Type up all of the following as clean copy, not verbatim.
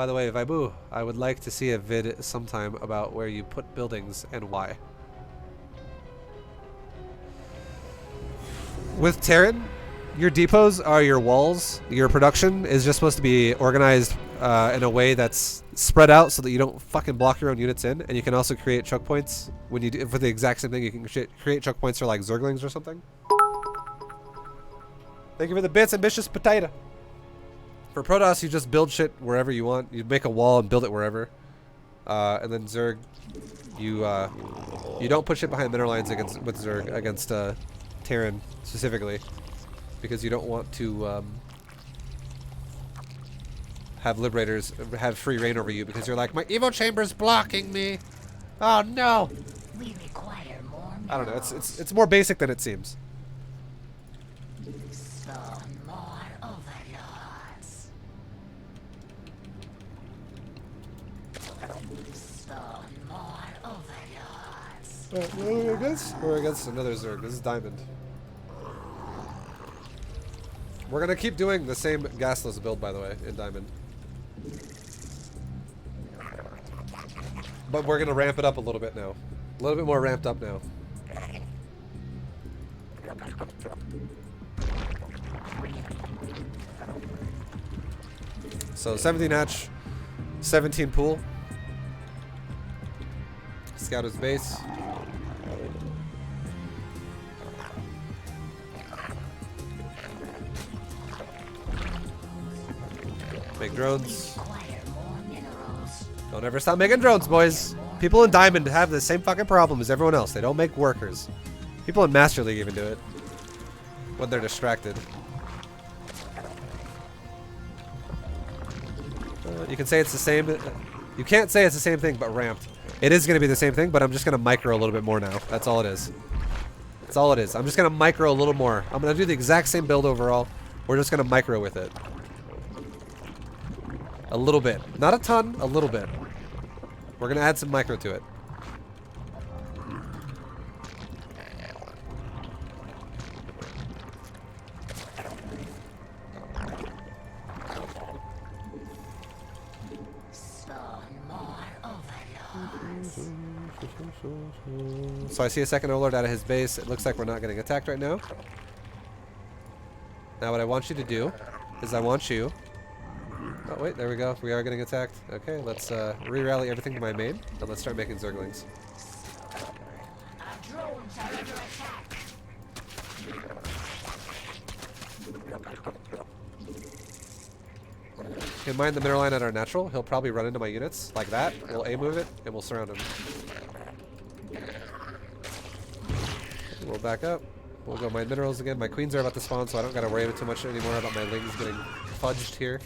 By the way, ViBE, I would like to see a vid sometime about where you put buildings and why. With Terran, your depots are your walls. Your production is just supposed to be organized in a way that's spread out so that you don't fucking block your own units in. And you can also create choke points when you do for the exact same thing. You can create choke points for like Zerglings or something. Thank you for the bits, ambitious potato. For Protoss, you just build shit wherever you want. You make a wall and build it wherever. And then Zerg, you don't put shit behind mineral lines with Zerg against Terran specifically, because you don't want to have liberators have free reign over you, because you're like, my evo chamber's blocking me. Oh no! We require more. I don't know. It's more basic than it seems. Spawn more overlords. Spawn more overlords. We're against another Zerg. This is Diamond. We're gonna keep doing the same gasless build, by the way, in Diamond. But we're gonna ramp it up a little bit now. A little bit more ramped up now. So 17 hatch, 17 pool. Scout his base. Make drones. Don't ever stop making drones, boys. People in Diamond have the same fucking problem as everyone else. They don't make workers. People in Master League even do it when they're distracted. You can say it's the same. You can't say it's the same thing, but ramped. It is going to be the same thing, but I'm just going to micro a little bit more now. That's all it is. That's all it is. I'm just going to micro a little more. I'm going to do the exact same build overall. We're just going to micro with it. A little bit. Not a ton, a little bit. We're going to add some micro to it. So I see a second overlord out of his base. It looks like we're not getting attacked right now. Now what I want you to do is I want you... Oh wait, there we go. We are getting attacked. Okay, let's re-rally everything to my main, and let's start making Zerglings. He'll mine the mineral line at our natural. He'll probably run into my units like that. We'll A-move it, and we'll surround him. We'll back up. We'll go mine minerals again. My queens are about to spawn, so I don't gotta worry too much anymore about my lings getting fudged here.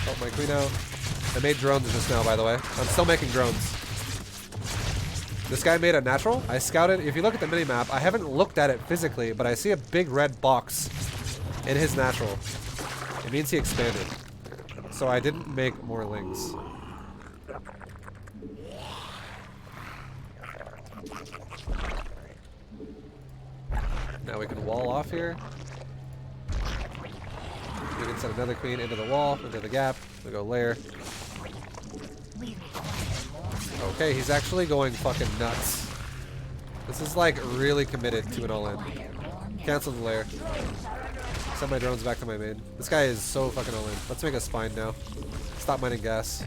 Oh, my queen out. I made drones just now, by the way. I'm still making drones. This guy made a natural. I scouted. If you look at the minimap, I haven't looked at it physically, but I see a big red box in his natural. It means he expanded. So I didn't make more lings. Now we can wall off here. We can send another queen into the wall, into the gap. We go lair. Okay, he's actually going fucking nuts. This is like really committed to an all-in. Cancel the lair. Send my drones back to my main. This guy is so fucking all-in. Let's make a spine now. Stop mining gas.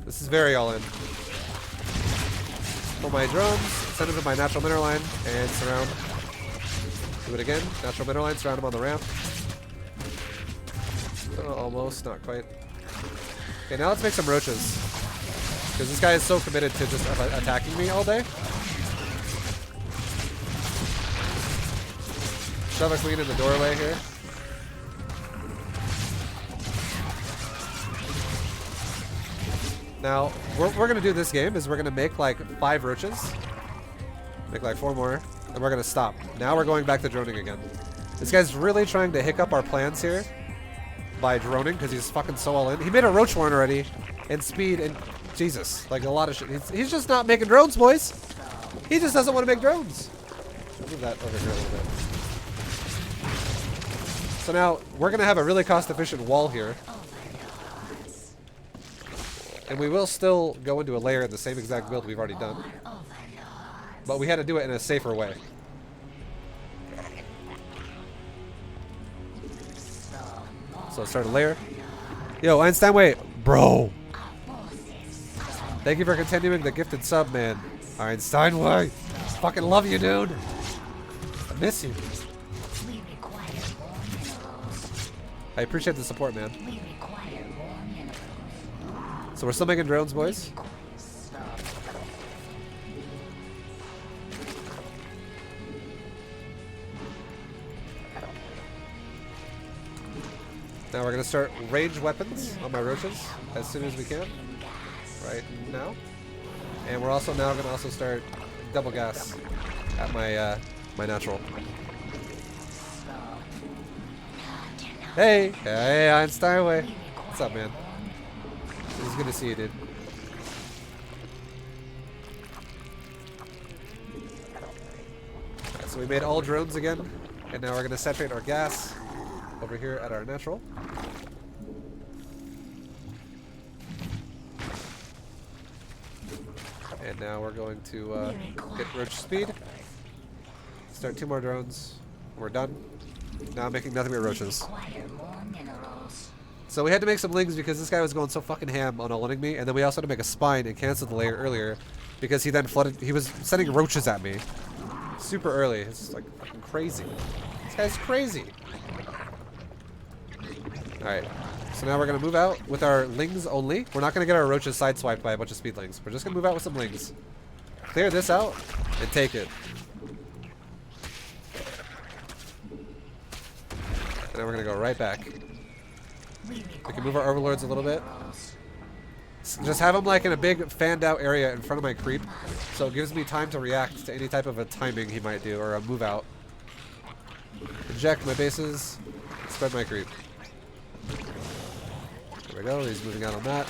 This is very all-in. Pull my drones, send them to my natural mineral line, and surround. Do it again. Natural mineral line, surround him on the ramp. Oh, almost, not quite. Okay, now let's make some roaches. Because this guy is so committed to just attacking me all day. Shove a queen in the doorway here. Now, what we're going to do this game is we're going to make like 5 roaches. Make like 4 more. And we're going to stop. Now we're going back to droning again. This guy's really trying to hiccup our plans here. by droning because he's fucking so all in. He made a Roach horn already, and speed, and Jesus, like a lot of shit. He's just not making drones, boys. He just doesn't want to make drones. Move that over here a little bit. So now we're gonna have a really cost-efficient wall here, and we will still go into a layer in the same exact build we've already done, but we had to do it in a safer way. So start a layer. Yo, Einstein, wait, bro. Thank you for continuing the gifted sub, man. Einstein, wait. Fucking love you, dude. I miss you. I appreciate the support, man. So we're still making drones, boys. Now we're gonna start range weapons on my roaches as soon as we can, right now. And we're also now gonna start double gas at my my natural. Hey, hey, Einstein, way. What's up, man? It's good to see you, dude. Alright, so we made all drones again, and now we're gonna saturate our gas over here at our natural. And now we're going to get Roach speed. Start 2 more drones. We're done. Now I'm making nothing but roaches. So we had to make some lings because this guy was going so fucking ham on all-inning me, and then we also had to make a spine and cancel the layer earlier because he then flooded. He was sending roaches at me super early. It's like fucking crazy. This guy's crazy. Alright, so now we're going to move out with our lings only. We're not going to get our roaches sideswiped by a bunch of speed lings. We're just going to move out with some lings. Clear this out and take it. And then we're going to go right back. We can move our overlords a little bit. Just have them like in a big fanned out area in front of my creep. So it gives me time to react to any type of a timing he might do or a move out. Eject my bases. Spread my creep. There we go, he's moving out on that.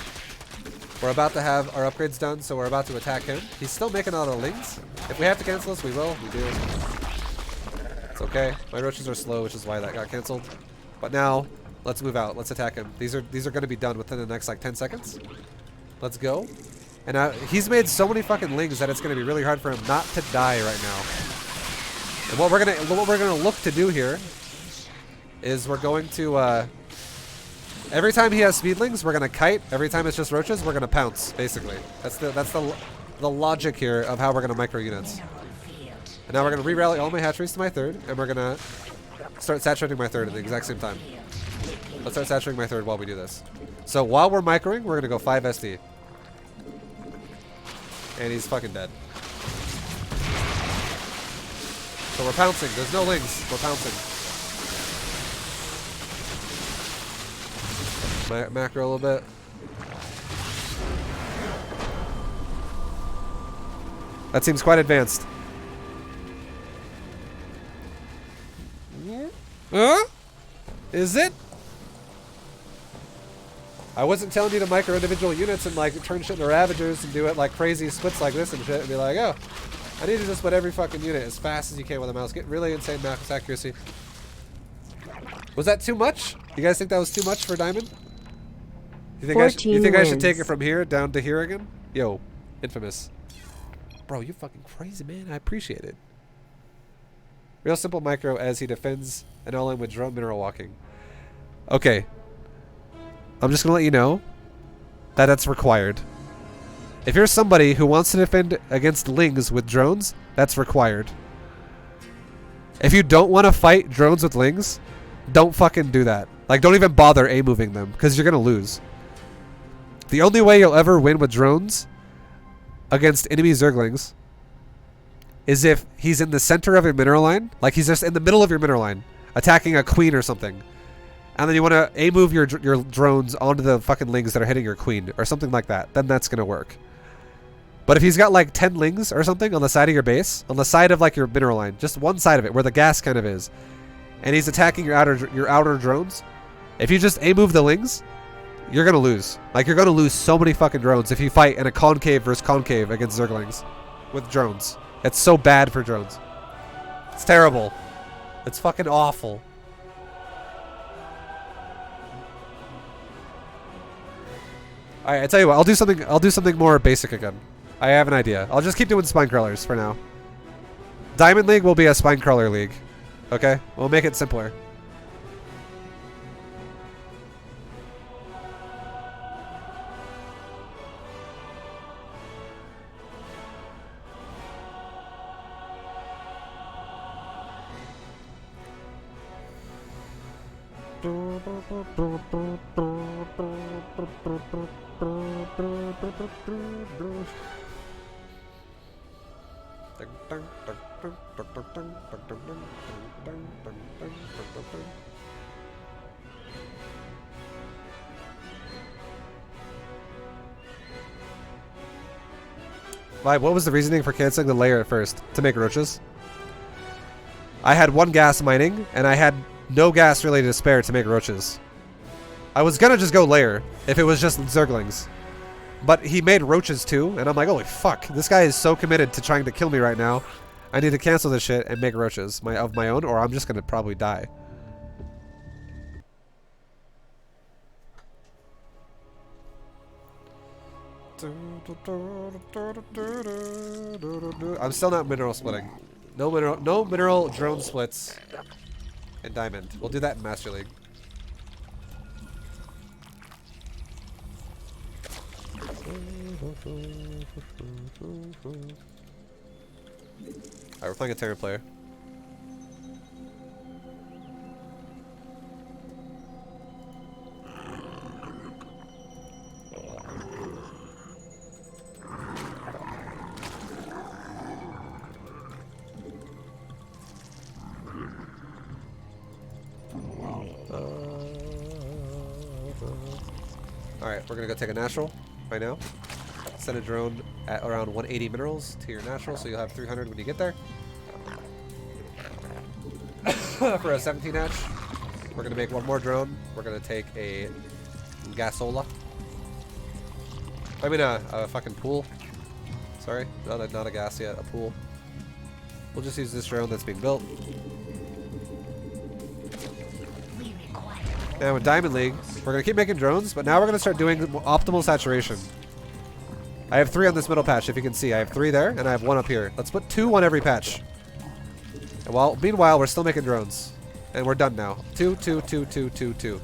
We're about to have our upgrades done, so we're about to attack him. He's still making all the lings. If we have to cancel this, we will. We do. It's okay. My roaches are slow, which is why that got canceled. But now, let's move out. Let's attack him. These are going to be done within the next like 10 seconds. Let's go. And now, he's made so many fucking lings that it's going to be really hard for him not to die right now. And what we're gonna look to do here is we're going to every time he has speedlings, we're gonna kite. Every time it's just roaches, we're gonna pounce. Basically, that's the logic here of how we're gonna micro units. And now we're gonna re-rally all my hatcheries to my third, and we're gonna start saturating my third at the exact same time. Let's start saturating my third while we do this. So while we're microing, we're gonna go 5 SD, and he's fucking dead. So we're pouncing. There's no lings. We're pouncing. Macro a little bit. That seems quite advanced. Huh? Is it? I wasn't telling you to micro individual units and like turn shit into Ravagers and do it like crazy splits like this and shit and be like, oh, I need to just put every fucking unit as fast as you can with a mouse. Get really insane mouse accuracy. Was that too much? You guys think that was too much for Diamond? You think I should take it from here down to here again? Yo, infamous. Bro, you fucking crazy, man. I appreciate it. Real simple micro as he defends an all-in with drone mineral walking. Okay. I'm just going to let you know that that's required. If you're somebody who wants to defend against lings with drones, that's required. If you don't want to fight drones with lings, don't fucking do that. Like, don't even bother A-moving them, because you're going to lose. The only way you'll ever win with drones against enemy Zerglings is if he's in the center of your mineral line, like he's just in the middle of your mineral line, attacking a queen or something. And then you want to A-move your drones onto the fucking lings that are hitting your queen, or something like that. Then that's going to work. But if he's got like 10 lings or something on the side of your base, on the side of like your mineral line, just one side of it where the gas kind of is, and he's attacking your outer drones, If you just A-move the lings, you're gonna lose. Like, you're gonna lose so many fucking drones if you fight in a concave versus concave against Zerglings with drones. It's so bad for drones. It's terrible. It's fucking awful. Alright, I tell you what, I'll do something more basic again. I have an idea. I'll just keep doing spine crawlers for now. Diamond League will be a spine crawler league. Okay? We'll make it simpler. ViBE, what was the reasoning for canceling the layer at first? To make roaches? I had 1 gas mining, and I had no gas really to spare to make roaches. I was gonna just go layer if it was just Zerglings. But he made roaches too, and I'm like, holy fuck, this guy is so committed to trying to kill me right now. I need to cancel this shit and make roaches of my own, or I'm just gonna probably die. I'm still not mineral splitting. No mineral drone splits in Diamond. We'll do that in Master League. Alright, we're playing a Terran player. Alright, we're gonna go take a natural right now. Send a drone at around 180 minerals to your natural, so you'll have 300 when you get there. For a 17 hatch, we're gonna make one more drone. We're gonna take a gasola. I mean a fucking pool. Sorry, not a gas yet, a pool. We'll just use this drone that's being built. Now in Diamond League, we're gonna keep making drones, but now we're gonna start doing optimal saturation. I have 3 on this middle patch, if you can see. I have 3 there, and I have 1 up here. Let's put 2 on every patch. And meanwhile, we're still making drones. And we're done now. 2, 2, 2, 2, 2, 2.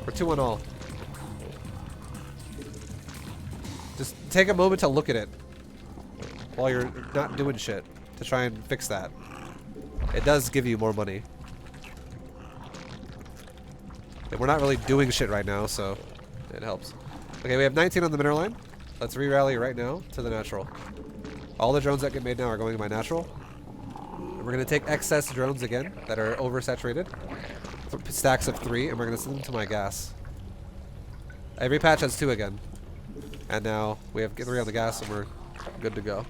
We're 2 on all. Just take a moment to look at it while you're not doing shit to try and fix that. It does give you more money. And we're not really doing shit right now, so it helps. Okay, we have 19 on the mineral line. Let's re-rally right now to the natural. All the drones that get made now are going to my natural. And we're going to take excess drones again that are oversaturated. Stacks of 3, and we're going to send them to my gas. Every patch has 2 again. And now we have 3 on the gas, and we're good to go.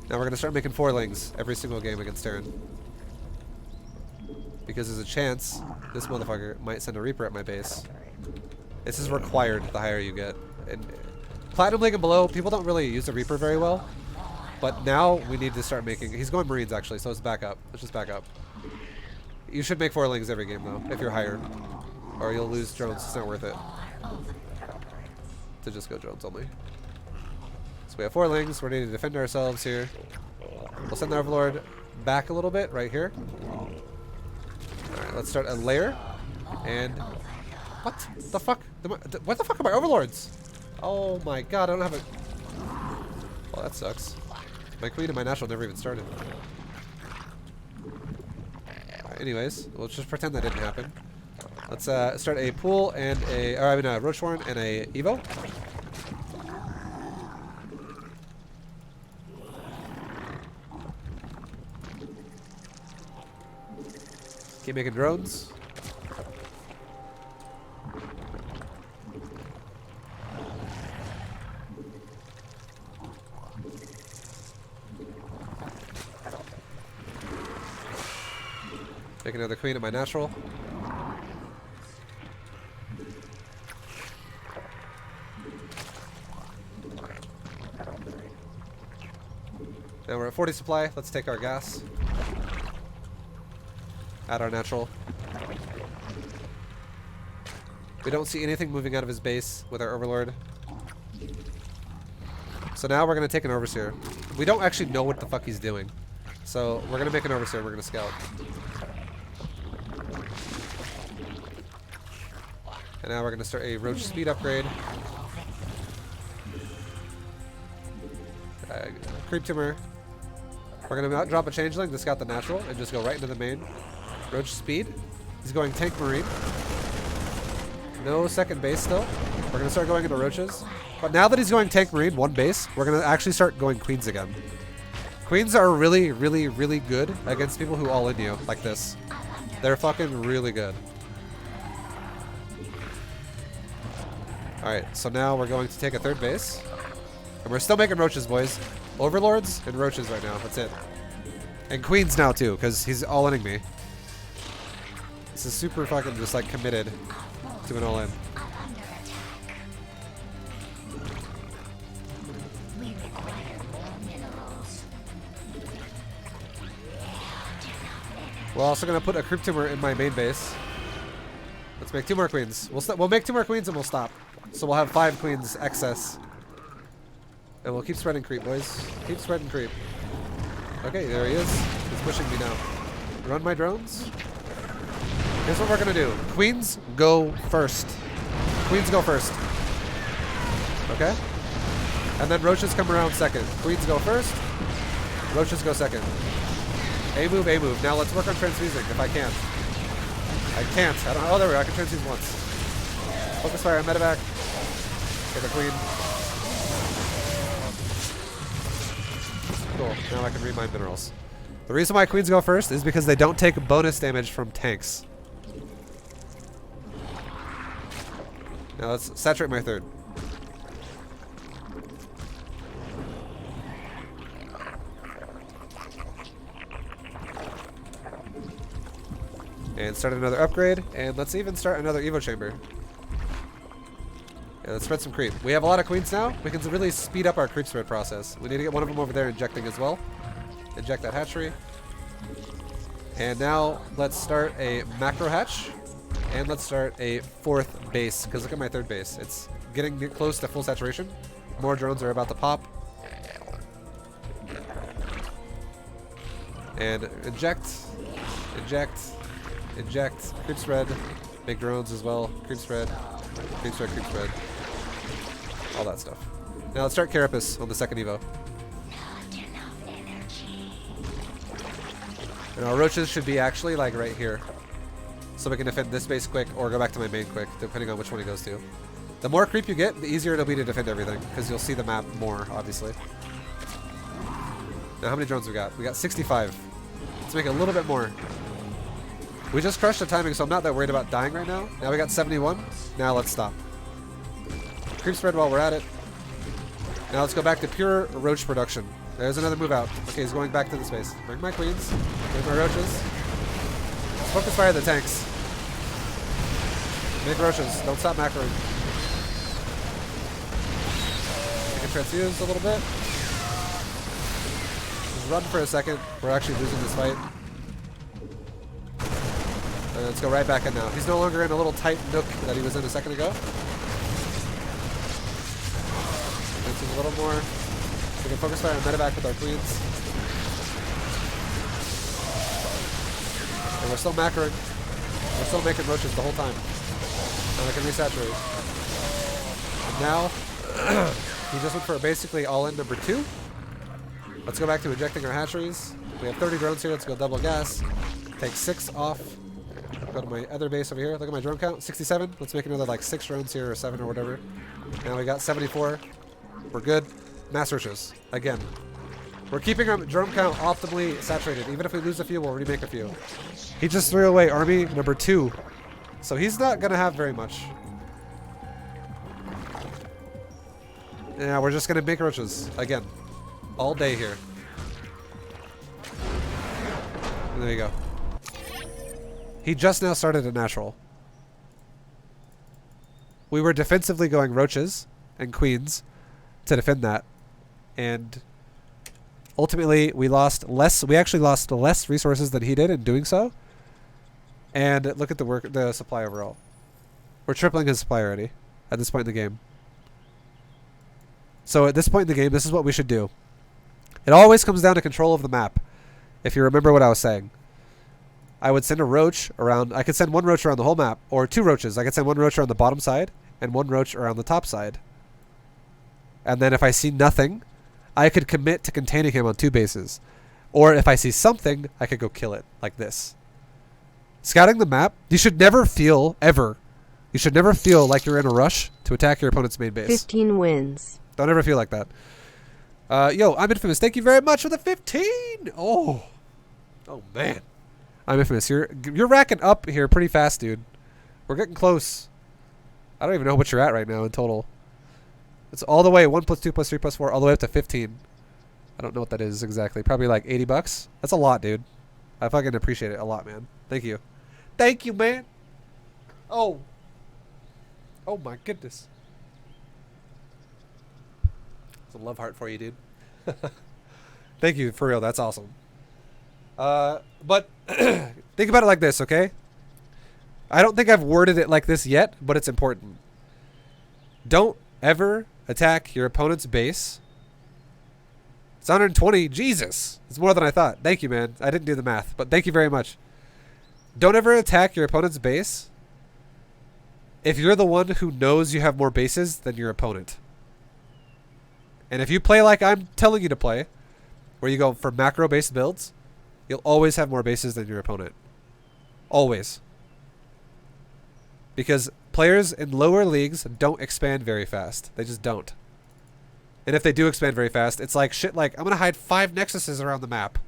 Now we're going to start making 4 lings every single game against Terran. Because there's a chance this motherfucker might send a Reaper at my base. This is required the higher you get. In Platinum League and below, people don't really use the Reaper very well. But now we need to start making... He's going Marines actually, so let's back up. Let's just back up. You should make 4 lings every game though, if you're higher. Or you'll lose drones, it's not worth it. To just go drones only. So we have 4 lings, we're ready to defend ourselves here. We'll send the Overlord back a little bit, right here. Alright, let's start a layer. And... What the fuck? What the fuck are my Overlords? Oh my god, I don't have a... Well, that sucks. My queen and my national never even started. Alright, anyways, we'll just pretend that didn't happen. Let's start a pool and a... Or I mean a Roach Warren and a Evo. Keep making drones. Make another queen at my natural. Now we're at 40 supply. Let's take our gas. Add our natural. We don't see anything moving out of his base with our Overlord. So now we're going to take an Overseer. We don't actually know what the fuck he's doing. So we're going to make an Overseer and we're going to scout. And now we're going to start a Roach speed upgrade. Creep tumor. We're going to not drop a changeling to scout the natural and just go right into the main. Roach speed. He's going tank marine. No second base still. We're going to start going into roaches. But now that he's going tank marine, one base, we're going to actually start going queens again. Queens are really, really, really good against people who all in you like this. They're fucking really good. Alright, so now we're going to take a third base. And we're still making roaches, boys. Overlords and roaches right now. That's it. And queens now, too, because he's all-inning me. This is super fucking just, like, committed to an all-in. We're also going to put a creep tumor in my main base. Let's make 2 more queens. We'll make 2 more queens and we'll stop. So we'll have 5 queens excess. And we'll keep spreading creep, boys. Keep spreading creep. Okay, there he is. He's pushing me now. Run my drones. Here's what we're going to do. Queens go first. Queens go first. Okay? And then roaches come around second. Queens go first. Roaches go second. A move, A move. Now let's work on transfusing if I can. I can't. I don't. Oh, there we go. I can transfuse once. Focus fire on medevac. Get the queen. Cool. Now I can read my minerals. The reason why queens go first is because they don't take bonus damage from tanks. Now let's saturate my third. And start another upgrade, and let's even start another Evo chamber. Yeah, let's spread some creep. We have a lot of queens now. We can really speed up our creep spread process. We need to get one of them over there injecting as well. Inject that hatchery. And now let's start a macro hatch. And let's start a 4th base, because look at my 3rd base. It's getting close to full saturation. More drones are about to pop. And inject, inject, inject, creep spread, make drones as well, creep spread, creep spread, creep spread. All that stuff. Now let's start Carapace on the 2nd Evo. And our roaches should be actually like right here. So we can defend this base quick or go back to my main quick, depending on which one he goes to. The more creep you get, the easier it'll be to defend everything, because you'll see the map more, obviously. Now how many drones we got? We got 65. Let's make it a little bit more. We just crushed the timing, so I'm not that worried about dying right now. Now we got 71. Now let's stop. Creep spread while we're at it. Now let's go back to pure roach production. There's another move out. Okay, he's going back to the space. Bring my queens. Bring my roaches. Focus fire the tanks. Make roaches. Don't stop macroing. I can transfuse a little bit. Just run for a second. We're actually losing this fight. And let's go right back in now. He's no longer in a little tight nook that he was in a second ago. This is a little more. We can focus fire on medevac with our queens. And we're still macroing. We're still making roaches the whole time. And I can resaturate. And now, he just went for basically all-in number 2. Let's go back to injecting our hatcheries. We have 30 drones here. Let's go double gas. Take 6 off. Go to my other base over here. Look at my drone count. 67. Let's make another like 6 drones here or 7 or whatever. Now we got 74. We're good. Mass roaches. Again. We're keeping our drone count optimally saturated. Even if we lose a few, we'll remake a few. He just threw away army number 2. So he's not going to have very much. Yeah, we're just going to make roaches. Again. All day here. And there you go. He just now started a natural. We were defensively going roaches and queens to defend that. And ultimately, we lost less. We actually lost less resources than he did in doing so. And look at the supply overall. We're tripling his supply already at this point in the game. So at this point in the game, this is what we should do. It always comes down to control of the map. If you remember what I was saying. I would send a roach around. I could send one roach around the whole map. Or two roaches. I could send one roach around the bottom side. And one roach around the top side. And then if I see nothing, I could commit to containing him on two bases. Or if I see something, I could go kill it. Like this. Scouting the map, you should never feel, ever, you should never feel like you're in a rush to attack your opponent's main base. 15 wins. Don't ever feel like that. Yo, I'm Infamous. Thank you very much for the 15. Oh man. I'm Infamous. You're racking up here pretty fast, dude. We're getting close. I don't even know what you're at right now in total. It's all the way 1 + 2 + 3 + 4 all the way up to 15. I don't know what that is exactly. Probably like $80. That's a lot, dude. I fucking appreciate it a lot, man. Thank you. Thank you, man. Oh my goodness. It's a love heart for you, dude. Thank you, for real. That's awesome. But think about it like this, okay? I don't think I've worded it like this yet, but it's important. Don't ever attack your opponent's base. It's 120. Jesus. It's more than I thought. Thank you, man. I didn't do the math, but thank you very much. Don't ever attack your opponent's base if you're the one who knows you have more bases than your opponent. And if you play like I'm telling you to play, where you go for macro-based builds, you'll always have more bases than your opponent. Always. Because players in lower leagues don't expand very fast. They just don't. And if they do expand very fast, it's like shit like, I'm going to hide 5 Nexuses around the map.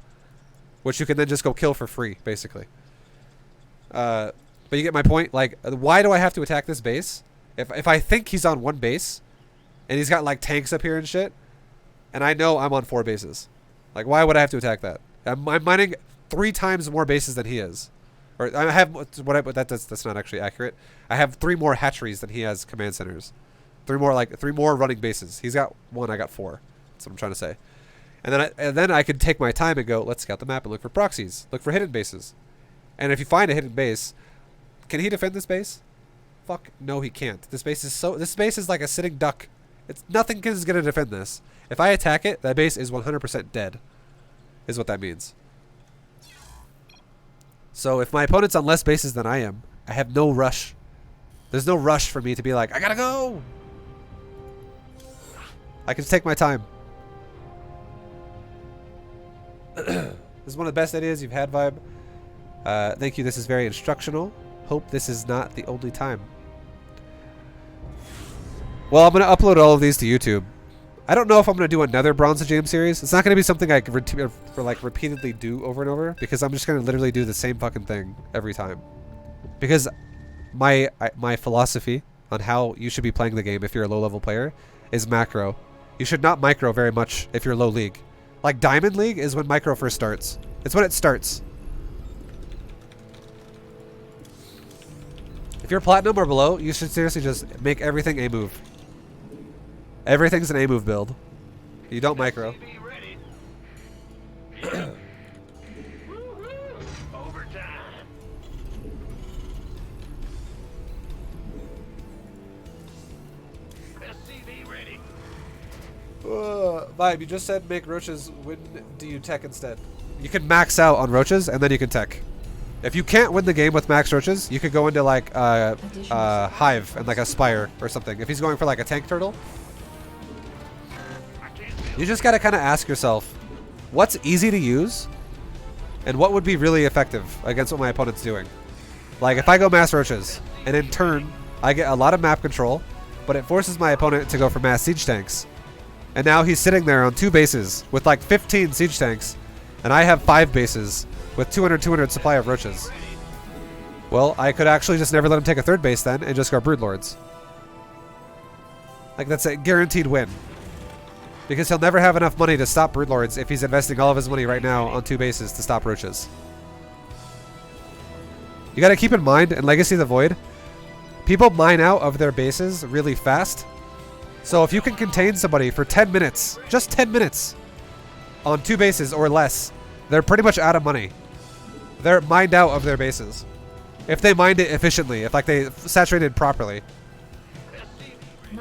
Which you can then just go kill for free, basically. But you get my point? Like, why do I have to attack this base? If I think he's on one base, and he's got like tanks up here and shit, and I know I'm on 4 bases. Like, why would I have to attack that? I'm mining 3 times more bases than he is. Or I have, that's not actually accurate. I have 3 more hatcheries than he has command centers. 3 more running bases. He's got 1, I got 4. That's what I'm trying to say. And then I could take my time and go, let's scout the map and look for proxies. Look for hidden bases. And if you find a hidden base, can he defend this base? Fuck no, he can't. This base is like a sitting duck. Nothing is gonna defend this. If I attack it, that base is 100% dead. Is what that means. So if my opponent's on less bases than I am, I have no rush. There's no rush for me to be like, I gotta go. I can take my time. This is one of the best ideas you've had, ViBE. Thank you. This is very instructional. Hope this is not the only time. Well, I'm going to upload all of these to YouTube. I don't know if I'm going to do another Bronze of James series. It's not going to be something I can repeatedly do over and over, because I'm just going to literally do the same fucking thing every time. Because my philosophy on how you should be playing the game if you're a low-level player is macro. You should not micro very much if you're low league. Like Diamond League is when micro first starts. It's when it starts. If you're platinum or below, you should seriously just make everything a move. Everything's an A move build. You don't micro. ViBE, you just said make roaches. When do you tech instead? You can max out on roaches and then you can tech. If you can't win the game with max roaches, you could go into like hive and like a spire or something. If he's going for like a tank turtle, you just gotta kind of ask yourself, what's easy to use, and what would be really effective against what my opponent's doing. Like if I go mass roaches, and in turn I get a lot of map control, but it forces my opponent to go for mass siege tanks. And now he's sitting there on 2 bases with like 15 siege tanks, and I have 5 bases with 200 supply of roaches. Well, I could actually just never let him take a 3rd base then and just go broodlords. Like that's a guaranteed win. Because he'll never have enough money to stop broodlords if he's investing all of his money right now on 2 bases to stop roaches. You gotta keep in mind, in Legacy of the Void, people mine out of their bases really fast. So if you can contain somebody for 10 minutes, just 10 minutes, on 2 bases or less, they're pretty much out of money. They're mined out of their bases. If they mined it efficiently, if like they saturated properly.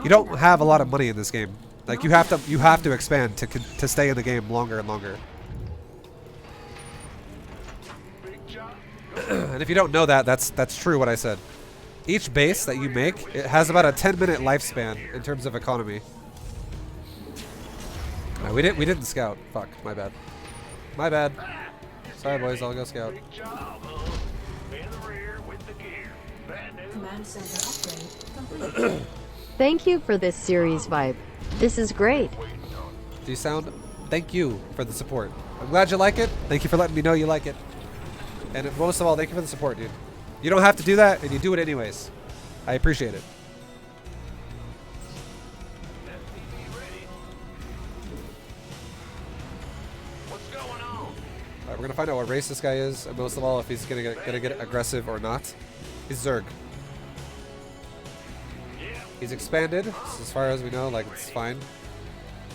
You don't have a lot of money in this game. Like you have to expand to stay in the game longer and longer. And if you don't know that, that's true what I said. Each base that you make, it has about a 10-minute lifespan in terms of economy. We didn't scout. Fuck, my bad. My bad. Sorry boys, I'll go scout. Command center upgrade complete. Thank you for this series, ViBE. This is great. Do you sound? Thank you for the support. I'm glad you like it. Thank you for letting me know you like it. And most of all, thank you for the support, dude. You don't have to do that, and you do it anyways. I appreciate it. Alright, we're gonna find out what race this guy is, and most of all, if he's gonna get aggressive or not. He's Zerg. He's expanded, so as far as we know, like it's fine.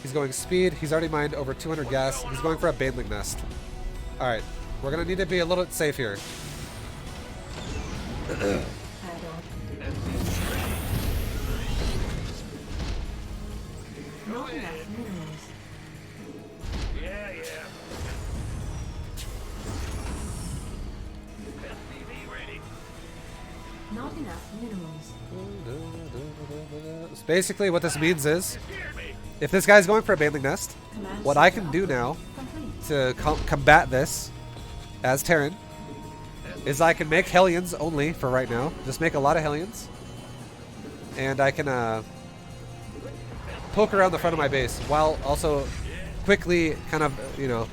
He's going speed. He's already mined over 200 gas. He's going for a baneling nest. Alright, we're gonna need to be a little bit safe here. Not enough minerals. Not enough minerals. So basically, what this means is, if this guy's going for a baneling nest, what I can do now to combat this as Terran is I can make Hellions only for right now. Just make a lot of Hellions. And I can poke around the front of my base while also quickly kind of, you know,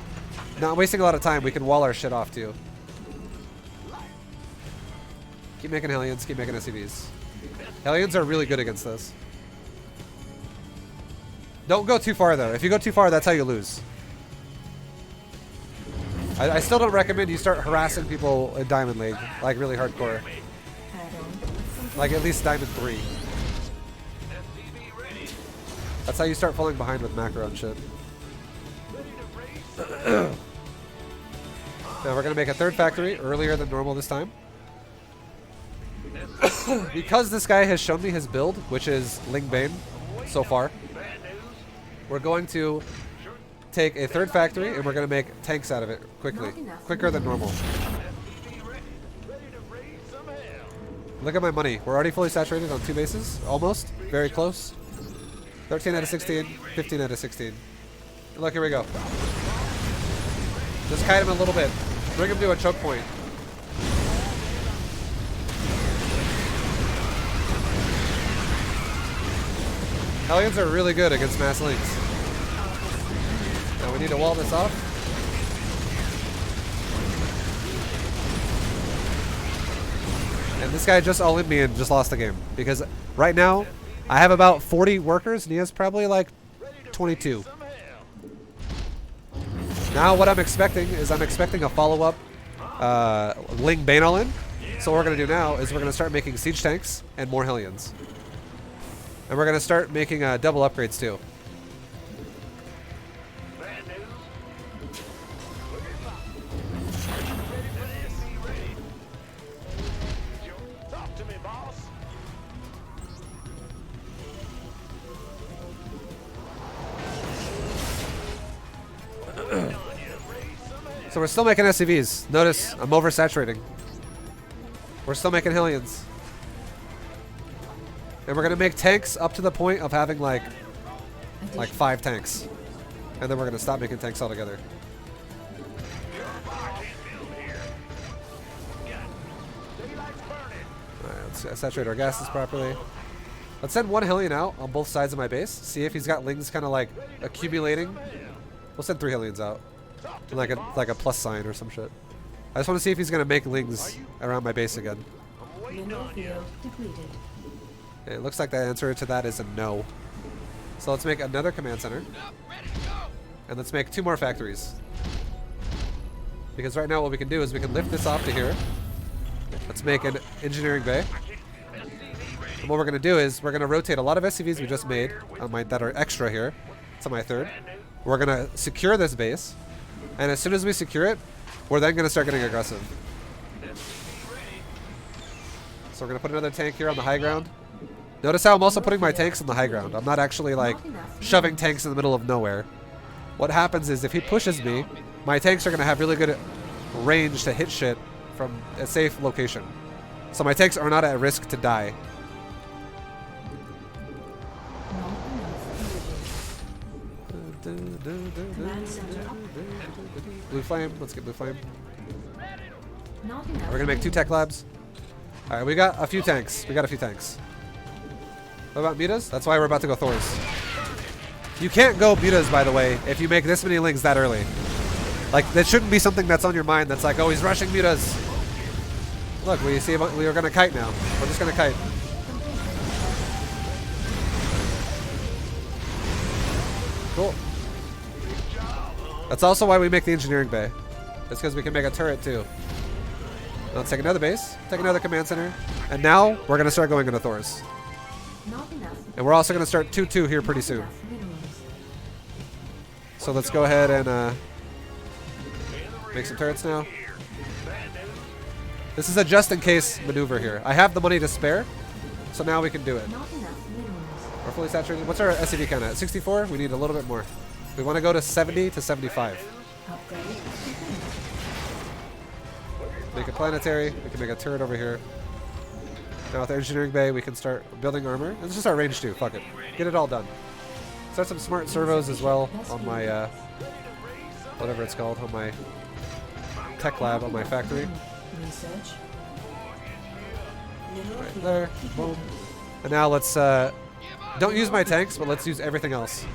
not wasting a lot of time. We can wall our shit off too. Keep making Hellions, keep making SCVs. Hellions are really good against this. Don't go too far though. If you go too far, that's how you lose. I still don't recommend you start harassing people in Diamond League, like really hardcore. Like at least Diamond 3. That's how you start falling behind with macro and shit. Now we're gonna make a third factory earlier than normal this time. Because this guy has shown me his build, which is Ling Bane so far, we're going to take a third factory and we're going to make tanks out of it quickly. Quicker than normal. Look at my money. We're already fully saturated on 2 bases. Almost. Very close. 13 out of 16. 15 out of 16. And look, here we go. Just kite him a little bit. Bring him to a choke point. Hellions are really good against mass links. Now we need to wall this off. And this guy just all in me and just lost the game. Because right now, I have about 40 workers and he has probably like 22. Now what I'm expecting is I'm expecting a follow-up Ling Bane all in. So what we're going to do now is we're going to start making siege tanks and more Hellions. And we're going to start making double upgrades too. So we're still making SCVs. Notice I'm oversaturating. We're still making Hellions. And we're gonna make tanks up to the point of having like 5 tanks. And then we're gonna stop making tanks altogether. Alright, let's saturate our gases properly. Let's send 1 Hellion out on both sides of my base. See if he's got lings kind of like accumulating. We'll send 3 Hellions out. And like a plus sign or some shit. I just want to see if he's gonna make lings around my base again. It looks like the answer to that is a no. So let's make another command center. And let's make 2 more factories. Because right now what we can do is we can lift this off to here. Let's make an engineering bay. And what we're going to do is we're going to rotate a lot of SCVs we just made on that are extra here to my third. We're gonna secure this base, and as soon as we secure it, we're then gonna start getting aggressive. So we're gonna put another tank here on the high ground. Notice how I'm also putting my tanks on the high ground. I'm not actually like shoving tanks in the middle of nowhere. What happens is if he pushes me, my tanks are gonna have really good range to hit shit from a safe location. So my tanks are not at risk to die. Blue flame, let's get blue flame. We're gonna make 2 tech labs. Alright, we got a few tanks. What about mutas? That's why we're about to go Thors. You can't go mutas, by the way, if you make this many lings that early. Like, that shouldn't be something that's on your mind that's like, oh, he's rushing mutas. Look, we see we are gonna kite now. We're just gonna kite. Cool. That's also why we make the engineering bay. It's because we can make a turret too. Now let's take another base, take another command center, and now we're gonna start going into Thors. And we're also gonna start 2-2 here pretty soon. So let's go ahead and make some turrets now. This is a just in case maneuver here. I have the money to spare, so now we can do it. We're fully saturated. What's our SCV count at? 64? We need a little bit more. We want to go to 70 to 75. Make a planetary. We can make a turret over here. Now with the engineering bay, we can start building armor. Let's just start range 2. Fuck it. Get it all done. Start some smart servos as well on my, whatever it's called, on my tech lab, on my factory. Right there. Boom. And now let's, don't use my tanks, but let's use everything else.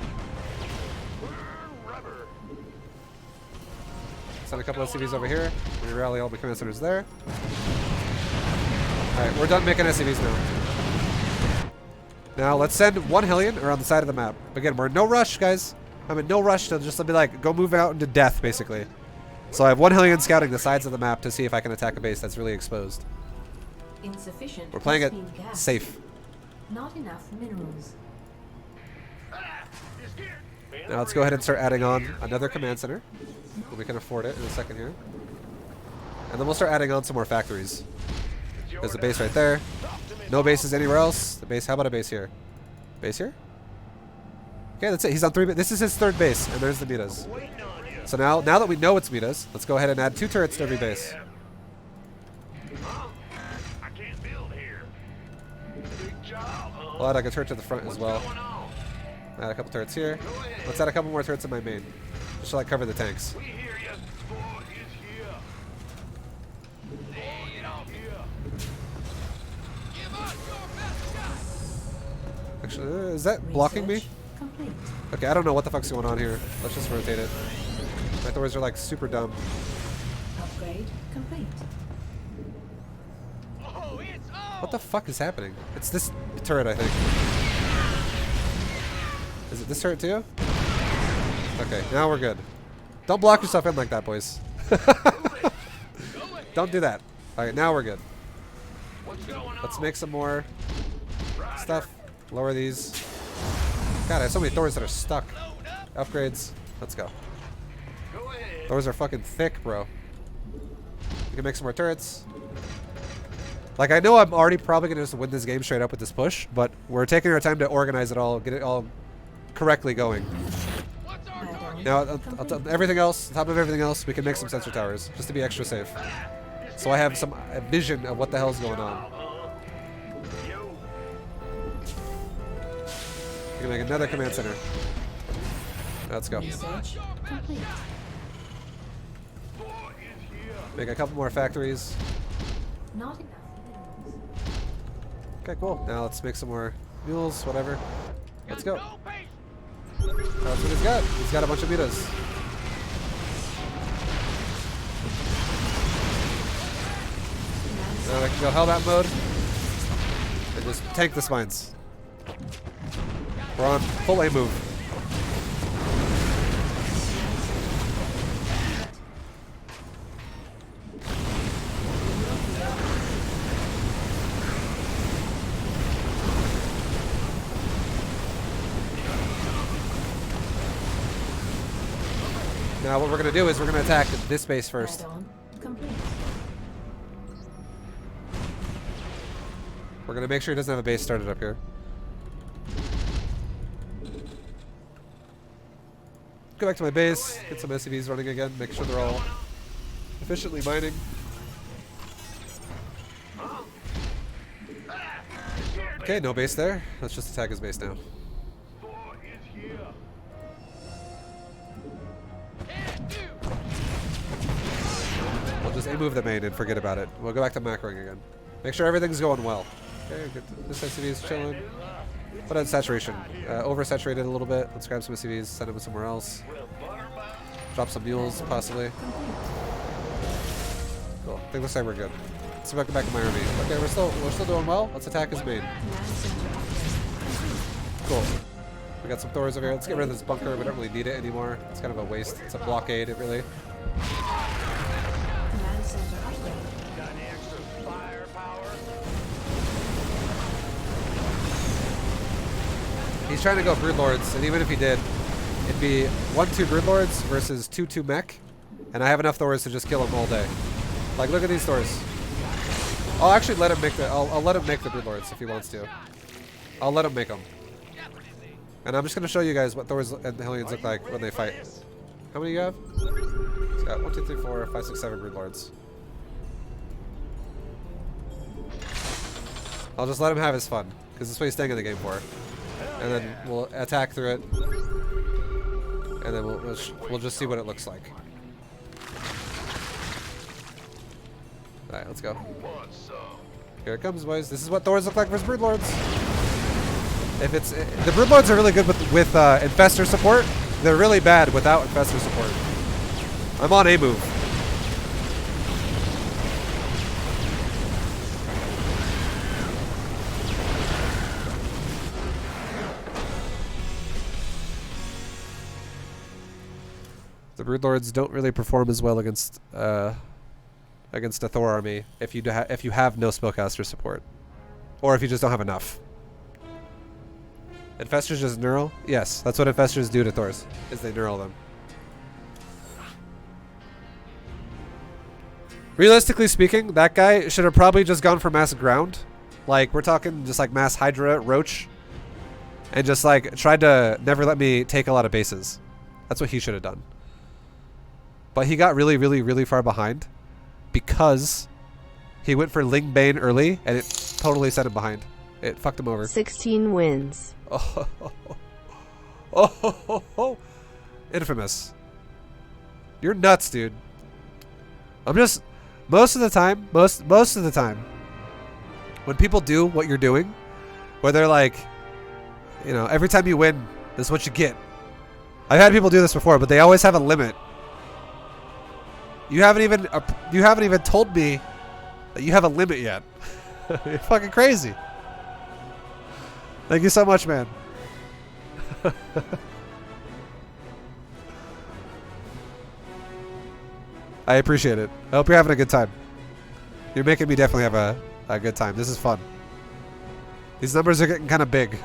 Send a couple of SCVs over here. We rally all the command centers there. Alright, we're done making SCVs now. Now let's send 1 Hellion around the side of the map. Again, we're in no rush, guys. I'm in no rush to just be like, go move out into death, basically. So I have 1 Hellion scouting the sides of the map to see if I can attack a base that's really exposed. Insufficient. We're playing it gas. safe. Not enough minerals. Now let's go ahead and start adding on another command center. We can afford it in a second here. And then we'll start adding on some more factories. There's a base right there. No bases anywhere else. The base, how about a base here? Base here? Okay, that's it. He's on 3. This is his 3rd base, and there's the mutas. So now that we know it's mutas, let's go ahead and add 2 turrets to every base. We'll add like a turret to the front as well. Add a couple turrets here. Let's add a couple more turrets in my main. Just to like cover the tanks. Actually, is that blocking me? Complete. Okay, I don't know what the fuck's going on here. Let's just rotate it. My Thors are like super dumb. Upgrade complete. What the fuck is happening? It's this turret, I think. Is it this turret too? Okay, now we're good. Don't block yourself in like that, boys. Don't do that. Alright, now we're good. Let's make some more stuff. Lower these. God, I have so many Thors that are stuck. Upgrades. Let's go. Thors are fucking thick, bro. We can make some more turrets. Like, I know I'm already probably going to just win this game straight up with this push, but we're taking our time to organize it all, get it all correctly going. Now, everything else, on top of everything else, we can make some sensor towers, just to be extra safe. So I have some vision of what the hell's going on. We can make another command center. Let's go. Research complete. Make a couple more factories. Not enough minerals. Okay, cool. Now let's make some more mules, whatever. Let's go. That's what he's got. He's got a bunch of mutas. Now I can go Hellbat mode and just tank the spines. We're on full A move. Now what we're gonna do is we're gonna attack this base first. Add-on complete. We're gonna make sure he doesn't have a base started up here. Go back to my base, get some SCVs running again, make sure they're all efficiently mining. Okay, no base there. Let's just attack his base now. We'll just move the main and forget about it. We'll go back to macroing again. Make sure everything's going well. Okay, good. This SCV is chilling. Put on saturation. Oversaturated a little bit. Let's grab some SCVs, send them somewhere else. Drop some mules, possibly. Cool. I think looks like we're good. Let's go back to my army. Okay, we're still doing well. Let's attack his main. Command center upgrade. Cool. We got some Thors over here. Let's get rid of this bunker. We don't really need it anymore. It's kind of a waste. It's a blockade, it really. Command center upgrade. He's trying to go Broodlords, and even if he did, it'd be 1-2 Broodlords versus 2-2 Mech, and I have enough Thors to just kill him all day. Like, look at these Thors. I'll actually let him make the. I'll let him make the Broodlords if he wants to. I'll let him make them. And I'm just gonna show you guys what Thors and Hellions look like when they fight. How many do you have? He's got 1, 2, 3, 4, 5, 6, 7 Broodlords. I'll just let him have his fun, because that's what he's staying in the game for. And then we'll attack through it, and then we'll just see what it looks like. All right, let's go. Here it comes, boys. This is what Thors look like versus Broodlords. If it's the Broodlords are really good with Infestor support. They're really bad without Infestor support. I'm on a move. The Broodlords don't really perform as well against a Thor army if you have no spellcaster support, or if you just don't have enough. Infestors just neural? Yes, that's what Infestors do to Thors, is they neural them. Realistically speaking, that guy should have probably just gone for mass ground. Like, we're talking just like mass Hydra, Roach, and just like tried to never let me take a lot of bases. That's what he should have done. But he got really, really, really far behind because he went for Ling Bane early, and it totally set him behind. It fucked him over. 16 wins. Oh, infamous. You're nuts, dude. I'm just most of the time, when people do what you're doing, where they're like, you know, every time you win, this is what you get. I've had people do this before, but they always have a limit. You haven't even told me that you have a limit yet. You're fucking crazy. Thank you so much, man. I appreciate it. I hope you're having a good time. You're making me definitely have a good time. This is fun. These numbers are getting kind of big.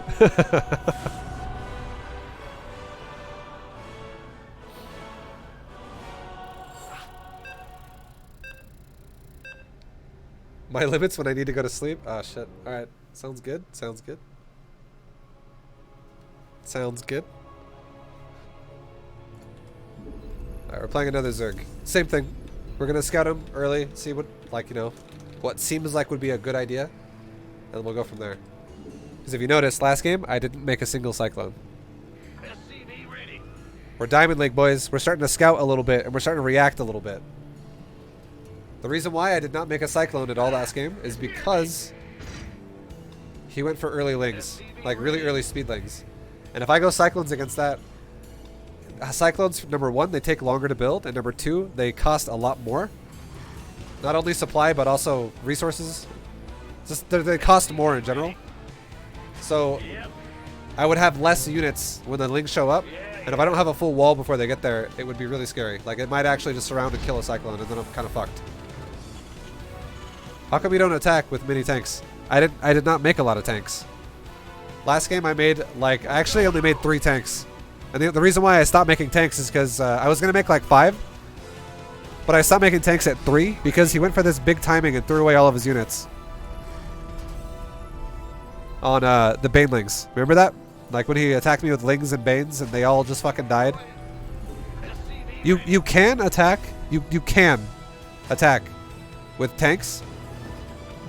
My limits when I need to go to sleep? Oh, shit. Alright. Sounds good. Sounds good. Sounds good. Alright, we're playing another Zerg. Same thing. We're gonna scout him early, see what, like, you know, what seems like would be a good idea, and we'll go from there. Because if you notice, last game, I didn't make a single Cyclone. We're Diamond League, boys. We're starting to scout a little bit, and we're starting to react a little bit. The reason why I did not make a Cyclone at all last game is because he went for early Lings, like really early speed Lings. And if I go Cyclones against that, Cyclones, number one, they take longer to build, and number two, they cost a lot more. Not only supply, but also resources. Just they cost more in general. So I would have less units when the Lings show up, and if I don't have a full wall before they get there, it would be really scary. Like, it might actually just surround and kill a Cyclone, and then I'm kind of fucked. How come we don't attack with mini tanks? I did not make a lot of tanks. Last game I made, like, I actually only made 3 tanks. And the reason why I stopped making tanks is because I was going to make like 5. But I stopped making tanks at 3 because he went for this big timing and threw away all of his units. On the Banelings. Remember that? Like when he attacked me with Lings and Banes and they all just fucking died? You can attack. You can attack with tanks.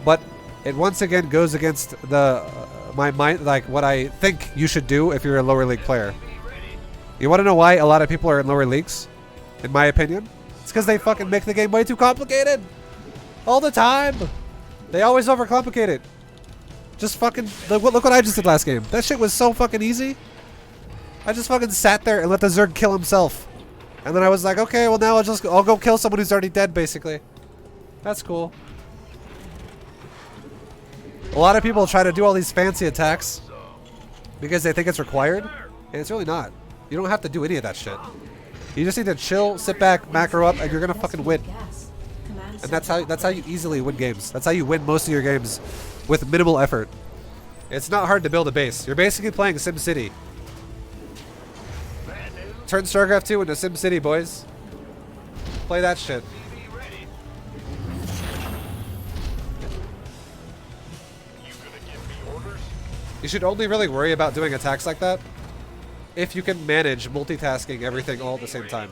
But it once again goes against my mind, like what I think you should do if you're a lower league player. You want to know why a lot of people are in lower leagues? In my opinion, it's because they fucking make the game way too complicated. All the time. They always overcomplicate it. Just fucking look what I just did last game. That shit was so fucking easy. I just fucking sat there and let the Zerg kill himself. And then I was like, okay, well now I'll go kill someone who's already dead, basically. That's cool. A lot of people try to do all these fancy attacks because they think it's required, and it's really not. You don't have to do any of that shit. You just need to chill, sit back, macro up, and you're gonna fucking win. And that's how you easily win games. That's how you win most of your games with minimal effort. It's not hard to build a base. You're basically playing SimCity. Turn StarCraft 2 into SimCity, boys. Play that shit. You should only really worry about doing attacks like that if you can manage multitasking everything all at the same time.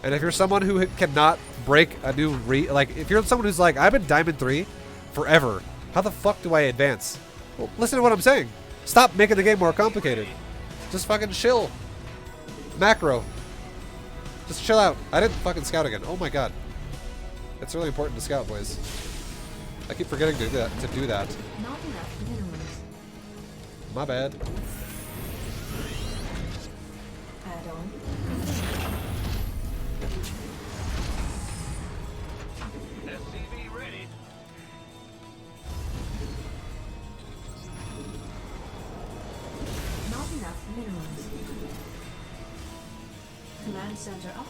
And if you're someone who cannot break a new like, if you're someone who's like, I've been Diamond 3 forever, how the fuck do I advance? Well, listen to what I'm saying. Stop making the game more complicated. Just fucking chill. Macro. Just chill out. I didn't fucking scout again. Oh my god. It's really important to scout, boys. I keep forgetting to do that. Not enough minerals. My bad. Add-on. SCV ready. Not enough minerals. Command center up.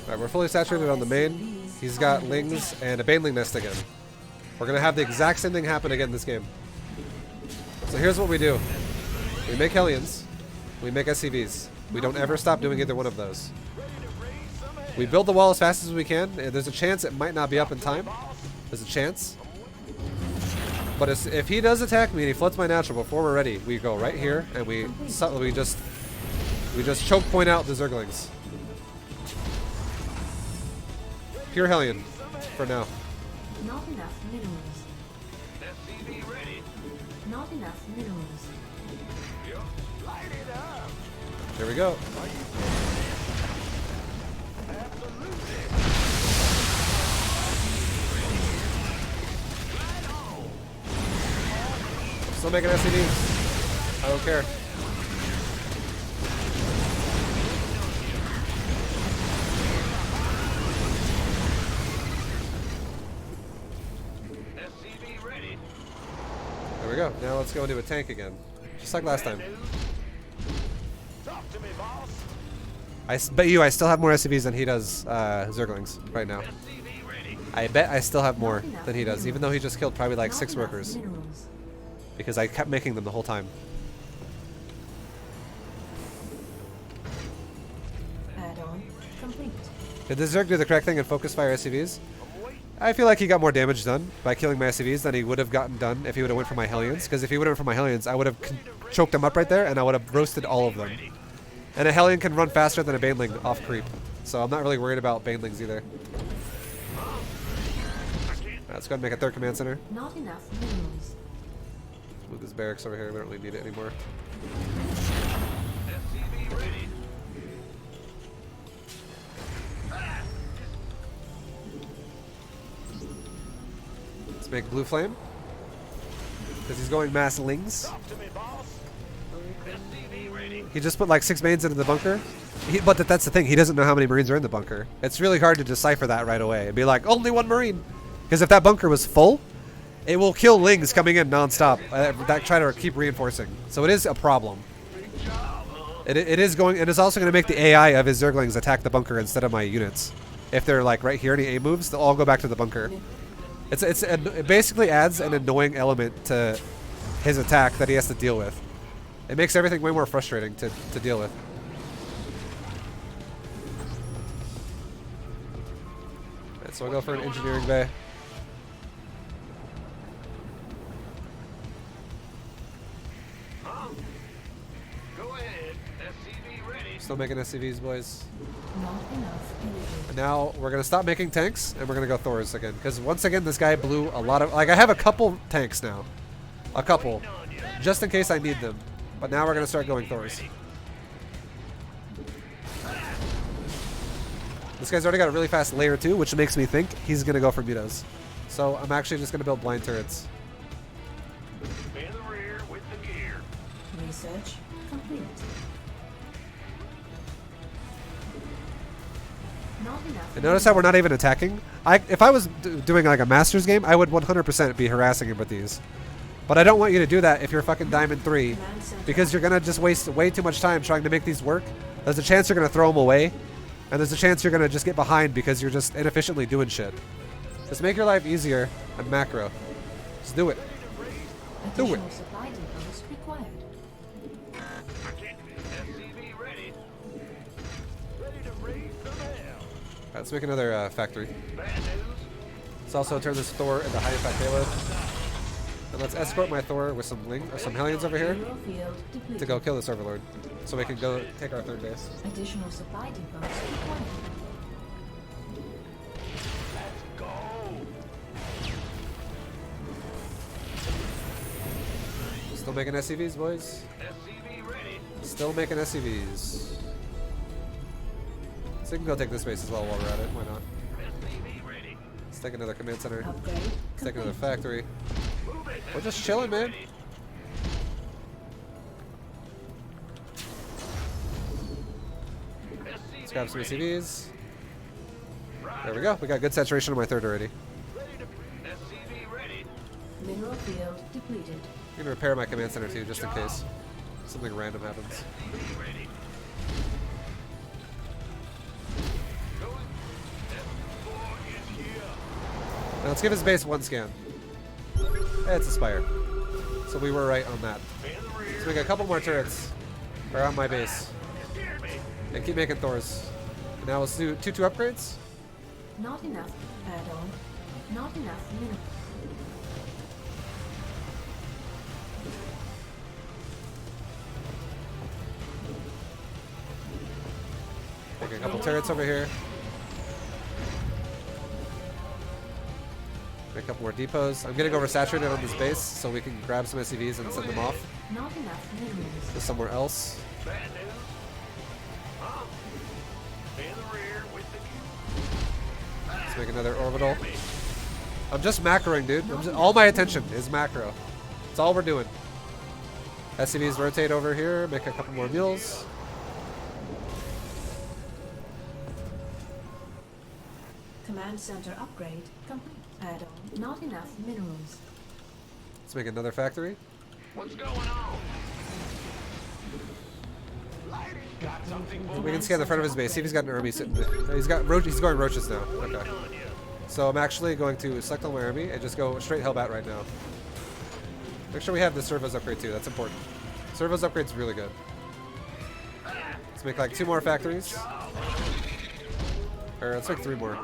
Alright, we're fully saturated on the main. He's got Lings and a Baneling nest again. We're going to have the exact same thing happen again this game. So here's what we do. We make Hellions. We make SCVs. We don't ever stop doing either one of those. We build the wall as fast as we can. There's a chance it might not be up in time. There's a chance. But if he does attack me and he floods my natural before we're ready, we go right here and we just choke point out the Zerglings. Pure Hellion for now. Not enough minerals. SCV ready. Not enough minerals. Light it up. Here we go. Still making SCVs. I don't care. SCV ready. There we go. Now let's go into a tank again. Just like last time. Talk to me, boss. I bet you I still have more SCVs than he does Zerglings right now. SCV ready. I bet I still have more than he does, even though he just killed probably like 6 Not enough workers. minerals. Because I kept making them the whole time. Add-on complete. Did the Zerg do the correct thing and focus fire SCVs? I feel like he got more damage done by killing my SCVs than he would have gotten done if he would have went for my Hellions. Because if he would have went for my Hellions, I would have choked them up right there and I would have roasted all of them. And a Hellion can run faster than a Baneling off creep. So I'm not really worried about Banelings either. Alright, let's go ahead and make a third command center. Not enough minerals. Move this barracks over here. We don't really need it anymore. SCV ready. Let's make Blue Flame. Because he's going mass Lings. Talk to me, boss. SCV ready. He just put like 6 mains into the bunker. But that's the thing. He doesn't know how many Marines are in the bunker. It's really hard to decipher that right away and be like, only 1 Marine. Because if that bunker was full, it will kill Lings coming in non-stop that try to keep reinforcing. So it is a problem. It is going. It is also going to make the AI of his Zerglings attack the bunker instead of my units. If they're like right here and he A moves, they'll all go back to the bunker. It basically adds an annoying element to his attack that he has to deal with. It makes everything way more frustrating to deal with. Alright, so I'll go for an engineering bay. Go ahead. SCV ready. Still making SCVs, boys. Not enough energy. And now we're gonna stop making tanks and we're gonna go Thors again. Because once again, this guy blew a lot of. Like, I have a couple tanks now. A couple. Just in case I need them. But now we're gonna start going Thors. This guy's already got a really fast layer 2, which makes me think he's gonna go for mutas. So I'm actually just gonna build blind turrets. In the rear with the gear. Research complete. Not enough. And notice how we're not even attacking? If I was doing like a Masters game, I would 100% be harassing him with these. But I don't want you to do that if you're fucking Diamond 3. Because you're gonna just waste way too much time trying to make these work. There's a chance you're gonna throw them away. And there's a chance you're gonna just get behind because you're just inefficiently doing shit. Just make your life easier and macro. Just do it. Do it. Additional supply depots required. SCV ready. Ready to raise some hell. Alright, let's make another factory. Bad news. Let's also turn this Thor into high impact payload. And let's escort my Thor with some Hellions over here Mineral field depleted. to go kill this Overlord. So we can go take our third base. Additional supply depots required. Go. Still making SCVs, boys. SCV ready. Still making SCVs. So we can go take this base as well while we're at it. Why not? SCV ready. Let's take another command center. Upgrade Let's take another complete. factory. Move it. We're just chilling, man. Ready. Let's grab some SCVs. There we go. We got good saturation on my third already. SCV ready. Mineral field depleted. I'm gonna repair my command center too, just in case something random happens. SCV ready. Going. S4 is here. Now let's give his base one scan. Hey, it's a Spire. So we were right on that. In the rear. So we got a couple more turrets around my base. Scared me. And keep making Thors. And now let's do 2-2 upgrades. Not enough add-on. Not enough mineral. Make a couple turrets over here. Make a couple more depots. I'm getting oversaturated on this base, so we can grab some SCVs and send them off Not enough minerals. to somewhere else. Bad news. Huh? In the rear with the gear. Let's make another orbital. I'm just macroing, dude. All my attention is macro. That's all we're doing. SCVs rotate over here, make a couple more mules. Command center upgrade complete. Add-on. Not enough minerals. Let's make another factory. What's going on? Lighting. Got something for We can scan the front of his base. See if he's got an army sitting there. He's got Roach. He's going Roaches now. Okay. on you. So I'm actually going to select all my army and just go straight Hellbat right now. Make sure we have the servos upgrade too. That's important. Servos upgrade's really good. Let's make like 2 more factories. Or let's make 3 more.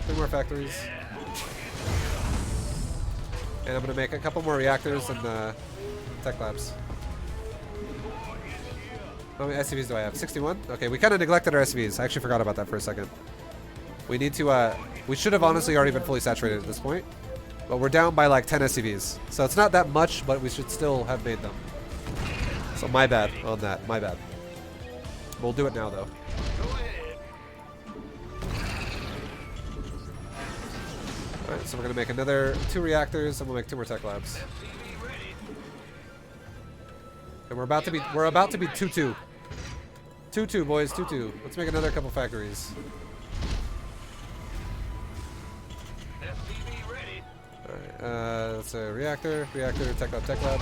3 more factories. And I'm gonna make a couple more reactors and tech labs. How many SCVs do I have? 61? Okay, we kind of neglected our SCVs. I actually forgot about that for a second. We need to, we should have honestly already been fully saturated at this point. But we're down by like 10 SCVs. So it's not that much, but we should still have made them. So my bad on that, my bad. We'll do it now though. Go ahead. Alright, so we're gonna make another 2 reactors and we'll make 2 more tech labs. SCV ready. And we're about to be 2-2. 2-2 boys, 2-2. Let's make another couple factories. SCV ready. Alright, that's a reactor, tech lab.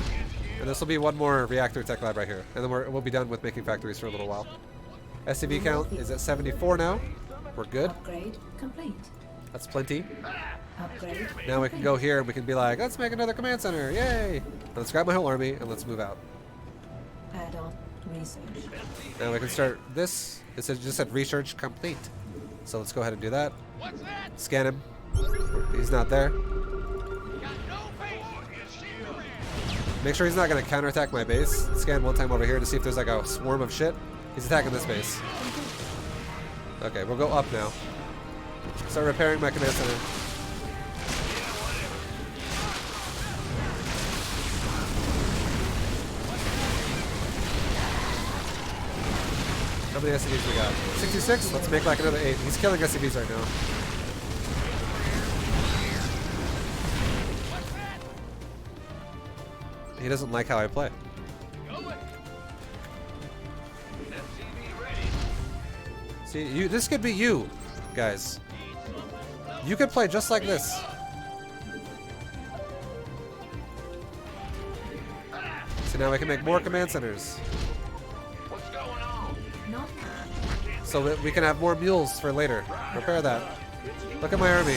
And this will be 1 more reactor tech lab right here. And then we'll be done with making factories for a little while. SCV count is at 74 now. We're good. Upgrade complete. That's plenty. Upgrade. Now we can go here and we can be like, let's make another command center. Yay! Let's grab my whole army and let's move out. Add-on. Research. Now we can start this. It says just said research complete. So let's go ahead and do that. What's that? Scan him. He's not there. Got no patience. Make sure he's not going to counterattack my base. Scan one time over here to see if there's like a swarm of shit. He's attacking this base. Okay, we'll go up now. Start repairing my command center. How many SCVs we got? 66? Let's make like another 8. He's killing SCVs right now. He doesn't like how I play. See, this could be you, guys. You could play just like this. So now we can make more command centers. What's going on? Not So that we can have more mules for later. Repair that. Look at my army.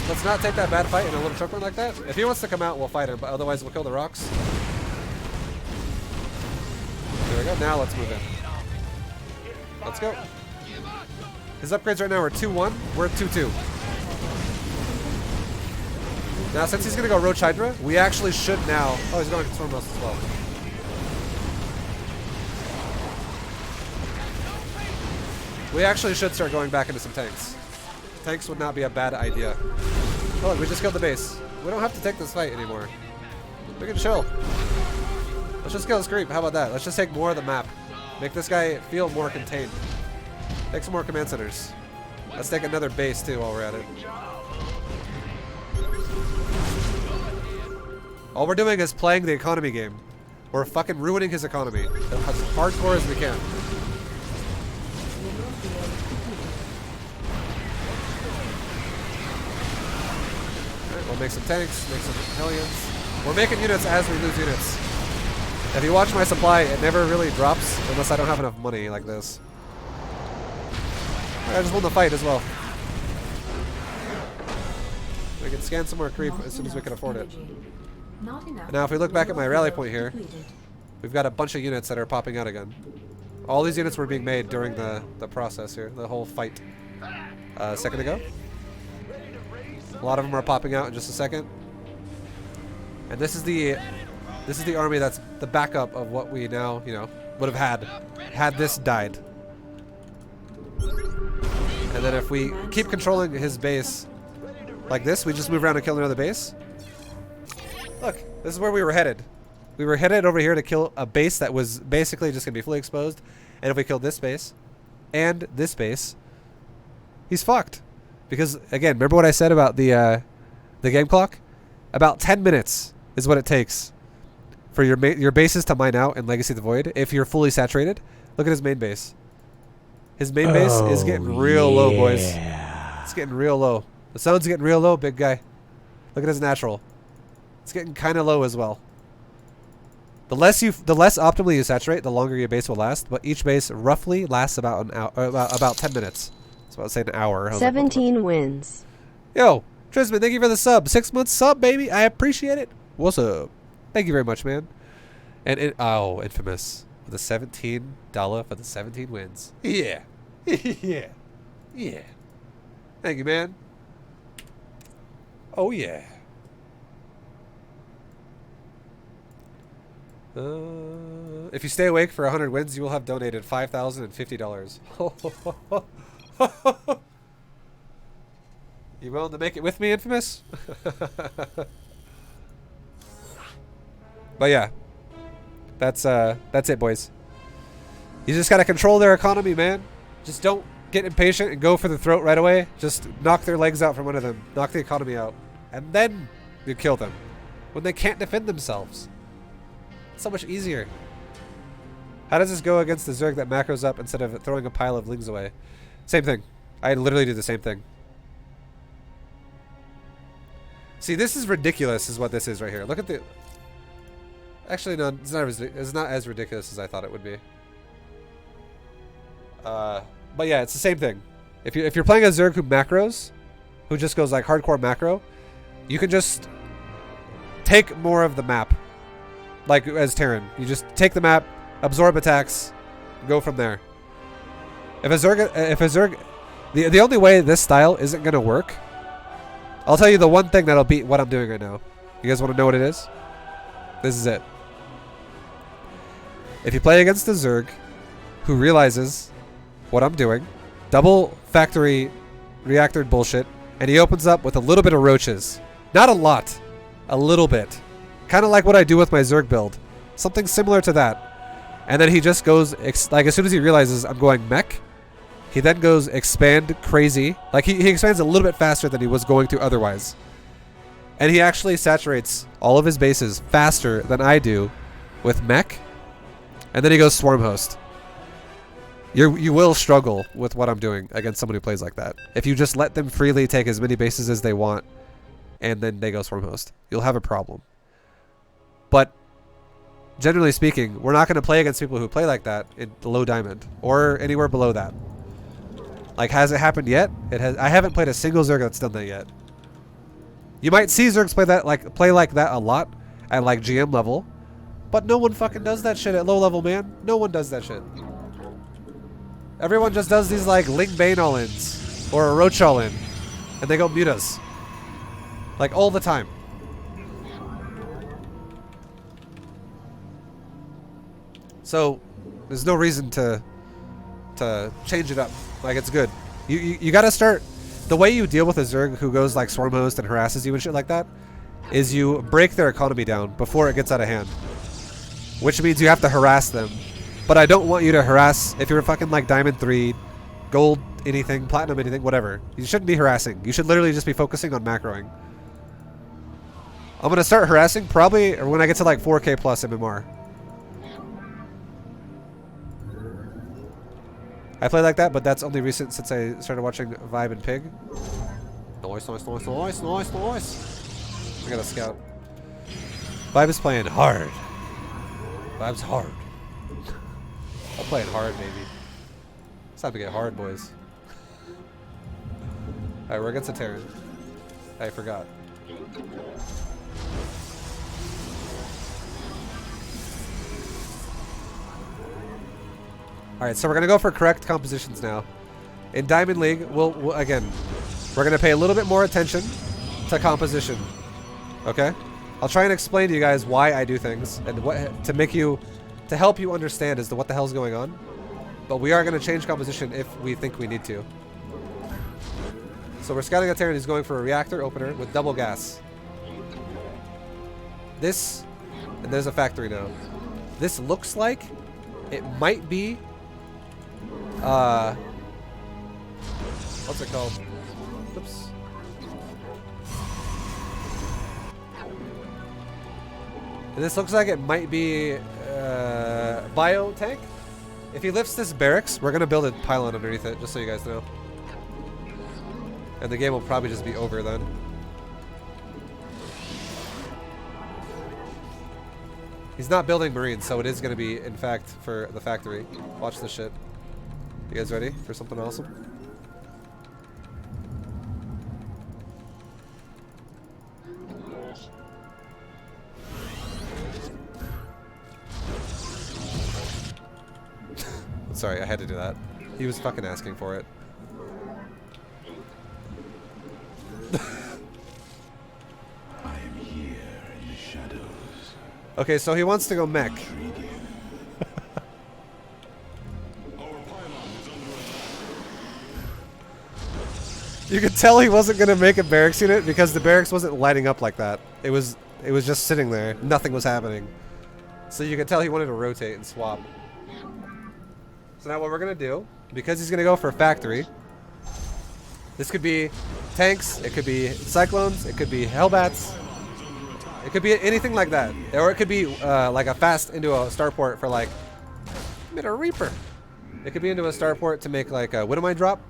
Let's not take that bad fight in a little choke run like that. If he wants to come out, we'll fight him, but otherwise we'll kill the rocks. There we go. Now let's move in. Let's go. His upgrades right now are 2-1. We're at 2-2. Now, since he's going to go Roach Hydra, we actually should now... Oh, he's going to Storm Rust as well. We actually should start going back into some tanks. Tanks would not be a bad idea. Oh, look, we just killed the base. We don't have to take this fight anymore. We can chill. Let's just kill this creep. How about that? Let's just take more of the map. Make this guy feel more contained. Take some more command centers. Let's take another base too while we're at it. All we're doing is playing the economy game. We're fucking ruining his economy as hardcore as we can. Alright, we'll make some tanks, make some Hellions. We're making units as we lose units. If you watch my supply, it never really drops unless I don't have enough money like this. Alright, I just won the fight as well. We can scan some more creep as soon as we can afford it. Not enough. Now if we look back at my rally point here, Completed. we've got a bunch of units that are popping out again. All these units were being made during the process here, the whole fight a second ago. A lot of them are popping out in just a second. And this is the army that's the backup of what we now, you know, would have had this died. And then if we keep controlling his base like this, we just move around and kill another base. Look, this is where we were headed. We were headed over here to kill a base that was basically just going to be fully exposed. And if we killed this base and this base, he's fucked. Because, again, remember what I said about the game clock? About 10 minutes is what it takes for your bases to mine out in Legacy of the Void if you're fully saturated. Look at his main base. His main base is getting real low, boys. It's getting real low. The sun's getting real low, big guy. Look at his natural. It's getting kind of low as well. The less optimally you saturate, the longer your base will last. But each base roughly lasts about an hour, about 10 minutes. So I was saying an hour. I was like, 17 wins. yo, Trisman, thank you for the sub. 6 months sub, baby. I appreciate it. What's up? Thank you very much, man. And oh, Infamous with a $17 for the 17 wins. Yeah, yeah, yeah. Thank you, man. Oh yeah. If you stay awake for 100 wins, you will have donated $5,050. You willing to make it with me, Infamous? But yeah, that's it, boys. You just gotta control their economy, man. Just don't get impatient and go for the throat right away. Just knock their legs out from under them, knock the economy out, and then you kill them when they can't defend themselves. So much easier. How does this go against the Zerg that macros up instead of throwing a pile of lings away? Same thing. I literally do the same thing. See, this is ridiculous is what this is right here. Look at the... Actually, no, it's not as ridiculous as I thought it would be. But yeah, it's the same thing. If you're playing a Zerg who macros, who just goes like hardcore macro, you can just take more of the map. like as Terran. You just take the map, absorb attacks, go from there. If a Zerg, the only way this style isn't gonna work, I'll tell you the one thing that'll beat what I'm doing right now. You guys want to know what it is? This is it. If you play against a Zerg who realizes what I'm doing, double factory reactor bullshit, and he opens up with a little bit of roaches. Not a lot. A little bit. Kind of like what I do with my Zerg build. Something similar to that. And then he just goes, like as soon as he realizes I'm going mech, he then goes expand crazy. Like he expands a little bit faster than he was going to otherwise. And he actually saturates all of his bases faster than I do with mech. And then he goes swarm host. You will struggle with what I'm doing against someone who plays like that. If you just let them freely take as many bases as they want, and then they go swarm host, you'll have a problem. But generally speaking, we're not going to play against people who play like that in low diamond or anywhere below that. Like, has it happened yet? It has. I haven't played a single Zerg that's done that yet. You might see Zergs play like that a lot at like GM level, but no one fucking does that shit at low level, man. No one does that shit. Everyone just does these like Ling Bane all-ins or a Roach all-in, and they go mute us. Like all the time. So there's no reason to change it up. Like, it's good. You gotta start. The way you deal with a Zerg who goes like swarm host and harasses you and shit like that is you break their economy down before it gets out of hand. Which means you have to harass them. But I don't want you to harass if you're fucking like Diamond 3, Gold anything, Platinum anything, whatever. You shouldn't be harassing. You should literally just be focusing on macroing. I'm gonna start harassing probably when I get to like 4K plus MMR. I play like that, but that's only recent since I started watching ViBE and Pig. Nice, nice, nice, nice, nice, nice. I got a scout. ViBE is playing hard. ViBE's hard. I'm playing hard, baby. It's time to get hard, boys. Alright, we're against a Terran. I forgot. Alright, so we're going to go for correct compositions now. In Diamond League, we'll again, we're going to pay a little bit more attention to composition. Okay? I'll try and explain to you guys why I do things and what to help you understand as to what the hell's going on. But we are going to change composition if we think we need to. So we're scouting a Terran who's going for a reactor opener with double gas. This, and there's a factory now. This looks like it might be what's it called? Oops. This looks like it might be bio tank. If he lifts this barracks, we're gonna build a pylon underneath it, just so you guys know. And the game will probably just be over then. He's not building marines, so it is gonna be, in fact, for the factory. Watch this shit. You guys ready for something awesome? Sorry, I had to do that. He was fucking asking for it. I am here in the shadows. Okay, so he wants to go mech. You could tell he wasn't gonna make a barracks unit because the barracks wasn't lighting up like that. It was just sitting there. Nothing was happening. So you could tell he wanted to rotate and swap. So now what we're gonna do, because he's gonna go for a factory, this could be tanks, it could be cyclones, it could be hellbats, it could be anything like that, or it could be like a fast into a starport for like a Reaper. It could be into a starport to make like a Widowmine drop.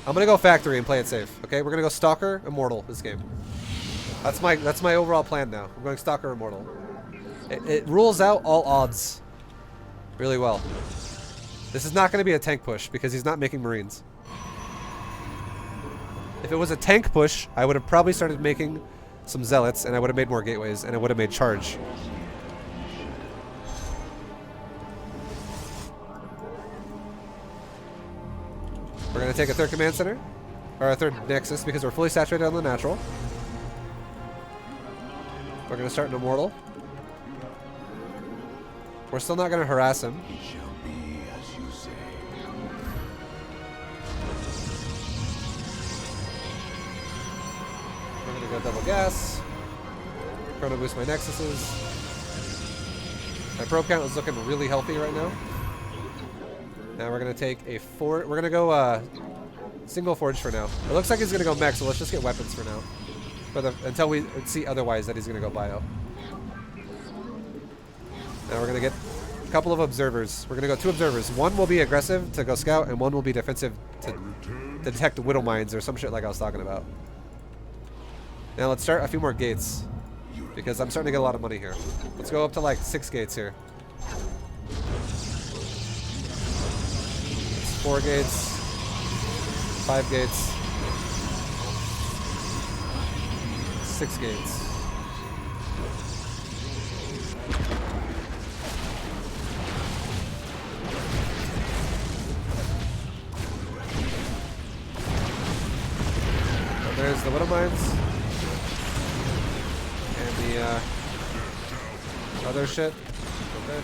I'm gonna go factory and play it safe. Okay, we're gonna go Stalker Immortal this game. That's my overall plan now. We're going Stalker Immortal. It rules out all odds really well. This is not going to be a tank push because he's not making marines. If it was a tank push, I would have probably started making some zealots and I would have made more gateways and I would have made charge. We're going to take a third command center, or a third nexus, because we're fully saturated on the natural. We're going to start an immortal. We're still not going to harass him. It shall be as you say. We're going to go double gas. Chrono boost my nexuses. My probe count is looking really healthy right now. Now we're going to take a we're going to go single forge for now. It looks like he's going to go mech, so let's just get weapons for now. Until we see otherwise that he's going to go bio. Now we're going to get a couple of observers. We're going to go 2 observers. One will be aggressive to go scout, and one will be defensive to detect widow mines or some shit like I was talking about. Now let's start a few more gates, because I'm starting to get a lot of money here. Let's go up to like 6 gates here. It's 4 gates, 5 gates, 6 gates. So there's the widow mines. And the other shit. Okay.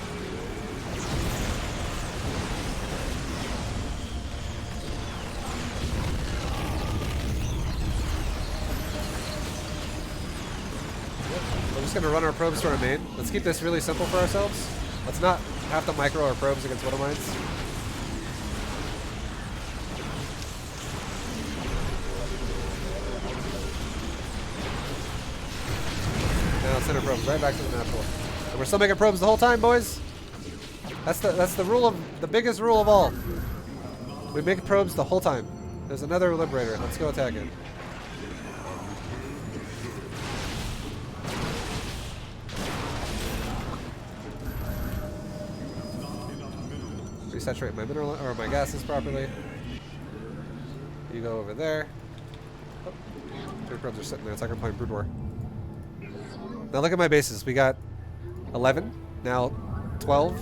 We're just gonna run our probes to our main. Let's keep this really simple for ourselves. Let's not have to micro our probes against widow mines. Now center probes right back to the natural. And we're still making probes the whole time, boys. That's the rule of the biggest rule of all. We make probes the whole time. There's another liberator. Let's go attack it. Resaturate my mineral or my gases properly. You go over there. Oh, 3 probes are sitting there. It's like we're playing Brood War. Now look at my bases. We got 11, now 12,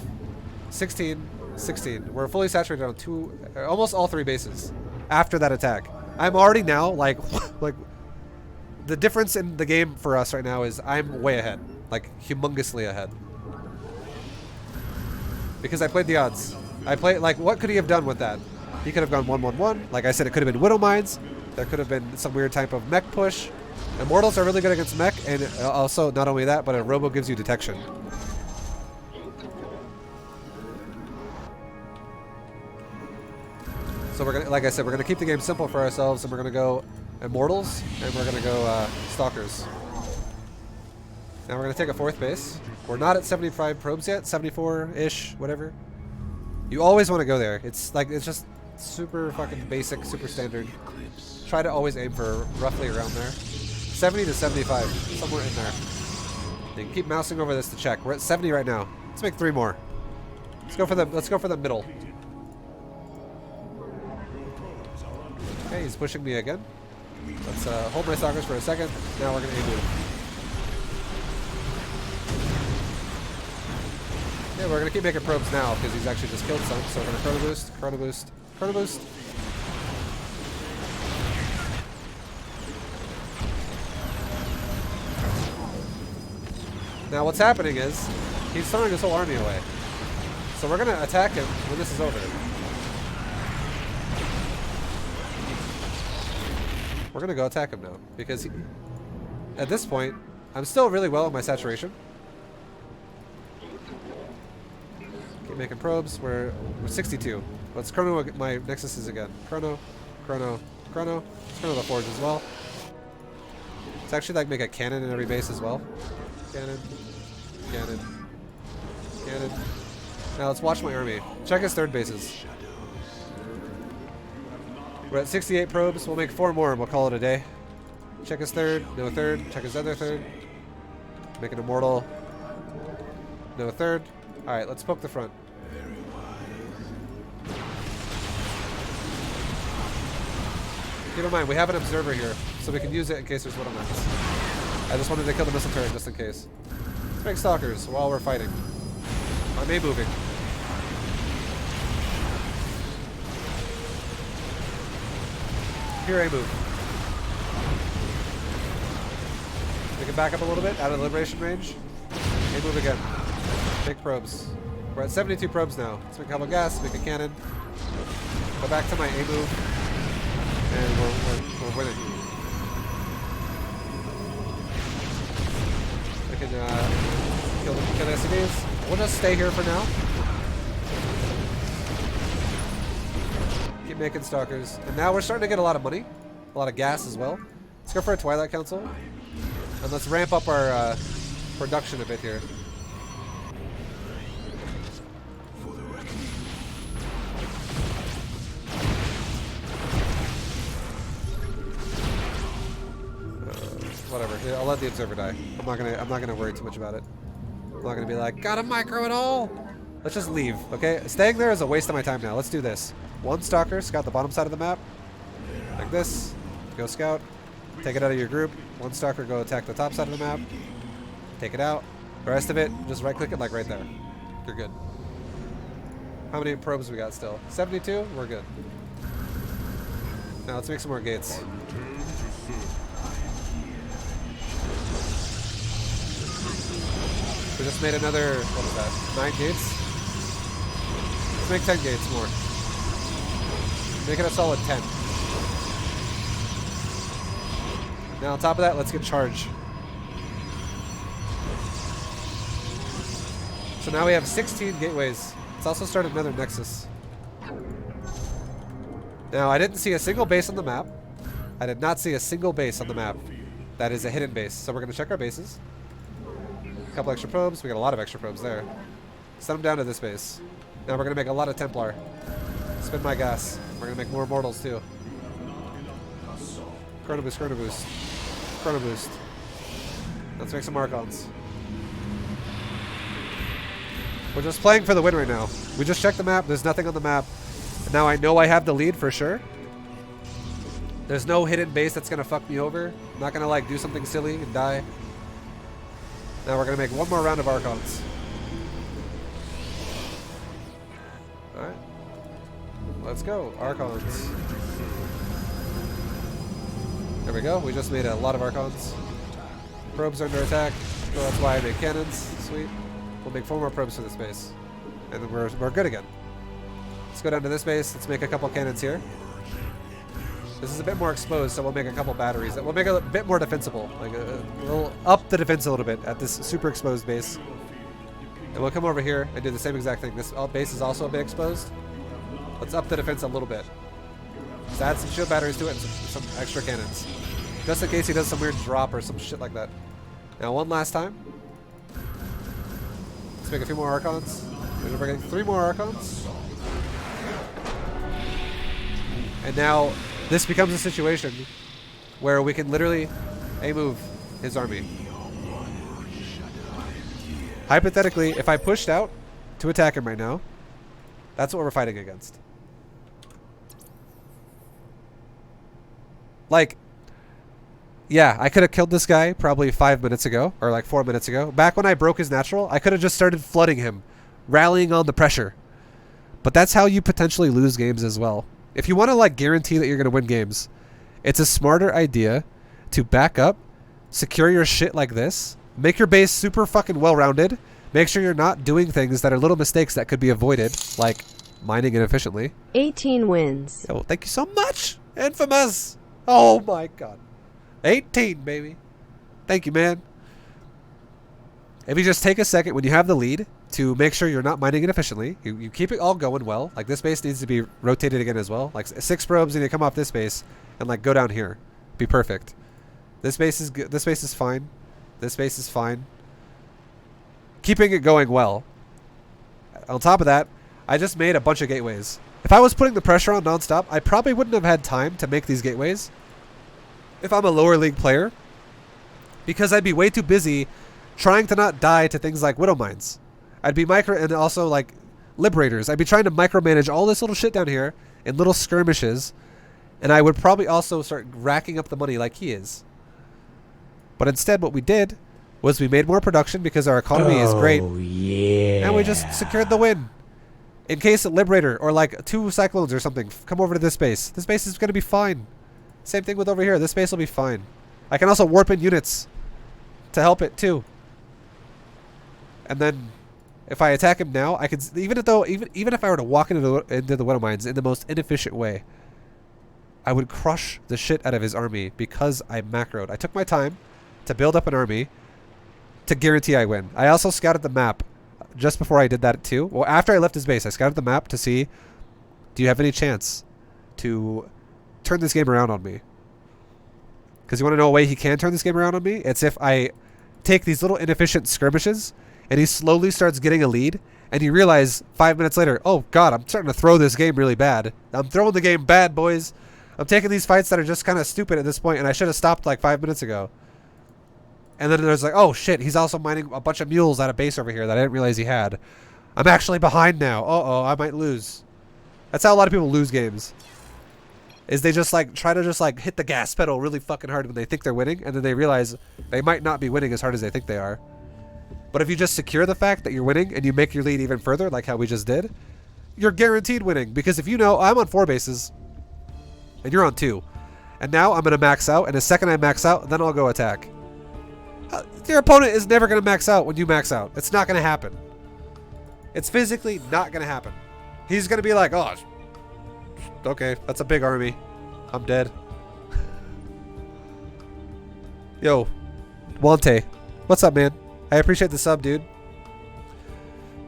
16, 16. We're fully saturated on almost all 3 bases after that attack. I'm already now like the difference in the game for us right now is I'm way ahead, like humongously ahead. Because I played the odds. I played, like, what could he have done with that? He could have gone 1-1-1. Like I said, it could have been widow mines. There could have been some weird type of mech push. Immortals are really good against mech, and also not only that, but a robo gives you detection. So we're gonna, like I said, we're gonna keep the game simple for ourselves, and we're gonna go immortals, and we're gonna go stalkers. Now we're gonna take a 4th base. We're not at 75 probes yet, 74-ish, whatever. You always want to go there. It's like it's just super fucking basic, super standard. Try to always aim for roughly around there. 70 to 75, somewhere in there. You can keep mousing over this to check. We're at 70 right now. Let's make 3 more. Let's go for the middle. Okay, he's pushing me again. Let's hold my stalkers for a second. Now we're gonna aim him. Yeah, we're gonna keep making probes now because he's actually just killed some. So we're gonna chrono boost, chrono boost, chrono boost. Now what's happening is he's throwing his whole army away. So we're gonna attack him when this is over. We're gonna go attack him now because at this point I'm still really well in my saturation. Keep making probes. We're 62. Let's chrono my nexuses again. Chrono, chrono, chrono. Let's chrono the forge as well. Let's actually like make a cannon in every base as well. Cannon, cannon, cannon. Now let's watch my army. Check his 3rd bases. We're at 68 probes. We'll make 4 more and we'll call it a day. Check his 3rd. No 3rd. Check his other 3rd. Make an immortal. No 3rd. Alright, let's poke the front. Keep in mind, we have an observer here, so we can use it in case there's widow mines. I just wanted to kill the missile turret just in case. Let's make stalkers while we're fighting. Army moving. Pure A move. We can back up a little bit out of liberation range. A move again. Big probes. We're at 72 probes now. Let's make a couple gas, make a cannon. Go back to my A move. And we're winning. We can kill the SCVs. We'll just stay here for now. Keep making stalkers. And now we're starting to get a lot of money. A lot of gas as well. Let's go for a Twilight Council. And let's ramp up our production a bit here. Whatever. Yeah, I'll let the observer die. I'm not gonna worry too much about it. I'm not gonna be like, gotta micro it all. Let's just leave, okay? Staying there is a waste of my time now. Let's do this. One stalker, scout the bottom side of the map. Like this. Go scout. Take it out of your group. One stalker, go attack the top side of the map. Take it out. The rest of it, just right click it like right there. You're good. How many probes we got still? 72? We're good. Now let's make some more gates. We just made another, what is that, 9 gates? Let's make 10 gates more. Make it a solid 10. Now on top of that, let's get charge. So now we have 16 gateways. Let's also start another nexus. Now I didn't see a single base on the map. I did not see a single base on the map. That is a hidden base. So we're going to check our bases. Couple extra probes. We got a lot of extra probes there. Send them down to this base. Now we're going to make a lot of Templar. Spin my gas. We're going to make more Immortals too. Chrono boost, chrono boost. Chrono boost. Let's make some Archons. We're just playing for the win right now. We just checked the map. There's nothing on the map. And now I know I have the lead for sure. There's no hidden base that's going to fuck me over. I'm not going to like do something silly and die. Now we're going to make one more round of Archons. Alright. Let's go. Archons. There we go. We just made a lot of Archons. Probes are under attack. So that's why I make cannons. Sweet. We'll make 4 more probes for this base. And then we're good again. Let's go down to this base. Let's make a couple cannons here. This is a bit more exposed, so we'll make a couple batteries. We'll make it a bit more defensible. Like we'll up the defense a little bit at this super exposed base. And we'll come over here and do the same exact thing. This base is also a bit exposed. Let's up the defense a little bit. Let's add some shield batteries to it and some extra cannons. Just in case he does some weird drop or some shit like that. Now one last time. Let's make a few more Archons. We're bringing 3 more Archons. And now this becomes a situation where we can literally A-move his army. Hypothetically, if I pushed out to attack him right now, that's what we're fighting against. Like, yeah, I could have killed this guy probably 5 minutes ago, or like 4 minutes ago. Back when I broke his natural, I could have just started flooding him, rallying on the pressure. But that's how you potentially lose games as well. If you want to like guarantee that you're going to win games, it's a smarter idea to back up, secure your shit like this, make your base super fucking well-rounded, make sure you're not doing things that are little mistakes that could be avoided, like mining inefficiently. 18 wins. Yo, thank you so much, Infamous. Oh my god. 18, baby. Thank you, man. If you just take a second when you have the lead to make sure you're not mining inefficiently, you keep it all going well. Like this base needs to be rotated again as well. Like 6 probes need to come off this base and like go down here. Be perfect. This base is good. This base is fine. This base is fine. Keeping it going well. On top of that, I just made a bunch of gateways. If I was putting the pressure on nonstop, I probably wouldn't have had time to make these gateways if I'm a lower league player, because I'd be way too busy trying to not die to things like Widow Mines. I'd be and also like Liberators. I'd be trying to micromanage all this little shit down here in little skirmishes, and I would probably also start racking up the money like he is. But instead what we did was we made more production because our economy is great. Yeah. And we just secured the win. In case a Liberator or like 2 Cyclones or something come over to this base is going to be fine. Same thing with over here. This base will be fine. I can also warp in units to help it too. And then if I attack him now, I can even if I were to walk into the Widow Mines in the most inefficient way, I would crush the shit out of his army because I macroed. I took my time to build up an army to guarantee I win. I also scouted the map just before I did that too. Well, after I left his base, I scouted the map to see, do you have any chance to turn this game around on me? Because you want to know a way he can turn this game around on me? It's if I take these little inefficient skirmishes and he slowly starts getting a lead and you realize 5 minutes later, oh god, I'm starting to throw this game really bad. I'm throwing the game bad, boys. I'm taking these fights that are just kind of stupid at this point and I should have stopped like 5 minutes ago. And then there's like, oh shit, he's also mining a bunch of mules at a base over here that I didn't realize he had. I'm actually behind now. Uh-oh, I might lose. That's how a lot of people lose games. Is they just like try to just like hit the gas pedal really fucking hard when they think they're winning, and then they realize they might not be winning as hard as they think they are. But if you just secure the fact that you're winning and you make your lead even further, like how we just did, you're guaranteed winning. Because if you know, I'm on 4 bases, and you're on 2. And now I'm going to max out, and the second I max out, then I'll go attack. Your opponent is never going to max out when you max out. It's not going to happen. It's physically not going to happen. He's going to be like, oh, okay, that's a big army. I'm dead. Yo, Wante, what's up, man? I appreciate the sub, dude.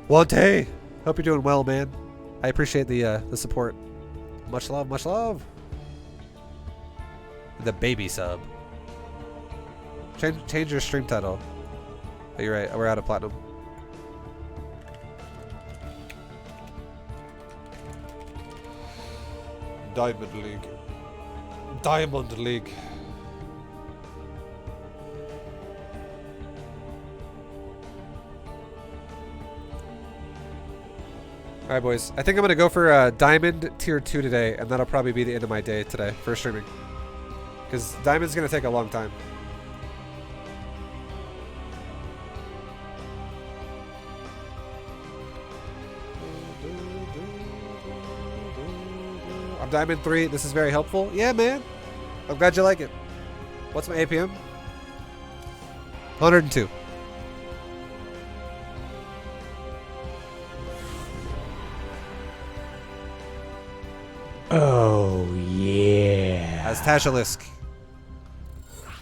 Wante, hope you're doing well, man. I appreciate the support. Much love, much love. The baby sub. Change your stream title. Oh, you're right. We're out of platinum. Diamond League. Diamond League. Alright, boys. I think I'm going to go for Diamond Tier 2 today, and that'll probably be the end of my day today for streaming. Because Diamond's going to take a long time. I'm Diamond 3. This is very helpful. Yeah, man. I'm glad you like it. What's my APM? 102. Oh, yeah. As Tashalisk.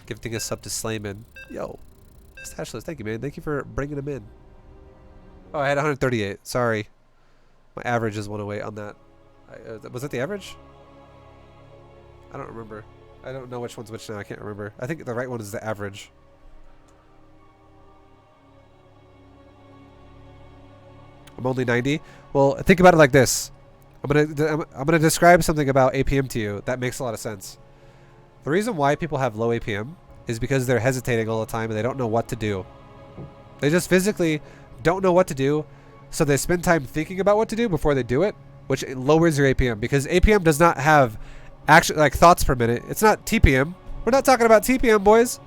Gifting a sub to Slayman. Yo. As Tashalisk, thank you, man. Thank you for bringing him in. Oh, I had 138. Sorry. My average is 108 on that. Was that the average? I don't remember. I don't know which one's which now. I can't remember. I think the right one is the average. I'm only 90. Well, think about it like this. I'm gonna describe something about APM to you that makes a lot of sense. The reason why people have low APM is because they're hesitating all the time and they don't know what to do. They just physically don't know what to do, so they spend time thinking about what to do before they do it, which lowers your APM, because APM does not have actually like thoughts per minute. It's not TPM. We're not talking about TPM, boys.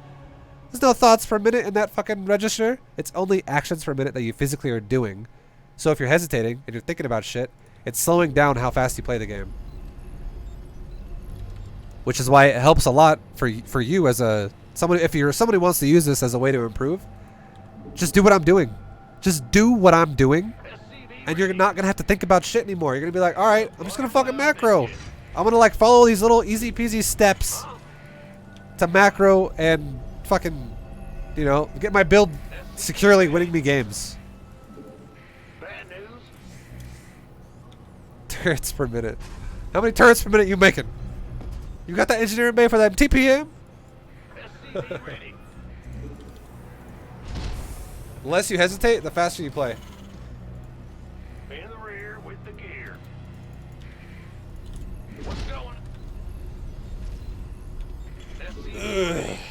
There's no thoughts per minute in that fucking register. It's only actions per minute that you physically are doing. So if you're hesitating and you're thinking about shit, it's slowing down how fast you play the game. Which is why it helps a lot for you as a somebody. If you're somebody who wants to use this as a way to improve, just do what I'm doing. Just do what I'm doing, and you're not gonna have to think about shit anymore. You're gonna be like, all right, I'm just gonna fucking macro. I'm gonna like follow these little easy peasy steps to macro and fucking, you know, get my build securely winning me games. Bad news. Turrets per minute. How many turrets per minute you making? You got that engineering bay for that TPM? SCV ready. The less you hesitate, the faster you play. In the rear with the gear. What's going? SCV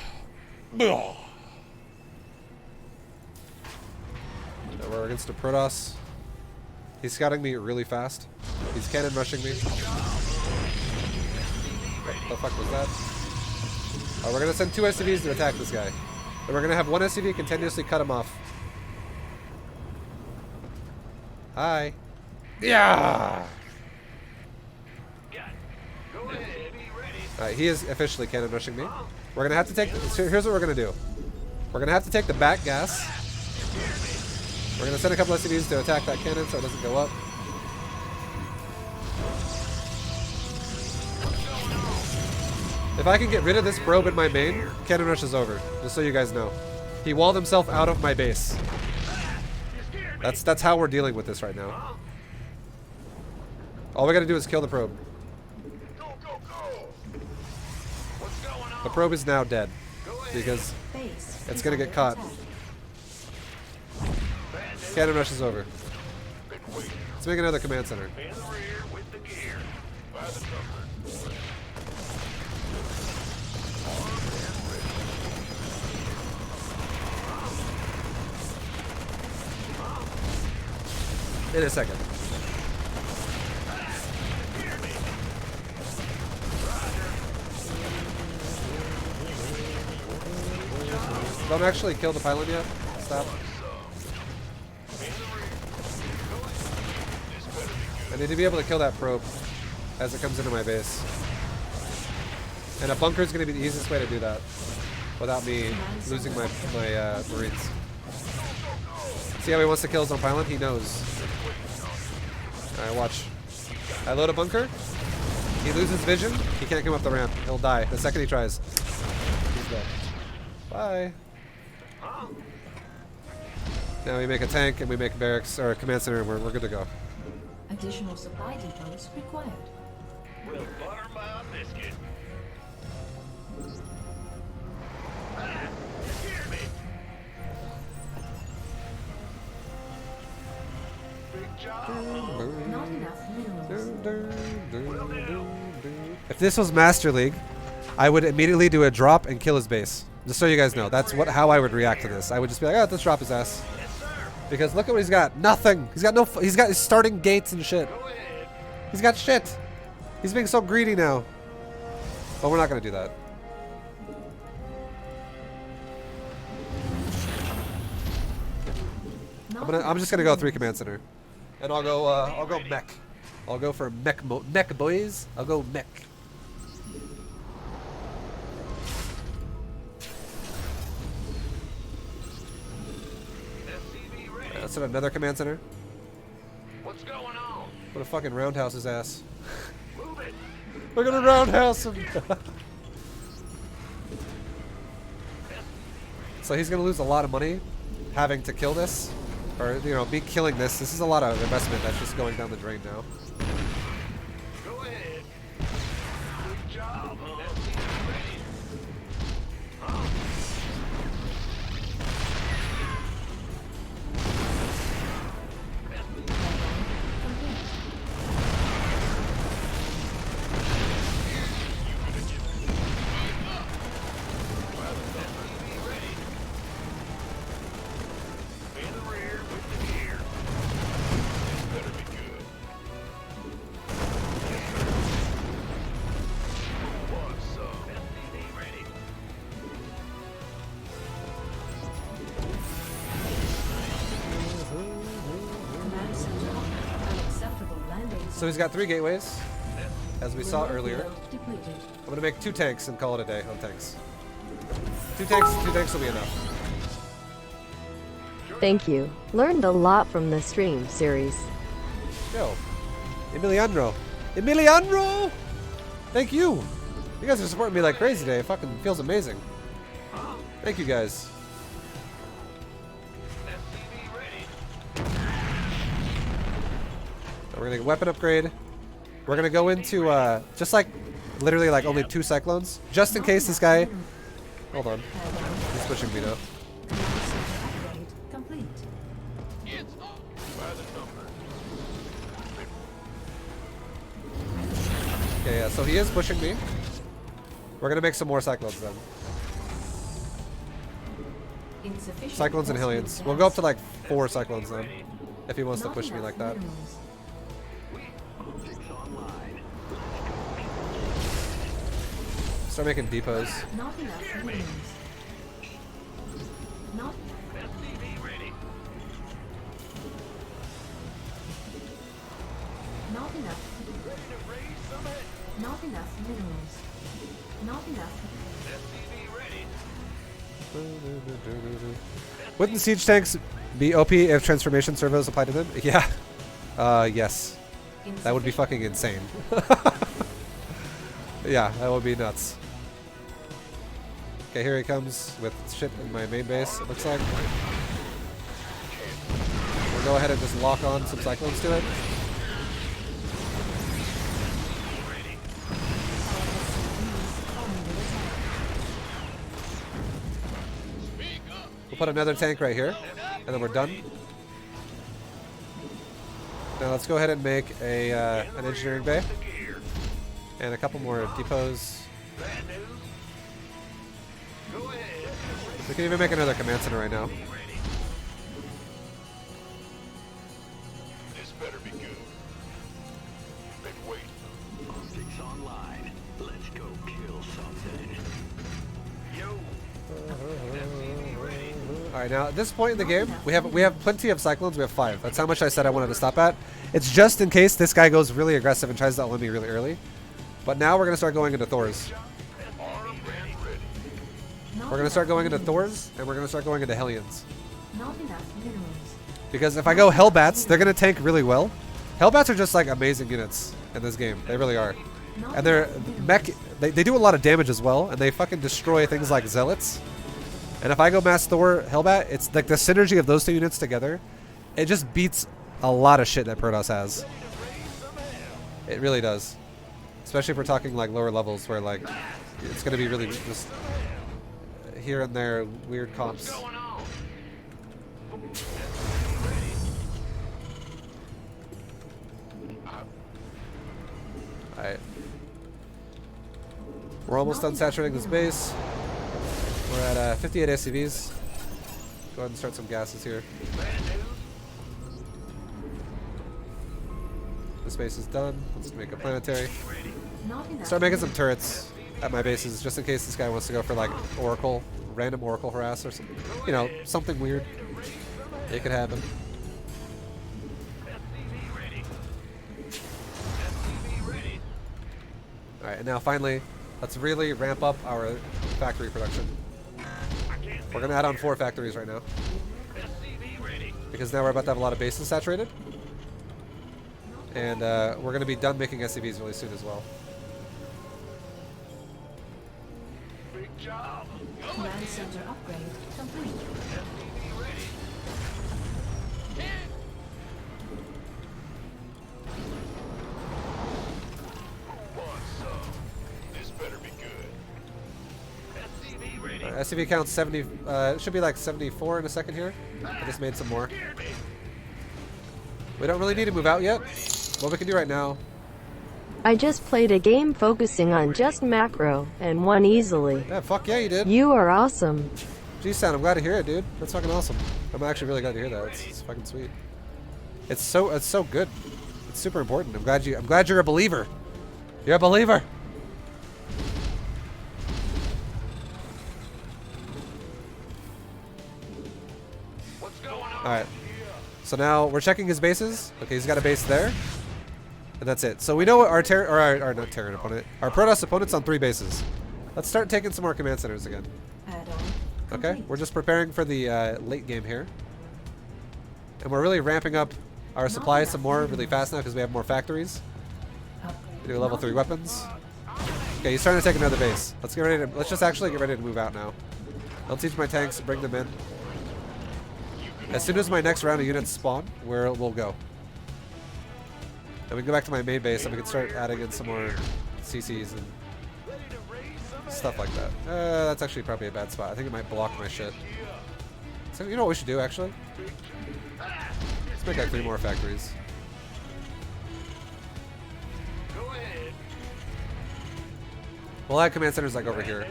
ready. We're against a Protoss. He's scouting me really fast. He's cannon rushing me. What the fuck was that? Oh, we're gonna send 2 SCVs to attack this guy. And we're gonna have 1 SCV continuously cut him off. Hi. Yeah! Got it. Go ahead. SCV ready. Alright, he is officially cannon rushing me. We're gonna have to take. So here's what we're gonna do. We're gonna have to take the back gas. We're gonna send a couple SCVs to attack that cannon so it doesn't go up. If I can get rid of this probe in my main, cannon rush is over. Just so you guys know. He walled himself out of my base. That's how we're dealing with this right now. All we gotta do is kill the probe. The probe is now dead because Base it's is gonna get under caught. attack. Cannon rush is over. Let's make another command center. In the rear with the gear. By the number. In a second. Don't actually kill the pylon yet. Stop. I need to be able to kill that probe as it comes into my base. And a bunker is going to be the easiest way to do that without me losing my Marines. See how he wants to kill his own pylon? He knows. Alright, watch. I load a bunker. He loses vision. He can't come up the ramp. He'll die the second he tries. He's dead. Bye. Now we make a tank and we make barracks or a command center and we're good to go. Additional supply depots required. We'll butter my biscuit. You hear me? Big job. Not enough minerals. If this was Master League, I would immediately do a drop and kill his base. Just so you guys know, that's how I would react to this. I would just be like, oh, let's drop his ass. Because look at what he's got. Nothing. He's got he's got his starting gates and shit. He's got shit. He's being so greedy now. But we're not gonna do that. I'm just gonna go 3 command center. And I'll go mech. I'll go for mech boys. I'll go mech. That's another command center. What's going on? What a fucking roundhouse his ass. Move it. We're gonna roundhouse him. So he's gonna lose a lot of money having to kill this. Or, you know, be killing this. This is a lot of investment that's just going down the drain now. Go ahead. Good job. SCV ready. In the rear with the gear. This better be good. Want some? SCV ready. Command center unacceptable landing. So he's got 3 gateways, as we saw earlier. Depleted. I'm gonna make 2 tanks and call it a day on tanks. 2 tanks will be enough. Thank you. Learned a lot from the stream series. Yo, Emiliano. Emiliano! Thank you. You guys are supporting me like crazy today. It fucking feels amazing. Thank you guys. SCV ready. We're gonna get weapon upgrade. We're gonna go into just like literally like only 2 cyclones, just in case this guy. Hold on, he's pushing me now. Command center upgrade complete. It's up. By the number. Okay, yeah, so he is pushing me. We're gonna make some more cyclones then. Insufficient Cyclones and possible Hellions. We'll go up to like gas. 4 cyclones then, if he wants to Not push me enough like that. minerals. Optics online. Start making depots. Not enough minerals. Not SCV ready. not enough. Ready to raise some head. Not enough minerals. Not enough. Wouldn't siege tanks be OP if transformation servos applied to them? Yeah. Yes. That would be fucking insane. Yeah, that would be nuts. Okay, here he comes with shit in my main base, it looks like. We'll go ahead and just lock on some cyclones to it. We'll put another tank right here, and then we're done. Now let's go ahead and make a an engineering bay. And a couple more depots. We can even make another command center right now. This better be good. Been waiting. Optics online. Let's go kill something. Yo. Alright, now at this point in the game, we have plenty of cyclones. We have 5. That's how much I said I wanted to stop at. It's just in case this guy goes really aggressive and tries to outline me really early. But now we're going to start going into Thors. We're going to start going into Thors, and we're going to start going into Hellions. Not enough minerals. Because if I go Hellbats, they're going to tank really well. Hellbats are just like amazing units in this game. They really are. And they're mech. They do a lot of damage as well, and they fucking destroy things like Zealots. And if I go Mass Thor Hellbat, it's like the synergy of those two units together. It just beats a lot of shit that Protoss has. It really does. Especially if we're talking like lower levels where like it's going to be really just here and there weird comps. Alright. We're almost done saturating this base. We're at 58 SCVs. Go ahead and start some gases here. This base is done. Let's make a planetary. Start making some turrets at my bases just in case this guy wants to go for like Oracle, random Oracle harass or something. You know, something weird. It could happen. Alright, and now finally, let's really ramp up our factory production. We're going to add on 4 factories right now. Because now we're about to have a lot of bases saturated. And we're going to be done making SCVs really soon as well. Big job. Command center upgrade complete. This better be good. SCV count 70. It should be like 74 in a second here. I just made some more. We don't really need to move out yet. What we can do right now. I just played a game focusing on just macro and won easily. Yeah, fuck yeah, you did. You are awesome. G-Sound, I'm glad to hear it, dude. That's fucking awesome. I'm actually really glad to hear that. It's fucking sweet. It's so good. It's super important. I'm glad you're a believer. You're a believer. What's going on? All right. So now we're checking his bases. Okay, he's got a base there. And that's it. So we know what our not Terran opponent. Our Protoss opponent's on 3 bases. Let's start taking some more command centers again. Add-on Okay, complete. we're just preparing for the late game here. And we're really ramping up our supplies some more really fast now because we have more factories. Upgrade. We do level 3 weapons. Okay, he's trying to take another base. Let's just actually get ready to move out now. I'll teach my tanks to bring them in. As soon as my next round of units spawn, we'll go. And we can go back to my main base and we can start adding in some more CCs and stuff like that. That's actually probably a bad spot. I think it might block my shit. So you know what we should do actually? Let's make like 3 more factories. Go ahead. We'll add command centers like over here.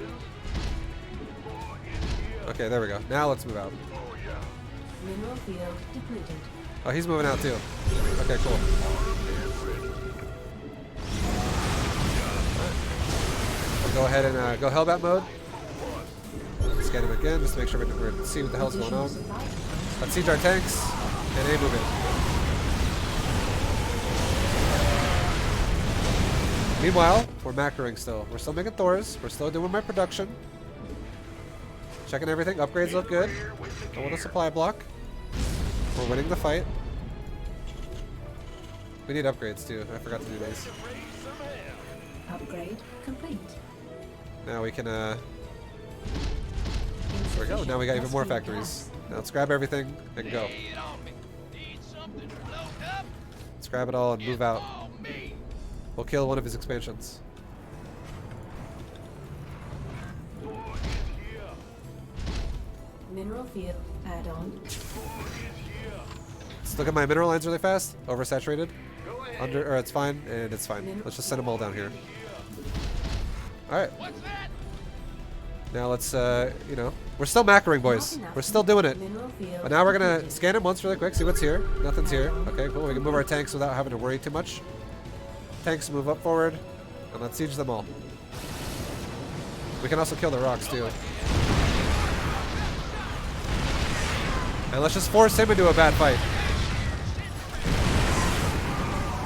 Okay, there we go. Now let's move out. Mineral field depleted. Oh, he's moving out too. Okay, cool. We'll go ahead and go Hellbat mode. Scan him again just to make sure we see what the hell's going on. Let's siege our tanks and A, move in. Meanwhile, we're macroing still. We're still making Thors. We're still doing my production. Checking everything. Upgrades look good. Don't want a supply block. We're winning the fight. We need upgrades too. I forgot to do these. Upgrade complete. Now we can, there we go. Now we got even more factories. Now let's grab everything and go. Let's grab it all and move out. We'll kill one of his expansions. Mineral field add-on. Let's look at my mineral lines really fast. Oversaturated. Or it's fine, and it's fine. Let's just send them all down here. Alright. Now let's, you know, we're still macroing, boys. We're still doing it. But now we're gonna scan it once really quick, see what's here. Nothing's here. Okay, cool. We can move our tanks without having to worry too much. Tanks move up forward, and let's siege them all. We can also kill the rocks, too. And let's just force him into a bad fight.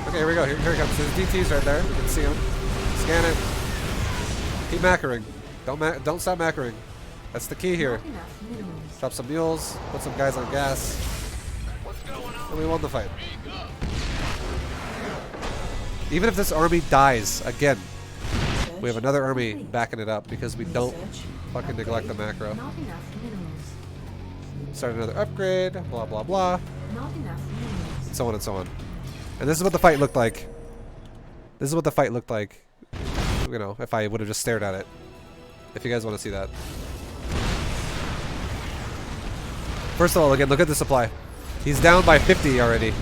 Okay, here we go. Here he comes. His DT's right there. We can see him. Scan it. Keep macroing. Don't stop macroing. That's the key here. Drop some mules. Put some guys on gas. And we won the fight. Even if this army dies again, we have another army backing it up because we don't fucking neglect the macro. Start another upgrade. Blah blah blah. And so on and so on. And this is what the fight looked like. This is what the fight looked like. You know, if I would have just stared at it. If you guys want to see that. First of all, again, look at the supply. He's down by 50 already.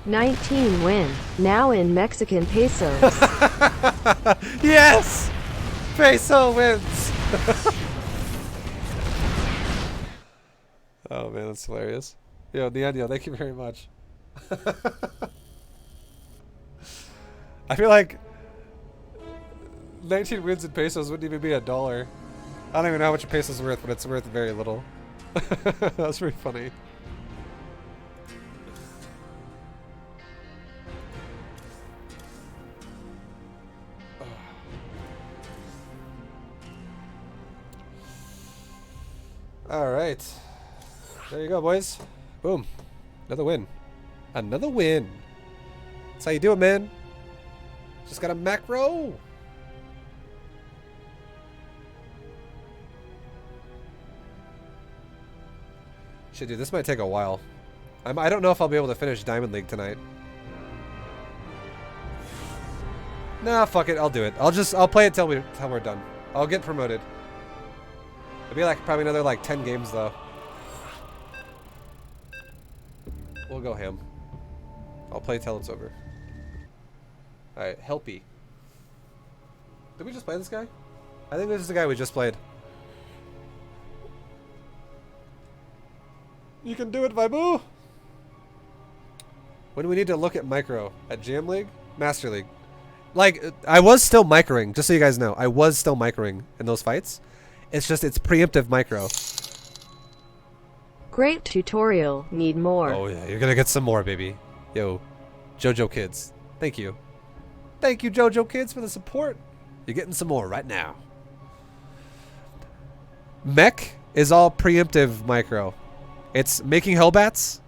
$19 win, now in Mexican pesos. Yes! Peso wins! Oh man, that's hilarious. Yo, Neanyo, thank you very much. I feel like 19 wins in pesos wouldn't even be $1. I don't even know how much a peso's worth, but it's worth very little. That's pretty funny. Alright. There you go, boys. Boom. Another win. Another win. That's how you do it, man. Just got a macro. Shit, dude, this might take a while. I don't know if I'll be able to finish Diamond League tonight. Nah, fuck it. I'll do it. I'll play it till we're done. I'll get promoted. It'll be like probably another like 10 games though. We'll go ham. I'll play till it's over. Alright, Helpy. Did we just play this guy? I think this is the guy we just played. You can do it, ViBE! When do we need to look at micro? At Jam League? Master League. Like, I was still microing, just so you guys know. I was still microing in those fights. It's just, it's preemptive micro. Great tutorial, need more. Oh yeah, you're gonna get some more, baby. Yo, JoJo Kids, thank you. Thank you, JoJo Kids, for the support. You're getting some more right now. Mech is all preemptive micro. It's making Hellbats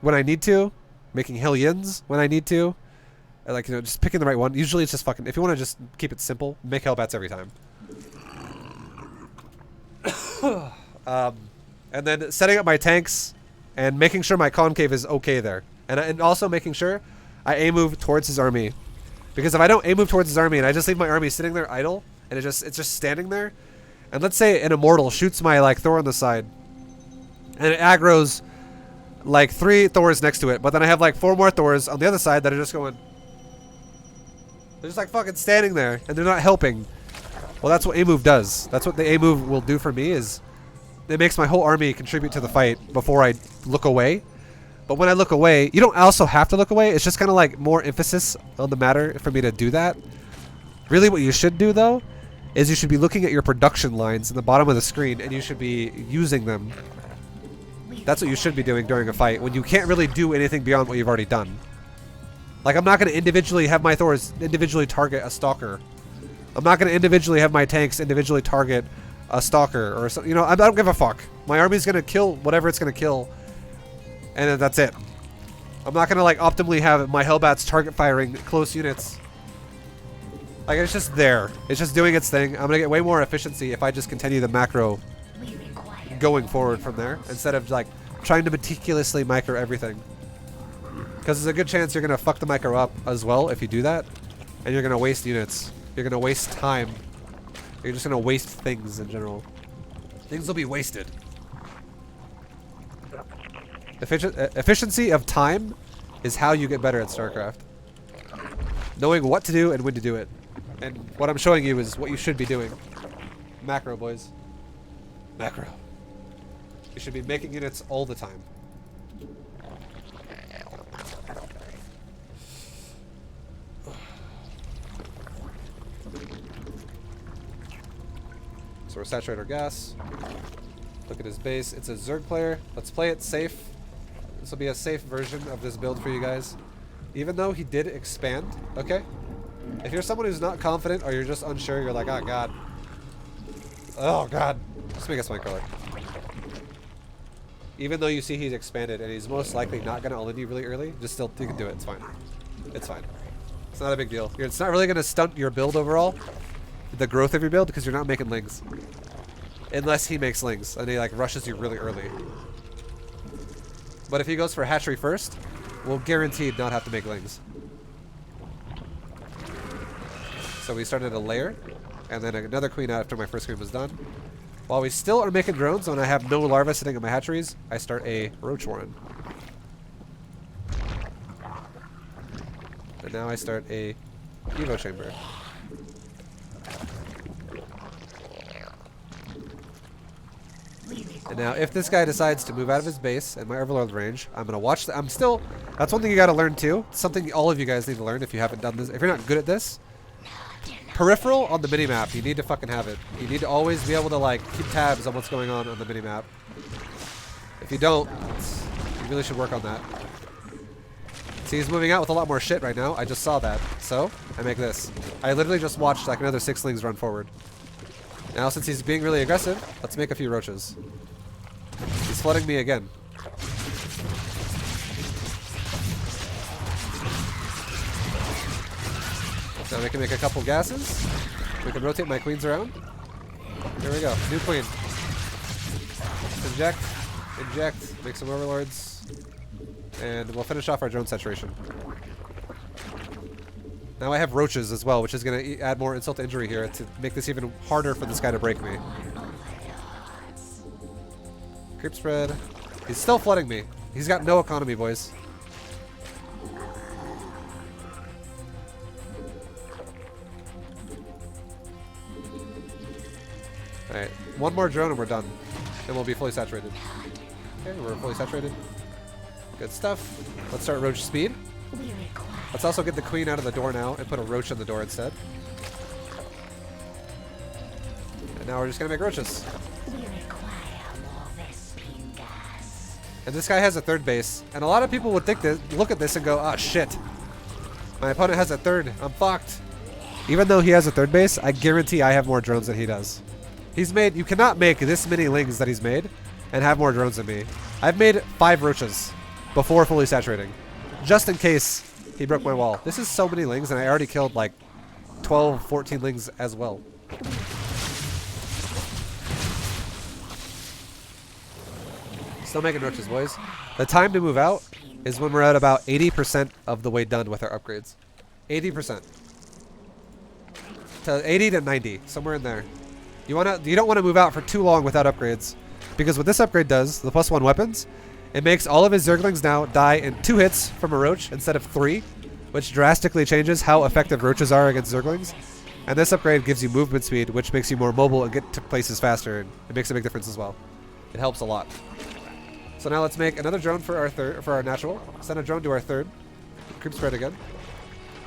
when I need to, making Hellions when I need to. Like, you know, just picking the right one. Usually it's just fucking, if you want to just keep it simple, make Hellbats every time. And then setting up my tanks and making sure my concave is okay there. And also making sure I A-move towards his army. Because if I don't A-move towards his army and I just leave my army sitting there idle, and it's just standing there, and let's say an Immortal shoots my like Thor on the side, and it aggroes like 3 Thors next to it, but then I have like 4 more Thors on the other side that are just going... They're just like fucking standing there, and they're not helping. Well, that's what A-move does. That's what the A-move will do for me, is it makes my whole army contribute to the fight before I look away. But when I look away, you don't also have to look away. It's just kind of like more emphasis on the matter for me to do that. Really what you should do though, is you should be looking at your production lines in the bottom of the screen and you should be using them. That's what you should be doing during a fight, when you can't really do anything beyond what you've already done. Like, I'm not going to individually have my Thors individually target a Stalker. I'm not going to individually have my tanks individually target a Stalker or something. You know, I don't give a fuck. My army's going to kill whatever it's going to kill, and then that's it. I'm not going to, like, optimally have my Hellbats target firing close units. Like, it's just there. It's just doing its thing. I'm going to get way more efficiency if I just continue the macro going forward from there, instead of, like, trying to meticulously micro everything. Because there's a good chance you're going to fuck the micro up as well if you do that, and you're going to waste units. You're going to waste time. You're just going to waste things in general. Things will be wasted. Efficiency of time is how you get better at StarCraft. Knowing what to do and when to do it. And what I'm showing you is what you should be doing. Macro, boys. Macro. You should be making units all the time. So we're saturate our gas. Look at his base. It's a Zerg player. Let's play it safe. This will be a safe version of this build for you guys. Even though he did expand, okay? If you're someone who's not confident or you're just unsure, you're like, oh god. Oh god. Just make us one color. Even though you see he's expanded and he's most likely not going to all in you really early, just still, you can do it. It's fine. It's fine. It's not a big deal. It's not really going to stunt your build overall, the growth of your build, because you're not making lings. Unless he makes lings and he like rushes you really early. But if he goes for hatchery first, we'll guaranteed not have to make lings. So we started a layer, and then another queen after my first queen was done. While we still are making drones, when I have no larvae sitting in my hatcheries, I start a Roach Warren. And now I start a Evo Chamber. And now if this guy decides to move out of his base and my Overlord range, I'm going to watch I'm still, that's one thing you got to learn too. Something all of you guys need to learn if you haven't done this. If you're not good at this, peripheral on the minimap, you need to fucking have it. You need to always be able to like keep tabs on what's going on the minimap. If you don't, you really should work on that. See, he's moving out with a lot more shit right now. I just saw that. So, I make this. I literally just watched like another 6 lings run forward. Now, since he's being really aggressive, let's make a few roaches. He's flooding me again. Now we can make a couple gases. We can rotate my queens around. Here we go. New queen. Inject. Inject. Make some overlords. And we'll finish off our drone saturation. Now I have roaches as well, which is going to add more insult to injury here to make this even harder for this guy to break me. Creep spread. He's still flooding me. He's got no economy, boys. Alright, one more drone and we're done. Then we'll be fully saturated. Okay, we're fully saturated. Good stuff. Let's start roach speed. Let's also get the queen out of the door now and put a roach in the door instead. And now we're just gonna make roaches. And this guy has a third base, and a lot of people would think that, look at this and go, "Ah, shit. My opponent has a third. I'm fucked." Even though he has a third base, I guarantee I have more drones than he does. He's made. You cannot make this many lings that he's made and have more drones than me. I've made 5 roaches before fully saturating, just in case he broke my wall. This is so many lings, and I already killed like 12, 14 lings as well. Still making roaches, boys. The time to move out is when we're at about 80% of the way done with our upgrades. 80%. To 80 to 90, somewhere in there. You don't want to move out for too long without upgrades, because what this upgrade does, the +1 weapons, it makes all of his Zerglings now die in 2 hits from a roach instead of 3, which drastically changes how effective roaches are against Zerglings. And this upgrade gives you movement speed, which makes you more mobile and get to places faster, and it makes a big difference as well. It helps a lot. So now let's make another drone for our natural. Send a drone to our third. Creep spread again.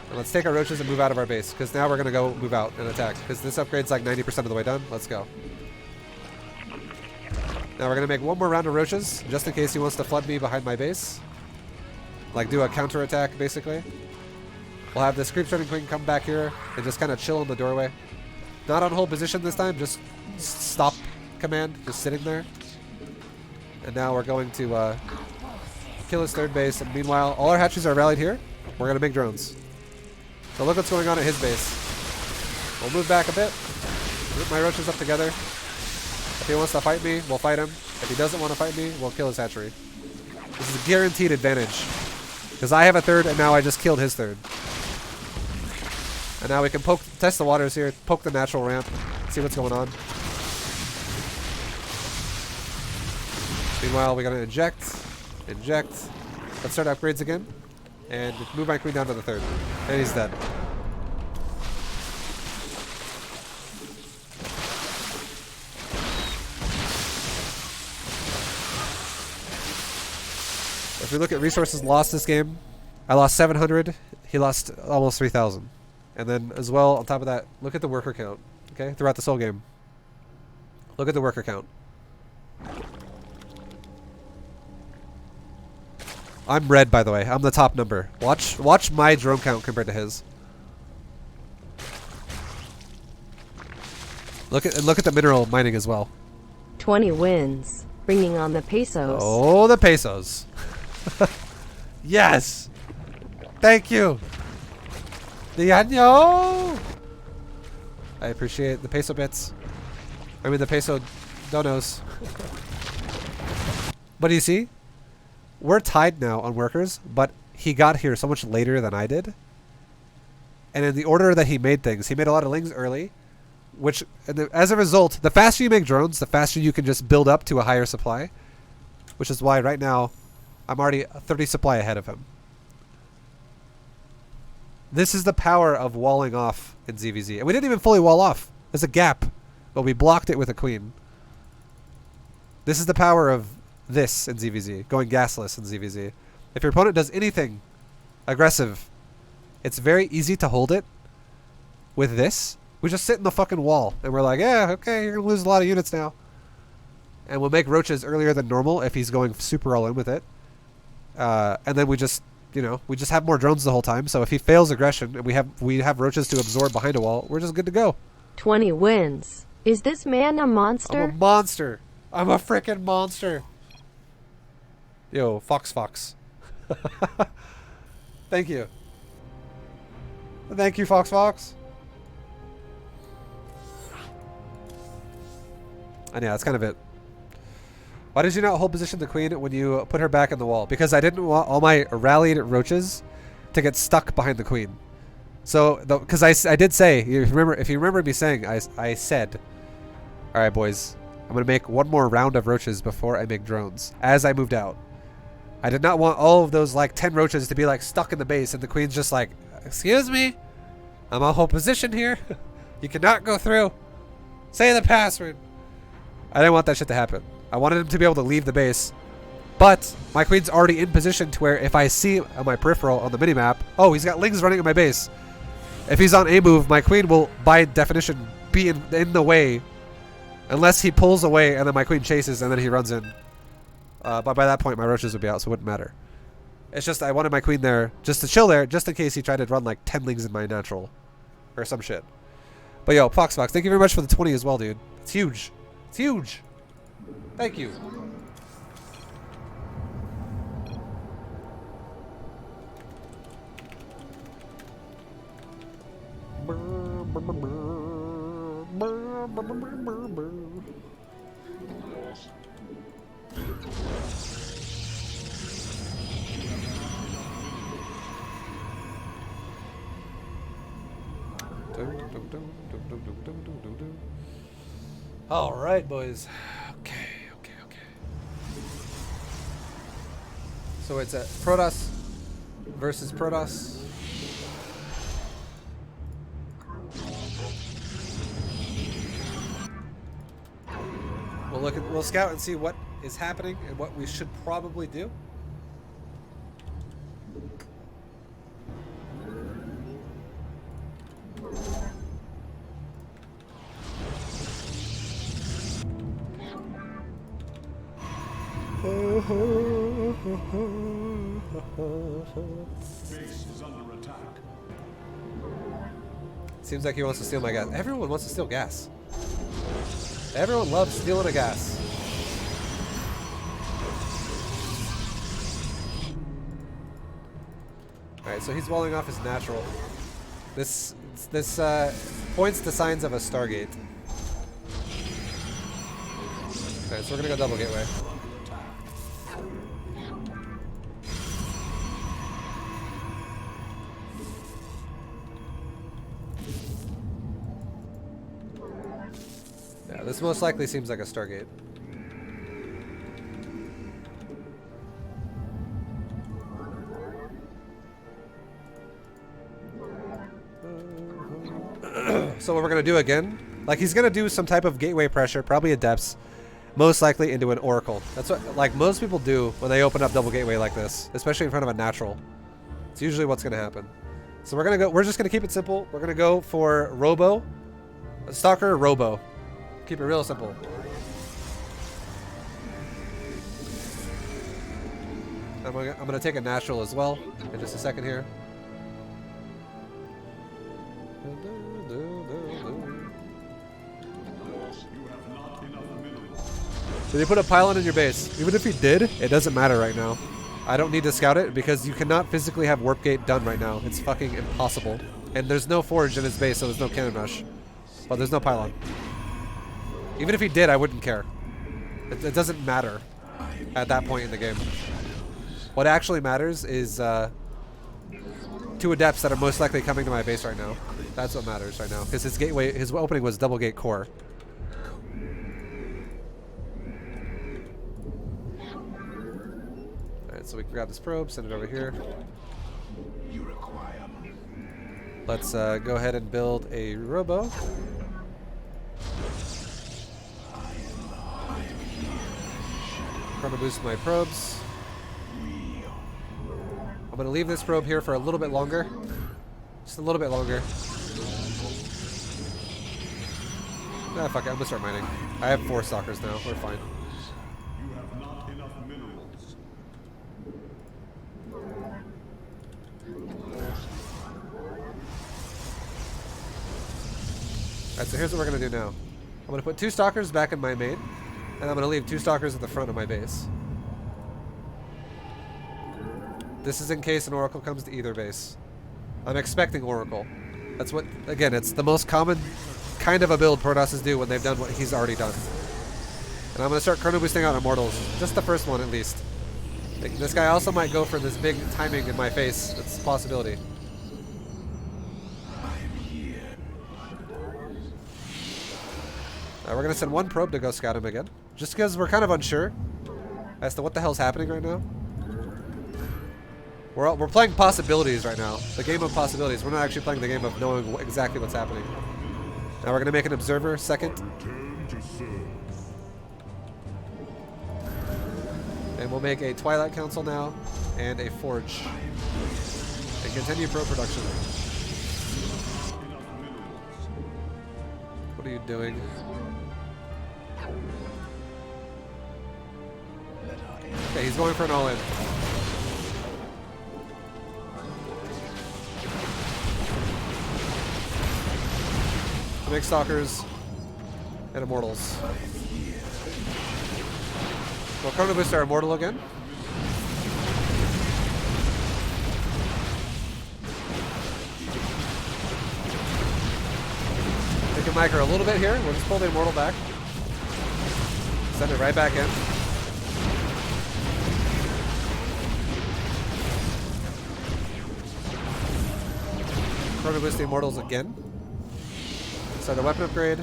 And let's take our roaches and move out of our base, because now we're going to go move out and attack, because this upgrade's like 90% of the way done. Let's go. Now we're going to make one more round of roaches, just in case he wants to flood me behind my base. Like do a counter attack, basically. We'll have this creep starting queen come back here and just kind of chill in the doorway. Not on hold position this time, just stop command, just sitting there. And now we're going to kill his third base, and meanwhile, all our hatcheries are rallied here. We're going to make drones. So look what's going on at his base. We'll move back a bit, group my roaches up together. If he wants to fight me, we'll fight him. If he doesn't want to fight me, we'll kill his hatchery. This is a guaranteed advantage, because I have a third, and now I just killed his third. And now we can test the waters here, poke the natural ramp, see what's going on. Meanwhile, we gotta inject. Let's start upgrades again, and move my queen down to the third. And he's dead. If we look at resources lost this game, I lost 700. He lost almost 3,000. And then as well, on top of that, look at the worker count. Okay, throughout this whole game. Look at the worker count. I'm red, by the way. I'm the top number. Watch my drone count compared to his. Look at the mineral mining as well. 20 wins, bringing on the pesos. Oh, the pesos. Yes. Thank you. The año. I appreciate the peso bits. I mean the peso donos. But you see, we're tied now on workers, but he got here so much later than I did. And in the order that he made things, he made a lot of lings early, which, as a result, the faster you make drones, the faster you can just build up to a higher supply, which is why right now I'm already 30 supply ahead of him. This is the power of walling off in ZvZ. And we didn't even fully wall off. There's a gap, but we blocked it with a queen. This is the power of this in ZvZ, going gasless in ZvZ. If your opponent does anything aggressive, it's very easy to hold it. With this, we just sit in the fucking wall, and we're like, yeah, okay, you're going to lose a lot of units now. And we'll make roaches earlier than normal if he's going super all in with it. And then we just, you know, we just have more drones the whole time. So if he fails aggression and we have roaches to absorb behind a wall, we're just good to go. 20 wins. Is this man a monster? I'm a monster. I'm a freaking monster. Yo, Fox. Thank you. Thank you, Fox. And yeah, that's kind of it. Why did you not hold position the queen when you put her back in the wall? Because I didn't want all my rallied roaches to get stuck behind the queen. So, because I did say, if you remember me saying, I said, all right, boys, I'm going to make one more round of roaches before I make drones, as I moved out. I did not want all of those, like, 10 roaches to be, like, stuck in the base, and the queen's just like, excuse me? I'm on hold position here. You cannot go through. Say the password. I didn't want that shit to happen. I wanted him to be able to leave the base. But my queen's already in position to where if I see on my peripheral on the minimap, oh, he's got lings running in my base. If he's on A move, my queen will, by definition, be in the way. Unless he pulls away and then my queen chases and then he runs in. But by that point, my roaches would be out, so it wouldn't matter. It's just I wanted my queen there just to chill there, just in case he tried to run like 10 lings in my natural. Or some shit. But yo, Fox, thank you very much for the 20 as well, dude. It's huge. It's huge. Thank you. All right, boys. Okay. So it's a Protoss versus Protoss. We'll scout and see what is happening and what we should probably do. Base is under attack. Seems like he wants to steal my gas. Everyone wants to steal gas. Everyone loves stealing a gas. Alright, so he's walling off his natural. This points to signs of a Stargate. Alright, so we're gonna go double gateway. Yeah, this most likely seems like a Stargate. So what we're gonna do again, like he's gonna do some type of gateway pressure, probably a depths, most likely into an oracle. That's what like most people do when they open up double gateway like this, especially in front of a natural. It's usually what's gonna happen. So we're just gonna keep it simple. We're gonna go for robo, stalker, robo. Keep it real simple. I'm gonna take a natural as well in just a second here. Did he put a pylon in your base? Even if he did, it doesn't matter right now. I don't need to scout it because you cannot physically have warp gate done right now. It's fucking impossible. And there's no forge in his base, so there's no cannon rush. But there's no pylon. Even if he did, I wouldn't care. It doesn't matter at that point in the game. What actually matters is 2 adepts that are most likely coming to my base right now. That's what matters right now. Because his gateway, his opening was double gate core. Alright, so we can grab this probe, send it over here. Let's go ahead and build a robo. Chrono boost my probes. I'm gonna leave this probe here for a little bit longer. Just a little bit longer. Ah, fuck it, I'm gonna start mining. I have 4 stalkers now, we're fine. You have not enough minerals. Alright, so here's what we're gonna do now. I'm gonna put 2 stalkers back in my main, and I'm gonna leave 2 stalkers at the front of my base. This is in case an oracle comes to either base. I'm expecting oracle. That's what, again, it's the most common kind of a build Protosses do when they've done what he's already done. And I'm gonna start chrono boosting out immortals. Just the first one at least. Like, this guy also might go for this big timing in my face. It's a possibility. We're gonna send 1 probe to go scout him again. Just because we're kind of unsure as to what the hell's happening right now. We're playing possibilities right now. The game of possibilities. We're not actually playing the game of knowing exactly what's happening. Now we're gonna make an observer second. And we'll make a Twilight Council now and a Forge. And continue pro production. What are you doing? Okay, he's going for an all-in. Make stalkers and immortals. We'll chrono boost our immortal again. Take a micro a little bit here. We'll just pull the immortal back. Send it right back in. Chrono boost the immortals again. Start a weapon upgrade,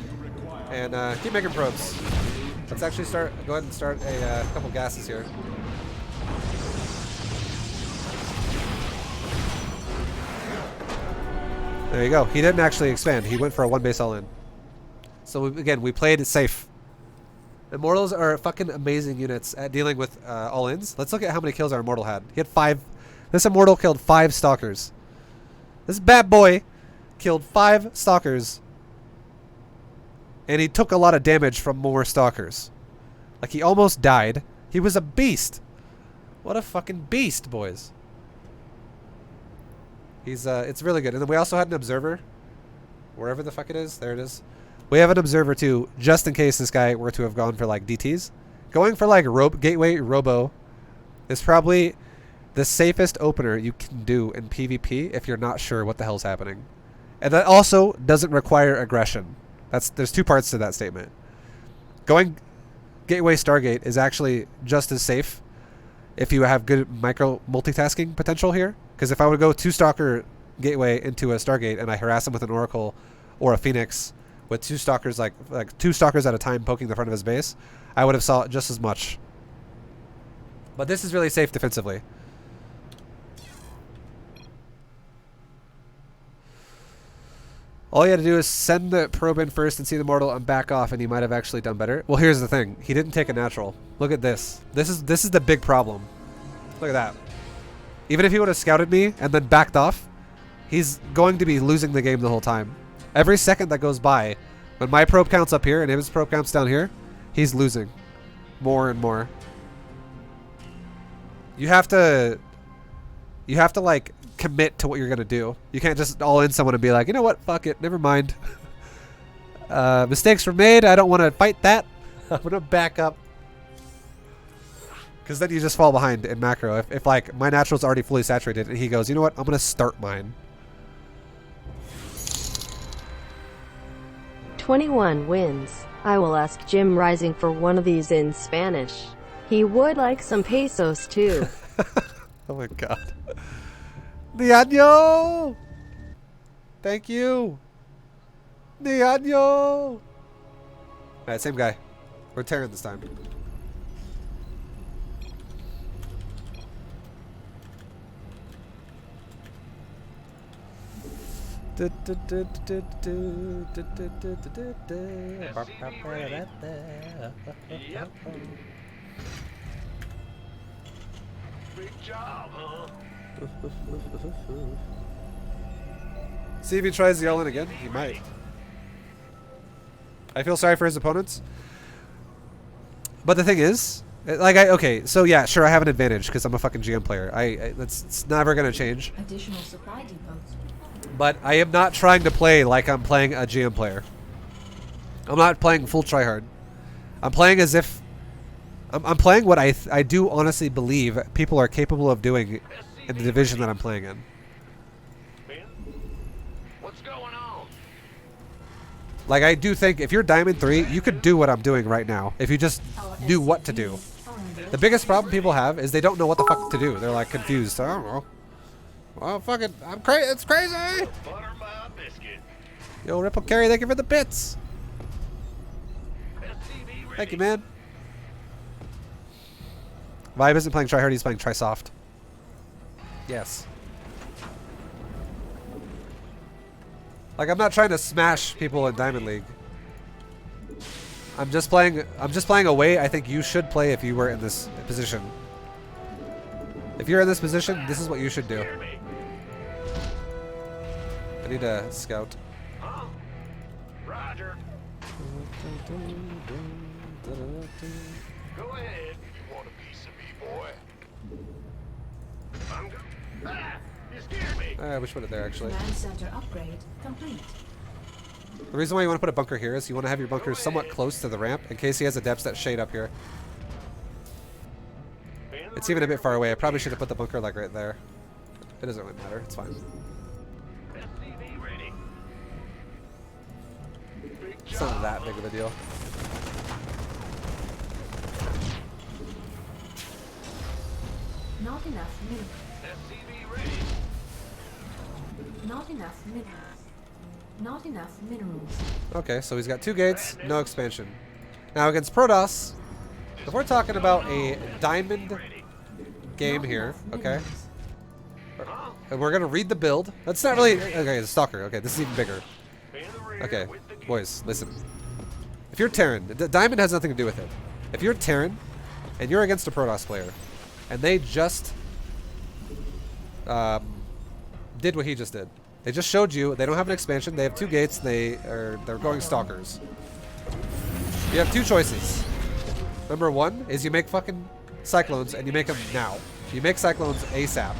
and keep making probes. Let's actually go ahead and start a couple gases here. There you go. He didn't actually expand. He went for a 1 base all-in. So again, we played it safe. Immortals are fucking amazing units at dealing with all-ins. Let's look at how many kills our immortal had. He had 5. This immortal killed 5 stalkers. This bad boy killed 5 stalkers. And he took a lot of damage from more stalkers. Like, he almost died. He was a beast. What a fucking beast, boys. He's it's really good. And then we also had an observer. Wherever the fuck it is. There it is. We have an observer too, just in case this guy were to have gone for like DTs. Going for like gateway robo is probably the safest opener you can do in PvP if you're not sure what the hell's happening. And that also doesn't require aggression. There's two parts to that statement. Going gateway Stargate is actually just as safe if you have good micro multitasking potential here. Because if I would go 2-stalker gateway into a Stargate and I harass him with an Oracle or a Phoenix with 2 stalkers like 2 stalkers at a time poking the front of his base, I would have saw just as much. But this is really safe defensively. All you had to do is send the probe in first and see the mortal and back off, and he might have actually done better. Well, here's the thing. He didn't take a natural. Look at this. This is the big problem. Look at that. Even if he would have scouted me and then backed off, he's going to be losing the game the whole time. Every second that goes by, when my probe count's up here and his probe count's down here, he's losing more and more. You have to like commit to what you're gonna do. You can't just all in someone and be like, you know what, fuck it, never mind. Mistakes were made. I don't want to fight that. I'm gonna back up. Because then you just fall behind in macro. If like my natural's already fully saturated and he goes, you know what, I'm gonna start mine. 21 wins. I will ask Jim Rising for one of these in Spanish. He would like some pesos too. Oh my god. Niño! Thank you. Niño! Alright, same guy. We're Terran this time. Yep. Big job, huh? See if he tries the all-in again. He might. I feel sorry for his opponents. But the thing is, like, okay, so yeah, sure, I have an advantage because I'm a fucking GM player. It's never going to change. Additional supply depots. But I am not trying to play like I'm playing a GM player. I'm not playing full tryhard. I'm playing as if... I'm playing what I do honestly believe people are capable of doing in the division that I'm playing in. What's going on? Like, I do think if you're Diamond 3, you could do what I'm doing right now. If you just knew what to do. The biggest problem people have is they don't know what the fuck to do. They're like confused. I don't know. Well, fuck it. I'm crazy. It's crazy. Butter my biscuit. Yo, Ripple Carry, thank you for the bits. Thank you, man. ViBE isn't playing tryhard, he's playing try soft. Yes. Like, I'm not trying to smash people in Diamond League. I'm just playing a way I think you should play if you were in this position. If you're in this position, this is what you should do. I need a scout. Huh? Roger. Go ahead. You want a piece of me, boy? I'm go. Ah! You scared me. I wish I put it there, actually. Command center upgrade complete. The reason why you want to put a bunker here is you want to have your bunker somewhat close to the ramp in case he has a depth that shade up here. It's even a bit far away. I probably should have put the bunker like right there. It doesn't really matter. It's fine. SCV ready. Big It's not that big of a deal. Not enough minerals. SCV ready. Not enough minerals. Not enough minerals. Okay, so he's got 2 gates, no expansion. Now against Protoss, if we're talking about a diamond game here, okay, and we're gonna read the build. That's not really okay. The Stalker. Okay, this is even bigger. Okay, boys, listen. If you're Terran, Diamond has nothing to do with it. If you're Terran and you're against a Protoss player, and they just did what he just did. They just showed you they don't have an expansion. They have 2 gates. They're going Stalkers. You have 2 choices. Number 1 is you make fucking Cyclones and you make them now. You make Cyclones ASAP.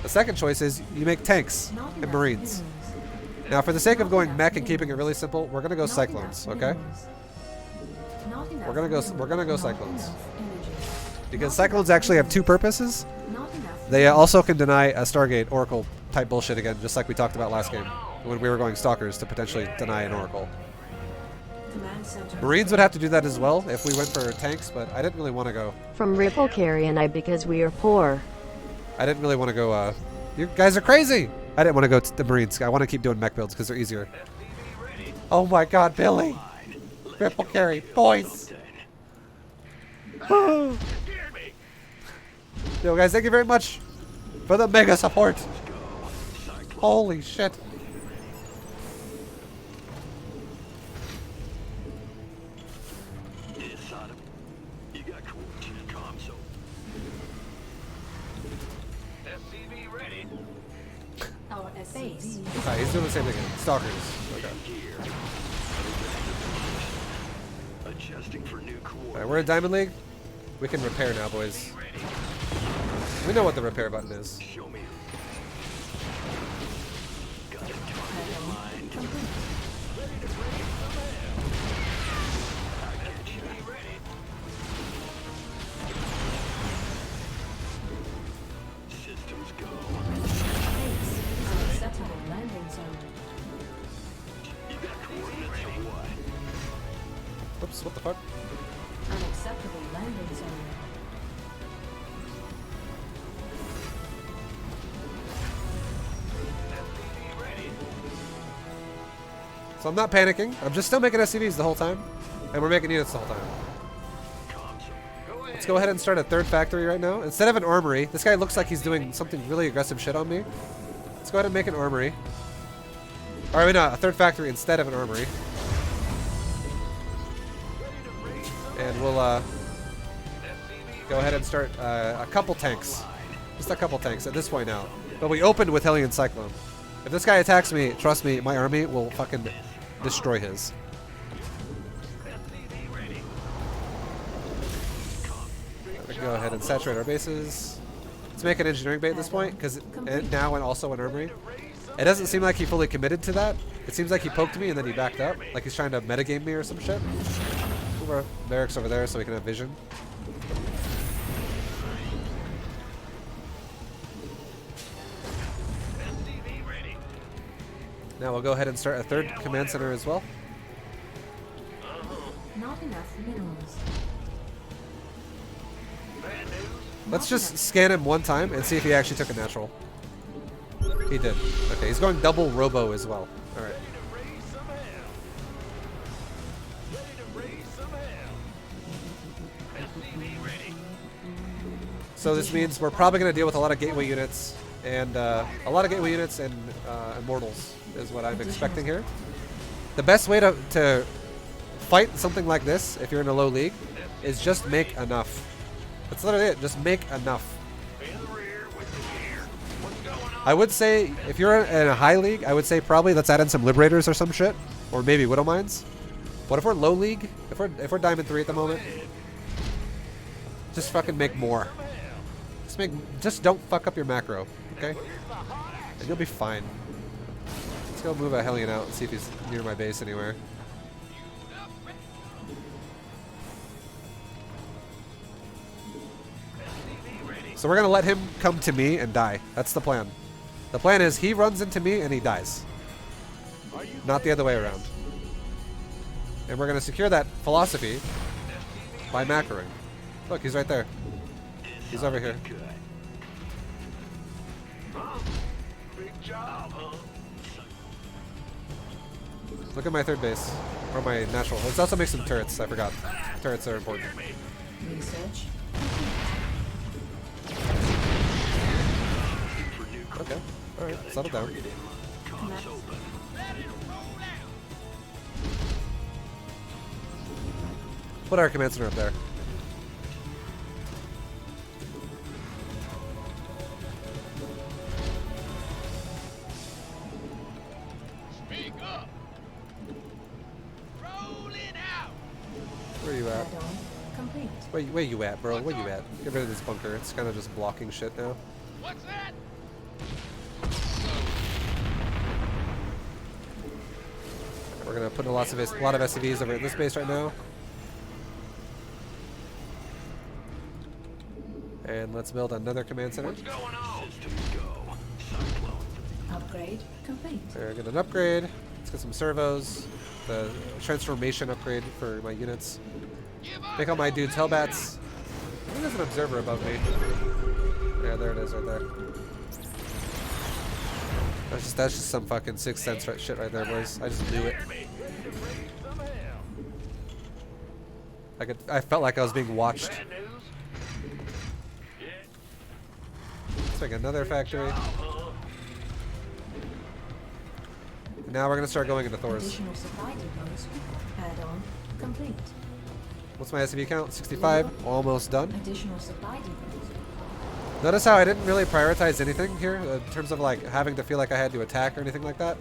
The second choice is you make tanks Not and enough Marines. minerals. Now, for the sake of Not going enough mech and keeping it minerals. really simple, we're gonna go Not Cyclones, enough okay? minerals. Not enough We're gonna go minerals. Cyclones. Not enough energy. Because Not Cyclones enough actually have two minerals. purposes. Not enough They minerals. also can deny a Stargate Oracle type bullshit again, just like we talked about last game when we were going Stalkers to potentially deny an Oracle. Command center. Marines would have to do that as well if we went for tanks, but I didn't really want to go. From Ripple Carry and I because we are poor. I didn't really want to go. You guys are crazy. I didn't want to go to the Marines. I want to keep doing mech builds because they're easier. Oh my God, Billy! Triple carry, boys. Yo, guys, thank you very much for the mega support. Holy shit! You got console. SCV ready. Our base. Alright, he's doing the same thing again. Stalkers. Okay. Adjusting for new Alright, we're in Diamond League. We can repair now, boys. We know what the repair button is. Show me. Got a target in mind. I get you. Ready. Systems go. Unacceptable landing zone. You got coordinates or what? Oops, what the fuck? Unacceptable landing zone. So I'm not panicking. I'm just still making SCVs the whole time. And we're making units the whole time. Let's go ahead and start a third factory right now. Instead of an armory, this guy looks like he's doing something really aggressive shit on me. Let's go ahead and make an armory. Alright, no, a third factory instead of an armory. And we'll go ahead and start a couple tanks. Just a couple tanks at this point now. But we opened with Hellion Cyclone. If this guy attacks me, trust me, my army will fucking destroy his. Let's go ahead and saturate our bases. Let's make an engineering bay at this point, because now and also an armory. It doesn't seem like he fully committed to that. It seems like he poked me and then he backed up, like he's trying to metagame me or some shit. Move our barracks over there so we can have vision. Now we'll go ahead and start a third command center as well. Not enough minerals. Let's just scan him one time and see if he actually took a natural. He did. Okay, he's going double robo as well. Alright. So this means we're probably going to deal with a lot of gateway units and immortals is what I'm expecting here. The best way to fight something like this, if you're in a low league, is just make enough. That's literally it. Just make enough. I would say, if you're in a high league, I would say probably let's add in some Liberators or some shit. Or maybe Widow Mines. But if we're low league, if we're Diamond 3 at the moment, just fucking make more. Just don't fuck up your macro, okay? And you'll be fine. Let's go move a Hellion out and see if he's near my base anywhere. So we're gonna let him come to me and die. That's the plan. The plan is he runs into me and he dies. Not the other way around. And we're gonna secure that philosophy by macroing. Look, he's right there. He's over here. Big job, huh? Look at my third base. Or my natural. Let's also make some turrets. I forgot. Turrets are important. Research. Okay. Alright, settle down. Put our command center up there. Speak up. Rolling out. Where are you at? Add-on complete. Where you at, bro? Where you at? Get rid of this bunker. It's kind of just blocking shit now. What's that? We're gonna put a lot of SCVs over at this base right now. And let's build another command center. What's going on? Systems go. Cyclone. Upgrade complete. We're gonna get an upgrade. Let's get some servos. The transformation upgrade for my units. Make all my dudes Hellbats. I think there's an observer above me. Yeah, there it is right there. That's just some fucking Sixth Sense shit right there, boys. I just knew it. I felt like I was being watched. Let's make another factory. Now we're gonna start going into Thor's. Additional supply depots. Add-on complete. What's my SCV count? 65. Almost done. Additional supply depots. Notice how I didn't really prioritize anything here in terms of like having to feel like I had to attack or anything like that.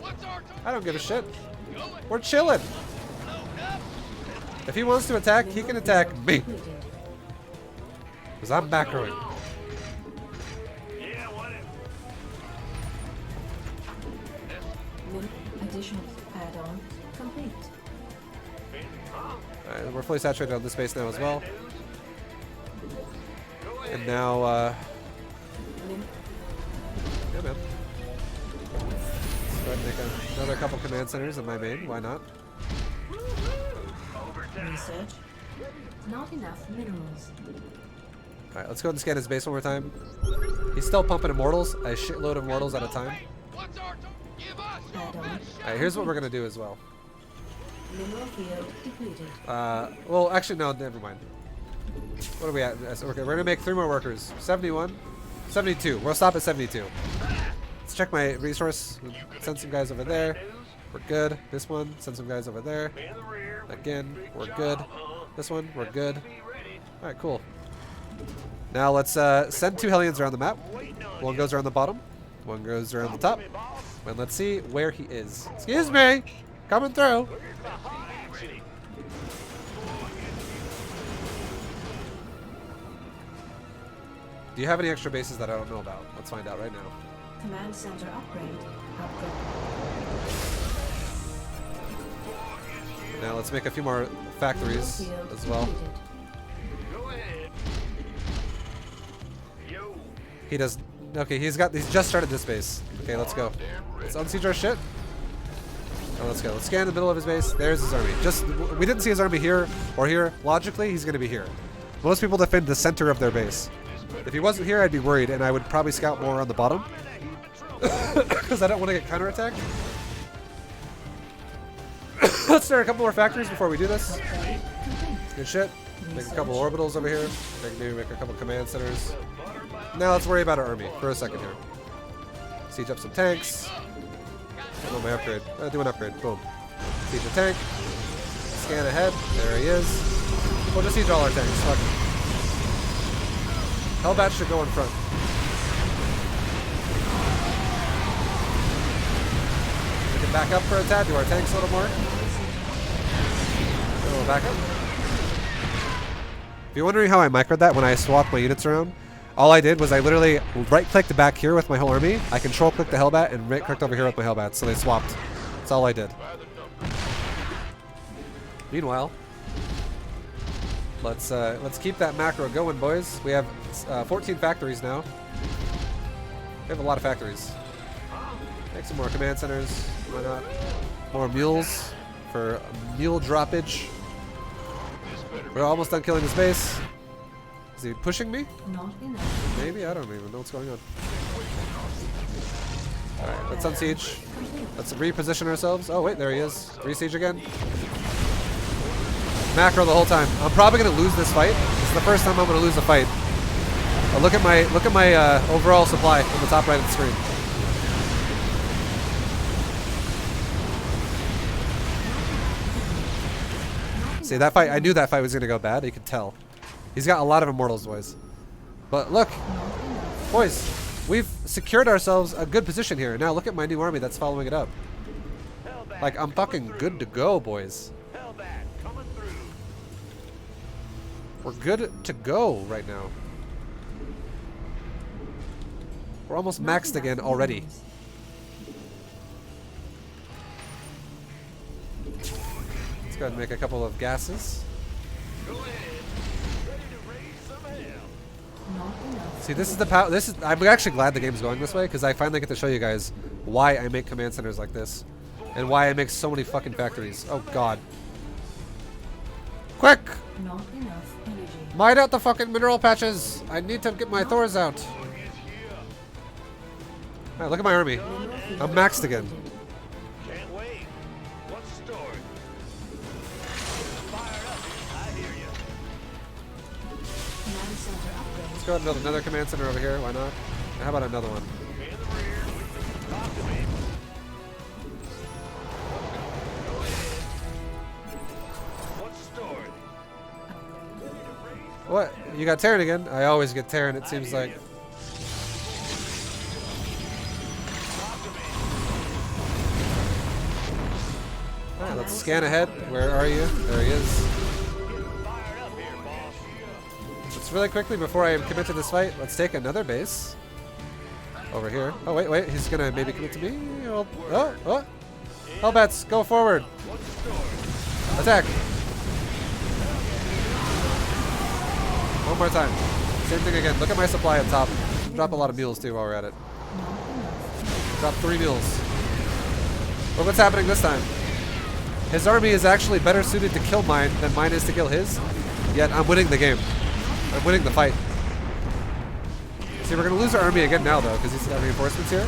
I don't give a shit. We're chilling. If he wants to attack, he can attack me. Because I'm macroing. Additional add-on complete. Alright, we're fully saturated on this base now as well. And now, yeah, man. Let's go ahead and make another couple command centers in my main. Why not? Research. Not enough minerals. Alright, let's go ahead and scan his base one more time. He's still pumping immortals, a shitload of immortals at a time. Add-on. Alright, here's what we're gonna do as well. Mineral field depleted. Well, actually, no, never mind. What are we at? Okay, we're gonna make 3 more workers. 71, 72. We'll stop at 72. Let's check my resource. Send some guys over there. We're good. This one, send some guys over there. Again, we're good. This one, we're good. All right, cool. Now let's send 2 Hellions around the map. One goes around the bottom. One goes around the top. And let's see where he is. Excuse me, coming through. Do you have any extra bases that I don't know about? Let's find out right now. Command center upgrade. Upgrade. Now let's make a few more factories Mineral field as well. depleted. He does. Okay, he's just started this base. Okay, let's go. Let's unsiege our shit. Oh, let's go. Let's scan the middle of his base. There's his army. We didn't see his army here or here. Logically, he's gonna be here. Most people defend the center of their base. If he wasn't here, I'd be worried, and I would probably scout more on the bottom because I don't want to get counterattacked. Let's start a couple more factories before we do this. Good shit. Make a couple orbitals over here. Maybe make a couple command centers. Now let's worry about our army for a second here. Siege up some tanks. Oh, my upgrade. Do an upgrade. Boom. Siege a tank. Scan ahead. There he is. We'll just siege all our tanks. Fuck it. Hellbat should go in front. We can back up for a tad. Do our tanks a little more. A little back up. If you're wondering how I microed that when I swapped my units around, all I did was I literally right-clicked back here with my whole army. I control-clicked the Hellbat and right-clicked over here with my Hellbat, so they swapped. That's all I did. Meanwhile, let's keep that macro going, boys. We have 14 factories now. We have a lot of factories. Make some more command centers. Why not? More mules for mule droppage. We're almost done killing this base. Is he pushing me? Not enough. Maybe? I don't even know what's going on. Alright, let's unsiege. Let's reposition ourselves. Oh wait, there he is. Resiege again. Macro the whole time. I'm probably gonna lose this fight. This is the first time I'm gonna lose a fight. But look at my overall supply on the top right of the screen. See that fight? I knew that fight was gonna go bad. You could tell. He's got a lot of immortals, boys. But look, boys, we've secured ourselves a good position here. Now look at my new army that's following it up. Like, I'm fucking good to go, boys. We're good to go right now. We're almost Not maxed enough again already. minerals. Let's go ahead and make a couple of gases. Go ahead. Ready to raise some hell. Not enough. See, this is the power. This is. I'm actually glad the game's going this way because I finally get to show you guys why I make command centers like this, and why I make so many fucking factories. Oh God! Quick! Not enough energy. Mine out the fucking mineral patches. I need to get my Thors out. Alright, look at my army. Mineral field I'm maxed again. completed. Can't wait. What's the story? Fired up. I hear you. Command center upgrade. Let's go ahead and build another command center over here. Why not? And how about another one? In the rear. Talk to me. Go ahead. What's the story? What? You got Terran again? I always get Terran, it seems like. Alright, let's scan ahead. Where are you? There he is. Fired up here, boss. Let's really quickly, before I commit to this fight, let's take another base. Over here. Oh, wait. He's gonna maybe commit to me. Oh. Hellbats, go forward. Attack. One more time. Same thing again. Look at my supply up top. Drop a lot of mules too while we're at it. Drop 3 mules. Look what's happening this time. His army is actually better suited to kill mine than mine is to kill his. Yet I'm winning the game. I'm winning the fight. See, we're going to lose our army again now though, because he's got reinforcements here.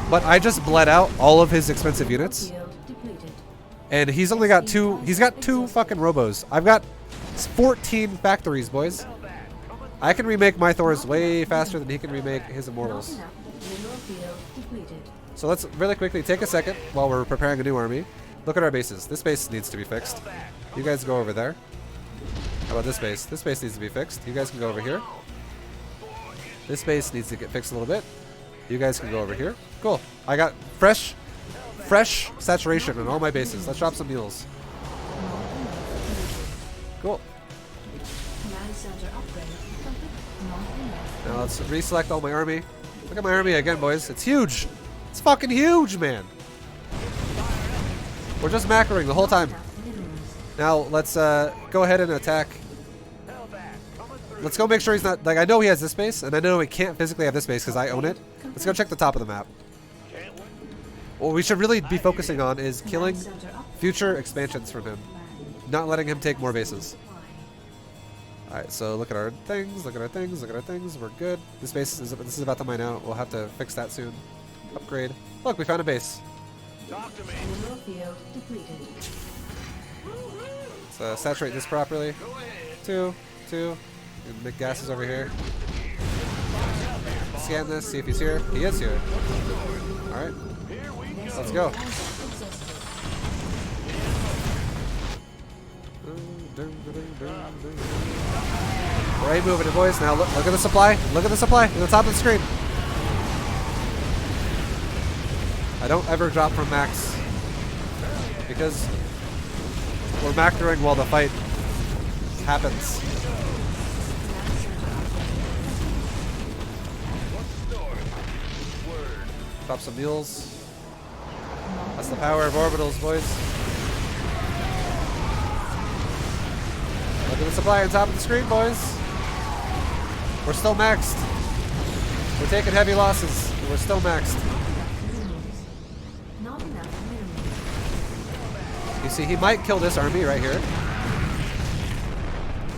But I just bled out all of his expensive units. Field depleted. And he's only got 2. He's got 2 fucking robos. I've got 14 factories, boys. I can remake my Thors way faster than he can remake his Not Immortals. enough mineral field depleted. So let's really quickly take a second while we're preparing a new army. Look at our bases. This base needs to be fixed. You guys go over there. How about this base? This base needs to be fixed. You guys can go over here. This base needs to get fixed a little bit. You guys can go over here. Cool. I got fresh saturation on all my bases. Let's drop some mules. Cool. Command center upgrade complete. Not enough. Now let's reselect all my army. Look at my army again, boys. It's huge. It's fucking huge, man. We're just macroing the whole time. Enough minerals. Now let's go ahead and attack. Let's go make sure he's not, like, I know he has this base, and I know he can't physically have this base because I own it. Let's go check the top of the map. What we should really be focusing on is killing Command center up. future expansions from him, not letting him take more bases. Alright, so look at our things, look at our things, look at our things. We're good. This base is about to mine out. We'll have to fix that soon. Upgrade. Look, we found a base. Talk to me. Mineral field depleted. Let's saturate this properly. Go ahead. 2. And make gases over here. Scan this, see if he's here. He is here. Alright, Here we go. let's go. Right, moving it, boys. Now look at the supply. Look at the supply at the top of the screen. I don't ever drop from max because we're macroing while the fight happens. Drop some mules. That's the power of orbitals, boys. Look at the supply on top of the screen, boys. We're still maxed. We're taking heavy losses. We're still maxed. Not enough minerals. You see, he might kill this army right here.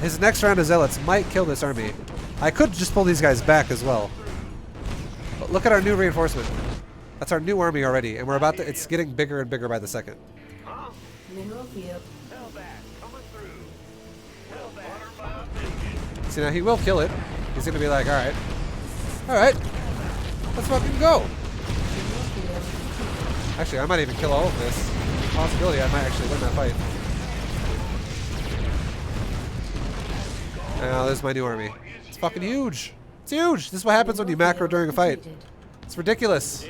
His next round of zealots might kill this army. I could just pull these guys back as well. But look at our new reinforcement. That's our new army already, and we're about to, it's getting bigger and bigger by the second. Mineral field. Hellbat coming through. Hellbat found. See, now he will kill it. He's gonna be like, alright, let's fucking go. Actually, I might even kill all of this. Possibility I might actually win that fight. Now, there's my new army. It's fucking huge. It's huge. This is what happens when you macro during a fight. It's ridiculous.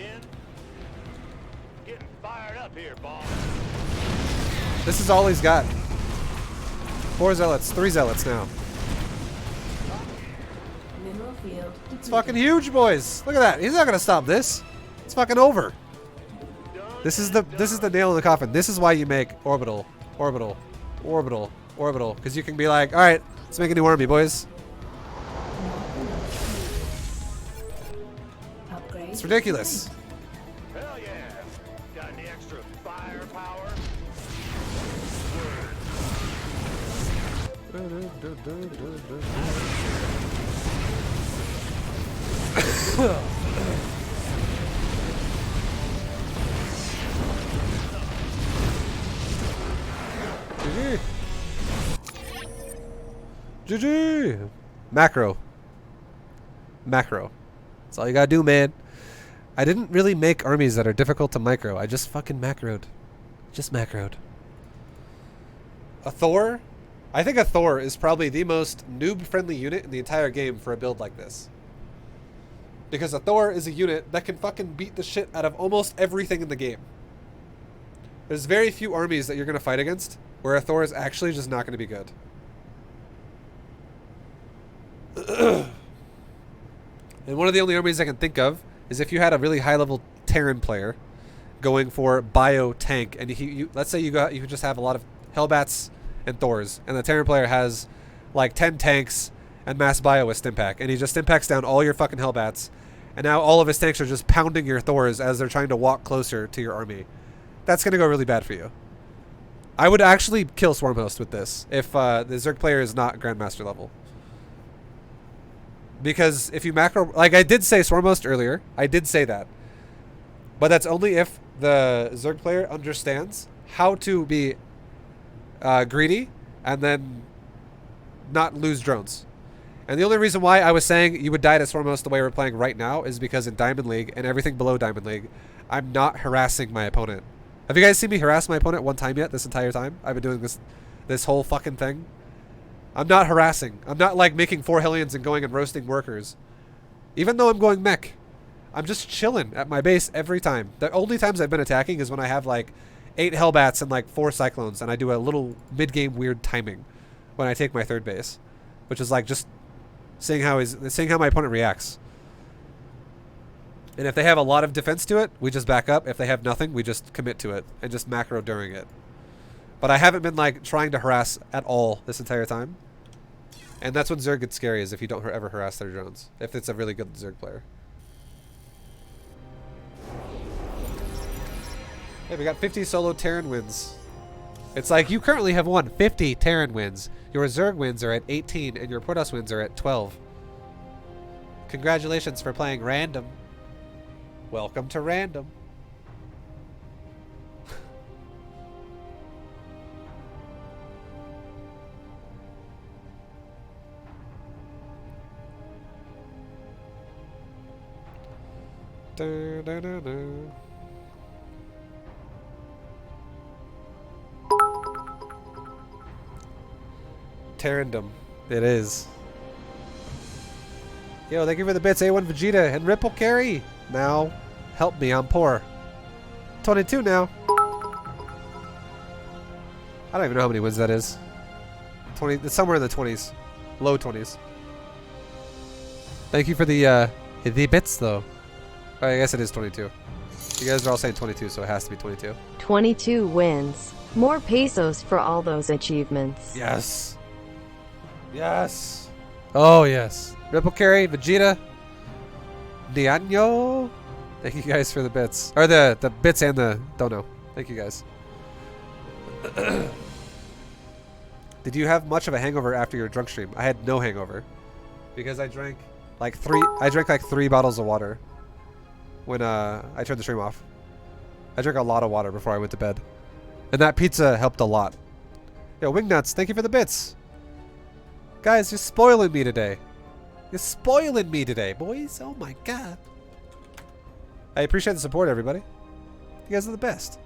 Getting fired up here, boss. This is all he's got. 4 zealots, 3 zealots now. Mineral field. It's fucking huge, boys. Look at that. He's not gonna stop this. It's fucking over. This is the nail in the coffin. This is why you make orbital, orbital, orbital, orbital, because you can be like, all right, let's make a new army, boys. Upgrade. It's ridiculous. Hell yeah! Got any extra firepower? GG. GG. Macro. Macro. That's all you gotta do, man. I didn't really make armies that are difficult to micro. I just fucking macroed. Just macroed. A Thor? I think a Thor is probably the most noob-friendly unit in the entire game for a build like this. Because a Thor is a unit that can fucking beat the shit out of almost everything in the game. There's very few armies that you're going to fight against where a Thor is actually just not going to be good. And one of the only armies I can think of is if you had a really high-level Terran player going for bio tank, and let's say you just have a lot of Hellbats and Thors, and the Terran player has like 10 tanks and mass bio with Stimpack, and he just Stimpacks down all your fucking Hellbats, and now all of his tanks are just pounding your Thors as they're trying to walk closer to your army. That's going to go really bad for you. I would actually kill Swarmhost with this if the Zerg player is not Grandmaster level. Because if you macro... Like, I did say Swarmhost earlier. I did say that. But that's only if the Zerg player understands how to be greedy and then not lose drones. And the only reason why I was saying you would die to Swarmhost the way we're playing right now is because in Diamond League and everything below Diamond League, I'm not harassing my opponent. Have you guys seen me harass my opponent one time yet this entire time? I've been doing this whole fucking thing. I'm not harassing. I'm not like making 4 Hellions and going and roasting workers. Even though I'm going mech. I'm just chilling at my base every time. The only times I've been attacking is when I have like 8 Hellbats and like 4 Cyclones, and I do a little mid-game weird timing when I take my 3rd base, which is like just seeing how my opponent reacts. And if they have a lot of defense to it, we just back up. If they have nothing, we just commit to it and just macro during it. But I haven't been like trying to harass at all this entire time. And that's when Zerg gets scary, is if you don't ever harass their drones. If it's a really good Zerg player. Hey, we got 50 solo Terran wins. It's like you currently have won 50 Terran wins. Your Zerg wins are at 18 and your Protoss wins are at 12. Congratulations for playing random. Welcome to random. Da, da, da, da. Terrandom. It is. Yo, thank you for the bits, A1 Vegeta and Ripple Carry. Now, help me, I'm poor. 22 now. I don't even know how many wins that is. 20. It's somewhere in the 20s, low 20s. Thank you for the bits though. Oh, I guess it is 22. You guys are all saying 22, so it has to be 22. 22 wins. More pesos for all those achievements. Yes. Yes. Oh, yes. Ripple Carry, Vegeta, Diano. Thank you guys for the bits. Or the bits and the dono. Thank you guys. Did you have much of a hangover after your drunk stream? I had no hangover. Because I drank like 3 bottles of water when I turned the stream off. I drank a lot of water before I went to bed. And that pizza helped a lot. Yo, Wingnuts, thank you for the bits. Guys, you're spoiling me today. You're spoiling me today, boys. Oh my god. I appreciate the support, everybody. You guys are the best.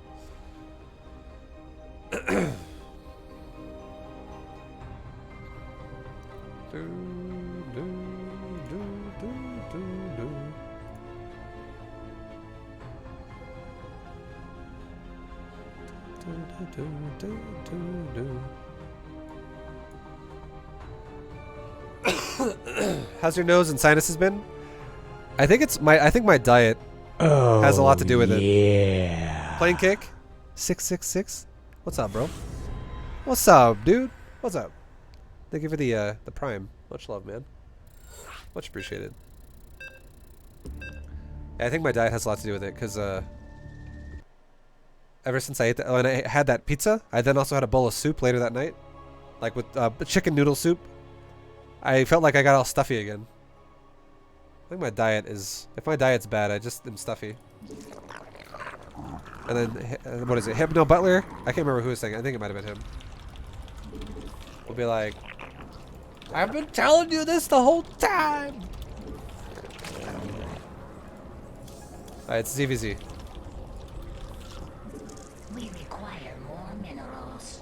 How's your nose and sinuses been? I think my diet Oh, has a lot to do with it. Yeah. Playing kick? 666? What's up, bro? What's up, dude? What's up? Thank you for the prime. Much love, man. Much appreciated. Yeah, I think my diet has a lot to do with it, because ever since I ate that, when I had that pizza, I then also had a bowl of soup later that night, like with chicken noodle soup. I felt like I got all stuffy again. I think my diet is, if my diet's bad, I just am stuffy. And then, what is it, Hypno Butler? I can't remember who was saying it. I think it might have been him. We'll be like, I've been telling you this the whole time! Alright, it's ZvZ. We require more minerals.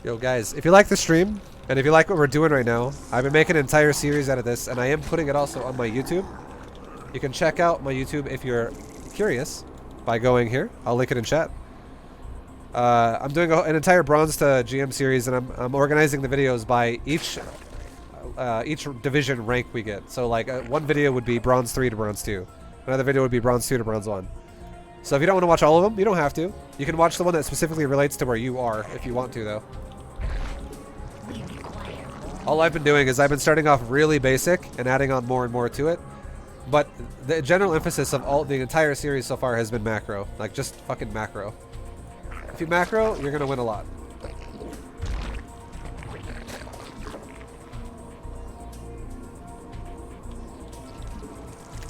Yo guys, if you like the stream, and if you like what we're doing right now, I've been making an entire series out of this, and I am putting it also on my YouTube. You can check out my YouTube if you're curious by going here. I'll link it in chat. I'm doing an entire Bronze to GM series, and I'm organizing the videos by each division rank we get. So like one video would be Bronze 3 to Bronze 2. Another video would be Bronze 2 to Bronze 1. So if you don't want to watch all of them, you don't have to. You can watch the one that specifically relates to where you are if you want to, though. All I've been doing is I've been starting off really basic and adding on more and more to it. But the general emphasis of the entire series so far has been macro. Like, just fucking macro. If you macro, you're gonna win a lot.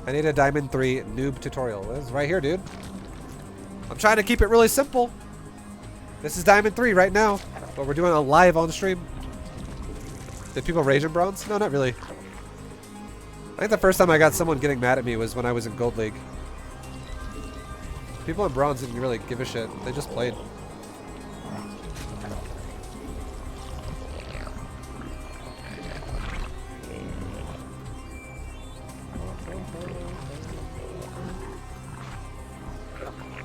I need a Diamond 3 noob tutorial. It's right here, dude. I'm trying to keep it really simple. This is Diamond 3 right now, but we're doing a live on stream. Did people rage in Bronze? No, not really. I think the first time I got someone getting mad at me was when I was in Gold League. People in Bronze didn't really give a shit. They just played.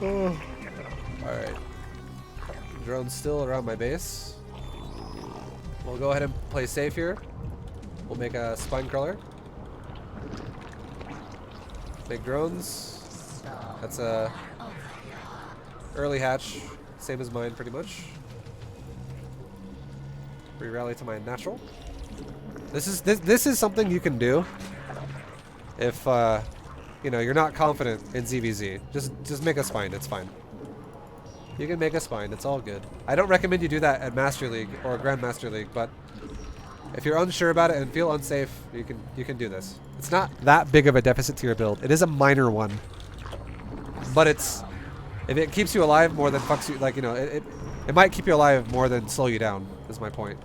Oh. Alright. Drone's still around my base. We'll go ahead and play safe here. We'll make a spine crawler. Make drones. That's a early hatch, same as mine pretty much. Re-rally to my natural. This is something you can do if you know, you're not confident in ZvZ. Just make a spine, it's fine. You can make a spine, it's all good. I don't recommend you do that at Master League or Grandmaster League, but if you're unsure about it and feel unsafe, you can do this. It's not that big of a deficit to your build. It is a minor one. But if it keeps you alive more than fucks you, like, you know, it might keep you alive more than slow you down, is my point.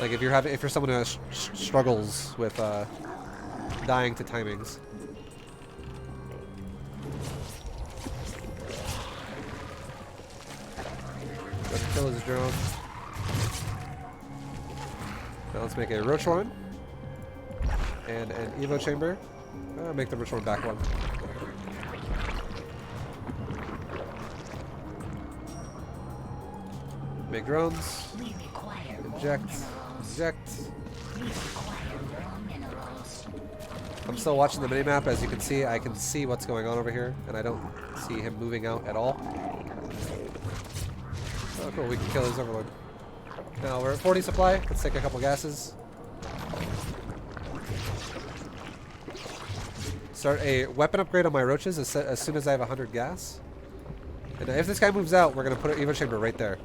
Like if you're someone who struggles with dying to timings. Let's kill his drone. Now let's make a Roach one and an Evo chamber. Make the Roach one back one. Make drones. Inject. Inject. I'm still watching the minimap. As you can see, I can see what's going on over here, and I don't see him moving out at all. Oh, cool. We can kill his overlord. Now we're at 40 supply. Let's take a couple gases. Start a weapon upgrade on my roaches as soon as I have 100 gas. And if this guy moves out, we're going to put an Evo chamber right there.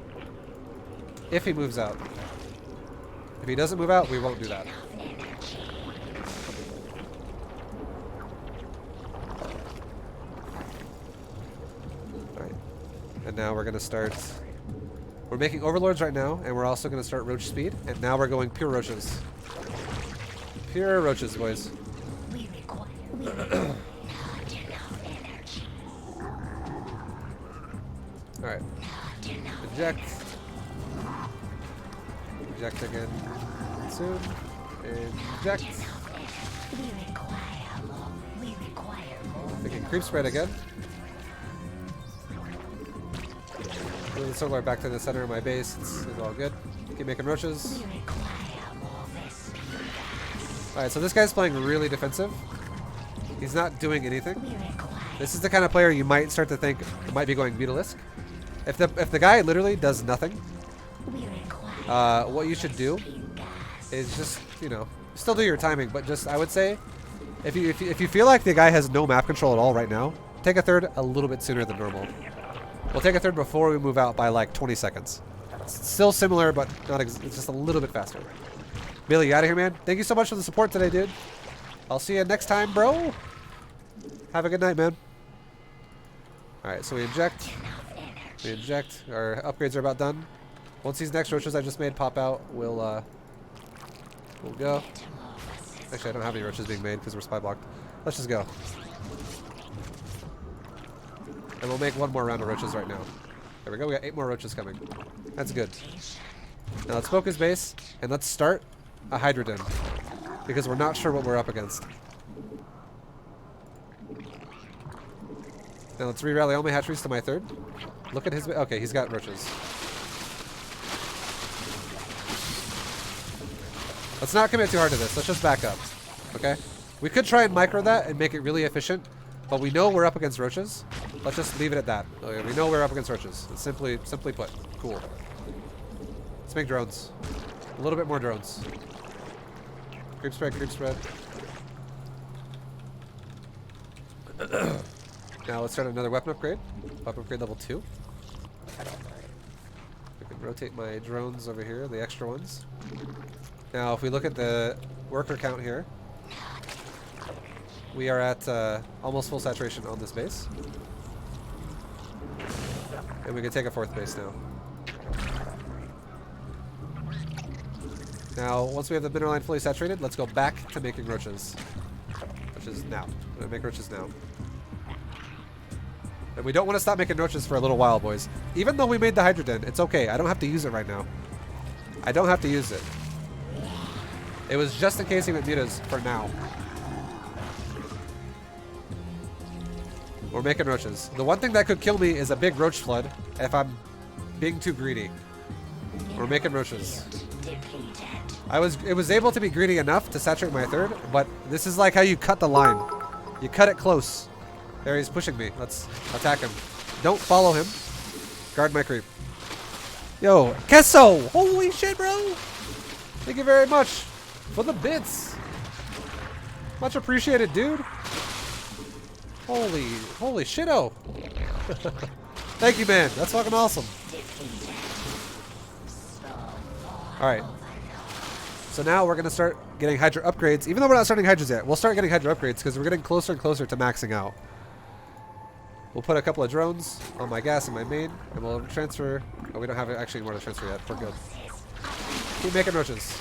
If he moves out. If he doesn't move out, we won't do that. Alright. And now we're going to start... We're making overlords right now, and we're also going to start roach speed. And now we're going pure roaches. Pure roaches, boys. Alright. Inject. Inject again soon. Inject. Thinking creep spread again. Move the solar back to the center of my base. It's all good. Keep making roaches. We require more Vesper gas. Alright, so this guy's playing really defensive. He's not doing anything. We require This is the kind of player you might start to think might be going Mutalisk. If the guy literally does nothing, we require what you should do gas. is just, you know, still do your timing, but just, I would say, if you feel like the guy has no map control at all right now, take a third a little bit sooner than normal. We'll take a third before we move out by like 20 seconds. It's still similar, but not it's just a little bit faster. Billy, you out of here, man? Thank you so much for the support today, dude. I'll see you next time, bro. Have a good night, man. Alright, so we inject. We inject. Our upgrades are about done. Once these next roaches I just made pop out, we'll go. Actually, I don't have any roaches being made because we're spy blocked. Let's just go. And we'll make one more round of roaches right now. There we go. We got 8 more roaches coming. That's good. Now let's focus base and let's start a Hydra Den because we're not sure what we're up against. Now let's re-rally all my hatcheries to my third. Look at his... Okay, he's got roaches. Let's not commit too hard to this. Let's just back up. Okay? We could try and micro that and make it really efficient, but we know we're up against roaches. Let's just leave it at that. Okay, we know we're up against roaches. It's simply put. Cool. Let's make drones. A little bit more drones. Creep spread, creep spread. Now let's start another weapon upgrade. Weapon upgrade level 2. I can rotate my drones over here, the extra ones. Now if we look at the worker count here, we are at almost full saturation on this base. And we can take a 4th base now. Now, once we have the mineral line fully saturated, let's go back to making roaches. Which is now. We're gonna make roaches now. And we don't want to stop making roaches for a little while, boys. Even though we made the Hydra Den, it's okay. I don't have to use it right now. I don't have to use it. It was just in case he went mutas for now. We're making roaches. The one thing that could kill me is a big roach flood if I'm being too greedy. We're making roaches. It was able to be greedy enough to saturate my third, but this is like how you cut the line. You cut it close. There, he's pushing me. Let's attack him. Don't follow him. Guard my creep. Yo, Kesso! Holy shit, bro! Thank you very much for the bits. Much appreciated, dude. Holy shit-o. Thank you, man. That's fucking awesome. Alright. So now we're going to start getting Hydra upgrades. Even though we're not starting Hydras yet, we'll start getting Hydra upgrades because we're getting closer and closer to maxing out. We'll put a couple of drones on my gas and my main, and we'll transfer... Oh, we don't have actually more to transfer yet. We're good. Keep making roaches.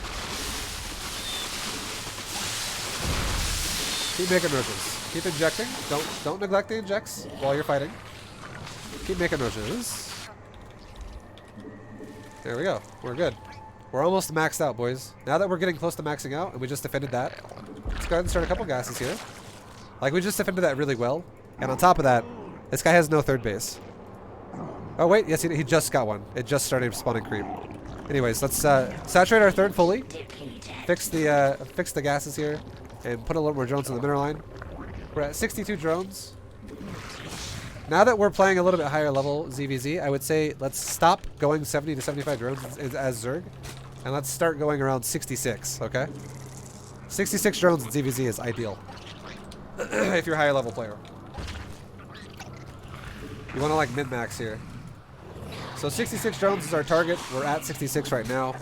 Keep making roaches. Keep injecting. Don't neglect the injects while you're fighting. Keep making roaches. There we go. We're good. We're almost maxed out, boys. Now that we're getting close to maxing out, and we just defended that, let's go ahead and start a couple gases here. Like, we just defended that really well. And on top of that, this guy has no third base. Oh, wait. Yes, he just got one. It just started spawning creep. Anyways, let's saturate our third fully. Fix the gases here. And put a little more drones on the mineral line. We're at 62 drones. Now that we're playing a little bit higher level ZvZ, I would say let's stop going 70 to 75 drones as Zerg. And let's start going around 66, okay? 66 drones in ZvZ is ideal. If you're a higher level player. You want to like min-max here. So 66 drones is our target. We're at 66 right now.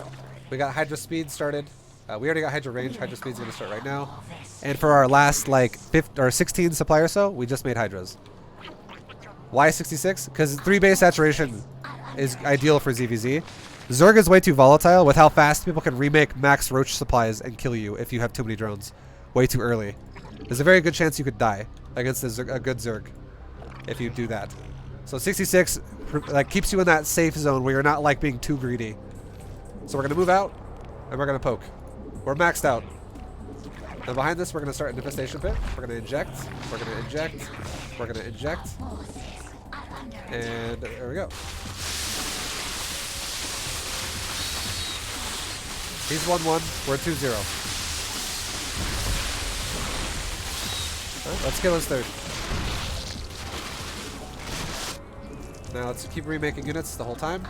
We got Hydra speed started. We already got Hydra range. Hydra speed's going to start right now. And for our last like 16 supply or so, we just made Hydras. Why 66? Because 3 base saturation is ideal for ZvZ. Zerg is way too volatile with how fast people can remake max roach supplies and kill you if you have too many drones way too early. There's a very good chance you could die against a good Zerg if you do that. So 66 like keeps you in that safe zone where you're not like being too greedy. So we're going to move out and we're going to poke. We're maxed out. And behind this, we're going to start an infestation pit. We're going to inject. We're going to inject. We're going to inject. And there we go. He's 1-1. We're 2-0. Alright, let's kill his third. Now let's keep remaking units the whole time.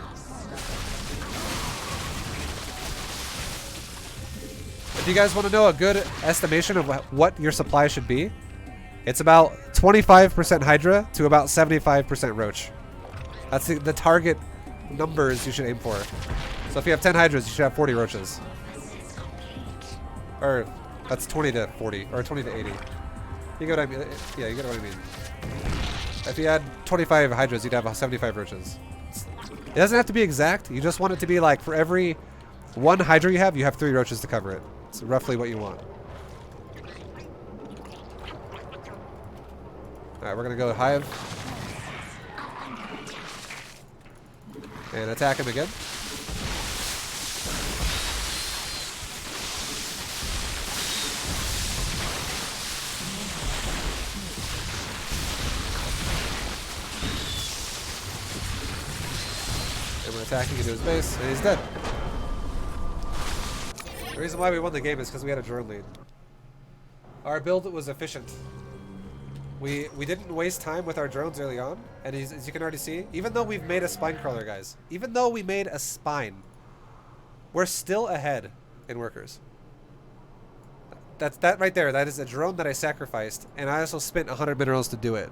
If you guys want to know a good estimation of what your supply should be, it's about 25% Hydra to about 75% Roach. That's the target numbers you should aim for. So if you have 10 Hydras, you should have 40 Roaches. Or that's 20 to 40, or 20 to 80. You get what I mean? Yeah, you get what I mean. If you had 25 Hydras, you'd have 75 Roaches. It doesn't have to be exact. You just want it to be like for every 1 Hydra you have 3 Roaches to cover it. It's roughly what you want. Alright, we're gonna go Hive. And attack him again. And we're attacking into his base, and he's dead. The reason why we won the game is because we had a drone lead. Our build was efficient. We didn't waste time with our drones early on, and as you can already see, even though we've made a spine crawler, guys, even though we made a spine, we're still ahead in workers. That right there, that is a drone that I sacrificed, and I also spent 100 minerals to do it.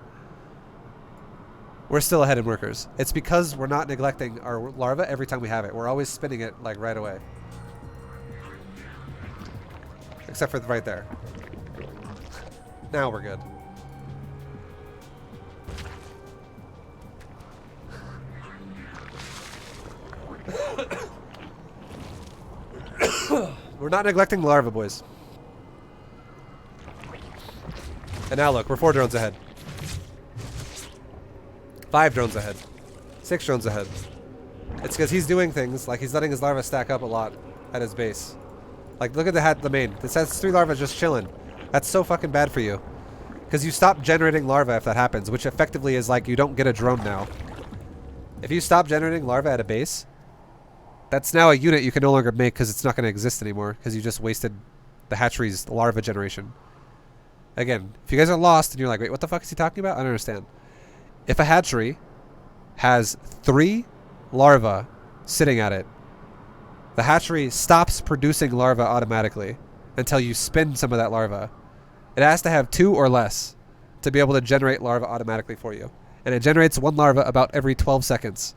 We're still ahead in workers. It's because we're not neglecting our larva every time we have it. We're always spinning it like right away. Except for right there. Now we're good. We're not neglecting the larva, boys. And now look, we're 4 drones ahead. 5 drones ahead. 6 drones ahead. It's because he's doing things, like he's letting his larva stack up a lot at his base. Like, look at the main. It says 3 larvae just chilling. That's so fucking bad for you. Because you stop generating larvae if that happens, which effectively is like you don't get a drone now. If you stop generating larvae at a base, that's now a unit you can no longer make because it's not going to exist anymore because you just wasted the hatchery's larva generation. Again, if you guys are lost and you're like, wait, what the fuck is he talking about? I don't understand. If a hatchery has 3 larvae sitting at it, the hatchery stops producing larvae automatically until you spin some of that larva. It has to have 2 or less to be able to generate larvae automatically for you. And it generates 1 larva about every 12 seconds.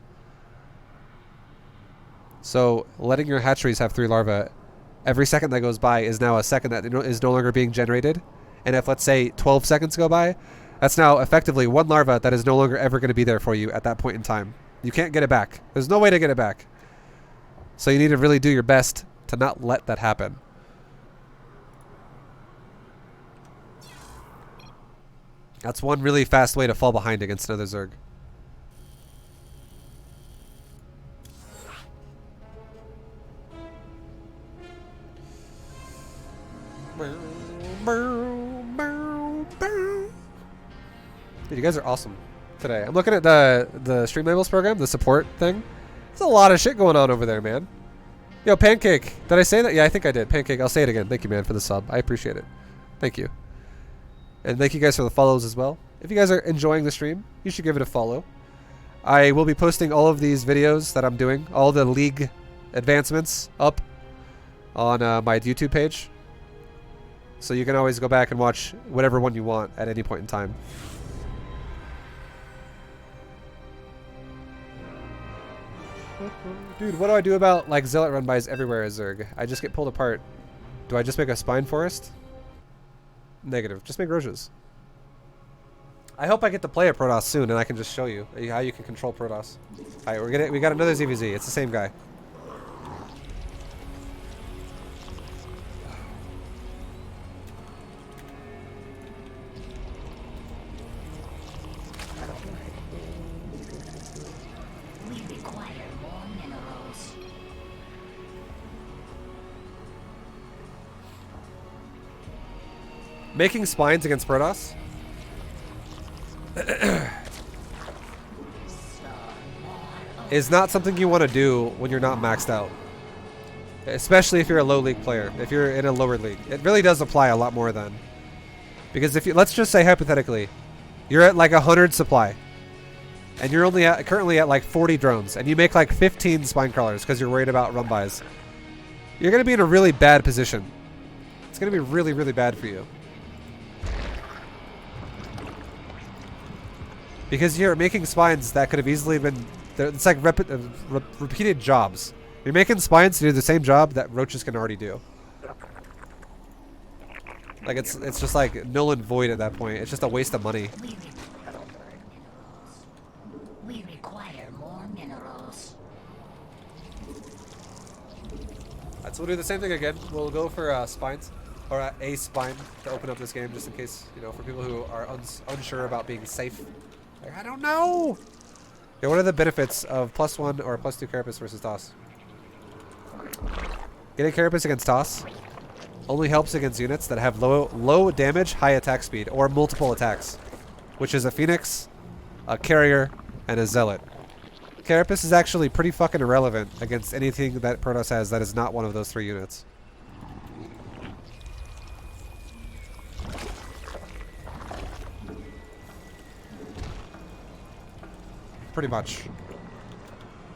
So letting your hatcheries have 3 larvae every second that goes by is now a second that is no longer being generated. And if, let's say, 12 seconds go by, that's now effectively 1 larva that is no longer ever going to be there for you at that point in time. You can't get it back. There's no way to get it back. So you need to really do your best to not let that happen. That's one really fast way to fall behind against another Zerg. Dude, you guys are awesome today. I'm looking at the stream labels program, the support thing. There's a lot of shit going on over there, man. Yo, Pancake. Did I say that? Yeah, I think I did. Pancake, I'll say it again. Thank you, man, for the sub. I appreciate it. Thank you. And thank you guys for the follows as well. If you guys are enjoying the stream, you should give it a follow. I will be posting all of these videos that I'm doing, all the league advancements up on my YouTube page. So you can always go back and watch whatever one you want at any point in time. Dude, what do I do about like zealot run bys everywhere as Zerg? I just get pulled apart. Do I just make a spine forest? Negative. Just make roaches. I hope I get to play a Protoss soon and I can just show you how you can control Protoss. Alright, we got another ZvZ. It's the same guy. We require more minerals. Making spines against Protoss is not something you want to do when you're not maxed out. Especially if you're a low league player. If you're in a lower league. It really does apply a lot more then. Because if you, let's just say hypothetically, you're at like 100 supply. And you're only currently at like 40 drones. And you make like 15 spine crawlers because you're worried about run buys. You're going to be in a really bad position. It's going to be really, really bad for you. Because you're making spines that could have easily been... It's like repeated jobs. You're making spines to do the same job that roaches can already do. Like it's just like null and void at that point. It's just a waste of money. We require more minerals. Alright, so we'll do the same thing again. We'll go for spines, or a spine to open up this game, just in case, you know, for people who are unsure about being safe. Like, I don't know. Yeah, what are the benefits of +1 or +2 carapace versus toss? Getting carapace against toss only helps against units that have low damage, high attack speed, or multiple attacks, which is a Phoenix, a Carrier, and a Zealot. Carapace is actually pretty fucking irrelevant against anything that Protoss has that is not one of those 3 units. Pretty much.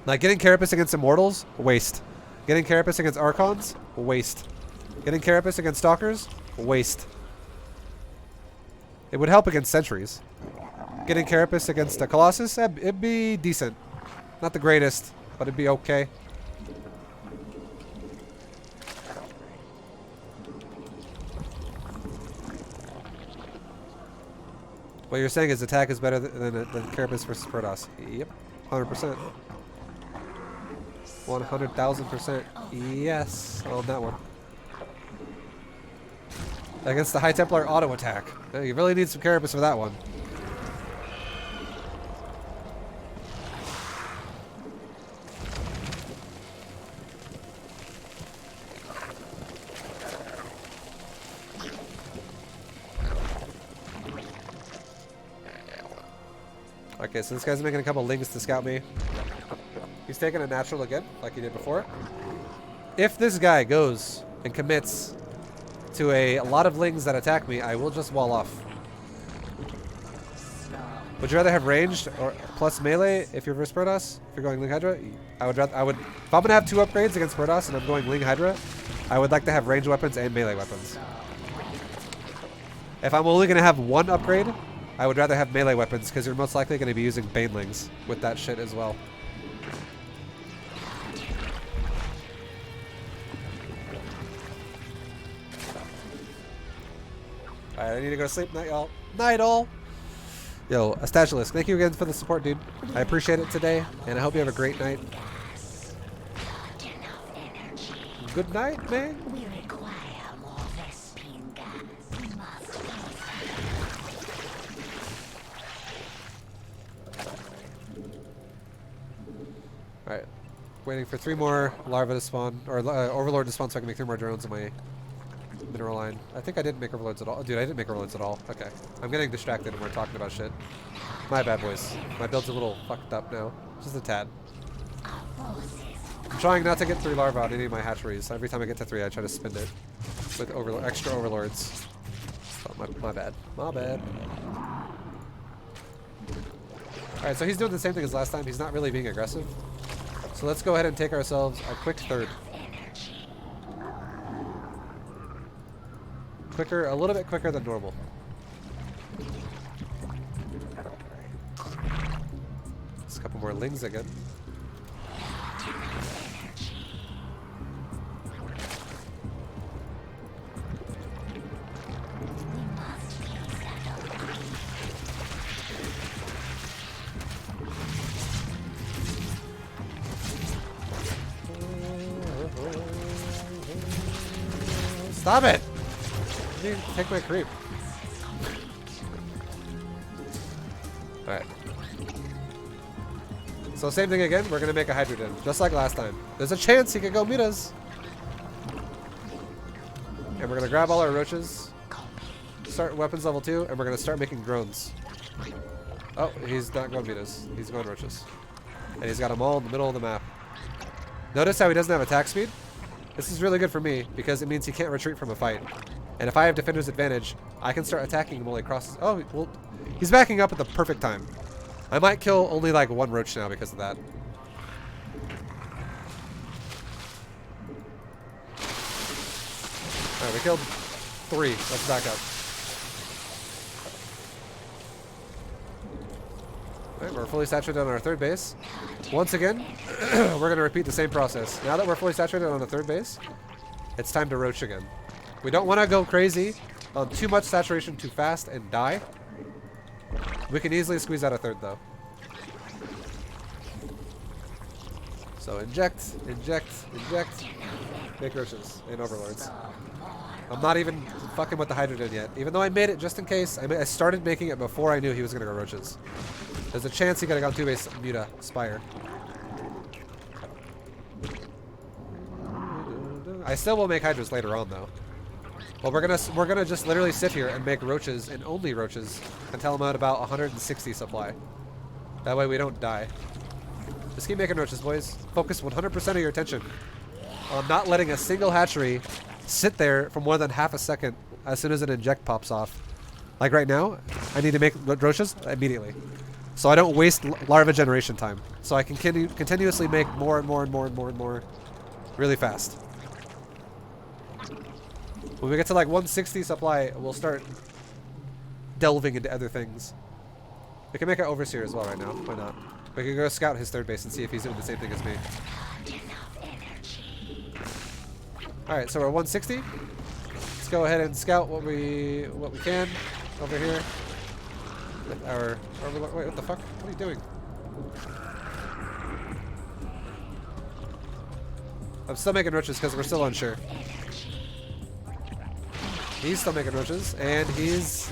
Like, getting Carapace against Immortals, waste. Getting Carapace against Archons, waste. Getting Carapace against Stalkers, waste. It would help against Sentries. Getting Carapace against a Colossus, it'd be decent. Not the greatest, but it'd be okay. What you're saying is attack is better than Carapace versus Protoss. Yep, 100%. 100,000%. Yes, on that one. Against the High Templar auto attack. You really need some Carapace for that one. Okay, so this guy's making a couple lings to scout me. He's taking a natural again, like he did before. If this guy goes and commits to a lot of lings that attack me, I will just wall off. Would you rather have ranged or plus melee if you're versus Protoss? If you're going Ling Hydra? I would, if I'm gonna have 2 upgrades against Protoss and I'm going Ling Hydra, I would like to have ranged weapons and melee weapons. If I'm only gonna have 1 upgrade, I would rather have melee weapons because you're most likely gonna be using Banelings with that shit as well. Alright, I need to go to sleep. Night, y'all. Night, all. Yo, Astagilus, thank you again for the support, dude. I appreciate it today, and I hope you have a great night. Good night, man. We require more Vespine gas. We must Alright. Waiting for 3 more larvae to spawn, or Overlord to spawn so I can make 3 more drones in my mineral line. I think I didn't make Overlords at all. Dude, I didn't make Overlords at all. Okay. I'm getting distracted and we're talking about shit. My bad, boys. My build's a little fucked up now. Just a tad. I'm trying not to get 3 larvae on any of my hatcheries. Every time I get to 3, I try to spin it with extra Overlords. So my bad. My bad. Alright, so he's doing the same thing as last time. He's not really being aggressive. So let's go ahead and take ourselves a quick third. Quicker, a little bit quicker than normal. Just a couple more lings again. Stop it! You take my creep. Alright. So same thing again, we're gonna make a Hydrogen, just like last time. There's a chance he could go meet us. And we're gonna grab all our roaches, start weapons level 2, and we're gonna start making drones. Oh, he's not going meet us. He's going roaches. And he's got them all in the middle of the map. Notice how he doesn't have attack speed? This is really good for me because it means he can't retreat from a fight. And if I have defender's advantage, I can start attacking him while he crosses. Oh, well, he's backing up at the perfect time. I might kill only like one roach now because of that. Alright, we killed 3. Let's back up. Alright, we're fully saturated on our third base. Once again, we're going to repeat the same process. Now that we're fully saturated on the third base, it's time to roach again. We don't want to go crazy on too much saturation too fast and die. We can easily squeeze out a third though. So inject, inject, inject. Make roaches and overlords. I'm not even fucking with the hydrogen yet. Even though I made it just in case. I started making it before I knew he was going to go roaches. There's a chance he could have gone 2-base Muta Spire. I still will make hydras later on though. Well, we're gonna just literally sit here and make roaches and only roaches until I'm at about 160 supply. That way we don't die. Just keep making roaches, boys. Focus 100% of your attention on not letting a single hatchery sit there for more than half a second as soon as an inject pops off. Like right now, I need to make roaches immediately, so I don't waste larva generation time. So I can continuously make more and more and more and more and more really fast. When we get to like 160 supply, we'll start delving into other things. We can make an overseer as well right now. Why not? We can go scout his third base and see if he's doing the same thing as me. Alright, so we're 160. Let's go ahead and scout what we can over here. With our overlord. Wait, what the fuck? What are you doing? I'm still making roaches because we're still unsure. He's still making roaches, and he's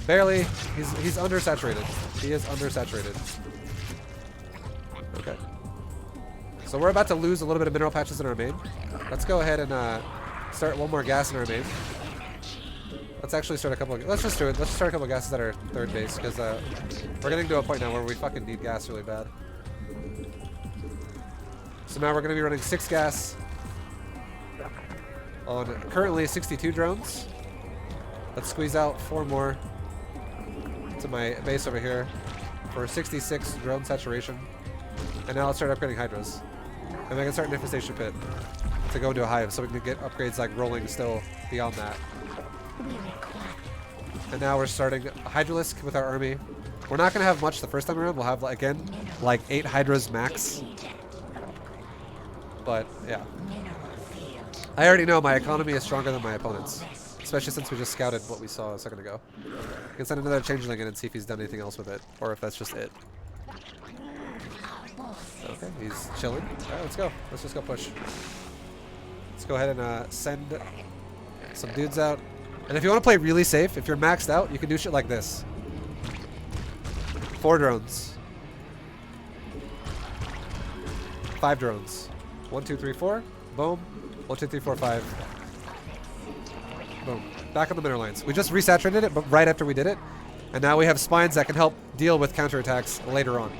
barely, he's undersaturated. He is undersaturated. Okay. So we're about to lose a little bit of mineral patches in our main. Let's go ahead and start one more gas in our main. Let's actually start a couple of, let's just do it. Let's start a couple of gases at our third base, because we're getting to a point now where we fucking need gas really bad. So now we're going to be running 6 gas on currently 62 drones. Let's squeeze out 4 more to my base over here for 66 drone saturation. And now let's start upgrading hydras. And I can start an infestation pit to go into a hive so we can get upgrades like rolling still beyond that. And now we're starting a hydralisk with our army. We're not going to have much the first time around. We'll have, again, like 8 hydras max. But, yeah. I already know my economy is stronger than my opponent's. Especially since we just scouted what we saw a second ago. I can send another changeling in and see if he's done anything else with it. Or if that's just it. Okay, he's chilling. Alright, let's go. Let's just go push. Let's go ahead and send some dudes out. And if you want to play really safe, if you're maxed out, you can do shit like this. 4 drones. 5 drones. 1, 2, 3, 4. Boom. 1, 2, 3, 4, 5. Boom. Back on the mineral lines. We just resaturated it, but right after we did it. And now we have spines that can help deal with counterattacks later on.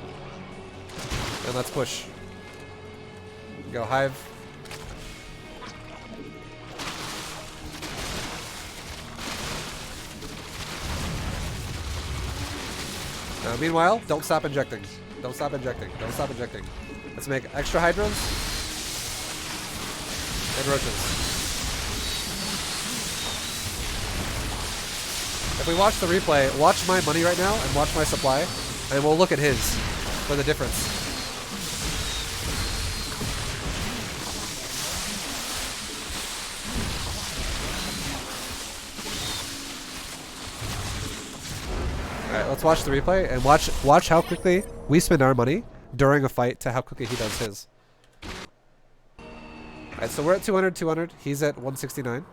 And let's push. Go hive. Meanwhile, don't stop injecting. Don't stop injecting. Don't stop injecting. Let's make extra hydras and roaches. If we watch the replay, watch my money right now and watch my supply, and we'll look at his for the difference. Alright, let's watch the replay and watch how quickly we spend our money during a fight to how quickly he does his. Alright, so we're at 200, he's at 169.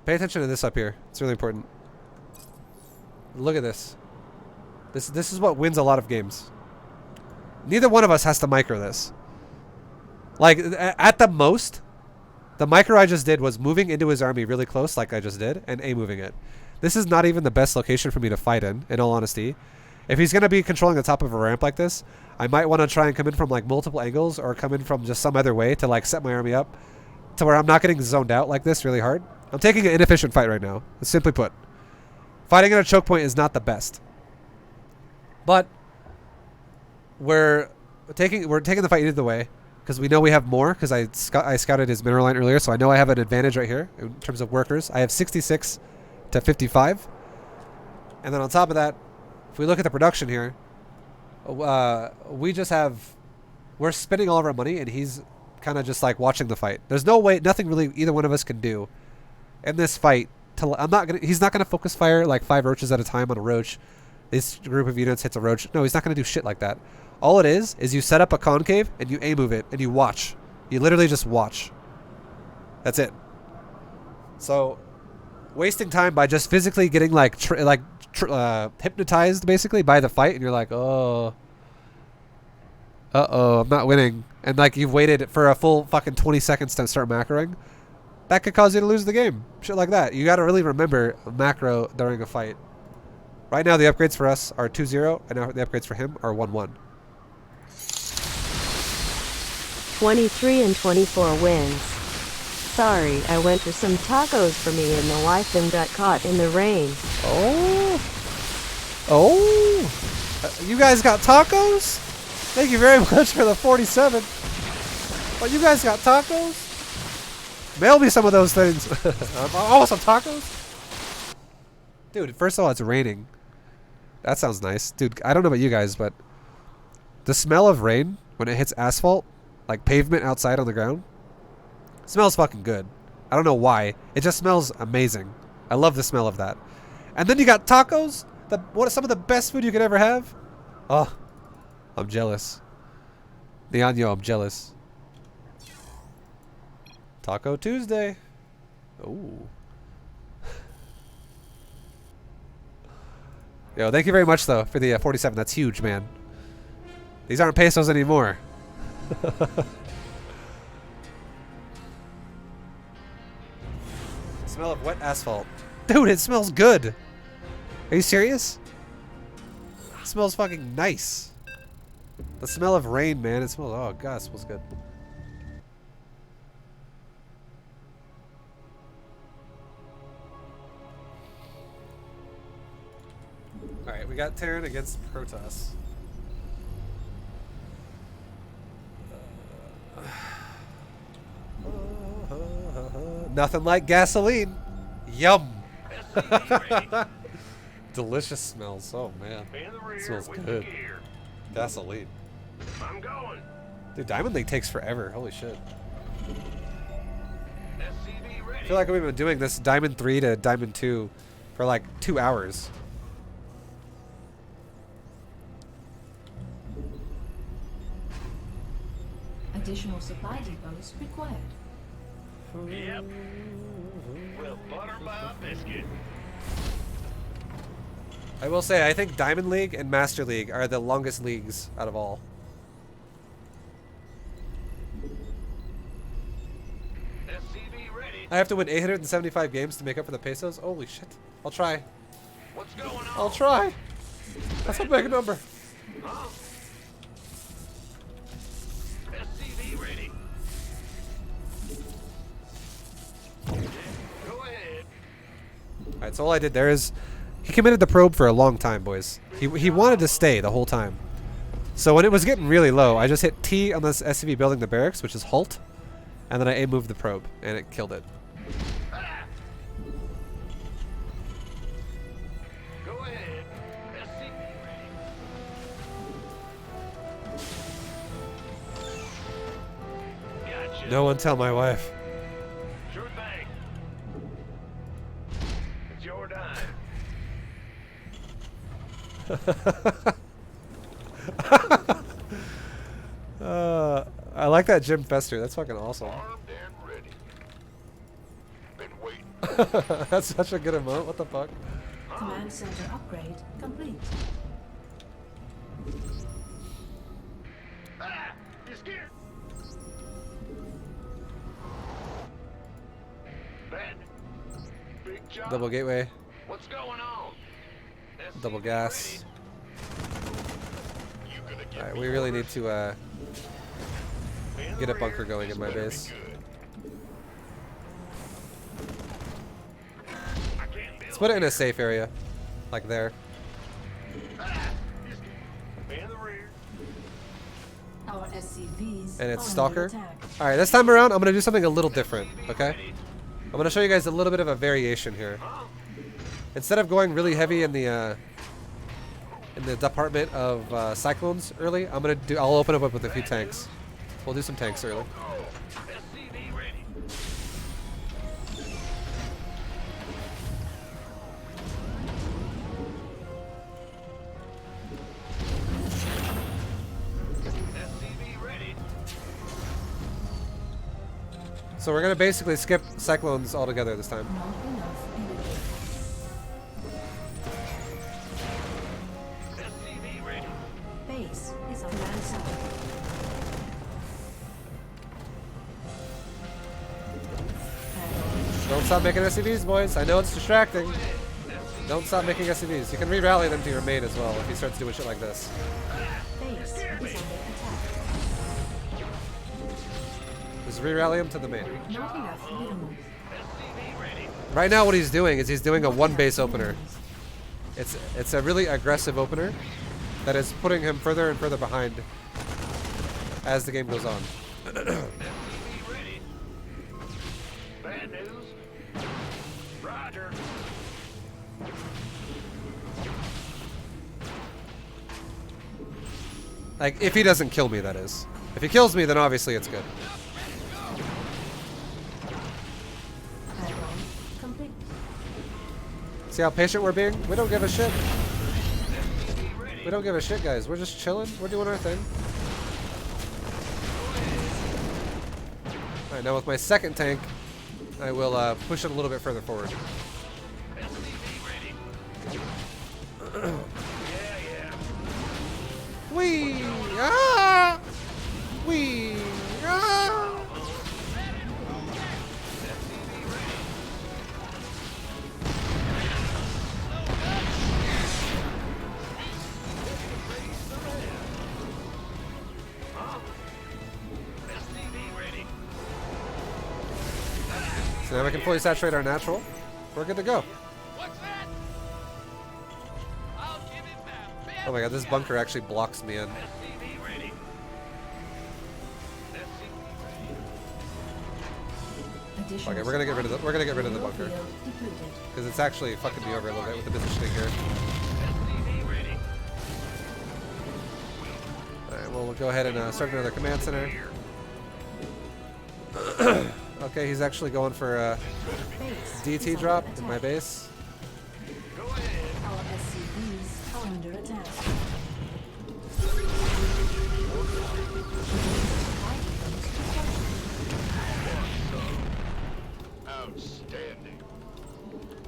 Pay attention to this up here. It's really important. Look at this. This is what wins a lot of games. Neither one of us has to micro this. Like, at the most, the micro I just did was moving into his army really close, like I just did, and A-moving it. This is not even the best location for me to fight in all honesty. If he's going to be controlling the top of a ramp like this, I might want to try and come in from, like, multiple angles or come in from just some other way to, like, set my army up to where I'm not getting zoned out like this really hard. I'm taking an inefficient fight right now, simply put. Fighting at a choke point is not the best. But we're taking the fight either way because we know we have more because I scouted his mineral line earlier, so I know I have an advantage right here in terms of workers. I have 66 to 55. And then on top of that, if we look at the production here, we're spending all of our money and he's kind of just like watching the fight. There's no way, nothing really either one of us can do in this fight. He's not gonna focus fire like 5 roaches at a time on a roach. This group of units hits a roach. No, he's not gonna do shit like that. All it is you set up a concave and you A-move it and you watch. You literally just watch. That's it. So, wasting time by just physically getting like hypnotized basically by the fight, and you're like, oh, I'm not winning, and like you've waited for a full fucking 20 seconds to start macroing. That could cause you to lose the game. Shit like that. You got to really remember macro during a fight. Right now, the upgrades for us are 2-0, and now the upgrades for him are 1-1. 23 and 24 wins. Sorry, I went for some tacos for me and the wife and got caught in the rain. You guys got tacos? Thank you very much for the 47. Oh, you guys got tacos? Mail me some of those things. Oh, some tacos? Dude, first of all, it's raining. That sounds nice. Dude, I don't know about you guys, but the smell of rain when it hits asphalt, like pavement outside on the ground, smells fucking good. I don't know why. It just smells amazing. I love the smell of that. And then you got tacos? What are some of the best food you could ever have? Oh, I'm jealous. Neonyo, I'm jealous. Taco Tuesday. Ooh. Yo, thank you very much, though, for the 47. That's huge, man. These aren't pesos anymore. Smell of wet asphalt. Dude, it smells good. Are you serious? It smells fucking nice. The smell of rain, man. It smells, oh god, it smells good. Alright, we got Terran against Protoss. Nothing like gasoline. Yum. Delicious smells. Oh man, it smells good. Gasoline. I'm going. Dude, Diamond League takes forever. Holy shit. SCV ready. I feel like we've been doing this Diamond 3 to Diamond 2 for like 2 hours. Additional supply depots required. Yep. We'll butter my biscuit. I will say, I think Diamond League and Master League are the longest leagues out of all. SCV ready. I have to win 875 games to make up for the pesos? Holy shit. I'll try. What's going on? I'll try. That's a big number. Huh? SCV ready. Go ahead. Alright, so all I did there is he committed the probe for a long time, boys. He wanted to stay the whole time. So when it was getting really low, I just hit T on this SCV building the barracks, which is halt, and then I A-moved the probe, and it killed it. Go ahead. SCV ready. Gotcha. No one tell my wife. Sure thing. It's your dime. I like that Jim Fester. That's fucking awesome. Armed and ready. Been waiting. That's such a good emote. What the fuck? Command center upgrade complete. Ben, big job. Double gateway. What's going on? Double gas. You gonna get Alright, me we really orders? need to In get a the bunker rear. going This in my better be base. good. I can't build Let's put it in a safe area. Like there. in the rear. Our SCVs And it's are Stalker. under attack. Alright, this time around I'm gonna do something a little different, okay? I'm gonna show you guys a little bit of a variation here. Instead of going really heavy in the department of cyclones early, I'll open up with a few tanks. We'll do some tanks early. SCV ready. SCV ready. So we're gonna basically skip cyclones altogether this time. Not enough energy. SCV ready. Base is on command center. Add-on. Don't stop making SCVs, boys. I know it's distracting. Don't stop making SCVs. You can re-rally them to your mate as well if he starts doing shit like this. Base is under attack. Just re-rally him to the mate. Not enough minerals. SCV ready. Right now what he's doing is he's doing a one base opener. It's a really aggressive opener that is putting him further and further behind as the game goes on. SCV ready. Bad news. Roger. Like, if he doesn't kill me, that is. If he kills me, then obviously it's good. Add-on complete. See how patient we're being? We don't give a shit. We don't give a shit, guys. We're just chilling. We're doing our thing. Alright, now with my second tank, I will push it a little bit further forward. Wee! Ah! Wee! Ah! SCV ready. So now we can fully saturate our natural. We're good to go. What's that? I'll give it back. Oh my god, this bunker actually blocks me in. SCV ready. SCV ready. Additional Okay, we're gonna get rid of the bunker field depleted. because it's actually fucking me over a little bit with the positioning here. SCV ready. Alright, well, we'll go ahead and start another command center. Okay, he's actually going for a Base DT is drop under in my attack. base. Go ahead. Our SCVs are under attack. Outstanding.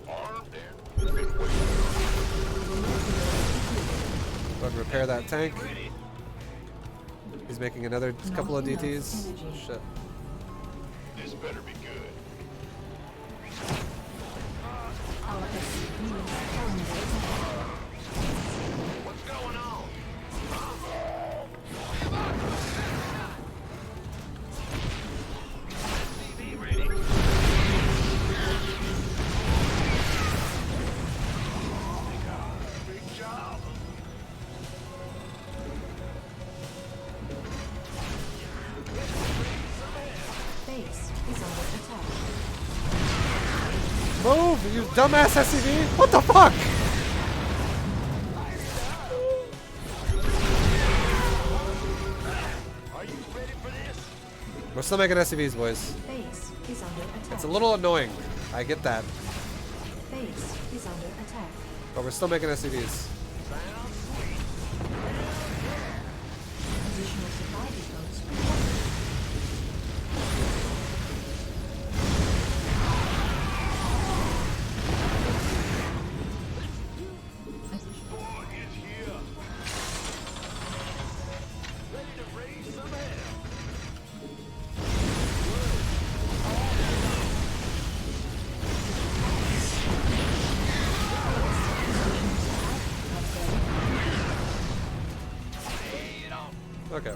Armed and Go ahead and repair that tank. He's making another couple of Not enough DTs. energy. Shit. this better be good. Our SCVs are under attack. What's going on? SCV ready. Big job. Base is under attack. Move, you dumbass SCV! What the fuck? Are you ready for this? We're still making SCVs, boys. Base is under attack. It's a little annoying. I get that. Base is under attack. But we're still making SCVs. Additional supply depots. Boy is here. Ready to raise some hell. Okay.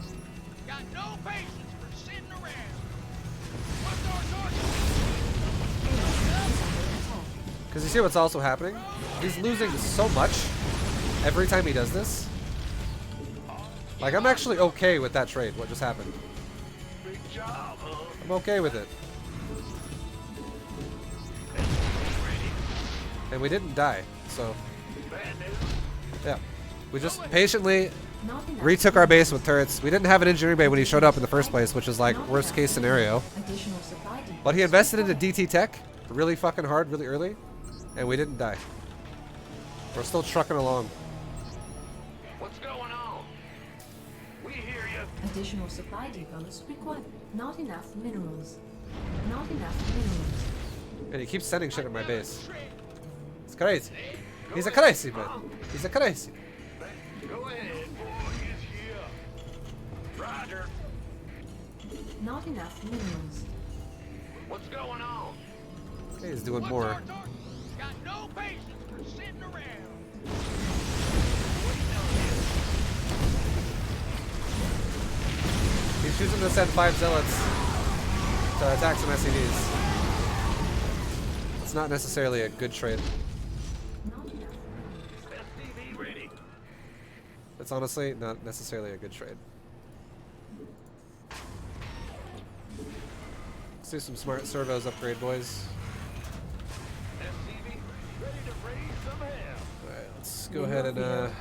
Got no patience for sitting around. What's our target? Because you see what's also happening? He's losing so much every time he does this. Like, I'm actually okay with that trade, what just happened. Big job, huh? I'm okay with it. And we didn't die, so Bad news. yeah. We just patiently Not enough retook our base with turrets. We didn't have an engineering bay when he showed up in the first place, which is like worst case scenario. additional supply depots. But he invested into DT tech really fucking hard, really early, and we didn't die. We're still trucking along. What's going on? We hear you. Additional supply depots required. Not enough minerals. Not enough minerals. And he keeps sending shit at my base. It's crazy. He's a crazy man. He's a crazy. Go ahead, boy. He's here. Roger. Not enough minerals. What's going on? Okay, he's doing What's more. our target? Got no patience for sitting around. He's choosing to send 5 zealots to attack some SCVs. It's not necessarily a good trade. Not enough minerals. SCV ready. It's honestly not necessarily a good trade. Let's do some smart servos upgrade, boys. SCV ready to raise some hell. Alright, let's go ahead and Depleted.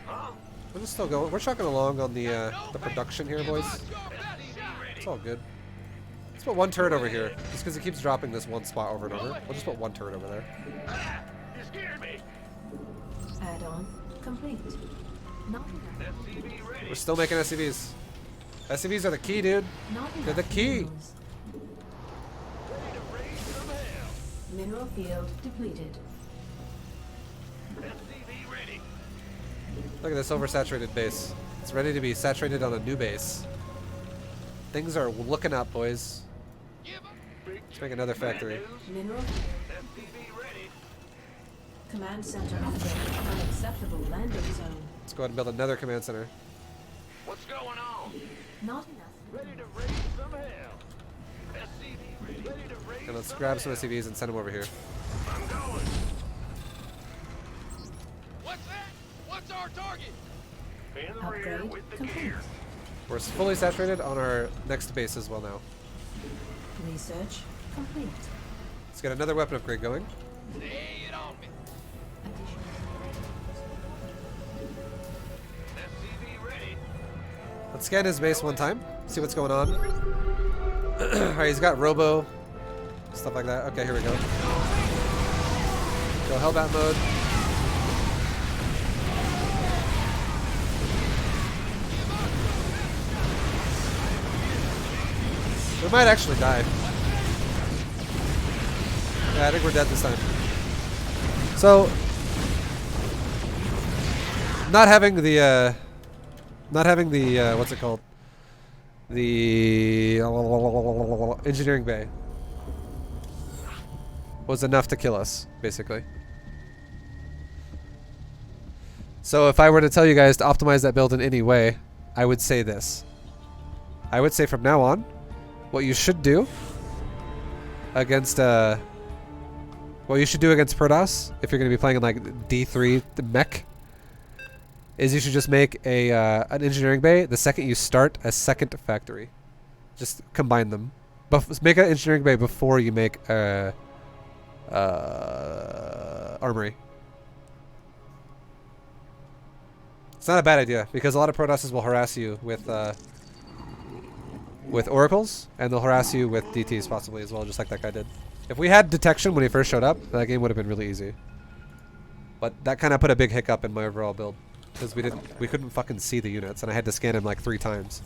Huh? we're just still going. We're chucking along on the production here, boys. SCV ready. It's all good. Let's put one turret over here, just because it keeps dropping this one spot over and over. We'll just put one turret over there. Ah, you scared me. Add-on complete. Not enough. SCV ready. We're still making SCVs. SCVs are the key, dude. Not enough They're the key. minerals. Ready to raise some hell. Mineral field depleted. SCV ready. Look at this oversaturated base. It's ready to be saturated on a new base. Things are looking up, boys. Give 'em. Big Let's make another factory. Mineral field. SCV ready. Command center upgrade. Unacceptable landing zone. Let's go ahead and build another command center. What's going on? Not enough. Ready to raise some hell. SCV ready. Ready to raise And let's some grab some hell. SCVs and send them over here. I'm going. What's that? What's our target? In the rear Upgrade with the complete. gear. We're fully saturated on our next base as well now. Research complete. Let's get another weapon upgrade going. Lay it on me. SCV ready. Let's scan his base one time, see what's going on. Alright, he's got robo, stuff like that. Okay, here we go. Go Hellbat mode. We might actually die. Yeah, I think we're dead this time. So, not having the what's it called? The engineering bay was enough to kill us, basically. So if I were to tell you guys to optimize that build in any way, I would say this. I would say from now on, what you should do against Protoss, if you're going to be playing in like D3 the Mech, is you should just make a an engineering bay the second you start a second factory. Just combine them. Make an engineering bay before you make a armory. It's not a bad idea because a lot of Protosses will harass you with oracles, and they'll harass you with DTs possibly as well, just like that guy did. If we had detection when he first showed up, that game would have been really easy. But that kind of put a big hiccup in my overall build because we couldn't fucking see the units, and I had to scan him like 3 times.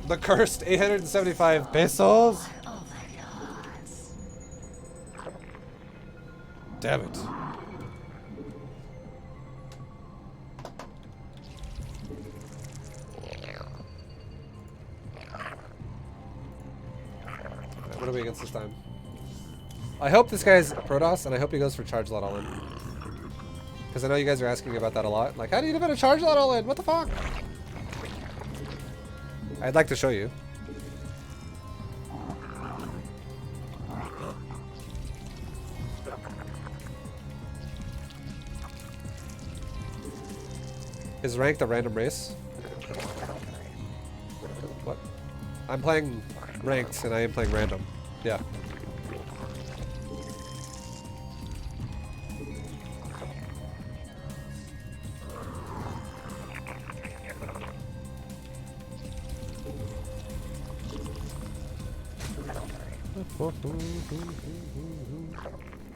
The cursed 875 pesos. Overlords. Damn it. What are we against this time? I hope this guy's Protoss, and I hope he goes for charge lot all in. Because I know you guys are asking me about that a lot. Like, how do you defend a charge lot all in? What the fuck? I'd like to show you. Is ranked a random race? What? I'm playing ranked and I am playing random. Yeah.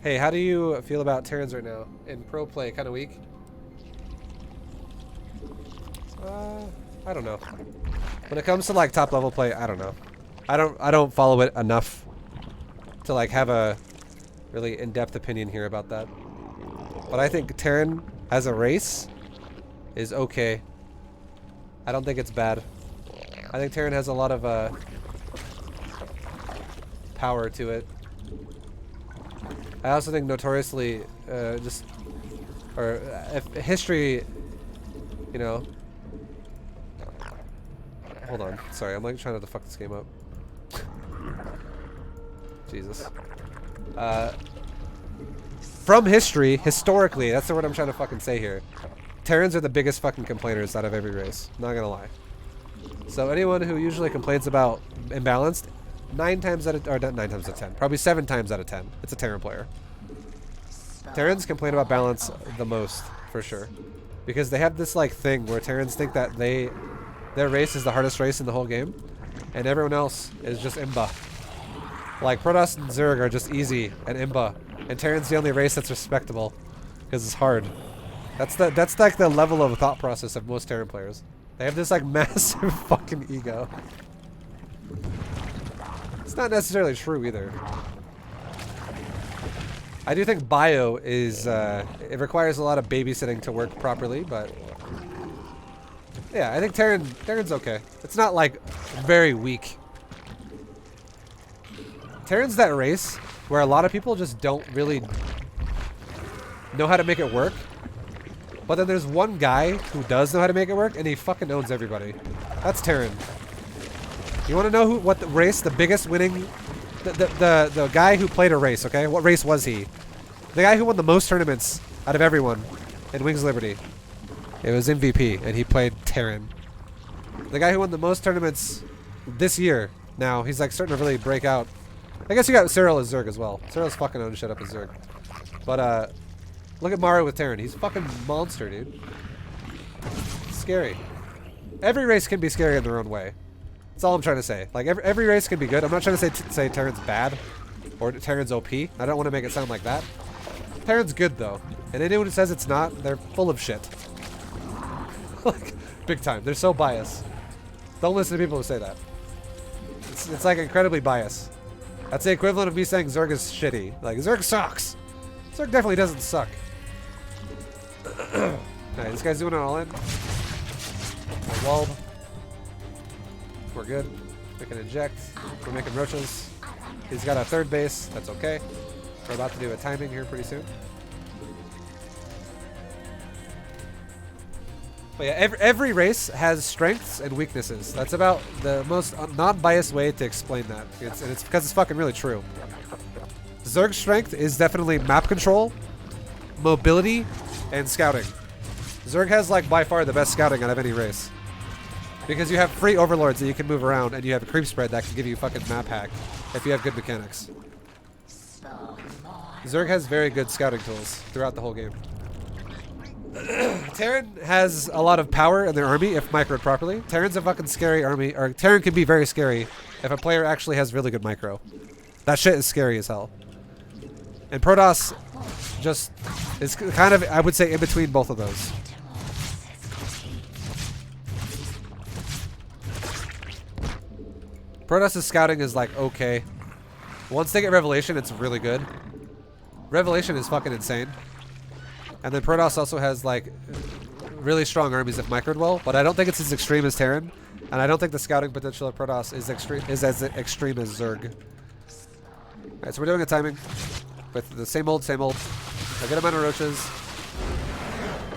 Hey, how do you feel about Terrans right now? In pro play, kind of weak? I don't know. When it comes to like top level play, I don't know. I don't follow it enough to like have a really in-depth opinion here about that. But I think Terran as a race is okay. I don't think it's bad. I think Terran has a lot of power to it. I also think notoriously if history, you know. Hold on, sorry, I'm like trying to fuck this game up. Jesus. From history, historically, that's the word I'm trying to fucking say here. Terrans are the biggest fucking complainers out of every race. Not gonna lie. So anyone who usually complains about imbalanced, 9 times out of, or not 9 times out of 10, probably 7 times out of 10, it's a Terran player. Terrans complain about balance the most, for sure. Because they have this like thing where Terrans think that their race is the hardest race in the whole game, and everyone else is just imba. Like Protoss and Zerg are just easy and imba, and Terran's the only race that's respectable because it's hard. That's like the level of thought process of most Terran players. They have this like massive fucking ego. It's not necessarily true either. I do think bio is it requires a lot of babysitting to work properly, but yeah, I think Terran's okay. It's not like very weak. Terran's that race where a lot of people just don't really know how to make it work. But then there's one guy who does know how to make it work, and he fucking owns everybody. That's Terran. You want to know what the race, the biggest winning, the guy who played a race, okay? What race was he? The guy who won the most tournaments out of everyone in Wings of Liberty. It was MVP, and he played Terran. The guy who won the most tournaments this year, now, he's like starting to really break out. I guess you got Cyril as Zerg as well. Cyril's fucking owning shit up as Zerg. But, look at Mario with Terran. He's a fucking monster, dude. Scary. Every race can be scary in their own way. That's all I'm trying to say. Like, every race can be good. I'm not trying to say Terran's bad or Terran's OP. I don't want to make it sound like that. Terran's good, though. And anyone who says it's not, they're full of shit. Like, big time. They're so biased. Don't listen to people who say that. It's like incredibly biased. That's the equivalent of me saying Zerg is shitty. Like, Zerg sucks. Zerg definitely doesn't suck. Alright, this guy's doing it all in. Walled. We're good. We can inject. We're making roaches. He's got a third base. That's okay. We're about to do a timing here pretty soon. But yeah, every race has strengths and weaknesses. That's about the most non-biased way to explain that. And it's because it's fucking really true. Zerg's strength is definitely map control, mobility, and scouting. Zerg has like by far the best scouting out of any race. Because you have free overlords that you can move around, and you have a creep spread that can give you fucking map hack if you have good mechanics. Zerg has very good scouting tools throughout the whole game. Terran has a lot of power in their army if microed properly. Terran's a fucking scary army, or Terran can be very scary if a player actually has really good micro. That shit is scary as hell. And Protoss just is kind of, I would say, in between both of those. Protoss' scouting is like okay. Once they get Revelation, it's really good. Revelation is fucking insane. And then Protoss also has like really strong armies if microed well, but I don't think it's as extreme as Terran, and I don't think the scouting potential of Protoss is as extreme as Zerg. Alright, so we're doing a timing with the same old, a good amount of roaches.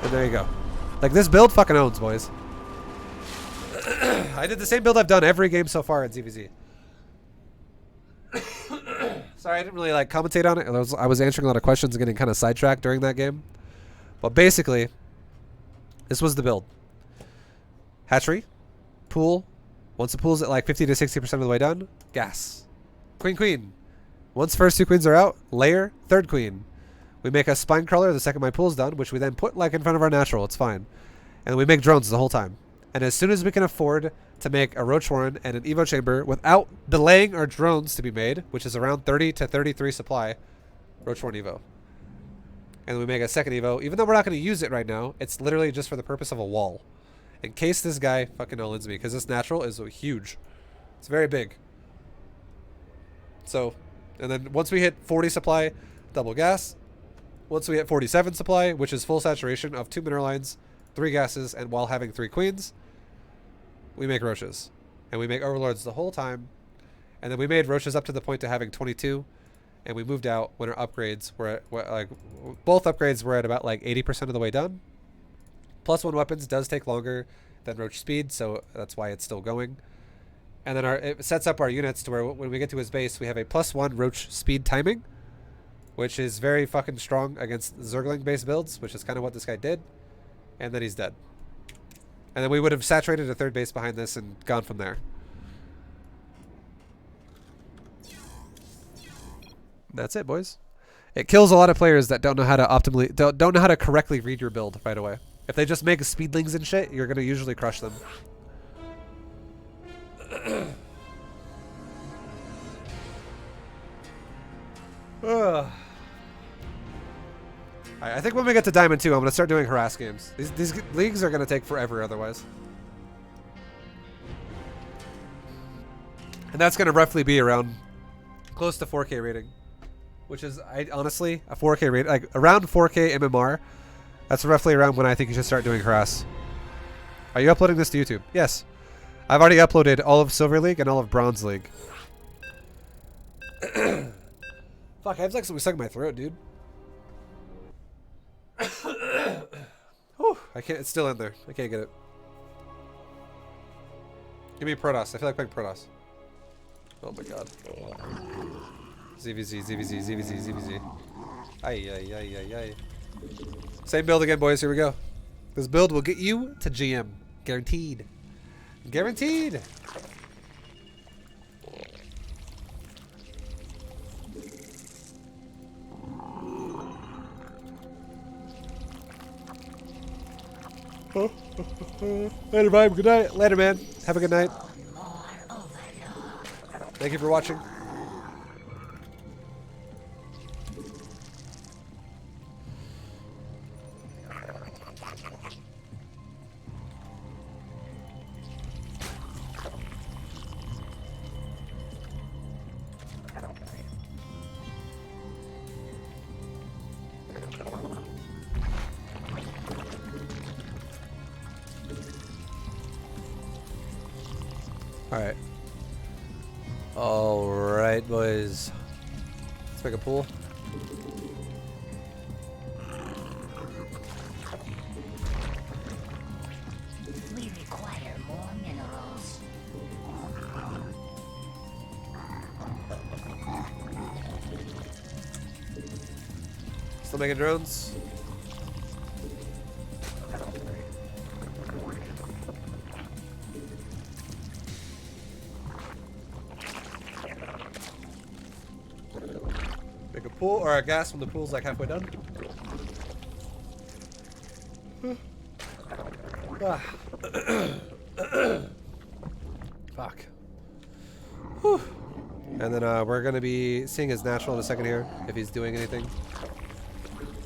And there you go. Like, this build fucking owns, boys. I did the same build I've done every game so far in ZvZ. Sorry, I didn't really like commentate on it. I was answering a lot of questions and getting kind of sidetracked during that game. But basically, this was the build. Hatchery, pool. Once the pool's at like 50 to 60% of the way done, gas. Queen. Once first 2 queens are out, layer, 3rd queen. We make a spine crawler the second my pool's done, which we then put like in front of our natural. It's fine. And we make drones the whole time. And as soon as we can afford to make a Roach Warren and an Evo chamber without delaying our drones to be made, which is around 30 to 33 supply, Roach Warren Evo. And we make a second Evo. Even though we're not going to use it right now, it's literally just for the purpose of a wall. In case this guy fucking all-ins me, because this natural is huge. It's very big. So, and then once we hit 40 supply, double gas. Once we hit 47 supply, which is full saturation of 2 mineral lines, 3 gases, and while having 3 queens, we make roaches. And we make overlords the whole time. And then we made roaches up to the point to having 22. And we moved out when our upgrades were at, like, both upgrades were at about like 80% of the way done. +1 weapons does take longer than roach speed, so that's why it's still going. And then it sets up our units to where when we get to his base, we have a +1 roach speed timing, which is very fucking strong against Zergling based builds, which is kind of what this guy did. And then he's dead. And then we would have saturated a 3rd base behind this and gone from there. That's it, boys. It kills a lot of players that don't know how to optimally don't know how to correctly read your build right away. If they just make speedlings and shit, you're gonna usually crush them. I think when we get to Diamond 2, I'm gonna start doing harass games. These leagues are gonna take forever otherwise. And that's gonna roughly be around close to 4K rating. Which is, honestly, a 4K rating, like around 4K MMR. That's roughly around when I think you should start doing harass. Are you uploading this to YouTube? Yes. I've already uploaded all of Silver League and all of Bronze League. Fuck, I have like something stuck in my throat, dude. Whew, I can't, it's still in there. I can't get it. Give me Protoss. I feel like playing Protoss. Oh my god. ZvZ. Ay. Same build again, boys. Here we go. This build will get you to GM. Guaranteed. Guaranteed. Later, vibe. Good night. Later, man. Have a good night. Thank you for watching. Alright. Alright, boys. Let's make a pool. We require more minerals. Still making drones. Make a pool or a gas when the pool's like halfway done. Fuck. Whew. And then we're gonna be seeing his natural in a second here, if he's doing anything.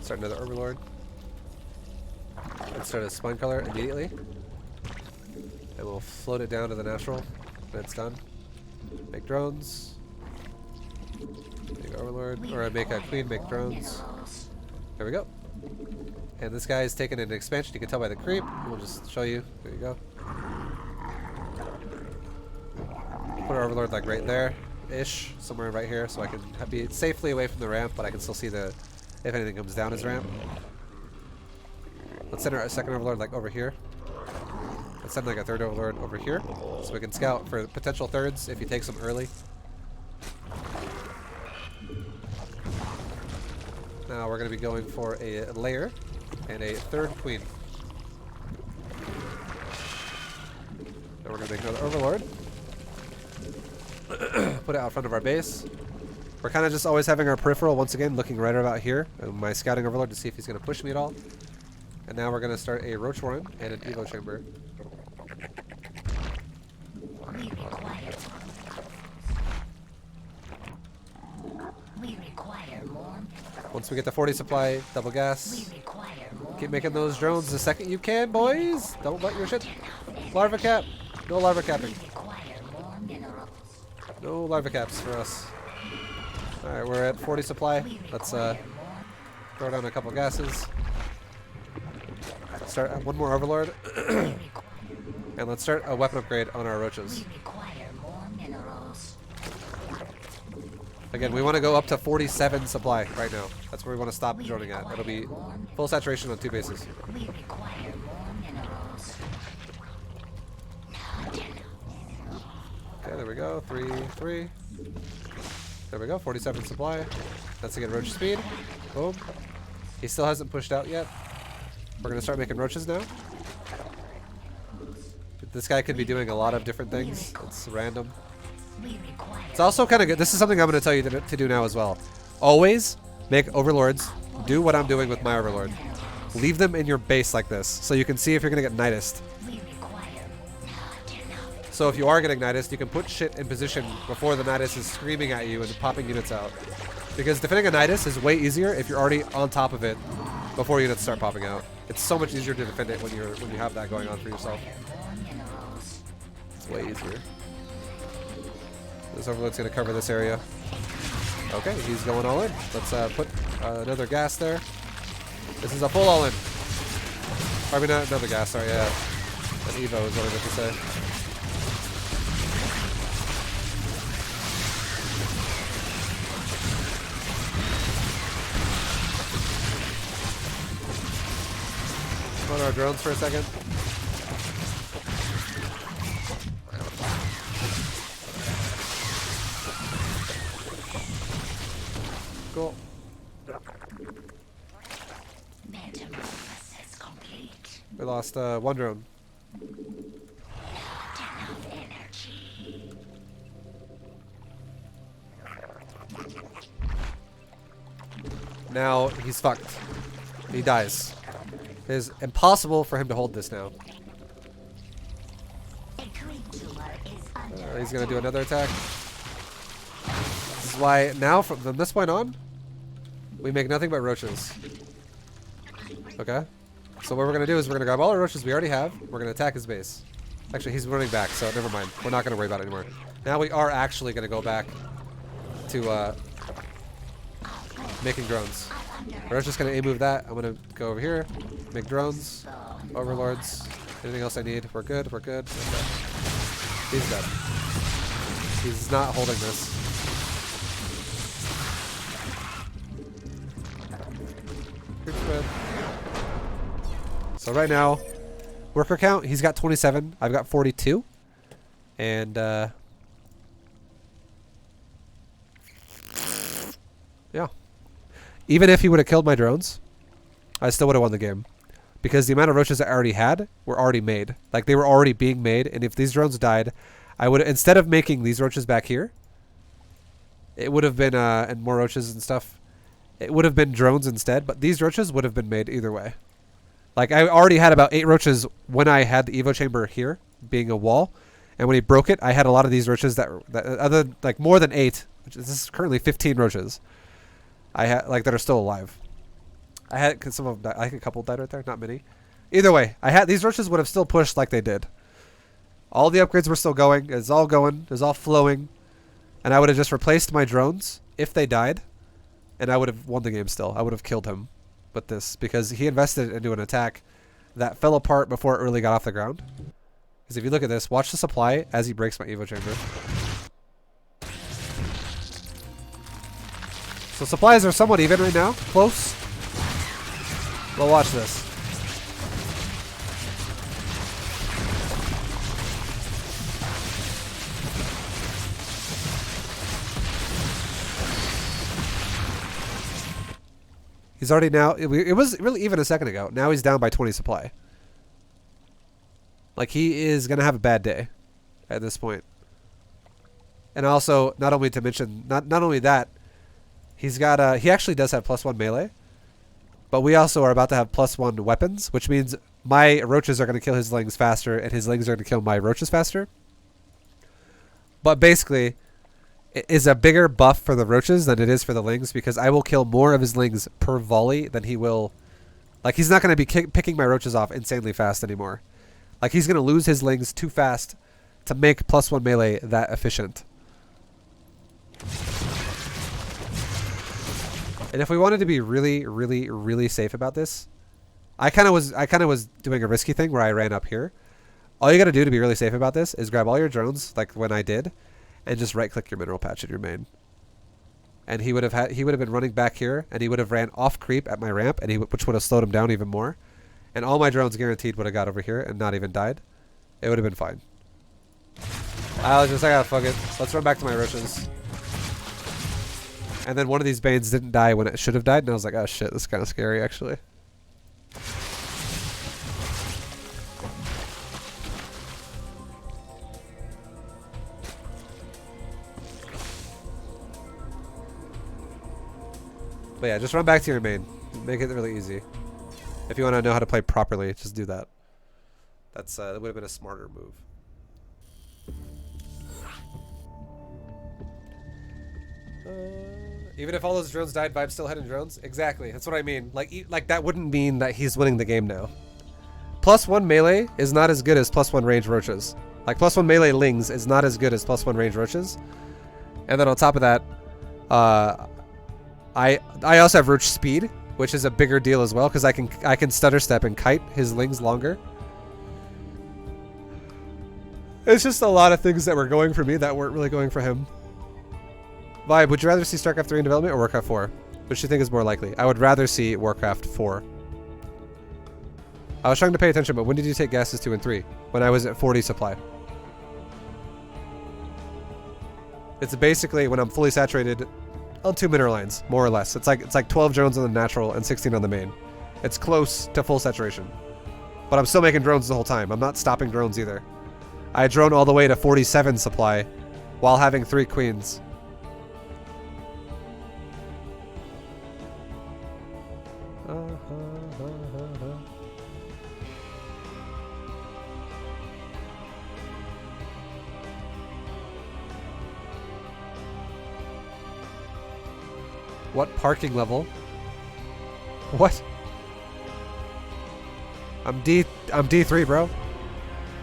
Start another Overlord. Let's start a spine color immediately. And we'll float it down to the natural when it's done. Make drones. Make Overlord. Or make a queen, make drones. There we go. And this guy is taking an expansion, you can tell by the creep. We'll just show you. There you go. Put our Overlord like right there. ish, somewhere right here, so I can be safely away from the ramp, but I can still see the if anything comes down his ramp. Let's send our second overlord like over here. Let's send like a third overlord over here, so we can scout for potential thirds if he takes them early. Now we're going to be going for a layer and a third queen. Now we're going to make another overlord. Put it out front of our base. We're kind of just always having our peripheral once again looking right about here. My scouting overlord to see if he's going to push me at all. And now we're going to start a Roach Warren and an Evo Chamber. We require more. Once we get the 40 supply, double gas. Keep making those drones the second you can, boys. Don't let your shit. Larva cap. No larva capping. No larva caps for us. Alright, we're at 40 supply. Let's throw down a couple gases. Start one more overlord. And let's start a weapon upgrade on our roaches. Again, we want to go up to 47 supply right now. That's where we want to stop droning at. It'll be full saturation on 2 bases. Okay, there we go. 3, 3. There we go. 47 supply. That's to get roach speed. Boom. He still hasn't pushed out yet. We're going to start making roaches now. This guy could be doing a lot of different things. It's random. It's also kind of good. This is something I'm going to tell you to do now as well. Always make overlords do what I'm doing with my overlord. Leave them in your base like this so you can see if you're going to get nidused. So if you are getting nidused, you can put shit in position before the nidus is screaming at you and popping units out. Because defending a nidus is way easier if you're already on top of it before units start popping out. It's so much easier to defend it when you have that going on for yourself. It's way easier. This overload's going to cover this area. Okay, he's going all in. Let's put another gas there. This is a full all in. I mean, not another gas, sorry, yeah. An Evo is what I meant to say. On our drones for a second. Cool. Metamorphosis complete. We lost one drone. Not enough energy. Now he's fucked. He dies. It is impossible for him to hold this now. He's gonna do another attack. This is why now from this point on, we make nothing but roaches. Okay? So what we're gonna do is we're gonna grab all our roaches we already have. We're gonna attack his base. Actually, he's running back, so never mind. We're not gonna worry about it anymore. Now we are actually gonna go back to making drones. We're just gonna A-move that. I'm gonna go over here, make drones, overlords. Anything else I need? We're good, we're good. Okay. He's dead. He's not holding this. Creep spread. So right now, worker count, he's got 27. I've got 42. And yeah. Even if he would have killed my drones, I still would have won the game. Because the amount of roaches I already had were already made. Like, they were already being made, and if these drones died, I would, instead of making these roaches back here, it would have been, and more roaches and stuff, it would have been drones instead, but these roaches would have been made either way. Like, I already had about 8 roaches when I had the Evo chamber here, being a wall, and when he broke it, I had a lot of these roaches that other, like, more than 8, which is, this is currently 15 roaches. I had, like, that are still alive. I had, cause some of them died. I think a couple died right there, not many. Either way, I had, these roaches would have still pushed like they did. All the upgrades were still going. It's all going. It's all flowing. And I would have just replaced my drones if they died. And I would have won the game still. I would have killed him with this. Because he invested into an attack that fell apart before it really got off the ground. Because if you look at this, watch the supply as he breaks my Evo chamber. So supplies are somewhat even right now. Close. Well, watch this. He's already now... It was really even a second ago. Now he's down by 20 supply. Like, he is going to have a bad day at this point. And also, not only to mention... Not only that, he's got... he actually does have +1 melee. But we also are about to have +1 weapons, which means my roaches are going to kill his lings faster, and his lings are going to kill my roaches faster. But basically, it is a bigger buff for the roaches than it is for the lings, because I will kill more of his lings per volley than he will... Like, he's not going to be picking my roaches off insanely fast anymore. Like, he's going to lose his lings too fast to make +1 melee that efficient. And if we wanted to be really, really, really safe about this, I kind of was doing a risky thing where I ran up here. All you got to do to be really safe about this is grab all your drones, like when I did, and just right-click your mineral patch in your main. And he would have been running back here, and he would have ran off creep at my ramp, and which would have slowed him down even more. And all my drones guaranteed would have got over here and not even died. It would have been fine. I was just like, ah, fuck it. Let's run back to my roaches. And then one of these Banes didn't die when it should have died, and I was like, oh shit, this is kind of scary, actually. But yeah, just run back to your main. Make it really easy. If you want to know how to play properly, just do that. That would have been a smarter move. Even if all those drones died, ViBE still heading drones? Exactly, that's what I mean. Like that wouldn't mean that he's winning the game now. +1 melee is not as good as +1 range roaches. Like, +1 melee lings is not as good as +1 range roaches. And then on top of that, I also have roach speed, which is a bigger deal as well, because I can stutter step and kite his lings longer. It's just a lot of things that were going for me that weren't really going for him. ViBE, would you rather see StarCraft 3 in development or Warcraft 4? Which do you think is more likely? I would rather see Warcraft 4. I was trying to pay attention, but when did you take gases 2 and 3? When I was at 40 supply. It's basically when I'm fully saturated on 2 mineral lines, more or less. It's like 12 drones on the natural and 16 on the main. It's close to full saturation. But I'm still making drones the whole time. I'm not stopping drones either. I drone all the way to 47 supply while having 3 queens. What parking level? What? I'm D3, bro.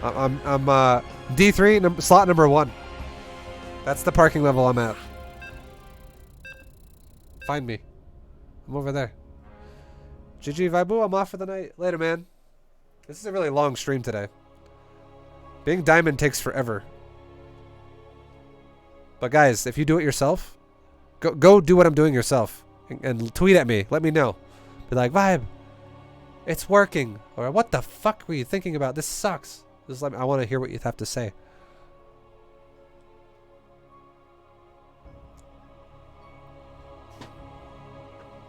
I'm D3 slot number 1. That's the parking level I'm at. Find me. I'm over there. GG Vibu, I'm off for the night. Later, man. This is a really long stream today. Being diamond takes forever. But guys, if you do it yourself, go do what I'm doing yourself. And tweet at me. Let me know. Be like, ViBE, it's working. Or what the fuck were you thinking about? This sucks. Just let me, I want to hear what you have to say.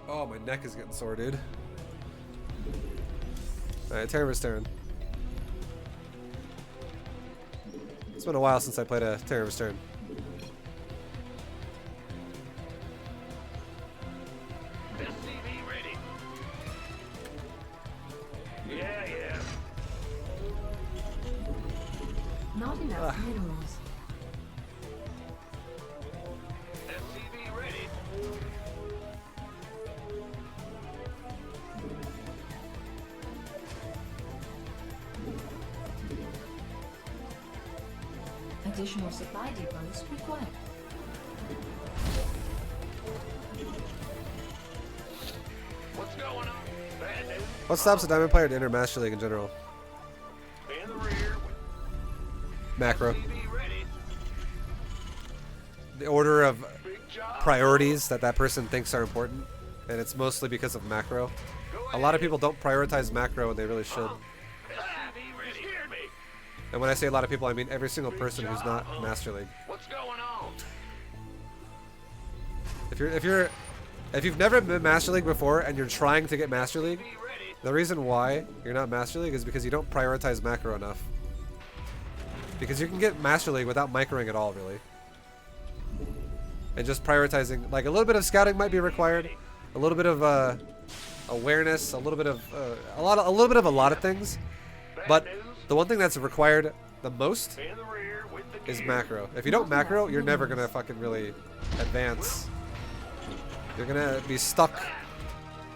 Oh, my neck is getting sore, dude. Alright, Terran vs. Terran. It's been a while since I played a Terran vs. Terran. SCV ready. Yeah. Not enough minerals. SCV ready. Additional supply depots required. What's going on? Bad news. What stops a diamond player to enter Master League in general? In the rear. Macro. SCV ready. The order of Big priorities that that person thinks are important, and it's mostly because of macro. A lot of people don't prioritize macro, and they really should. And when I say a lot of people, I mean every single person who's not Master League. What's going on? If you've never been Master League before and you're trying to get Master League, the reason why you're not Master League is because you don't prioritize macro enough. Because you can get Master League without microing at all, really. And just prioritizing, like a little bit of scouting might be required, a little bit of awareness, a little bit of a lot of things. But the one thing that's required the most is macro. If you don't macro, you're never gonna fucking really advance. You're gonna be stuck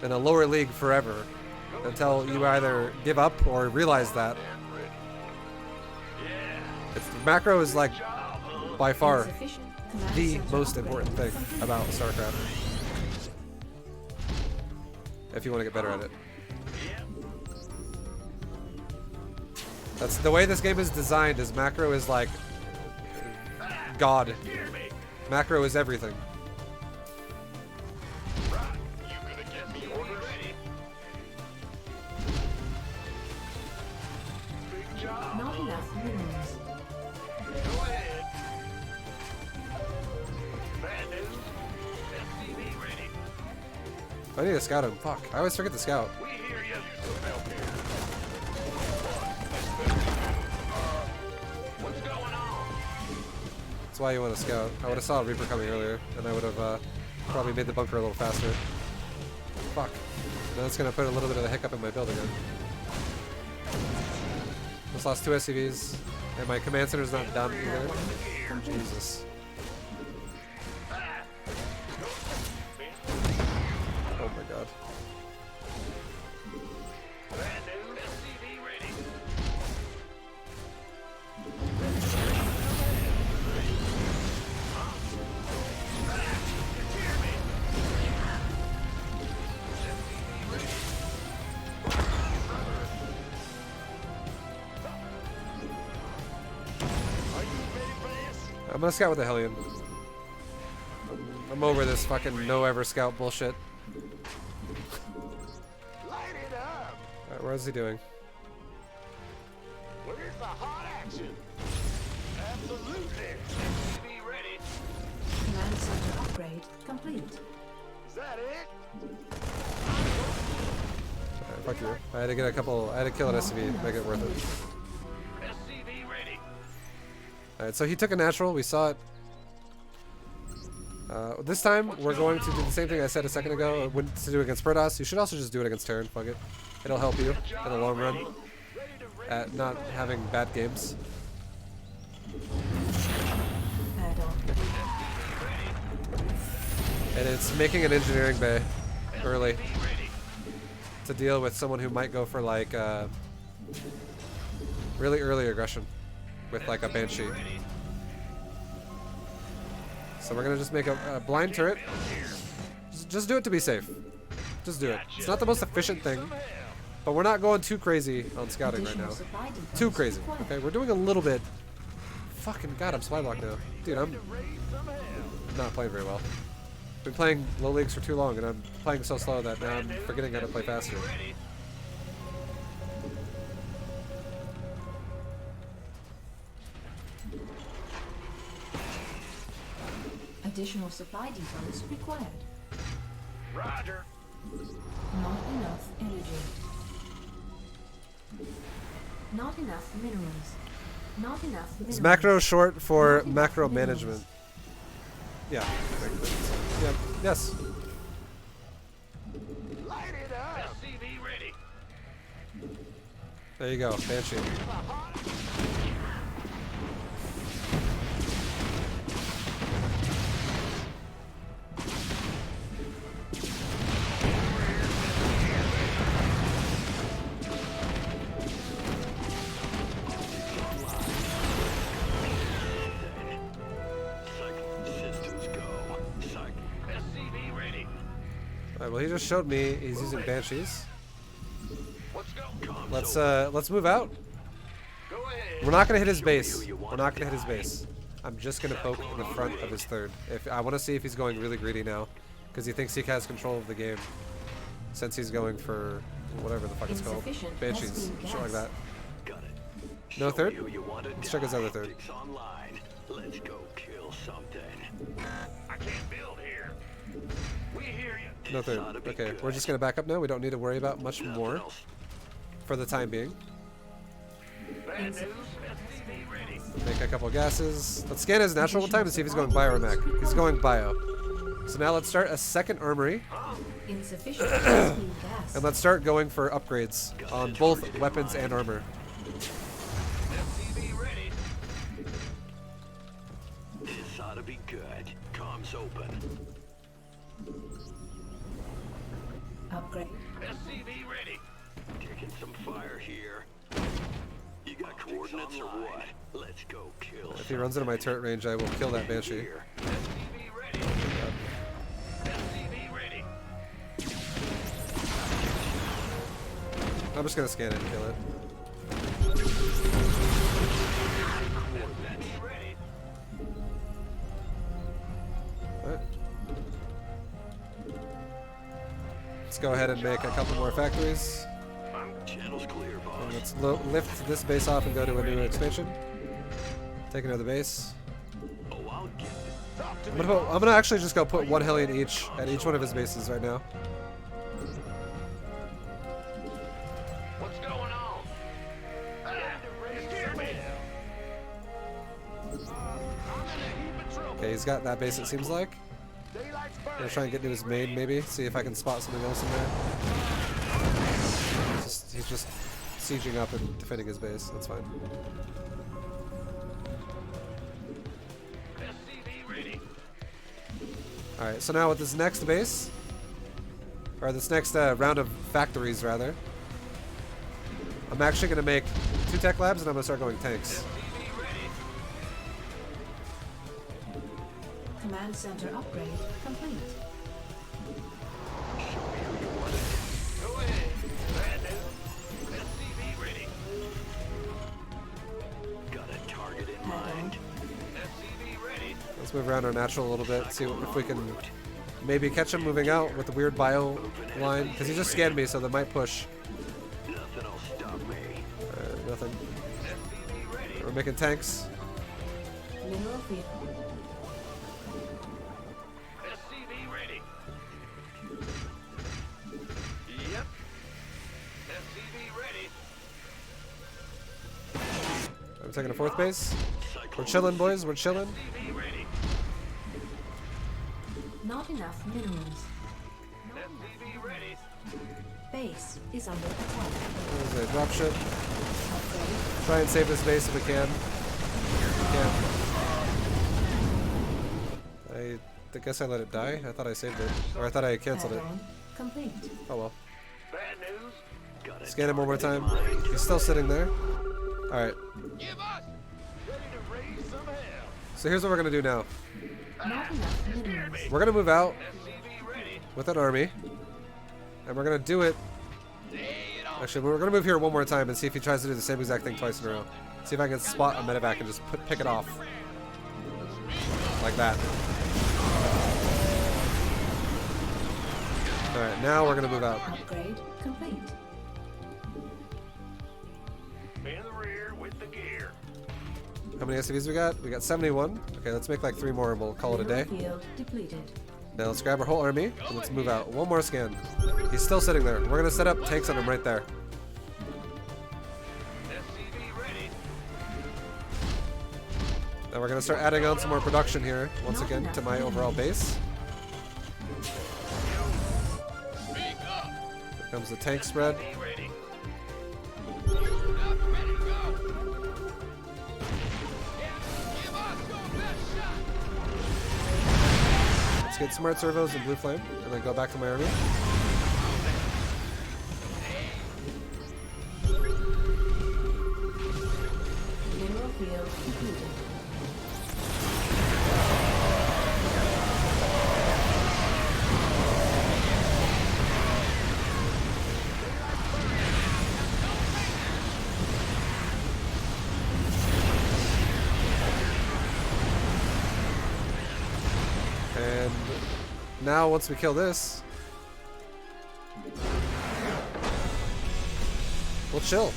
in a lower league forever until you either give up or realize that. Macro is like by far Insufficient. Command the center most upgrade important thing complete. about StarCraft. If you want to get better at it. That's the way this game is designed. Is macro is like God. Macro is everything. Not enough minerals. Go ahead. Bad news. SCV ready. I need to scout him. Fuck. I always forget to scout. We hear you. What's going on? That's why you want to scout. I would have saw a Reaper coming earlier, and I would have probably made the bunker a little faster. Fuck. Now that's gonna put a little bit of a hiccup in my build again. Just lost 2 SCVs, and my command center's not done either. Jesus. Oh my god. Bad news. SCV ready. I'm gonna scout with the Hellion. I'm over this fucking no ever scout bullshit. Light it up. Alright, what is he doing? Where's the hot action? Absolutely. SCV ready. Command center upgrade complete. Is that it? Alright, fuck you. I had to get a couple. I had to kill an SCV, make it worth it. SCV ready. Alright, so he took a natural. We saw it. This time, we're going to do the same thing I said a second ago to do against Protoss. You should also just do it against Terran. Fuck it. It'll help you in the long run at not having bad games. Add on. And it's making an engineering bay early to deal with someone who might go for like really early aggression with like a Banshee. So we're gonna just make a blind turret. Just do it to be safe. Just do it. It's not the most efficient thing, but we're not going too crazy on scouting right now. Additional supply depots Too crazy. required. Okay, we're doing a little bit. Fucking god, I'm spy blocked now. Dude, I'm not playing very well. Been playing low leagues for too long, and I'm playing so slow that now I'm forgetting how to play faster. Additional supply depots required. Roger. Not enough energy. Not enough minerals. Not enough minerals. Is macro short for Not enough macro minerals. management? Yeah. Yeah. Yes. Light it up. SCV ready. There you go, Banshee. Systems go. SCV ready. Alright, well he just showed me he's using Banshees. Let's go. Let's move out. Go ahead. We're not gonna hit his base. We're not gonna hit his base. I'm just gonna poke in the front of his third. If I want to see if he's going really greedy now, because he thinks he has control of the game, since he's going for whatever the fuck it's called, Insufficient banshees, SB shit like that. Got it. No Show third? me who you want to Let's check his die. other third. Optics online. Let's go kill something. I can't build here. We hear you. No third. oughta be Okay, good. we're just gonna back up now. We don't need to worry about much Nothing more else. for the time being. Bad news. SCV ready. Make a couple gases. Let's scan his natural one time to see if he's going bio or mech. He's going bio. So now let's start a second armory, Insufficient SB gas. and let's start going for upgrades on both weapons and armor. SCV ready. This ought to be good. Comms open. Upgrade. SCV ready. Taking some fire here. You got coordinates or what? Let's go kill If he runs into my turret range, I will kill that banshee. here. SCV ready. SCV ready. I'm just gonna scan it and kill it. SCV ready. Alright. Let's go ahead and make a couple more factories. Channel's clear, boss. And let's lift this base off and go to a new expansion. Take another base. Oh, I'll get it. Talk to I'm me. gonna actually just go put one Hellion each at each one of his bases right now. What's going on? Just hear me. I'm in a heap of trouble. Okay, he's got that base it seems like. Daylight's I'm gonna burning. try and get to his main maybe, see if I can spot something else in there. He's just sieging up and defending his base, that's fine. SCV ready. Alright, so now with this next base, or this next round of factories rather, I'm actually gonna make 2 tech labs and I'm gonna start going tanks. SCV ready. Command center upgrade complete. Go ahead. Bad news. SCV ready. Got a target in mind. SCV ready. Let's move around our natural a little bit, see if we can maybe catch him moving out with the weird bio line, because he just scanned me, so they might push. Nothing will stop me. Nothing. SCV ready. We're making tanks. Mineral field. SCV ready. Yep. SCV ready. I'm taking a 4th base. We're chilling, boys. We're chilling. SCV ready. Not enough minerals. SCV ready. Base is under attack. There's a dropship. Upgrade. Try and save this base if we can. I guess I let it die. I thought I saved it. Or I thought I canceled it. Add-on complete. Oh well. Bad news. Got a Scan him one more target time. in mind. He's still sitting there. Alright. Give us. Ready to raise some hell. So here's what we're going to do now. Not enough minerals. We're going to move out SCV ready. with an army. And we're going to do it. Lay it on. Actually, we're going to move here one more time and see if he tries to do the same exact thing twice in a row. See if I can spot a medevac and just pick it off. Like that. Alright, now we're going to move out. Upgrade complete. In the rear with the gear. How many SCVs we got? We got 71. Okay, let's make like 3 more and we'll call it a day. Mineral field depleted. Now let's grab our whole army and let's move out. One more scan. He's still sitting there. We're gonna set up tanks on him right there. SCV ready. Now we're gonna start adding on some more production here, once again, to my overall base. Speak up. Here comes the tank spread. Be ready. Up, ready to go. Give us your best shot. Let's get smart servos and blue flame, and then go back to my army. Mineral field depleted. now once we kill this, we'll chill.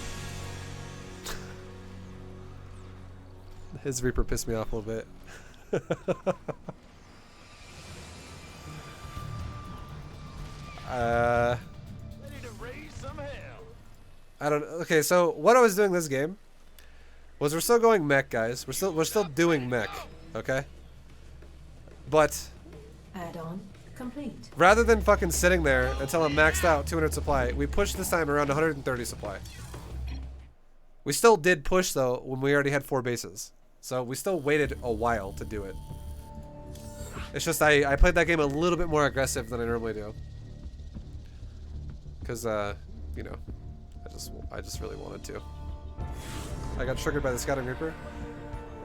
His Reaper pissed me off a little bit. Ready to raise some hell. I don't. Okay, so what I was doing this game was we're still going mech, guys. We're still doing mech, okay? But Add-on complete. rather than fucking sitting there until I'm maxed out 200 supply, we pushed this time around 130 supply. We still did push though when we already had 4 bases, so we still waited a while to do it. It's just I played that game a little bit more aggressive than I normally do, cause you know, I just really wanted to. I got triggered by the Scouting Reaper.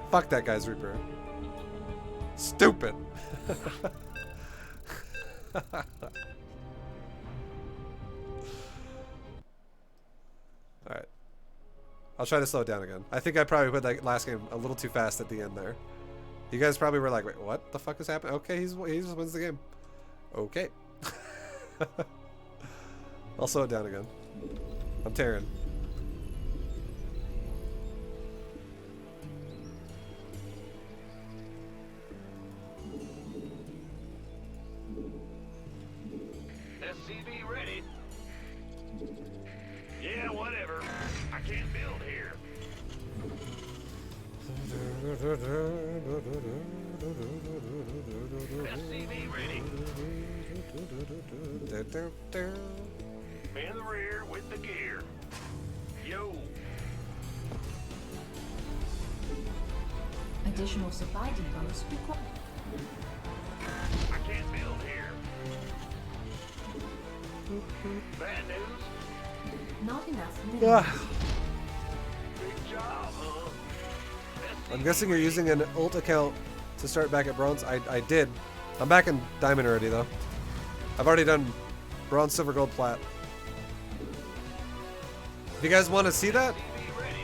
Fuck that guy's Reaper. Stupid. Alright. I'll try to slow it down again. I think I probably put that last game a little too fast at the end there. You guys probably were like, wait, what the fuck is happening? Okay, he just wins the game. Okay. I'll slow it down again. I'm Terran. SCV ready. Yeah, whatever. I can't build here. SCV ready. In the rear with the gear. Yo. Additional supply depots required. I can't build here. Bad news. Not enough minerals. Big job, huh? I'm guessing you're using an ult account to start back at bronze. I did. I'm back in diamond already though. I've already done bronze, silver, gold, plat. If you guys want to see that,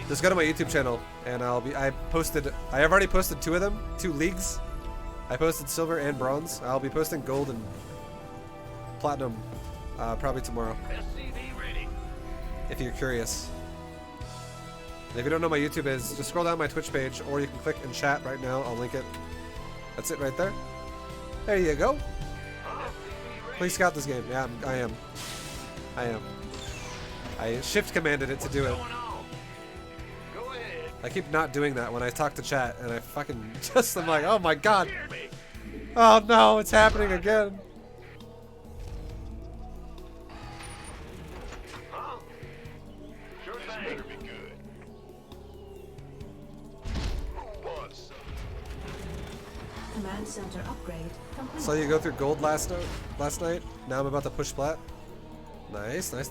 just go to my YouTube channel and I have already posted 2 of them, 2 leagues. I posted silver and bronze. I'll be posting gold and platinum probably tomorrow, SCV ready. if you're curious. And if you don't know what my YouTube is, just scroll down my Twitch page, or you can click in chat right now. I'll link it. That's it right there. There you go. Please scout this game. Yeah, I am. I shift commanded it to do it. Go ahead. I keep not doing that when I talk to chat, and I fucking just, I'm like, oh my god. Hear me. Oh no, it's happening again. Huh? Sure thing. Better be good. Boss. Command center upgrade complete. So you go through gold last night. Now I'm about to push plat. Nice. That's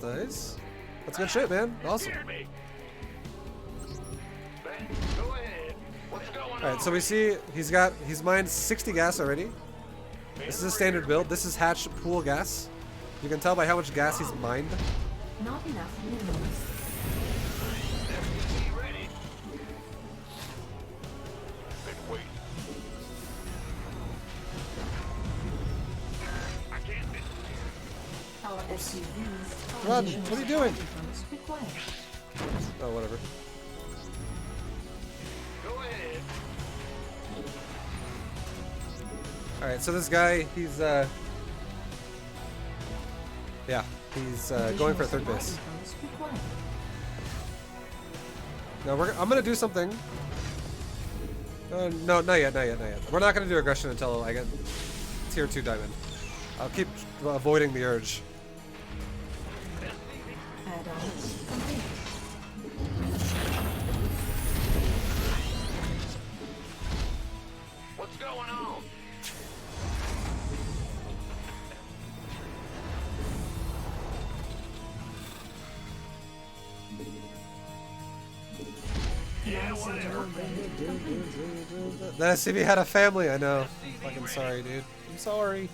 good shit, man. Awesome. Hear me. Go ahead. What's going on? Alright, so we see he's mined 60 gas already. This is a standard build. This is hatch pool gas. You can tell by how much gas he's mined. Not enough minerals. SCV ready. Been waiting. I can't be. Our SUVs. Run, what are you doing? Depots required. Oh, whatever. Go ahead. Alright, so this guy, he's going for a third base. Depots required. Now I'm gonna do something. No, not yet. We're not gonna do aggression until I get tier 2 diamond. I'll keep avoiding the urge. Add-on complete. What's going on? Yeah, whatever. That SCV had a family, I know. Fucking sorry, dude. I'm sorry.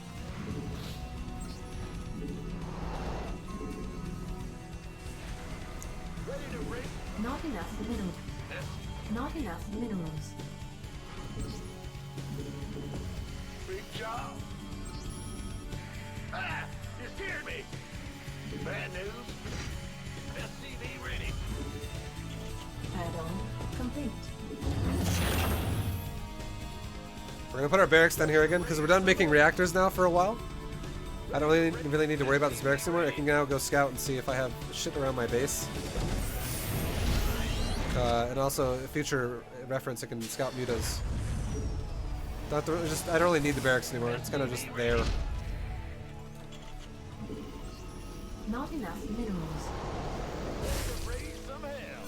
Ready to rig. Not enough minerals. Not enough minerals. Big job. bad news. SCV ready. Add-on complete. We're gonna put our barracks down here again because we're done making reactors now for a while. I don't really need to worry about this barracks anymore. I can now go scout and see if I have shit around my base. And also, future reference, I can scout mutas. I don't really need the barracks anymore. It's kind of just there. Not enough minerals. Raise some hell.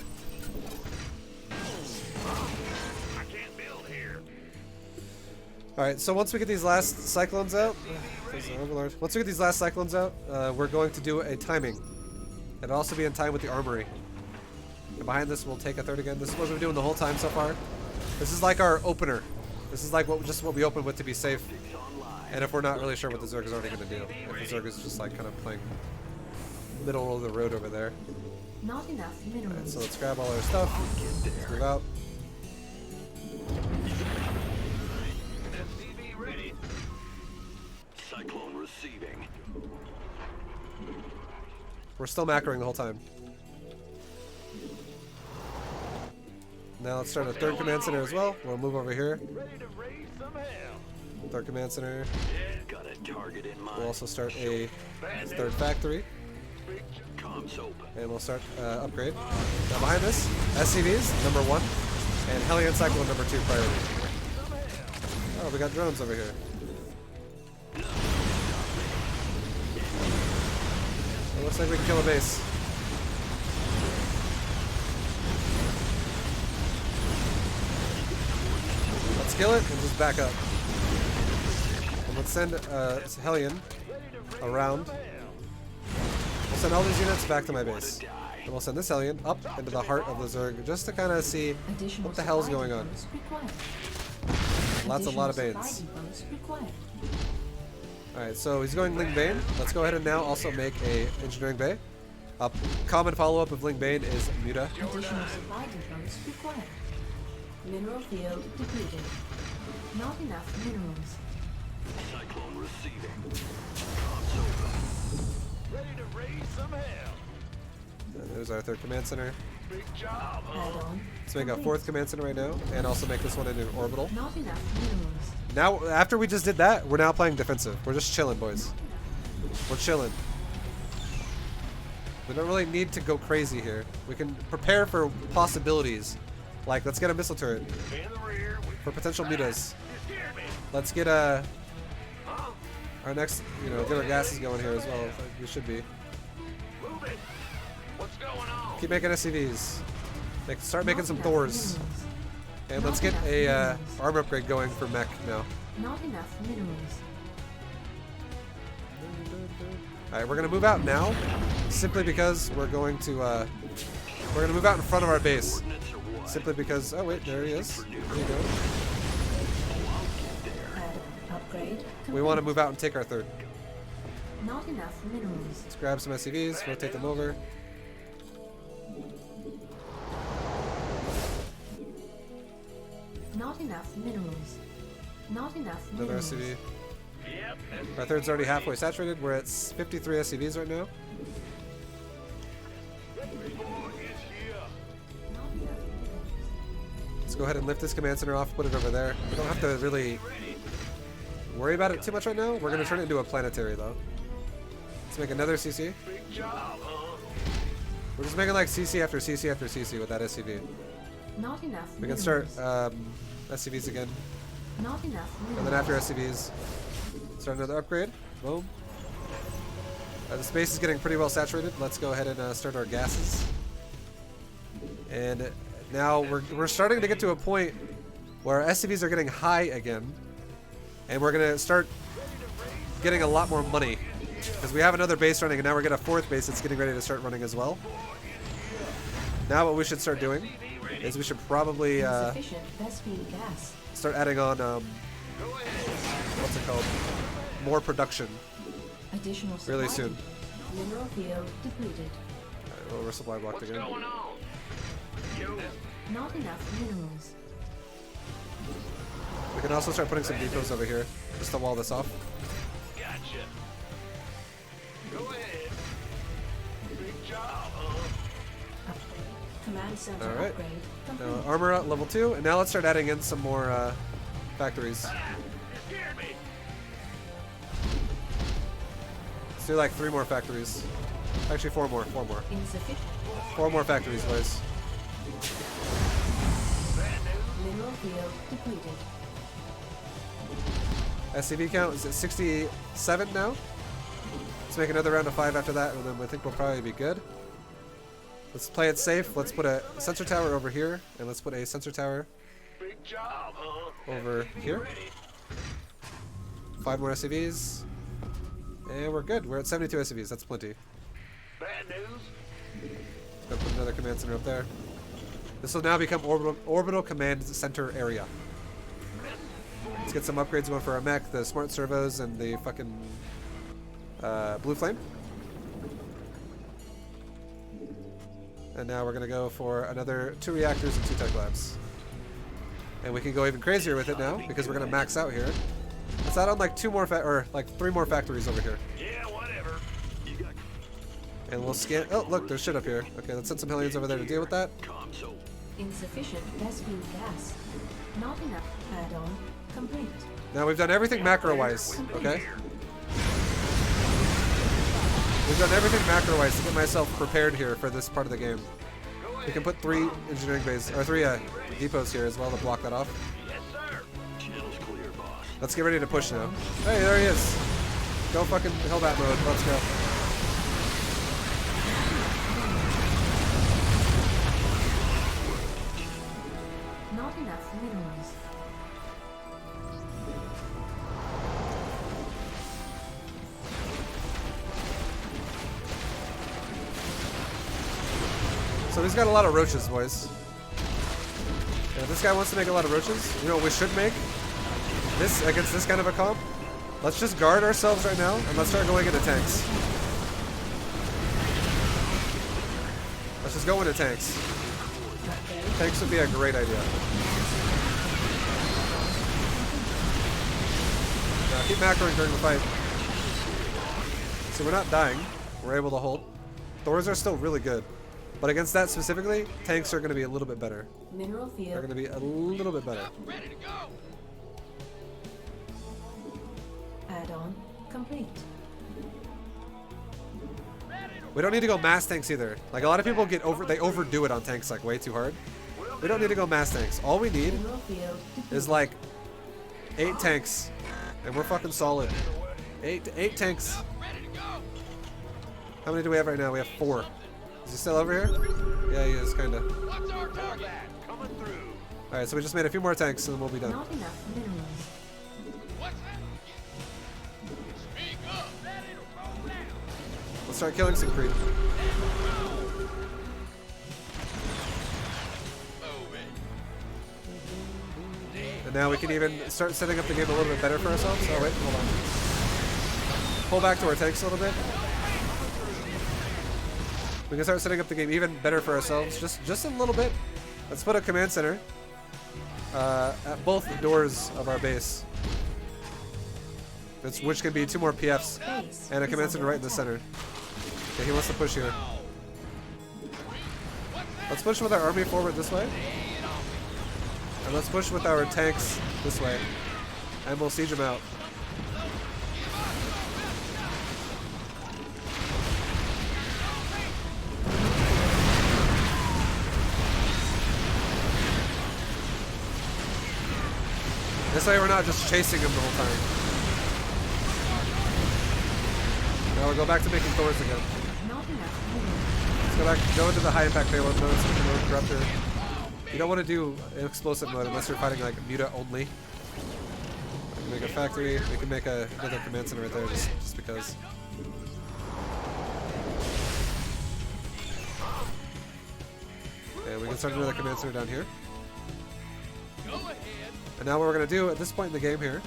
I can't build here. Alright, so once we get these last cyclones out, once we get these last cyclones out, we're going to do a timing. It'll also be in time with the armory. And behind this, we'll take a third again. This is what we've been doing the whole time so far. This is like our opener. This is like just what we open with to be safe. And if we're not really sure what the Zerg is already going to do. If the Zerg is just like kind of playing middle of the road over there. Not enough minerals. Alright, so let's grab all our stuff. Let's move out. SCV ready. Cyclone receiving. We're still macroing the whole time. Now let's start a third command center as well. We'll move over here. Ready to raise some hell. Third command center. Got a target in mind. We'll also start a third factory. Comms open. And we'll start upgrade. Now behind this, SCVs, number 1. And Hellion Cyclone, number 2 priority. Oh, we got drones over here. It looks like we can kill a base. Let's kill it and just back up. And let's send Hellion around. We'll send all these units back to my base. And we'll send this Hellion up into the heart of the Zerg just to kind of see what the hell's going on. A lot of Banes. Alright, so he's going Ling Bane. Let's go ahead and now also make a engineering bay. A common follow-up of Ling Bane is Muta. Additional supply depots required. Mineral field depleted. Not enough minerals. Cyclone receiving. Comms open. Ready to raise some hell. And there's our third command center. Big job, huh? Add-on. Let's make a fourth command center right now, and also make this one into an orbital. Not enough minerals. Now, after we just did that, we're now playing defensive. We're just chilling, boys. We're chilling. We don't really need to go crazy here. We can prepare for possibilities. Like, let's get a missile turret In the rear. for potential mutas. You scared me. Let's get our next, get our gases going here as well. Like we should be. Move it. What's going on? Keep making SCVs. Start making some Not Thors. enough minerals. And let's get a armor upgrade going for Mech now. Not enough minerals. Alright, we're gonna move out now, simply because we're gonna move out in front of our base. Simply because, oh wait, there he is. There you go. Add-on upgrade. We want to move out and take our third. Not enough minerals. Let's grab some SCVs, rotate them over. Not enough minerals. Not enough Another minerals. SCV. Yep. Our third's already halfway saturated. We're at 53 SCVs right now. Not enough minerals. Let's go ahead and lift this command center off, put it over there. We don't have to really worry about it too much right now. We're going to turn it into a planetary though. Let's make another CC. Big job, huh? We're just making like CC after CC after CC with that SCV. Not enough We can minerals. start SCVs again. Not enough minerals. And then after SCVs, start another upgrade. Boom. The space is getting pretty well saturated. Let's go ahead and start our gases. And now we're starting to get to a point where our SCVs are getting high again. And we're going to start getting a lot more money. Because we have another base running, and now we're getting a fourth base that's getting ready to start running as well. Now what we should start doing is we should probably Insufficient Vespine gas. start adding on, what's it called? More production Additional supply. really soon. Mineral field depleted. Alright, well, we're supply blocked What's again. going on? You. Not enough minerals. We can also start putting some depots over here just to wall this off. Gotcha. Go ahead. Command center All right. upgrade complete. Now armor at level 2, and now let's start adding in some more factories. Let's do like 3 more factories. Actually, 4 more. 4 more. Insufficient. 4 more factories, boys. Mineral field depleted. SCV count is at 67 now. Let's make another round of 5 after that, and then I think we'll probably be good. Let's play it safe. Let's put a sensor tower over here, and let's put a sensor tower Big job, huh? over here. 5 more SCVs. And we're good. We're at 72 SCVs. That's plenty. Bad news. Gonna put another command center up there. This will now become orbital command center area. Let's get some upgrades going for our mech, the smart servos, and the fucking blue flame. And now we're gonna go for another 2 reactors and 2 tech labs. And we can go even crazier with it now because we're gonna max out here. Let's add on like 2 more or like 3 more factories over here. Yeah, whatever. You got And we'll scan. Oh, look, there's shit up here. Okay, let's send some Hellions over there to deal with that. console. Insufficient Vespene gas. Not enough. Add-on complete. Now we've done everything macro-wise. Okay. We've done everything macro-wise to get myself prepared here for this part of the game. We can put 3 engineering bays or 3 depots here as well to block that off. Yes, sir. Channel's clear, boss. Let's get ready to push now. Hey, there he is. Go fucking Hellbat mode. Let's go. Not enough minerals. So he's got a lot of roaches, boys. And if this guy wants to make a lot of roaches, you know what we should make? This against this kind of a comp? Let's just guard ourselves right now and let's start going into tanks. Let's just go into tanks. Tanks would be a great idea. Now keep macroing during the fight. So we're not dying. We're able to hold. Thors are still really good. But against that specifically, tanks are going to be a little bit better. Mineral They're field. going to be a little bit better. Ready to go. Add-on complete. We don't need to go mass tanks either. Like a lot of people they overdo it on tanks like way too hard. We don't need to go mass tanks. All we need Mineral field depleted. is like 8 tanks, and we're fucking solid. 8 tanks. Ready to go. How many do we have right now? We have 4. Is he still over here? Yeah, he is, kinda. What's our target? Coming through. All right, so we just made a few more tanks, and then we'll be done. Not enough minerals. What's that? Speak up. Ready to roll down. Let's start killing some creep. Move it. And now we can even start setting up the game a little bit better for ourselves. Oh wait, hold on. Pull back to our tanks a little bit. We can start setting up the game even better for ourselves, just a little bit. Let's put a command center at both doors of our base, which can be 2 more PFs Base and a is command center under right in the attack. center. Okay, he wants to push here. Let's push with our army forward this way, and let's push with our tanks this way, and we'll siege them out. This way we're not just chasing them the whole time. Now we'll go back to making Thors again. Not enough minerals. Let's go into the high impact payload mode, so we can load Corruptor. You don't want to do explosive mode unless you're fighting like Muta only. We can make a factory, we can make another command center right there just because. And we can start another command center down here. Go ahead. And now what we're going to do at this point in the game here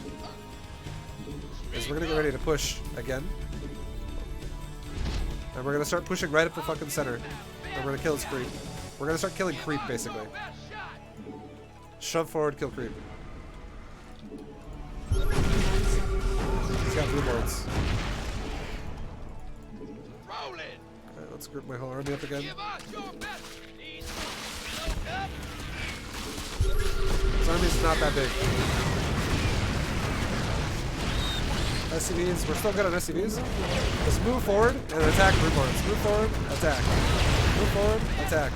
is we're going to get ready to push again. And we're going to start pushing right up the fucking center. And we're going to kill his creep. We're going to start killing creep, basically. Best shot. Shove forward, kill creep. He's got blue boards. Rolling. Okay, Let's group my whole army up again. Give us your best. Need some load up. This army's not that big. SCVs, we're still good on SCVs. Just move forward and attack Broodlords. Move forward, attack. Move forward, attack.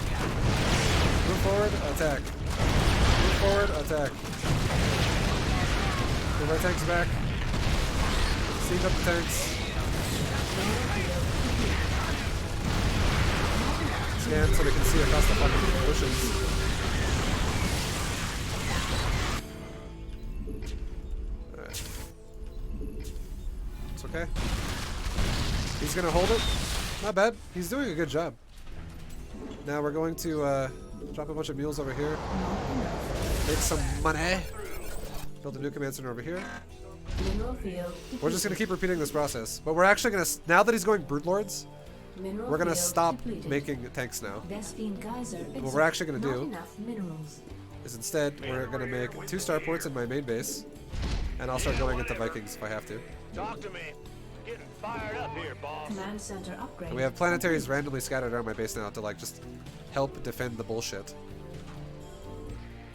Move forward, attack. Move forward, attack. Move our tanks back. Siege up the tanks. Scan so we can see across the fucking bushes. Okay. He's gonna hold it. Not bad. He's doing a good job. Now we're going to drop a bunch of mules over here. Make some money. Build a new command center over here. Mineral field. We're just gonna keep repeating this process. But we're actually gonna, now that he's going Broodlords, Mineral we're gonna field stop depleted. making tanks now. Vespine geyser. What we're actually gonna Not do enough minerals. is instead we're gonna make 2 starports in my main base. And I'll start going into Vikings if I have to. Talk to me. Getting fired up here, boss. Command center upgrade. And we have planetaries randomly scattered around my base now to like just help defend the bullshit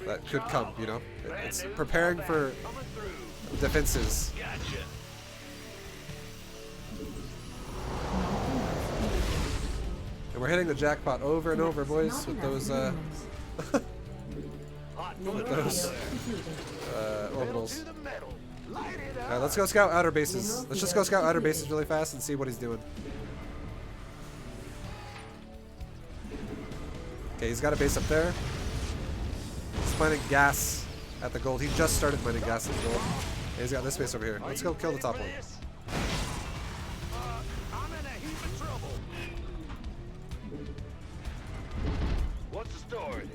that could come, you know? It's preparing for Coming through. defenses. Gotcha. And we're hitting the jackpot over and over, boys, Not with enough those minerals. Hot Mineral foot. those- field depleted. orbitals. To the metal. Light it up. Alright, let's go scout outer bases. Let's just go scout outer bases really fast and see what he's doing. Okay, he's got a base up there. He's mining gas at the gold. He just started mining gas at the gold. And he's got this base over here. Let's go kill the top one. I'm in a heap of trouble. What's the story?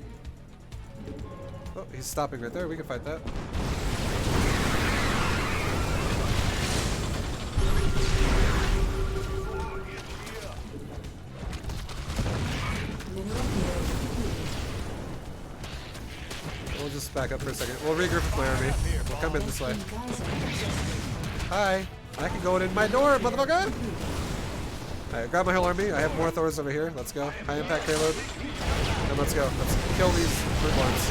Oh, he's stopping right there. We can fight that. Mineral field depleted. We'll just back up for a second. We'll regroup with my army. We'll come in this way. Vespine geyser adjusted. Hi. I can go in my door, motherfucker! Alright, grab my whole army. I have more Thors over here. Let's go. High impact payload. And let's go. Let's kill these Broodlords.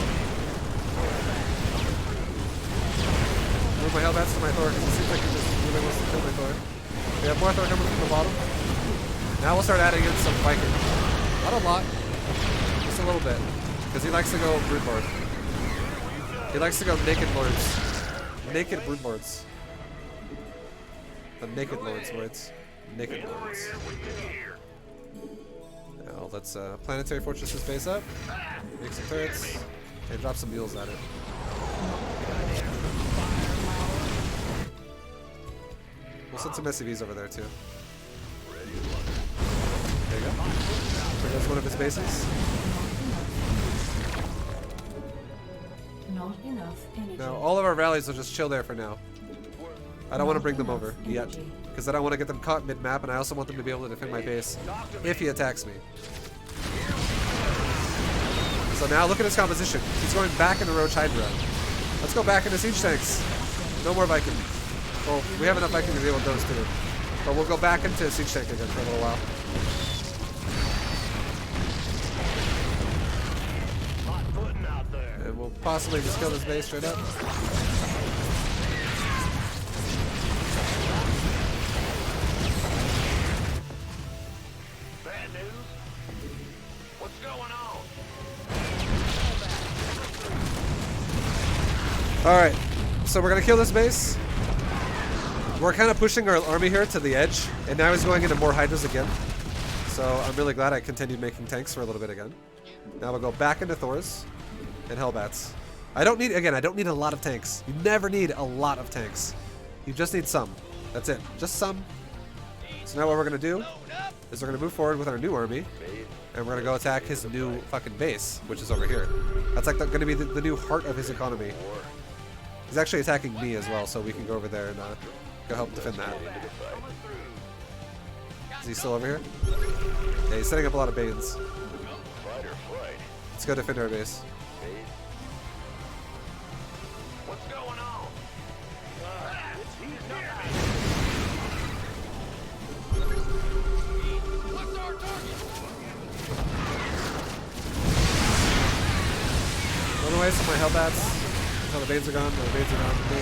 Move my Hellbats to my Thor because it seems like he just really wants to kill my Thor. We have more Thor coming from the bottom. Now we'll start adding in some Viking. Not a lot. Just a little bit. Because he likes to go Broodlord. He likes to go Naked Lords. Naked Broodlords. The Naked Lords words. Naked Lords. Now let's Planetary Fortress this base up. Make some turrets. And drop some mules at it. We'll send some SCVs over there too. There you go. There goes one of his bases. Not enough energy. Now all of our rallies will just chill there for now. I don't want to bring them over yet. Because I don't want to get them caught mid-map, and I also want them to be able to defend my base if he attacks me. So now look at his composition. He's going back into Roach Hydra. Let's go back into siege tanks. No more Viking. Well, we have enough Viking to deal with those too. But we'll go back into siege tank again for a little while. Hot footing out there. And we'll possibly just kill this base straight up. Bad news? What's going on? Alright, so we're gonna kill this base. We're kind of pushing our army here to the edge, and now he's going into more Hydras again. So I'm really glad I continued making tanks for a little bit again. Now we'll go back into Thors and Hellbats. I don't need a lot of tanks. You never need a lot of tanks. You just need some. That's it, just some. So now what we're gonna do is we're gonna move forward with our new army, and we're gonna go attack his new fucking base, which is over here. That's like gonna be the new heart of his economy. He's actually attacking me as well, so we can go over there and go help defend that. Is he still over here? Yeah, he's setting up a lot of Banes. Fight or flight. Let's go defend our base. What's going on? It's heating up. What's our target? away some of my Hellbats until the veins are gone. The veins are gone. Cool.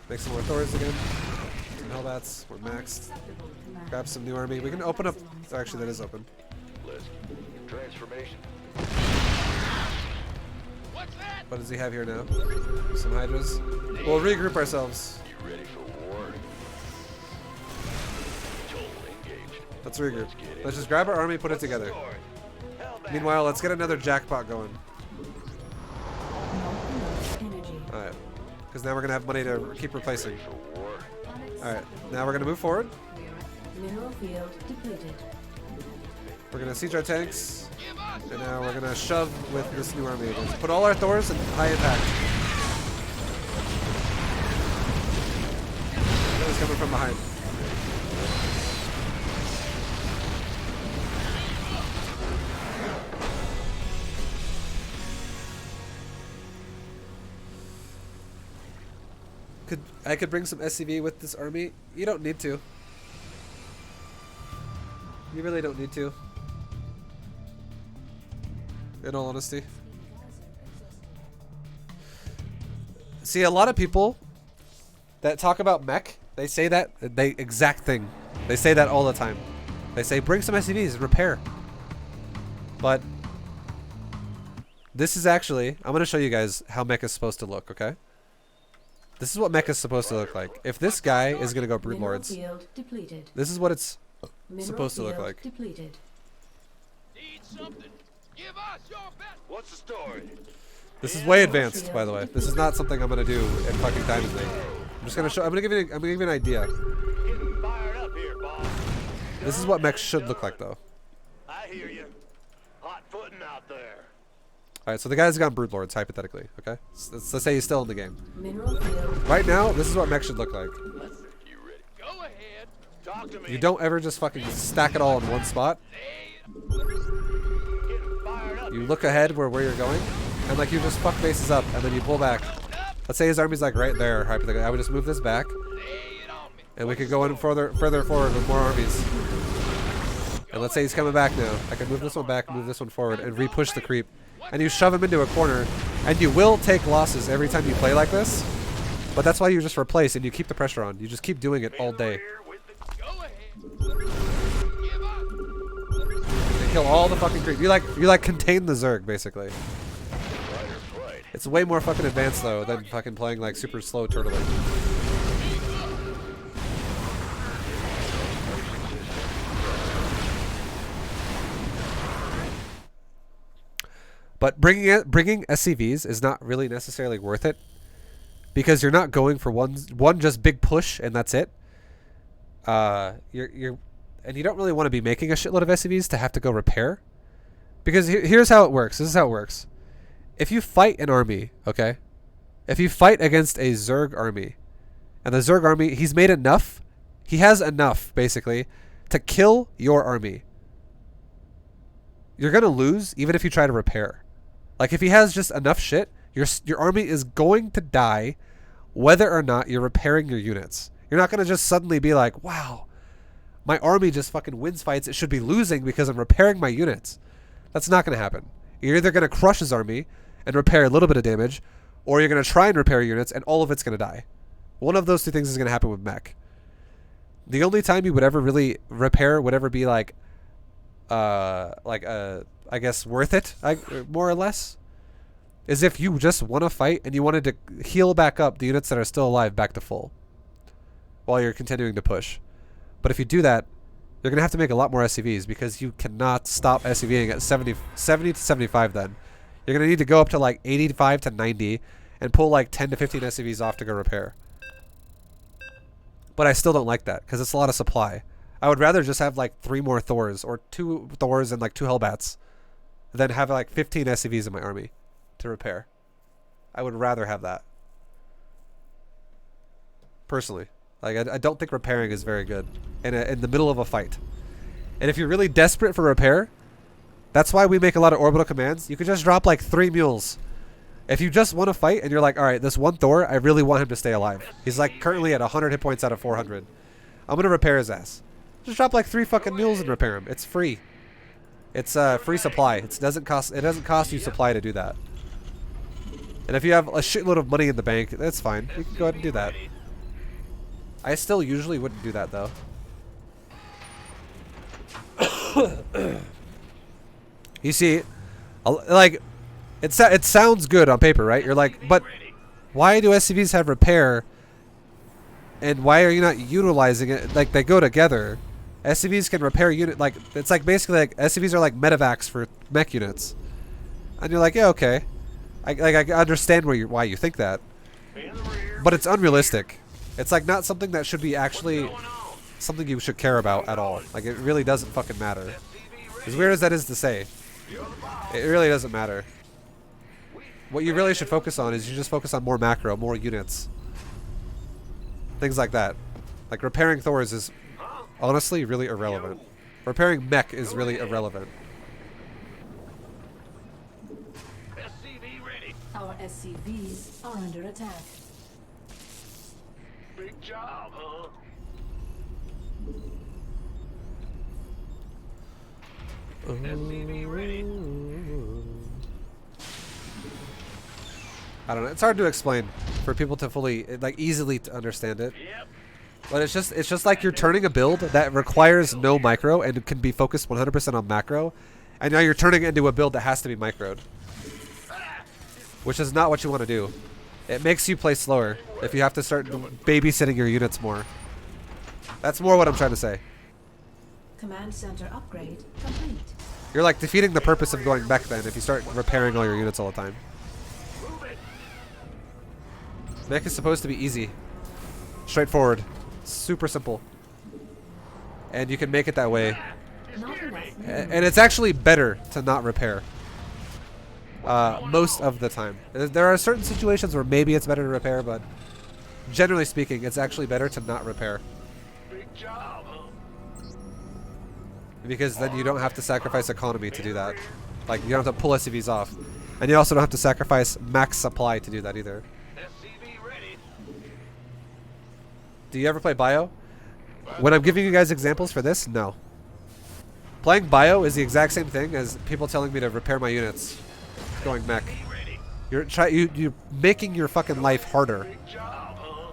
Make some more Thors again. Some Hellbats. We're maxed. Grab some new army. We can open up. Oh, actually, that is open. List. Transformation. What's that? What does he have here now? Some Hydras. We'll regroup ourselves. You ready for war? Total engaged. Let's regroup. Let's just grab our army, put it together. Meanwhile, let's get another jackpot going. Not enough energy. Alright. Because now we're going to have money to keep replacing. For war. Alright. Now we're going to move forward. Mineral field depleted. We're going to siege our tanks. And now we're going to shove with this new army. Let's put all our Thors in high impact. That was coming from behind. I could bring some SCV with this army. You don't need to. You really don't need to. In all honesty. See, a lot of people that talk about mech, they say that exact thing. They say that all the time. They say bring some SCVs and repair. But this is actually, I'm going to show you guys how mech is supposed to look, okay? This is what mech is supposed to look like. If this guy is going to go Brood Mineral Lords, field depleted. this is what it's Mineral supposed to look field like. Depleted. Need something? Give us your best. What's the story? This is way advanced, by the way. This is not something I'm going to do in fucking Diamond League. I'm just going to show, I'm going to give you an idea. Getting fired up here, boss. This is what mech should look like, though. I hear you. Hot footing out there. Alright, so the guy's gone Brood Lords, hypothetically, okay? Let's say he's still in the game. Mineral field. Right now, this is what mech should look like. You ready? Go ahead. Talk to me. You don't ever just fucking stack it all in one spot. Getting fired up. You look ahead where you're going, and like you just fuck bases up, and then you pull back. Let's say his army's like right there, hypothetically. I would just move this back, and we could go in further forward with more armies. And let's say he's coming back now. I can move this one back, move this one forward, and re-push the creep. And you shove him into a corner, and you will take losses every time you play like this. But that's why you just replace, and you keep the pressure on. You just keep doing it all day. Here with the Go ahead. Give up. And kill all the fucking creep. You like contain the Zerg, basically. fight or flight. It's way more fucking advanced, though, than fucking playing like super slow turtling. But bringing SCVs is not really necessarily worth it, because you're not going for one just big push and that's it. And you don't really want to be making a shitload of SCVs to have to go repair, because here's how it works. This is how it works. If you fight an army, okay, if you fight against a Zerg army, and the Zerg army, he has enough basically to kill your army. You're gonna lose even if you try to repair. Like, if he has just enough shit, your army is going to die whether or not you're repairing your units. You're not going to just suddenly be like, wow, my army just fucking wins fights. It should be losing because I'm repairing my units. That's not going to happen. You're either going to crush his army and repair a little bit of damage, or you're going to try and repair your units and all of it's going to die. One of those two things is going to happen with mech. The only time you would ever really repair would ever be like I guess worth it, more or less, is if you just want to fight and you wanted to heal back up the units that are still alive back to full while you're continuing to push. But if you do that, you're going to have to make a lot more SCVs, because you cannot stop SCVing at 70 to 75 then. You're going to need to go up to like 85 to 90 and pull like 10 to 15 SCVs off to go repair. But I still don't like that, because it's a lot of supply. I would rather just have like 3 more Thors, or 2 Thors and like 2 Hellbats, than have like 15 SCVs in my army to repair. I would rather have that. Personally. Like, I don't think repairing is very good in the middle of a fight. And if you're really desperate for repair, that's why we make a lot of orbital commands. You could just drop like 3 mules. If you just want to fight and you're like, alright, this one Thor, I really want him to stay alive. He's like currently at 100 hit points out of 400. I'm going to repair his ass. Just drop like 3 fucking mules and repair him. It's free. It's free supply. It doesn't cost you supply to do that. And if you have a shitload of money in the bank, that's fine. You can go ahead and do that. I still usually wouldn't do that though. You see, like, it sounds good on paper, right? You're like, but why do SCVs have repair? And why are you not utilizing it? Like, they go together. SCVs can repair unit, like, it's like basically like SCVs are like medevacs for mech units. And you're like, yeah, okay. I understand why you think that. But it's unrealistic. It's like not something that should be actually something you should care about at all. Like, it really doesn't fucking matter. As weird as that is to say, it really doesn't matter. What you really should focus on is you just focus on more macro, more units. Things like that. Like repairing Thors is honestly really irrelevant. Repairing Mech is really irrelevant. Our SCVs are under attack. Big job, huh? SCV ready. I don't know. It's hard to explain for people to fully, like, easily to understand it. Yep. But it's just like you're turning a build that requires no micro and can be focused 100% on macro, and now you're turning it into a build that has to be microed, which is not what you want to do. It makes you play slower if you have to start babysitting your units more. That's more what I'm trying to say. Command center upgrade complete. You're like defeating the purpose of going mech then if you start repairing all your units all the time. Mech is supposed to be easy, straightforward, super simple, and you can make it that way. Not enough. And it's actually better to not repair. Most of the time. There are certain situations where maybe it's better to repair, but generally speaking, it's actually better to not repair. Big job, huh? Because then you don't have to sacrifice economy to do that. Like, you don't have to pull SCVs off. And you also don't have to sacrifice max supply to do that either. SCV ready. Do you ever play bio? When I'm giving you guys examples for this, no. Playing bio is the exact same thing as people telling me to repair my units going mech. You're making your fucking life harder. Big job, huh?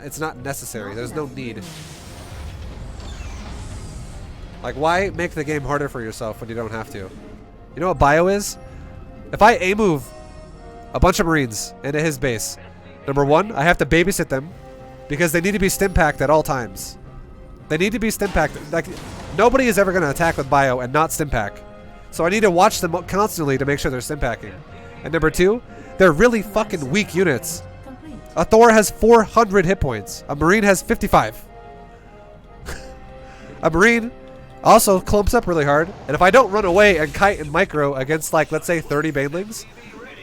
It's not necessary. There's no need. Like, why make the game harder for yourself when you don't have to? You know what bio is? If I A-move a bunch of Marines into his base, number one, I have to babysit them because they need to be stim-packed at all times. They need to be stim-packed. Like, nobody is ever going to attack with bio and not stim-pack. So I need to watch them constantly to make sure they're stim-packing. And number two, they're really fucking weak units. Complete. A Thor has 400 hit points. A Marine has 55. A Marine also clumps up really hard. And if I don't run away and kite and micro against, like, let's say 30 banelings,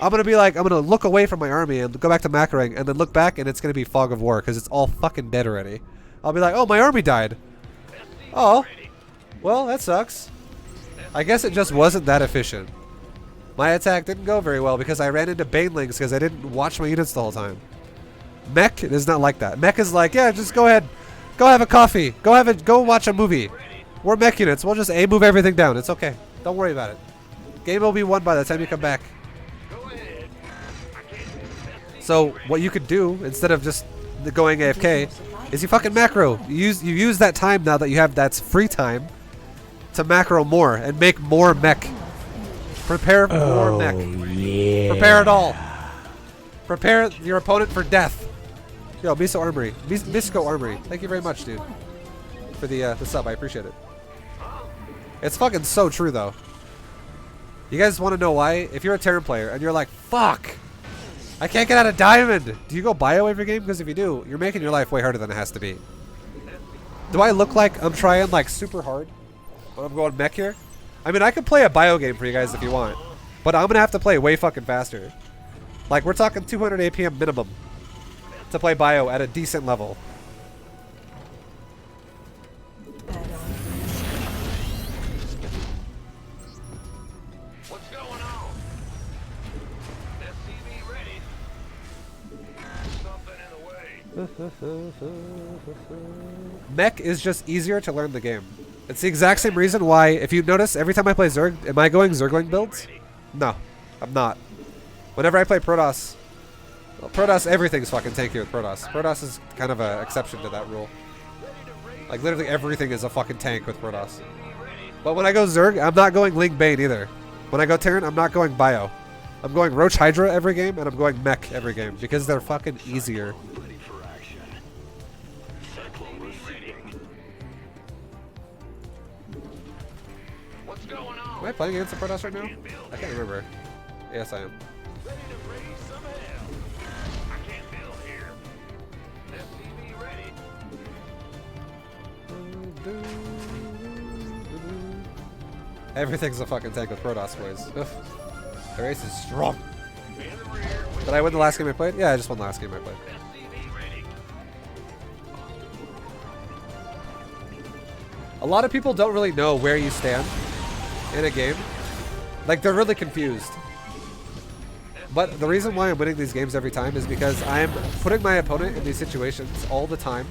I'm going to be like, I'm going to look away from my army and go back to macroing and then look back and it's going to be fog of war because it's all fucking dead already. I'll be like, oh, my army died. Oh, well, that sucks. I guess it just wasn't that efficient. My attack didn't go very well because I ran into banelings because I didn't watch my units the whole time. Mech is not like that. Mech is like, yeah, just go ahead. Go have a coffee. Go watch a movie. We're mech units. We'll just A-move everything down. It's okay. Don't worry about it. Game will be won by the time you come back. So what you could do instead of just going AFK is you fucking macro. You use that time now that you have that's free time to macro more and make more mech. Prepare more mech. Yeah. Prepare it all. Prepare your opponent for death. Yo, Miso Armory. Misco Armory. Thank you very much, dude. For the sub. I appreciate it. It's fucking so true, though. You guys want to know why? If you're a Terran player and you're like, fuck, I can't get out of diamond. Do you go bio every game? Because if you do, you're making your life way harder than it has to be. Do I look like I'm trying like super hard when I'm going mech here? I mean, I could play a bio game for you guys if you want, but I'm going to have to play way fucking faster. Like, we're talking 200 APM minimum to play bio at a decent level. What's going on? SCV ready. Something in the way. Mech is just easier to learn the game. It's the exact same reason why, if you notice, every time I play Zerg, am I going Zergling builds? No, I'm not. Whenever I play Protoss, well, Protoss, everything's fucking tanky with Protoss. Protoss is kind of an exception to that rule. Like, literally everything is a fucking tank with Protoss. But when I go Zerg, I'm not going Ling Bane either. When I go Terran, I'm not going Bio. I'm going Roach Hydra every game, and I'm going Mech every game, because they're fucking easier. Ready for action. Cyclone receiving. What's going on? Am I playing against the Protoss right now? I can't remember. Yes, I am. Ready to raise some hell. I can't build here. SCV ready. Everything's a fucking tank with Protoss, boys. Ugh. The race is strong. In the rear with Did I win the last game I played? Yeah, I just won the last game I played. SCV ready. A lot of people don't really know where you stand in a game. Like, they're really confused. But the reason why I'm winning these games every time is because I'm putting my opponent in these situations all the time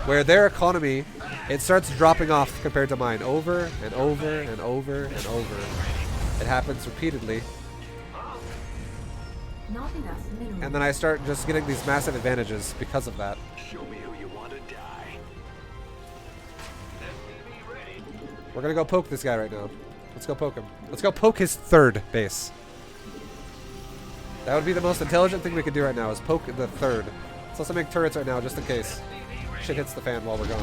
where their economy, it starts dropping off compared to mine over and over and over and over. It happens repeatedly. Not enough minerals. And then I start just getting these massive advantages because of that. Show me who you want to die. SCV ready. We're gonna go poke this guy right now. Let's go poke him. Let's go poke his third base. That would be the most intelligent thing we could do right now, is poke the third. Let's also make turrets right now, just in case shit hits the fan while we're gone.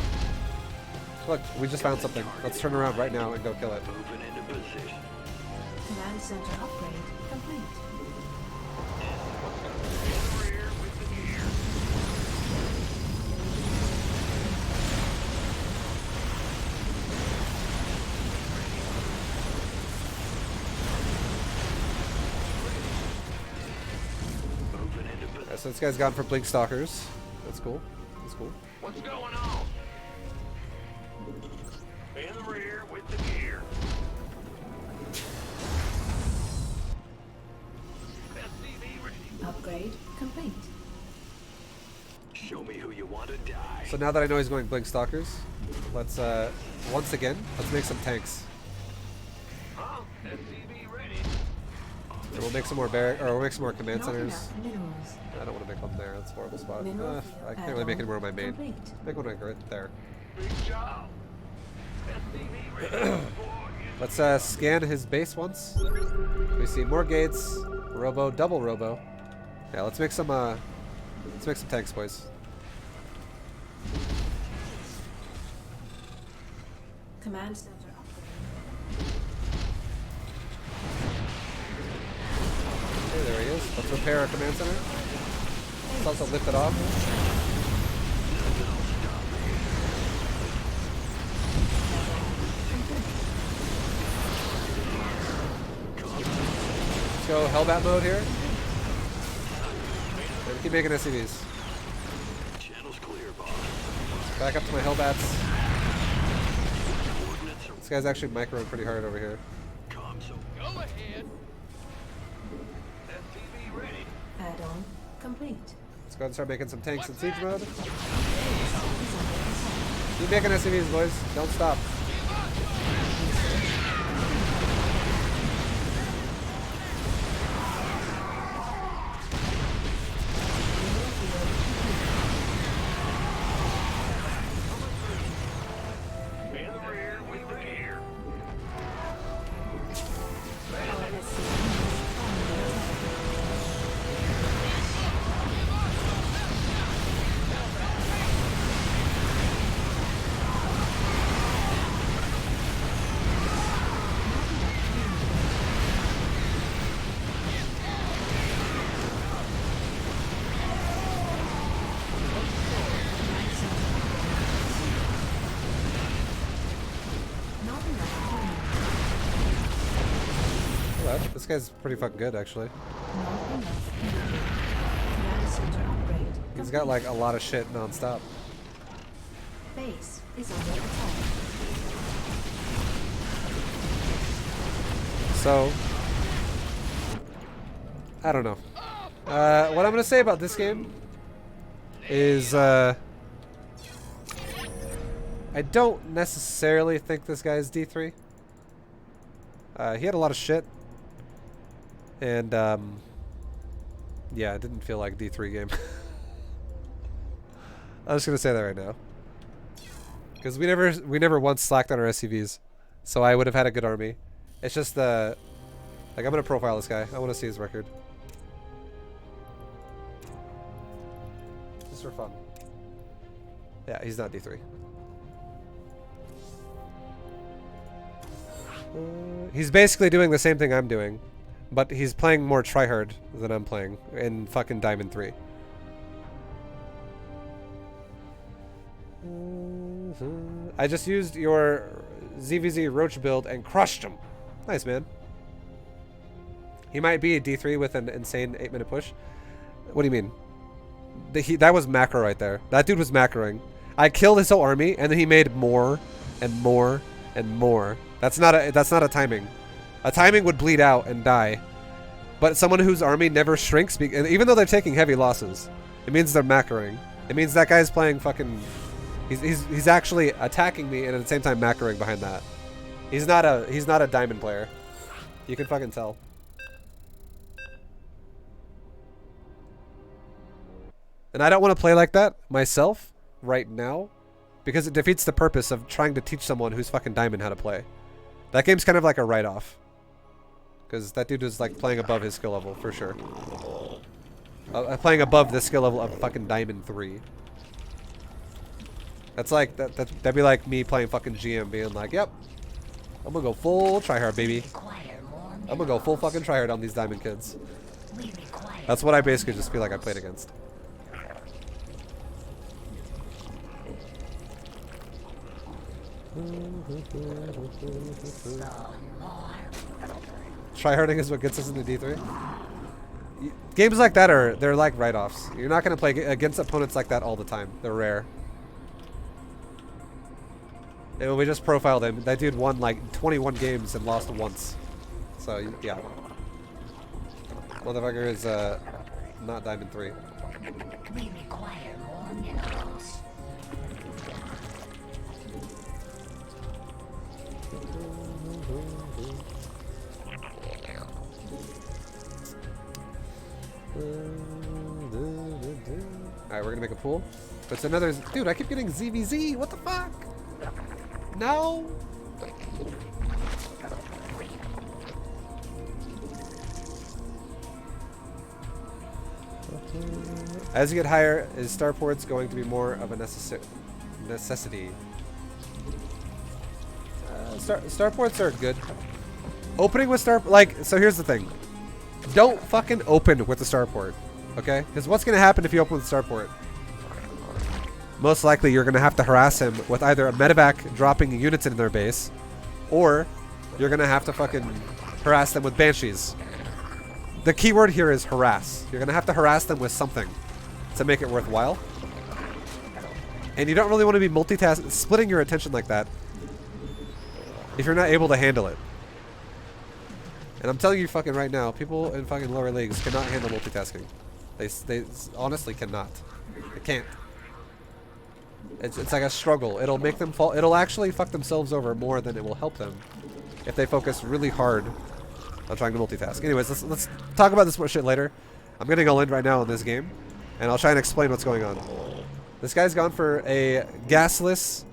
Look, we just found something. Let's turn around right now and go kill it. Moving into position. Command center upgrade complete. In the rear with the gear. Moving into position. Alright, so this guy's gone for Blink Stalkers. That's cool. That's cool. What's going on? In the rear with the gear. SCV ready. Upgrade complete. Show me who you want to die. So now that I know he's going Blink Stalkers, let's once again, let's make some tanks. Huh? SCV ready. And we'll make some more we'll make some more command Not centers. enough minerals. I don't want to make one there. That's a horrible spot. Mineral I field can't really make add-on any more of my main. complete. Make one right there. Big job. SCV ready. Let's scan his base once. We see more gates, robo, double robo. Yeah, let's make some tanks, boys. Command center upgrade. Okay, there he is. Let's repair our command center. Let's also lift it off. Let's go Hellbat mode here. And keep making SCVs. Channel's clear, boss. Back up to my Hellbats. Coordinates are This guy's actually microing pretty hard over here. comms. Go ahead. SCV ready. Add-on complete. Let's go ahead and start making some tanks in siege mode. Is under attack. Keep making SCVs, boys. Don't stop. In the rear with the gear. Not enough minerals. Well, this guy's pretty fucking good, actually. Not enough minerals. Command center upgrade. He's got like a lot of shit non-stop. Base is under attack. So, I don't know. What I'm gonna say about this game is I don't necessarily think this guy's D3. He had a lot of shit. And yeah, it didn't feel like D3 game. I'm just gonna say that right now. Because we never once slacked on our SCVs. So I would have had a good army. It's just the like I'm gonna profile this guy. I wanna see his record. Just for fun. Yeah, he's not D3. He's basically doing the same thing I'm doing, but he's playing more tryhard than I'm playing in fucking Diamond 3. I just used your ZvZ Roach build and crushed him. Nice, man. He might be a D3 with an insane 8-minute push. What do you mean? That was macro right there. That dude was macroing. I killed his whole army, and then he made more and more and more. That's not a timing. A timing would bleed out and die. But someone whose army never shrinks, even though they're taking heavy losses, it means they're macroing. It means that guy's playing fucking. He's actually attacking me and at the same time macroing behind that. He's not a diamond player. You can fucking tell. And I don't want to play like that myself right now because it defeats the purpose of trying to teach someone who's fucking diamond how to play. That game's kind of like a write-off. Because that dude is like playing above his skill level, for sure. Playing above the skill level of fucking Diamond 3. That's like, that'd be like me playing fucking GM being like, yep, I'm gonna go full tryhard, baby. I'm gonna go full fucking tryhard on these diamond kids. That's what I basically just feel like I played against. Tryharding is what gets us into D3. Games like that they're like write-offs. You're not gonna play against opponents like that all the time. They're rare. And when we just profiled him, that dude won like 21 games and lost once. So yeah, motherfucker is not Diamond 3. We require more minerals. Alright, we're gonna make a pool. It's another. Dude, I keep getting ZvZ. What the fuck? No. As you get higher, is starports going to be more of a necessity? Starports are good. Opening with so here's the thing. Don't fucking open with the starport, okay? Because what's going to happen if you open with the starport? Most likely you're going to have to harass him with either a medevac dropping units in their base, or you're going to have to fucking harass them with banshees. The keyword here is harass. You're going to have to harass them with something to make it worthwhile. And you don't really want to be multitasking, splitting your attention like that if you're not able to handle it. And I'm telling you fucking right now, people in fucking lower leagues cannot handle multitasking. They honestly cannot. They can't. It's like a struggle. It'll make them fall. It'll actually fuck themselves over more than it will help them if they focus really hard on trying to multitask. Anyways, let's talk about this more shit later. I'm getting all in right now on this game, and I'll try and explain what's going on. This guy's gone for a gasless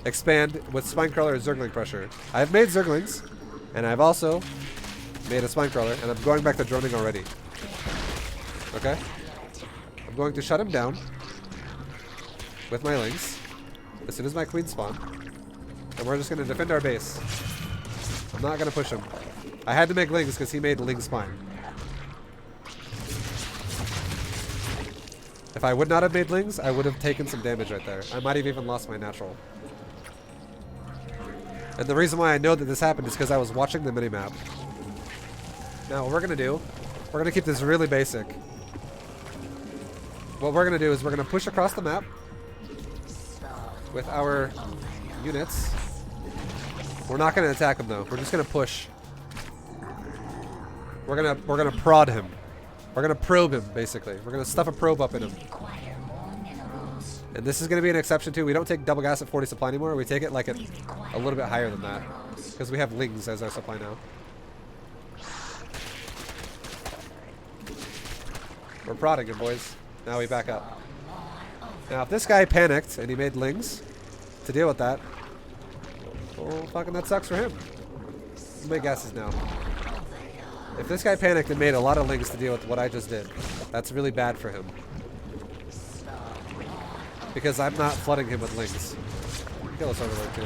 expand with Spinecrawler and Zergling pressure. I've made Zerglings, and I've also made a Spinecrawler, and I'm going back to droning already. Okay? I'm going to shut him down with my lings as soon as my queens spawn, and we're just going to defend our base. I'm not going to push him. I had to make lings because he made ling spine. If I would not have made lings, I would have taken some damage right there. I might have even lost my natural. And the reason why I know that this happened is because I was watching the minimap. Now what we're going to do, we're going to keep this really basic. What we're going to do is we're going to push across the map with our units. We're not going to attack him though. We're just going to push. We're gonna prod him. We're gonna probe him, basically. We're gonna stuff a probe up in him. And this is going to be an exception too. We don't take double gas at 40 supply anymore. We take it like at a little bit higher than that. Because we have lings as our supply now. We're prodding him, boys. Now we back up. Now, if this guy panicked and he made lings to deal with that, well, fucking that sucks for him. Let's make gases now. If this guy panicked and made a lot of lings to deal with what I just did, that's really bad for him. Because I'm not flooding him with lings. Kill us overload too.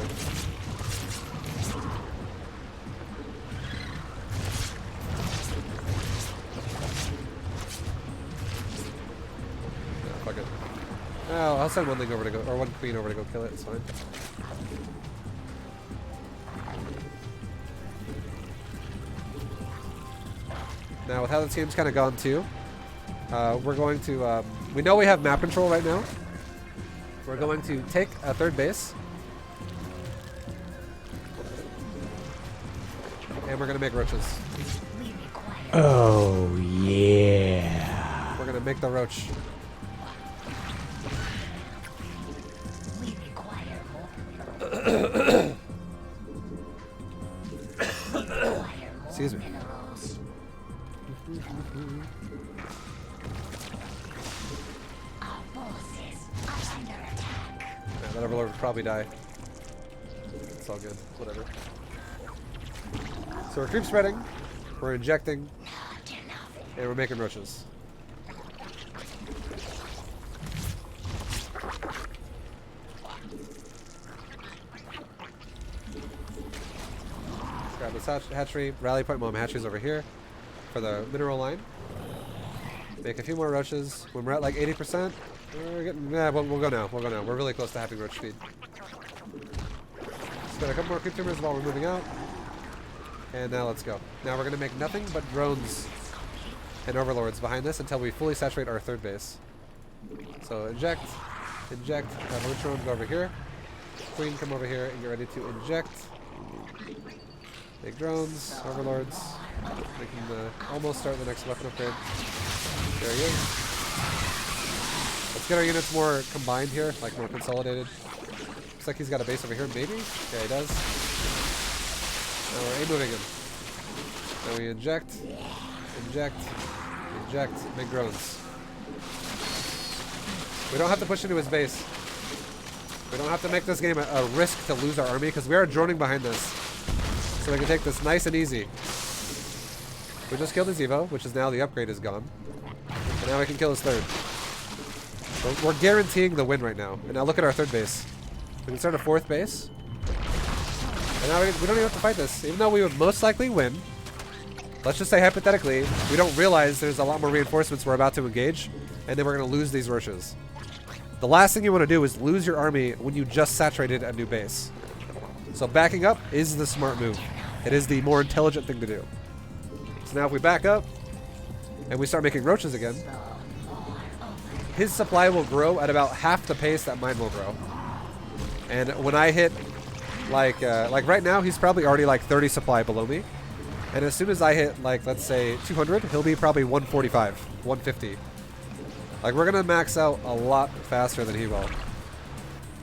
No, fuck it. Oh, I'll send one ling over to go, or one queen over to go kill it. It's fine. Now, with how the team's kind of gone too, we're going to. We know we have map control right now. We're going to take a third base. And we're going to make roaches. Oh, yeah. We're going to make the roach. We require more. Excuse me. Minerals. Our forces are under attack. Yeah, that overlord would probably die. It's all good. Whatever. So we're creep spreading. We're injecting. Not enough. And we're making roaches. Let's grab this hatchery. Rally point mom hatcheries over here for the mineral line. Make a few more roaches. When we're at like 80%, we're getting. Yeah, we'll go now. We'll go now. We're really close to having roach speed. Let's get a couple more creep tumors while we're moving out. And now let's go. Now we're going to make nothing but drones and overlords behind this until we fully saturate our third base. So inject, inject, have roach drone go over here. Queen, come over here and get ready to inject. Make drones, overlords. We can almost start the next weapon upgrade. There he is. Let's get our units more combined here, like more consolidated. Looks like he's got a base over here, maybe? Yeah, he does. Now we're A-moving him. Now we inject, inject, inject, make drones. We don't have to push into his base. We don't have to make this game a risk to lose our army because we are droning behind this. So we can take this nice and easy. We just killed his Evo, which is now the upgrade is gone. And now we can kill his third. So we're guaranteeing the win right now. And now look at our third base. We can start a fourth base. And now we don't even have to fight this. Even though we would most likely win, let's just say hypothetically, we don't realize there's a lot more reinforcements we're about to engage, and then we're going to lose these roaches. The last thing you want to do is lose your army when you just saturated a new base. So backing up is the smart move. It is the more intelligent thing to do. So now if we back up, and we start making roaches again, his supply will grow at about half the pace that mine will grow. And when I hit like right now, he's probably already like 30 supply below me. And as soon as I hit like, let's say 200, he'll be probably 145, 150. Like we're gonna max out a lot faster than he will.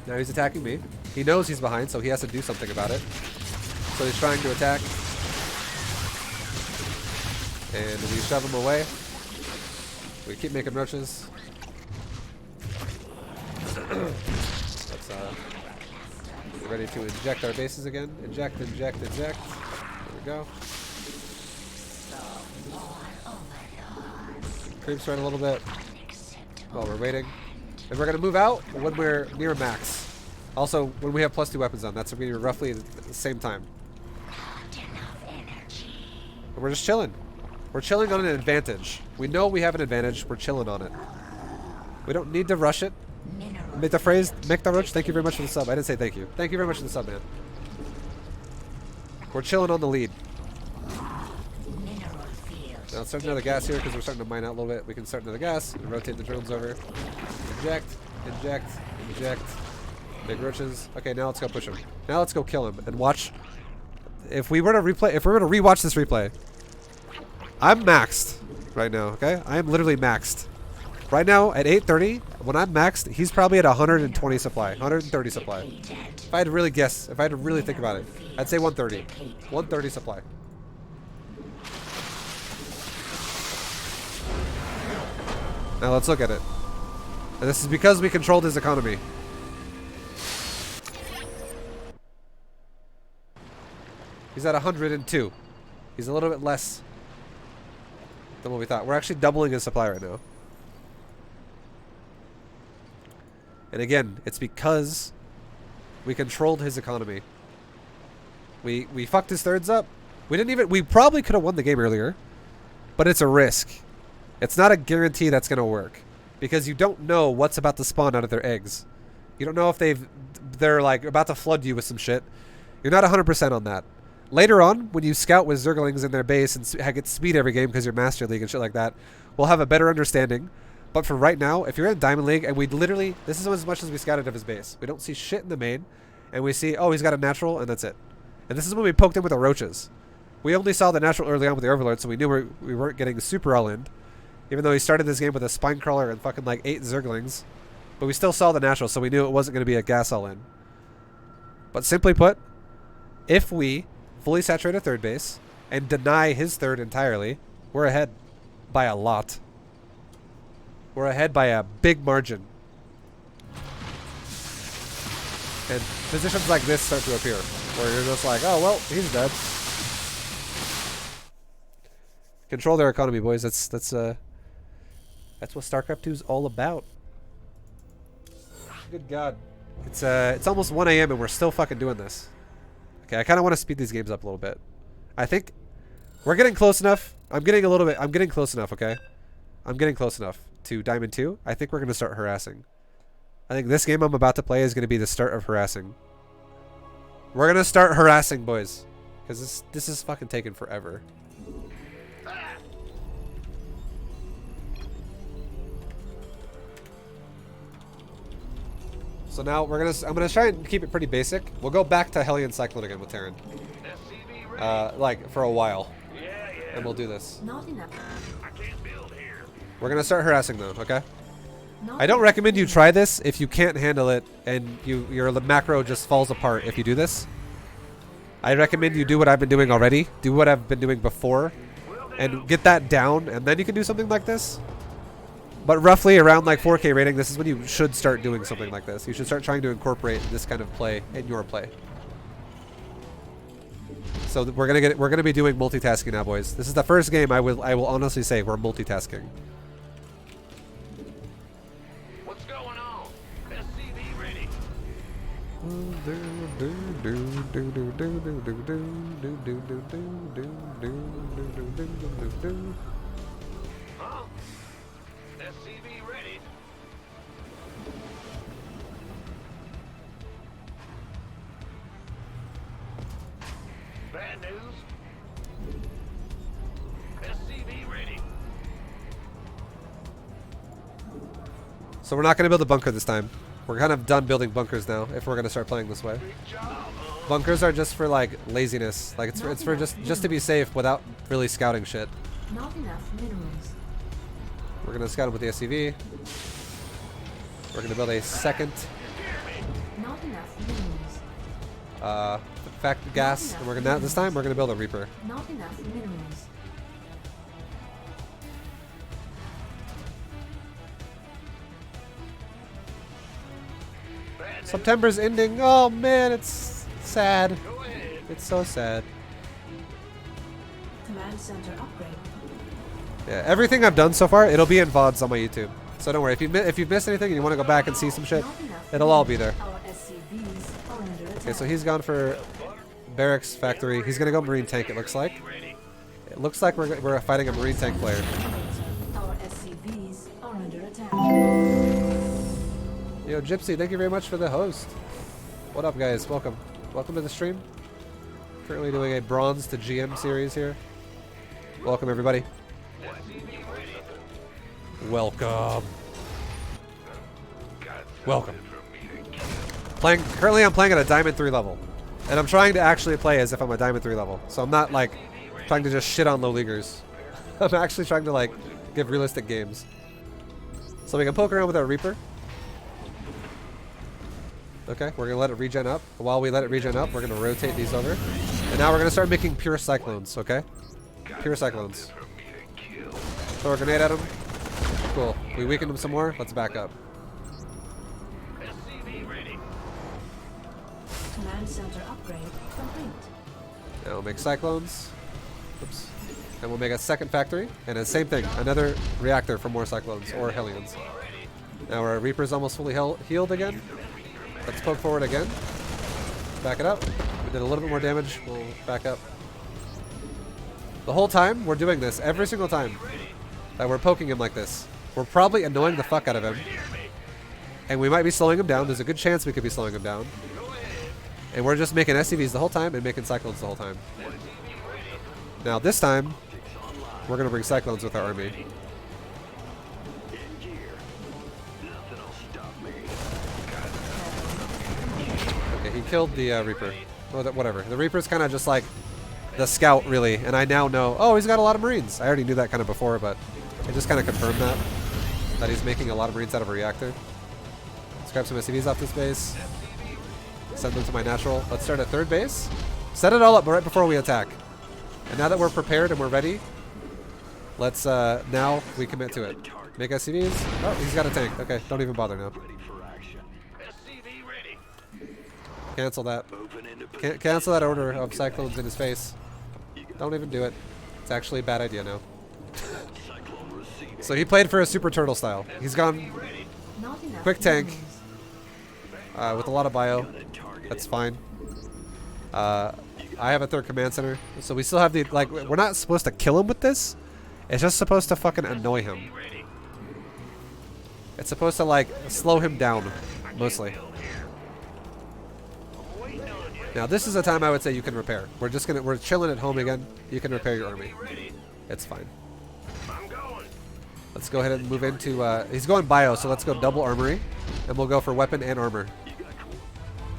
Now he's attacking me. He knows he's behind, so he has to do something about it. So he's trying to attack. And we shove him away. We keep making roaches. Let's get ready to inject our bases again. Inject, inject, inject. There we go. Creep spread a little bit while we're waiting. And we're going to move out when we're near max. Also, when we have +2 weapons on, that's going to be roughly at the same time. And we're just chilling. We're chilling on an advantage. We know we have an advantage. We're chilling on it. We don't need to rush it. Make the phrase, make the roach. Thank you very much for the sub. I didn't say thank you. Thank you very much for the sub, man. We're chilling on the lead. Now let's start another gas here because we're starting to mine out a little bit. We can start another gas and rotate the drones over. Inject, inject, inject. Big roaches. Okay, now let's go push him. Now let's go kill him and watch. If we were to replay, if we were to rewatch this replay, I'm maxed right now. Okay, I am literally maxed. Right now, at 830, when I'm maxed, he's probably at 120 supply, 130 supply. If I had to really guess, if I had to really think about it, I'd say 130. 130 supply. Now let's look at it. And this is because we controlled his economy. He's at 102. He's a little bit less than what we thought. We're actually doubling his supply right now. And again, it's because we controlled his economy. We fucked his thirds up. We probably could have won the game earlier, but it's a risk. It's not a guarantee that's going to work because you don't know what's about to spawn out of their eggs. You don't know if they're like about to flood you with some shit. You're not 100% on that. Later on, when you scout with Zerglings in their base and get speed every game because you're Master League and shit like that, we'll have a better understanding. But for right now, if you're in Diamond League and we literally, this is as much as we scouted of his base. We don't see shit in the main, and we see, oh, he's got a natural, and that's it. And this is when we poked him with the Roaches. We only saw the natural early on with the Overlord, so we knew we weren't getting super all-in. Even though he started this game with a Spine Crawler and fucking like 8 Zerglings. But we still saw the natural, so we knew it wasn't going to be a gas all-in. But simply put, if we fully saturate a third base and deny his third entirely, we're ahead by a lot. We're ahead by a big margin. And positions like this start to appear, where you're just like, oh, well, he's dead. Control their economy, boys. That's what StarCraft 2 is all about. Good God. It's almost 1 a.m. and we're still fucking doing this. Okay, I kind of want to speed these games up a little bit. I think we're getting close enough. I'm getting close enough, okay? I'm getting close enough to Diamond 2. I think we're going to start harassing. I think this game I'm about to play is going to be the start of harassing. We're going to start harassing, boys. Because this is fucking taking forever. So now I'm gonna try and keep it pretty basic. We'll go back to Hellion Cyclone again with Terran. Like for a while. And we'll do this. Not enough. We're gonna start harassing though, okay? I don't recommend you try this if you can't handle it and your macro just falls apart if you do this. I recommend you do what I've been doing already. Do what I've been doing before. And get that down, and then you can do something like this. But roughly around like 4K rating, this is when you should start doing something like this. You should start trying to incorporate this kind of play in your play. So we're gonna be doing multitasking now, boys. This is the first game I will honestly say we're multitasking. What's going on? SCV ready. Huh? SCV ready. Bad news. SCV ready. So we're not going to build a bunker this time. We're kind of done building bunkers now if we're going to start playing this way. Bunkers are just for like laziness. Like it's for just to be safe without really scouting shit. Not enough minerals. We're going to scout them with the SCV. We're going to build a second Not enough minerals. fact gas, and this time we're going to build a Reaper. Not enough minerals. September's ending. Oh man, it's sad. It's so sad. Command center upgrade. Yeah, everything I've done so far, it'll be in VODs on my YouTube. So don't worry. If you've missed anything and you want to go back and see some shit, it'll all be there. Our SCVs are under attack. Okay, so he's gone for Barracks Factory. He's gonna go Marine Tank. It looks like. It looks like we're fighting a Marine Tank player. Our SCVs are under attack. Yo, Gypsy, thank you very much for the host. What up, guys? Welcome. Welcome to the stream. Currently doing a Bronze to GM series here. Welcome, everybody. Welcome. Welcome. Currently I'm playing at a Diamond 3 level. And I'm trying to actually play as if I'm a Diamond 3 level. So I'm not, like, trying to just shit on low leaguers. I'm actually trying to, like, give realistic games. So we can poke around with our Reaper. Okay, we're gonna let it regen up. While we let it regen up, we're gonna rotate these over. And now we're gonna start making pure cyclones, okay? Pure cyclones. Throw a grenade at him. Cool. We weakened him some more. Let's back up. Command center upgrade complete. Now we'll make cyclones. Oops. And we'll make a second factory. And the same thing. Another reactor for more cyclones or hellions. Now our Reaper's almost fully healed again. Let's poke forward again. Back it up. We did a little bit more damage. We'll back up. The whole time we're doing this, every single time that we're poking him like this, we're probably annoying the fuck out of him. And we might be slowing him down. There's a good chance we could be slowing him down. And we're just making SCVs the whole time and making cyclones the whole time. Now this time, we're going to bring cyclones with our army. Okay, he killed the Reaper. Oh, whatever. The Reaper's kind of just like the scout, really. And I now know, oh, he's got a lot of Marines. I already knew that kind of before, but it just kind of confirmed that he's making a lot of Marines out of a reactor. Let's grab some SCVs off this base. Send them to my natural. Let's start a third base. Set it all up right before we attack. And now that we're prepared and we're ready, let's now we commit to it. Make SCVs. Oh, he's got a tank. Okay, don't even bother now. Cancel that. Cancel that order of cyclones in his face. Don't even do it. It's actually a bad idea now. So he played for a super turtle style. He's gone quick tank with a lot of bio. That's fine. I have a third command center, so we still have the like. We're not supposed to kill him with this. It's just supposed to fucking annoy him. It's supposed to like slow him down, mostly. Now this is a time I would say you can repair. We're chilling at home again. You can repair your army. It's fine. Let's go ahead and move into. He's going bio, so let's go double armory, and we'll go for weapon and armor.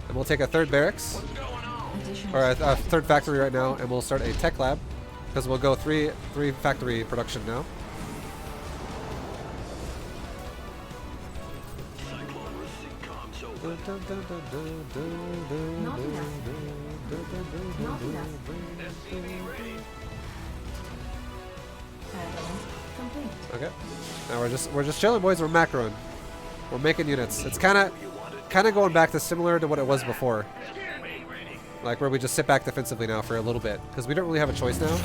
And we'll take a third barracks, or a third factory right now, and we'll start a tech lab, because we'll go three factory production now. Not enough. Okay. Now we're just chilling, boys. We're macroing. We're making units. It's kind of going back to similar to what it was before. Like where we just sit back defensively now for a little bit, because we don't really have a choice now.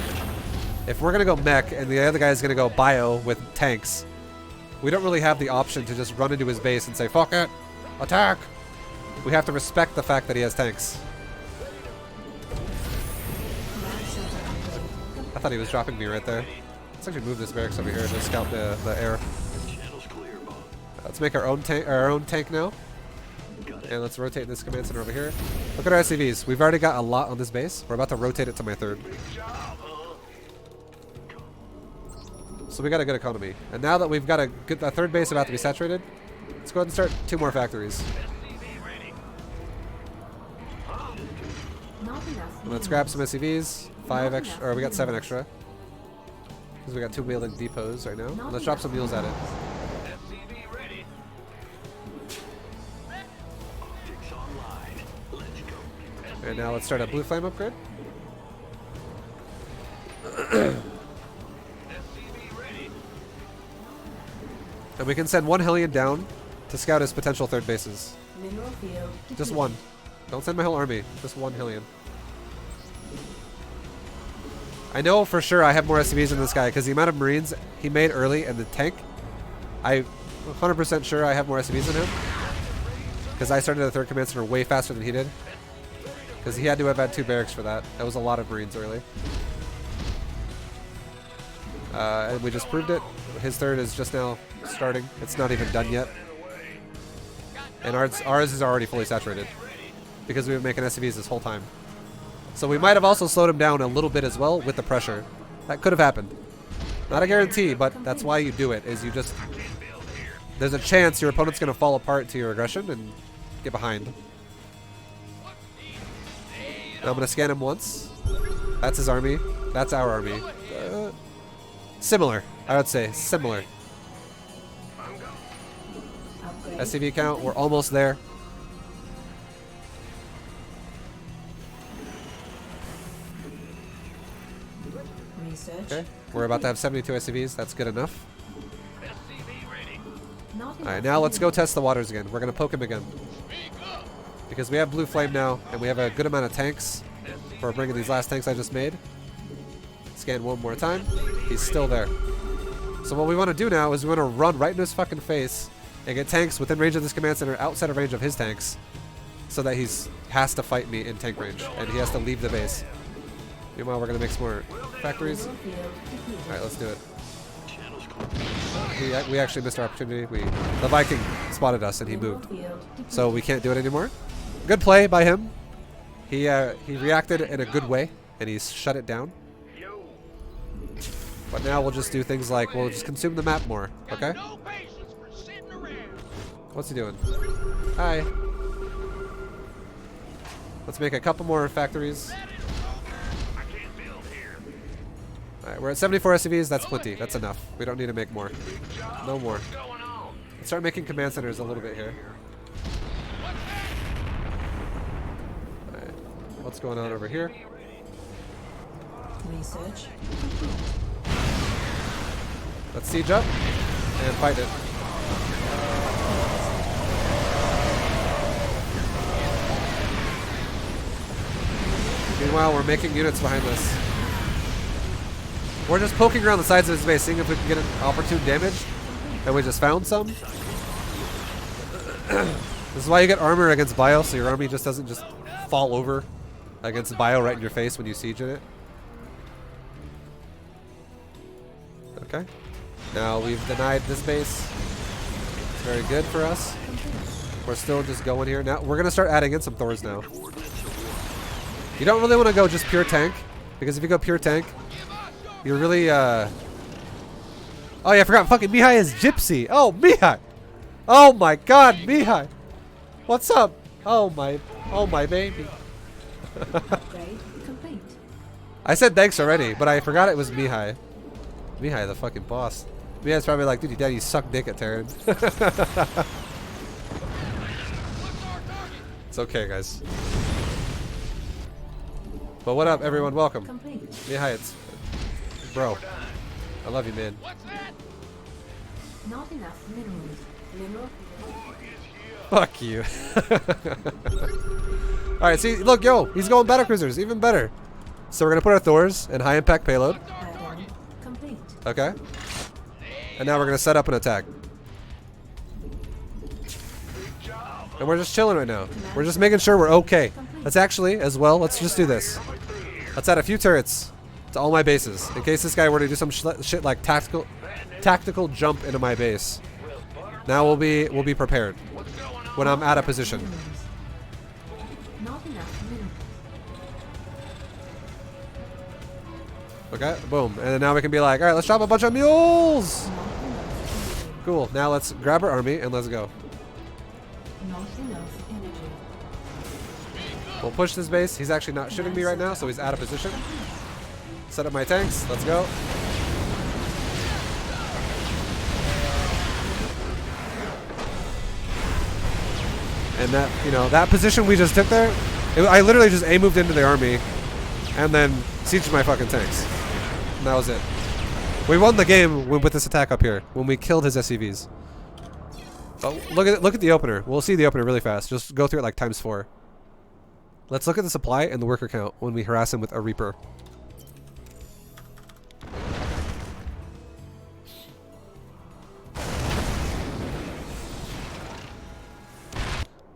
If we're gonna go mech and the other guy's gonna go bio with tanks, we don't really have the option to just run into his base and say, fuck it, attack! We have to respect the fact that he has tanks. I thought he was dropping me right there. Let's actually move this barracks over here to scout the air. Let's make our own tank now. And let's rotate this command center over here. Look at our SCVs. We've already got a lot on this base. We're about to rotate it to my third. So we got a good economy. And now that we've got a third base about to be saturated, let's go ahead and start 2 more factories. And let's grab some SCVs. 5 extra, or we got 7 extra. Because we got 2 wheeling depots right now. And let's drop some mules at it. And now let's start a blue flame upgrade. And we can send 1 Hellion down to scout his potential third bases. Mineral field Just 1. Don't send my whole army. Just 1 Hellion. I know for sure I have more SCVs than this guy because the amount of Marines he made early and the tank, I'm 100% sure I have more SCVs than him. Because I started the third command center way faster than he did. Because he had to have had 2 barracks for that. That was a lot of Marines early. And we just proved it. His third is just now starting. It's not even done yet. And ours is already fully saturated. Because we've been making SCVs this whole time. So we might have also slowed him down a little bit as well with the pressure. That could have happened. Not a guarantee, but that's why you do it, is you just... There's a chance your opponent's going to fall apart to your aggression and get behind. Now I'm going to scan him once. That's his army. That's our army. Similar, I would say. Similar. Upgrade. SCV count, we're almost there. Research. Okay, we're about to have 72 SCVs. That's good enough. SCV ready. Not All right, now let's go test the waters again. We're gonna poke him again because we have blue flame now, and we have a good amount of tanks for bringing these last tanks I just made. Scan one more time. He's still there. So what we want to do now is we want to run right in his fucking face and get tanks within range of this command center, outside of range of his tanks, so that he's has to fight me in tank range, and he has to leave the base. Meanwhile, we're gonna make some more factories. mineral field depleted. All right, let's do it. Channels closed. We actually missed our opportunity. The Viking spotted us and he Mineral moved, field depleted. so we can't do it anymore. Good play by him. He reacted in a good way and he shut it down. Yo. But now we'll just do things like we'll just consume the map more. Okay? No patience for sitting around. What's he doing? Hi. Let's make a couple more factories. I can't build here. Alright, we're at 74 SCVs. That's plenty. That's enough. We don't need to make more. No more. What's going on? Let's start making command centers a little bit here. Alright. What's going on over here? Research. Let's siege up and fight it. Meanwhile, we're making units behind this. We're just poking around the sides of his base, seeing if we can get an opportune damage. And we just found some. This is why you get armor against bio, so your army just doesn't just fall over against bio right in your face when you siege in it. Okay. Now we've denied this base. It's very good for us. We're still just going here. Now we're going to start adding in some Thors now. You don't really want to go just pure tank, because if you go pure tank, you're really, Oh yeah, I forgot. Fucking Mihai is Gypsy. Oh, Mihai. Oh my god, Mihai. What's up? Oh my baby. Upgrade complete. I said thanks already, but I forgot it was Mihai. Mihai, the fucking boss. Mihai's probably like, dude, your daddy sucked dick at Terran. It's okay, guys. But what up, everyone? Welcome. Complete. Mihai, it's... Bro. I love you, man. What's that? Not enough minerals. Mineral Fuck you. Alright, see, look, yo, he's going battlecruisers, even better. So we're gonna put our Thors in high impact payload. add-on complete. Okay. And now we're gonna set up an attack. And we're just chilling right now. We're just making sure we're okay. Let's actually, as well, let's just do this. Let's add a few turrets to all my bases, in case this guy were to do some shit like tactical jump into my base. Now we'll be prepared when I'm out of position. Not enough minerals. Okay, boom. And then now we can be like, all right, let's drop a bunch of mules. Not enough energy. Cool. Now let's grab our army and let's go. Not enough energy. We'll push this base. He's actually not shooting me right now, so he's out of position. Set up my tanks. Let's go. And that, you know, that position we just took there, I literally just A-moved into the army and then sieged my fucking tanks. And that was it. We won the game with this attack up here when we killed his SCVs. Oh, look at the opener. We'll see the opener really fast. Just go through it like ×4. Let's look at the supply and the worker count when we harass him with a Reaper.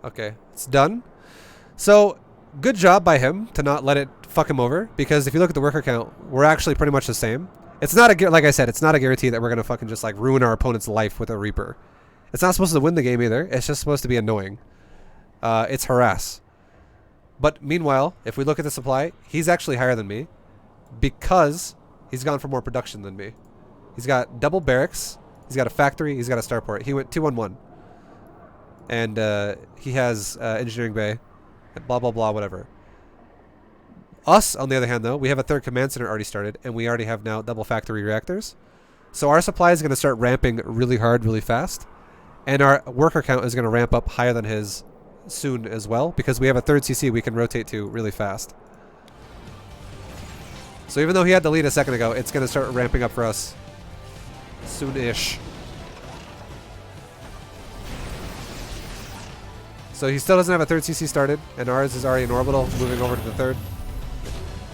Okay, it's done. So, good job by him to not let it fuck him over, because if you look at the worker count, we're actually pretty much the same. It's not a, like I said, it's not a guarantee that we're gonna fucking just like ruin our opponent's life with a Reaper. It's not supposed to win the game either. It's just supposed to be annoying. It's harass. But meanwhile, if we look at the supply, he's actually higher than me because he's gone for more production than me. He's got double barracks. He's got a factory. He's got a starport. He went 2-1-1. And he has engineering bay. Blah, blah, blah, whatever. Us, on the other hand, though, we have a third command center already started, and we already have now double factory reactors. So our supply is going to start ramping really hard, really fast. And our worker count is going to ramp up higher than his soon as well, because we have a third CC we can rotate to really fast. So even though he had the lead a second ago, it's going to start ramping up for us soon-ish. So he still doesn't have a third CC started, and ours is already in orbital, moving over to the third.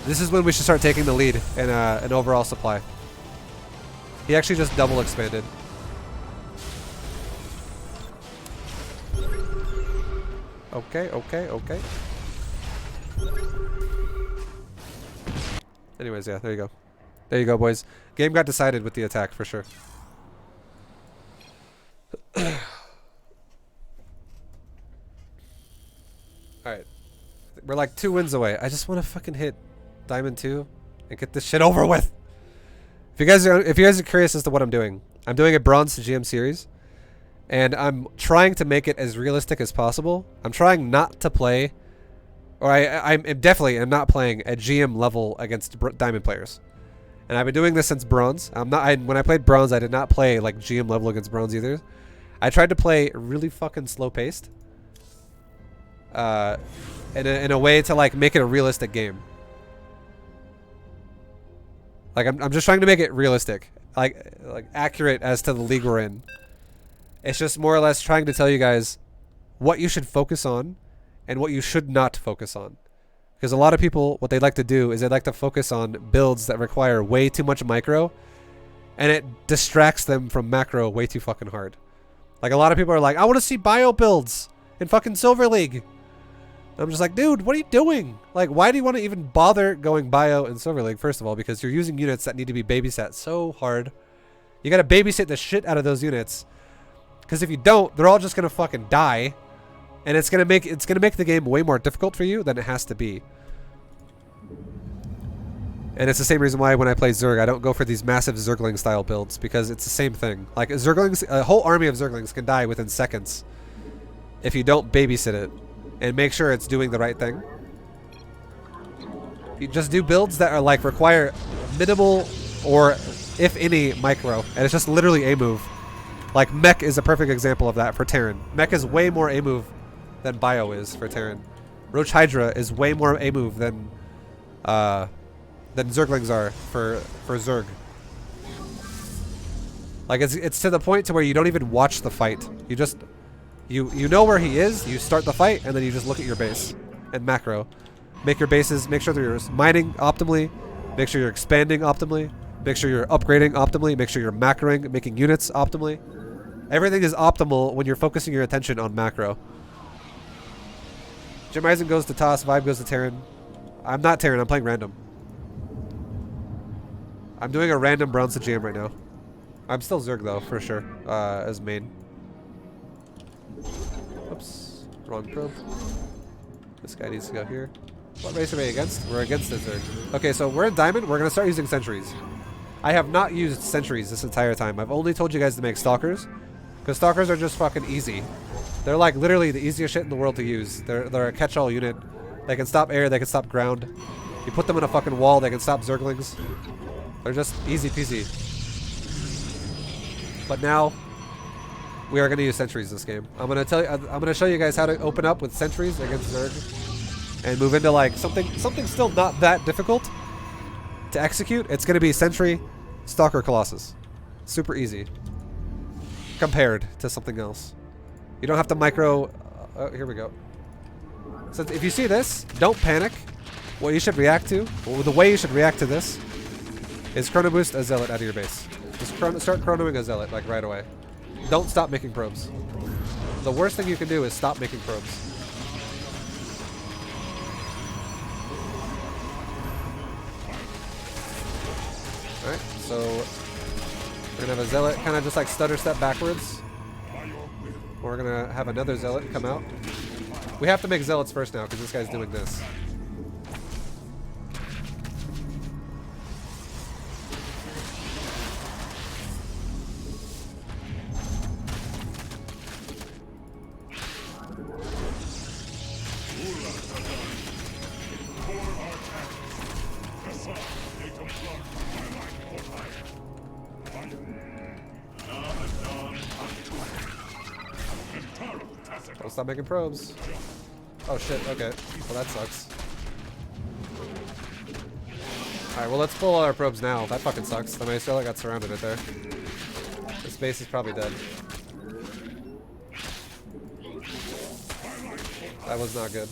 This is when we should start taking the lead in an overall supply. He actually just double expanded. Okay, okay, okay. Anyways, yeah, there you go. There you go, boys. Game got decided with the attack, for sure. Alright. We're like 2 wins away. I just want to fucking hit Diamond 2 and get this shit over with. If you guys are curious as to what I'm doing a Bronze to GM series. And I'm trying to make it as realistic as possible. I'm trying not to play, or I'm definitely am not playing at GM level against Diamond players. And I've been doing this since Bronze. When I played Bronze, I did not play like GM level against Bronze either. I tried to play really fucking slow paced. In a way to like make it a realistic game. Like I'm just trying to make it realistic, like accurate as to the league we're in. It's just more or less trying to tell you guys what you should focus on and what you should not focus on. Because a lot of people, what they like to do is they like to focus on builds that require way too much micro, and it distracts them from macro way too fucking hard. Like a lot of people are like, I want to see bio builds in fucking Silver League. I'm just like, dude, what are you doing? Like, why do you want to even bother going bio in Silver League? First of all, because you're using units that need to be babysat so hard. You got to babysit the shit out of those units. Because if you don't, they're all just gonna fucking die, and it's gonna make the game way more difficult for you than it has to be. And it's the same reason why when I play Zerg, I don't go for these massive Zergling style builds, because it's the same thing. Like Zerglings, a whole army of Zerglings can die within seconds if you don't babysit it and make sure it's doing the right thing. You just do builds that are like require minimal or if any micro, and it's just literally a move. Like Mech is a perfect example of that for Terran. Mech is way more A move than Bio is for Terran. Roach Hydra is way more A move than Zerglings are for Zerg. Like it's to the point to where you don't even watch the fight. You just you know where he is, you start the fight, and then you just look at your base and macro. Make your bases, make sure that you're mining optimally, make sure you're expanding optimally, make sure you're upgrading optimally, make sure you're macroing, making units optimally. Everything is optimal when you're focusing your attention on macro. Jim Eisen goes to Toss, ViBE goes to Terran. I'm not Terran, I'm playing random. I'm doing a random Bronze to GM right now. I'm still Zerg though, for sure, as main. Oops, wrong probe. This guy needs to go here. What race are we against? We're against the Zerg. Okay, so we're in Diamond, we're gonna start using sentries. I have not used sentries this entire time. I've only told you guys to make stalkers. Because stalkers are just fucking easy. They're like literally the easiest shit in the world to use. They're a catch-all unit. They can stop air, they can stop ground. You put them in a fucking wall, they can stop Zerglings. They're just easy peasy. But now we are gonna use sentries this game. I'm gonna show you guys how to open up with sentries against Zerg and move into like something still not that difficult to execute. It's gonna be Sentry, Stalker, Colossus. Super easy compared to something else. You don't have to micro. Here we go. So if you see this, don't panic. What you should react to, well, the way you should react to this, is chrono boost a zealot out of your base. Just start chronoing a zealot like right away. Don't stop making probes. The worst thing you can do is stop making probes. Alright, so we're gonna have a zealot kind of just like stutter step backwards. We're gonna have another zealot come out. We have to make zealots first now because this guy's doing this. Don't stop making probes. Oh shit, okay. Well, that sucks. Alright, well, let's pull all our probes now. That fucking sucks. The Maestro got surrounded right there. This base is probably dead. That was not good.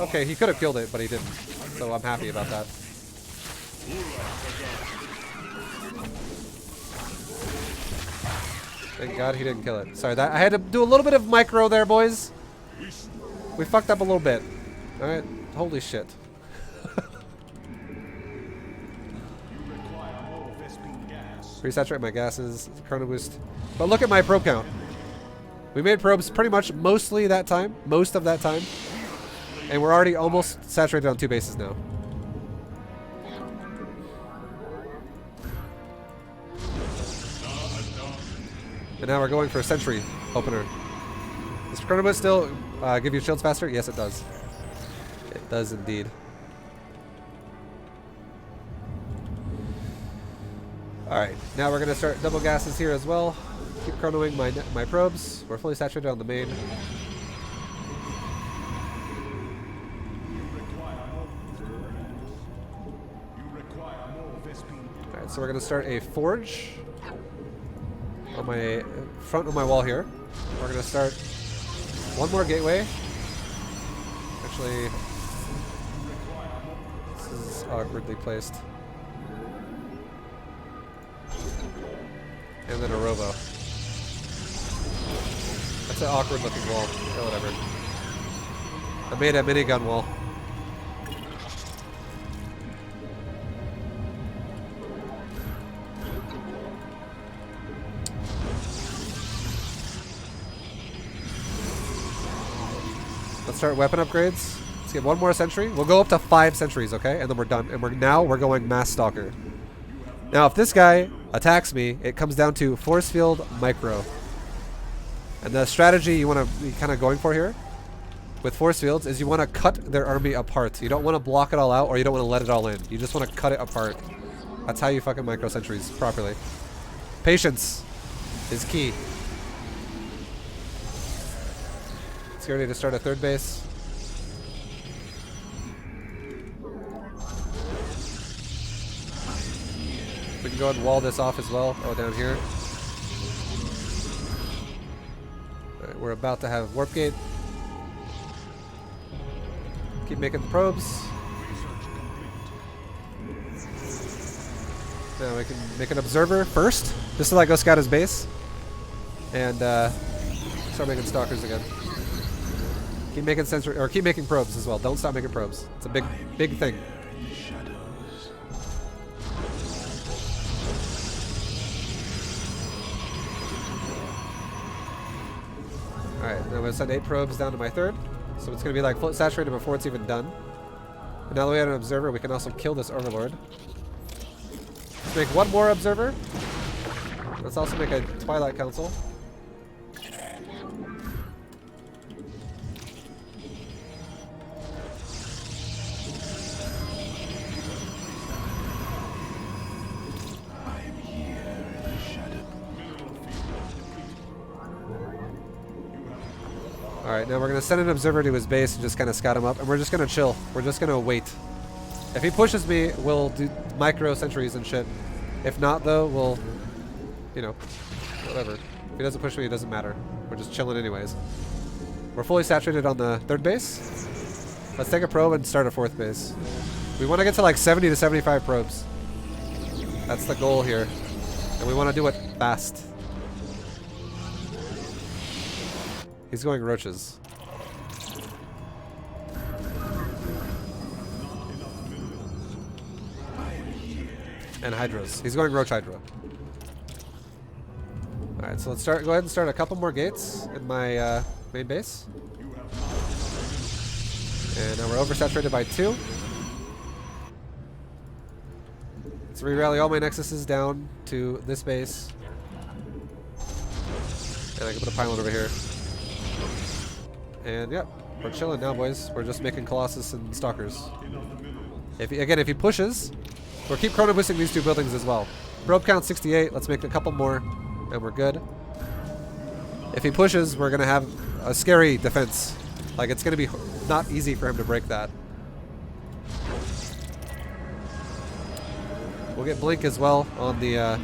Okay, he could have killed it, but he didn't. So I'm happy about that. Thank God he didn't kill it. Sorry, that I had to do a little bit of micro there, boys. We fucked up a little bit. Alright, holy shit. Resaturate my gases, chrono boost. But look at my probe count. We made probes pretty much mostly that time, most of that time. And we're already almost saturated on 2 bases now. And now we're going for a sentry opener. Does chrono boost still give you shields faster? Yes, it does. It does indeed. Alright, now we're going to start double gases here as well. Keep chronoing my probes. We're fully saturated on the main. Alright, so we're going to start a forge on my front of my wall here. We're going to start one more gateway. Actually, this is awkwardly placed. And then a robo. That's an awkward looking wall, or whatever. I made a minigun wall. Let's start weapon upgrades. Let's get one more sentry. We'll go up to 5 sentries, okay? And then we're done. And we're going mass stalker. Now, if this guy attacks me, it comes down to force field micro. And the strategy you want to be kind of going for here with force fields is you want to cut their army apart. You don't want to block it all out, or you don't want to let it all in. You just want to cut it apart. That's how you fucking micro sentries properly. Patience is key. Let's get ready to start a 3rd base. We can go ahead and wall this off as well. Oh, down here. Alright, we're about to have warp gate. Keep making the probes. Now we can make an observer first, just to like go scout his base, and start making stalkers again. Keep making sensor, or keep making probes as well. Don't stop making probes. It's a big, big thing. Alright, now I'm going to send 8 probes down to my 3rd. So it's going to be like float saturated before it's even done. And now that we have an observer, we can also kill this overlord. Let's make 1 more observer. Let's also make a Twilight Council. Alright, now we're going to send an observer to his base and just kind of scout him up, and we're just going to chill. We're just going to wait. If he pushes me, we'll do micro sentries and shit. If not, though, we'll, you know, whatever. If he doesn't push me, it doesn't matter. We're just chilling anyways. We're fully saturated on the 3rd base. Let's take a probe and start a 4th base. We want to get to like 70 to 75 probes. That's the goal here. And we want to do it fast. He's going roaches. And hydras. He's going roach hydra. Alright, so let's go ahead and start a couple more gates in my main base. And now we're oversaturated by 2. Let's re-rally all my nexuses down to this base. And I can put a pylon over here. And yep, we're chilling now, boys. We're just making Colossus and Stalkers. If he pushes, we'll keep chrono boosting these 2 buildings as well. Probe count 68. Let's make a couple more, and we're good. If he pushes, we're gonna have a scary defense. Like, it's gonna be not easy for him to break that. We'll get blink as well on the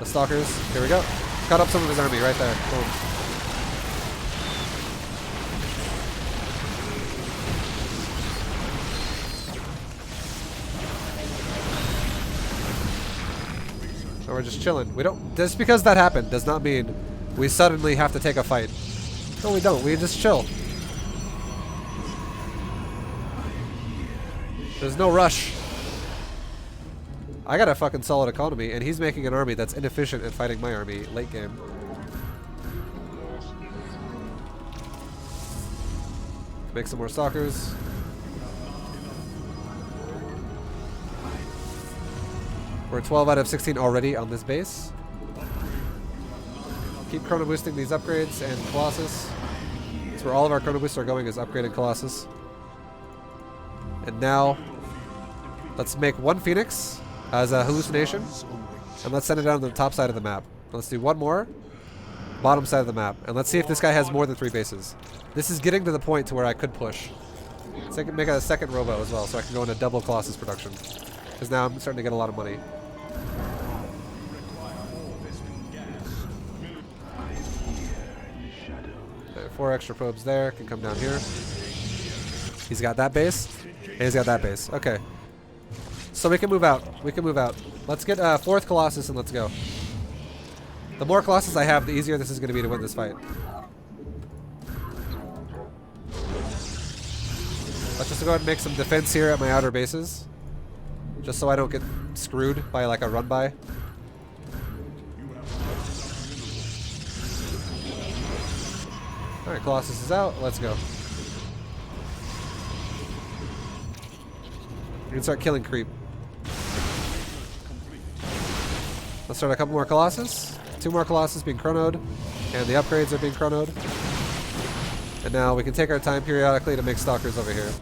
stalkers. Here we go. Cut up some of his army right there. Boom. So we're just chilling. We don't. Just because that happened does not mean we suddenly have to take a fight. No, we don't. We just chill. There's no rush. I got a fucking solid economy, and he's making an army that's inefficient at fighting my army late game. Make some more stalkers. We're 12 out of 16 already on this base. Keep chrono boosting these upgrades and Colossus. That's where all of our chrono boosts are going, is upgraded Colossus. And now, let's make one Phoenix as a hallucination, and let's send it down to the top side of the map. Let's do one more, bottom side of the map, and let's see if this guy has more than 3 bases. This is getting to the point to where I could push. So I can make a second robo as well, so I can go into double Colossus production. Because now I'm starting to get a lot of money. There, 4 extra probes there, can come down here. He's got that base, and he's got that base. Okay. So we can move out. We can move out. Let's get 4th Colossus and let's go. The more Colossus I have, the easier this is going to be to win this fight. Let's just go ahead and make some defense here at my outer bases. Just so I don't get screwed by like a run-by. Alright, Colossus is out. Let's go. We can start killing creep. Let's start a couple more Colossus. 2 more Colossus being chronoed. And the upgrades are being chronoed. And now we can take our time periodically to make stalkers over here.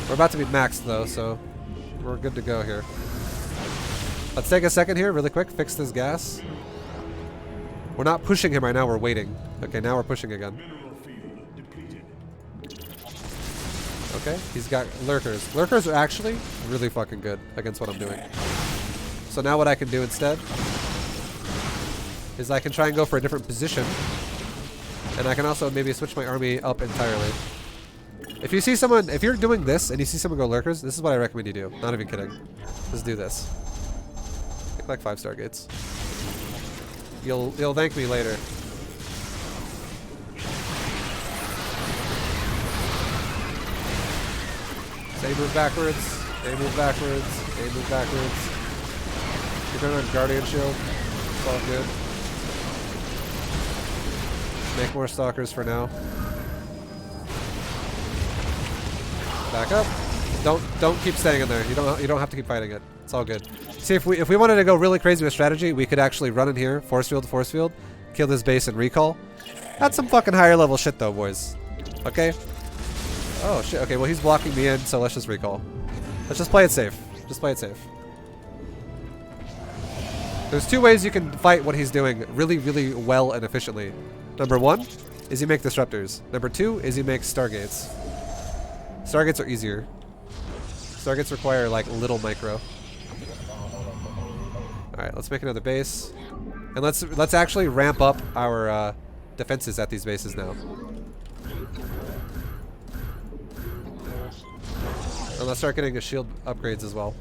We're about to be maxed though, so we're good to go here. Let's take a second here, really quick, fix this gas. We're not pushing him right now, we're waiting. Okay, now we're pushing again. Okay, he's got lurkers. Lurkers are actually really fucking good against what I'm doing. So now what I can do instead is I can try and go for a different position. And I can also maybe switch my army up entirely. If you see someone, if you're doing this and you see someone go lurkers, this is what I recommend you do. Not even kidding. Just do this. Take like 5 stargates. You'll thank me later. They move backwards. They move backwards. They move backwards. You're going on Guardian Shield. It's all good. Make more stalkers for now. Back up. Don't keep staying in there. You don't have to keep fighting it. It's all good. See, if we wanted to go really crazy with strategy, we could actually run in here, force field, kill this base and recall. That's some fucking higher level shit though, boys. Okay? Oh shit, okay, well he's blocking me in, so let's just recall. Let's just play it safe. Just play it safe. There's 2 ways you can fight what he's doing really, really well and efficiently. Number 1 is you make disruptors. Number 2 is you make stargates. Stargates are easier. Stargates require like little micro. Alright, let's make another base. And let's actually ramp up our defenses at these bases now. And let's start getting the shield upgrades as well.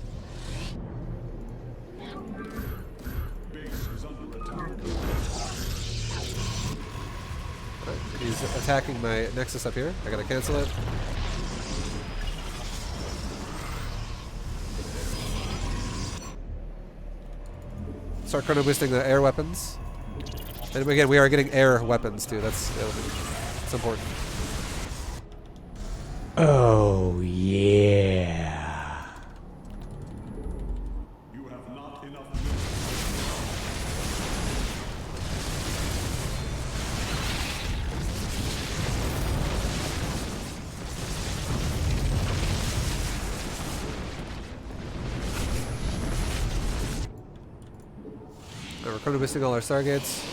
He's attacking my Nexus up here. I gotta cancel it. Start chrono boosting the air weapons. And again, we are getting air weapons too. That's important. Oh yeah. we're currently missing all our Stargates.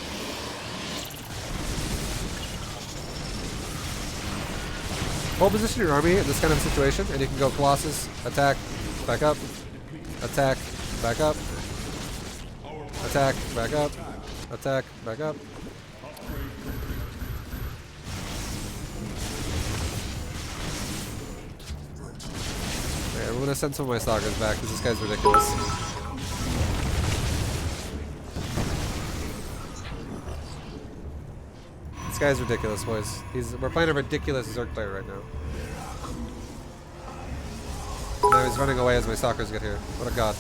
Hold position your army in this kind of situation, and you can go Colossus, attack, back up, attack, back up, attack, back up, attack, back up. Okay, I'm gonna send some of my stalkers back because this guy's ridiculous. This guy's ridiculous, boys. We're playing a ridiculous Zerg player right now. Now he's running away as my stalkers get here. What a god.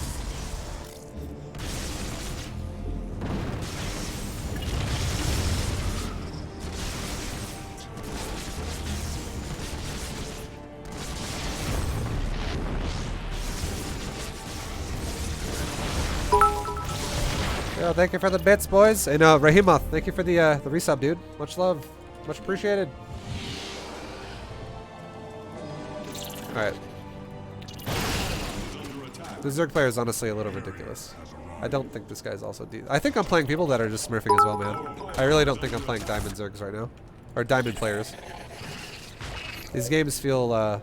Yo, thank you for the bits, boys. And Rahimath, thank you for the resub, dude. Much love. Much appreciated. Alright. The Zerg player is honestly a little ridiculous. I don't think this guy's also I think I'm playing people that are just smurfing as well, man. I really don't think I'm playing Diamond Zergs right now. Or Diamond players. These games feel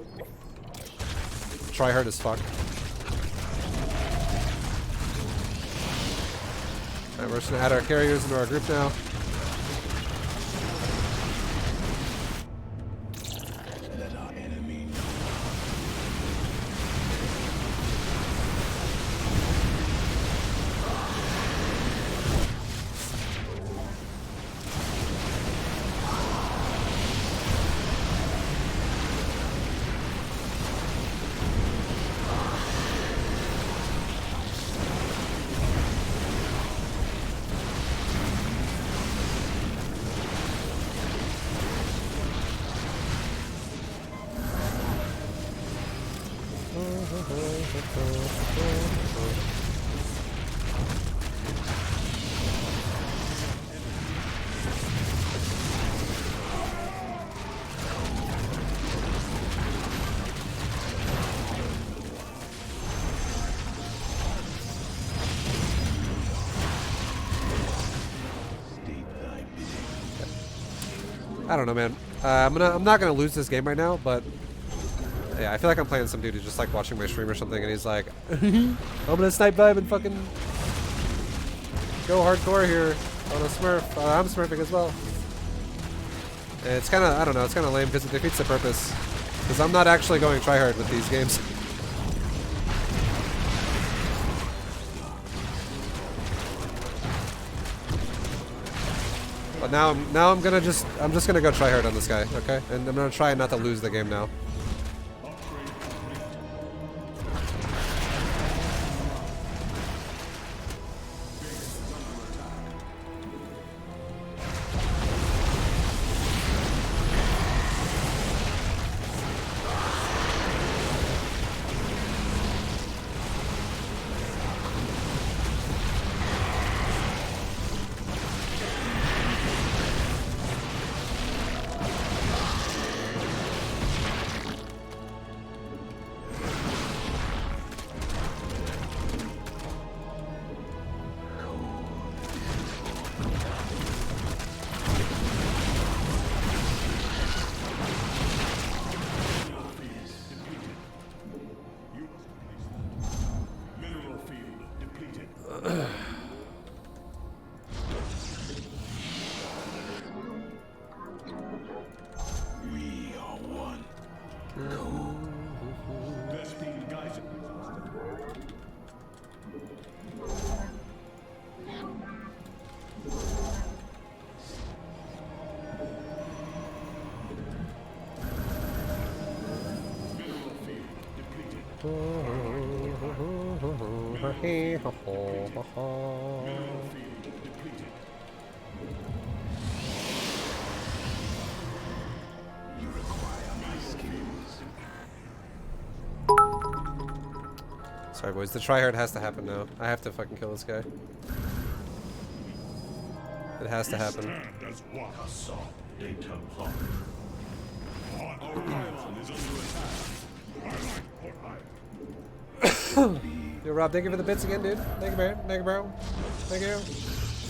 try hard as fuck. Alright, we're just gonna add our carriers into our group now. Let our enemy know. I don't know, man. I'm not gonna lose this game right now, but yeah, I feel like I'm playing some dude who's just like watching my stream or something, and he's like, I'm gonna snipe vibe and fucking go hardcore here on a smurf. I'm smurfing as well. And it's kind of, I don't know, it's kind of lame because it defeats the purpose. Because I'm not actually going tryhard with these games. But now I'm just gonna go tryhard on this guy, okay? And I'm gonna try not to lose the game now. We are one. Sorry, boys. The tryhard has to happen now. I have to fucking kill this guy. It has to happen. Yo, Rob, thank you for the bits again, dude. Thank you, man. Thank you, bro. Thank you.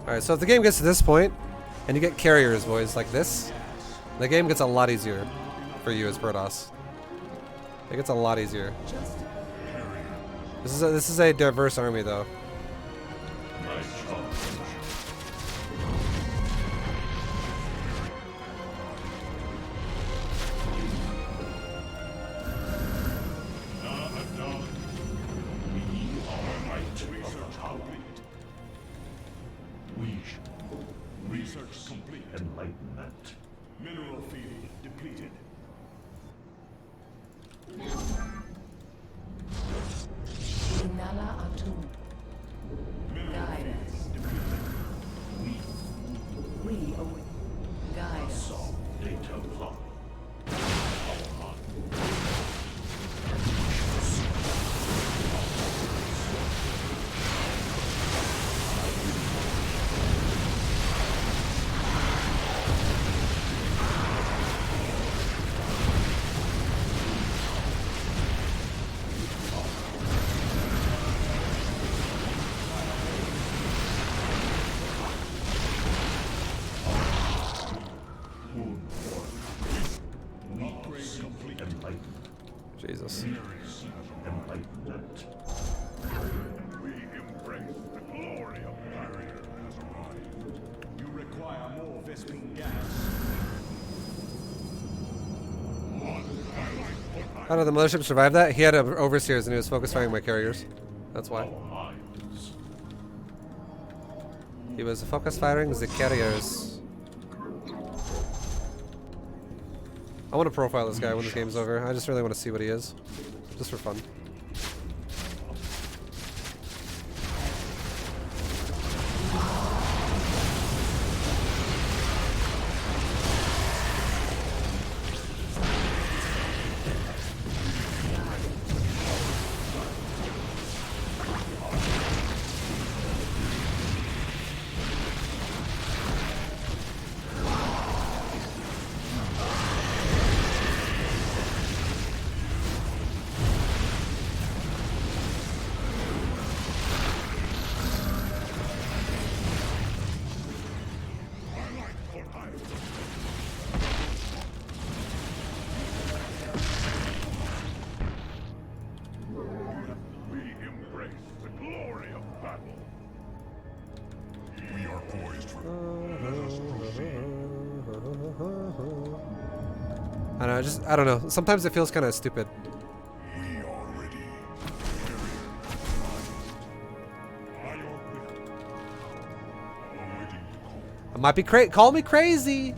Alright, so if the game gets to this point, and you get carriers, boys, like this, the game gets a lot easier for you as Protoss. It gets a lot easier. This is a diverse army, though. Research complete. Enlightenment. Mineral field depleted. Inala Atum. Guide us. We await. Guide us. Data plot. Jesus. Enlightenment. We embrace the glory of barrier has arrived. You require more Vespene gas. How did the mothership survive that? He had overseers and he was focus firing my carriers. That's why. He was focus firing the carriers. I want to profile this guy when this game's over. I just really want to see what he is. Just for fun. I don't know. Sometimes it feels kind of stupid. We are ready. I might be call me crazy,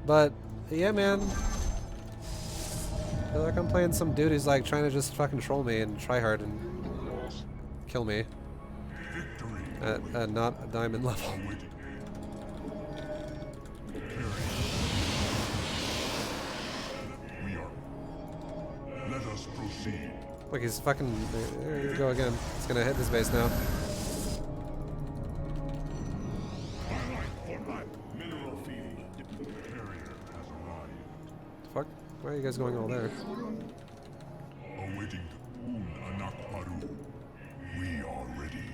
but yeah, man. I feel like I'm playing some dude who's like trying to just fucking troll me and try hard and kill me at not a diamond level. Let us proceed. Look, he's fucking. There you go again. He's gonna hit this base now. Mineral field. Carrier has arrived. Fuck? Why are you guys going all there? Awaiting Un Anak Baru. We are ready.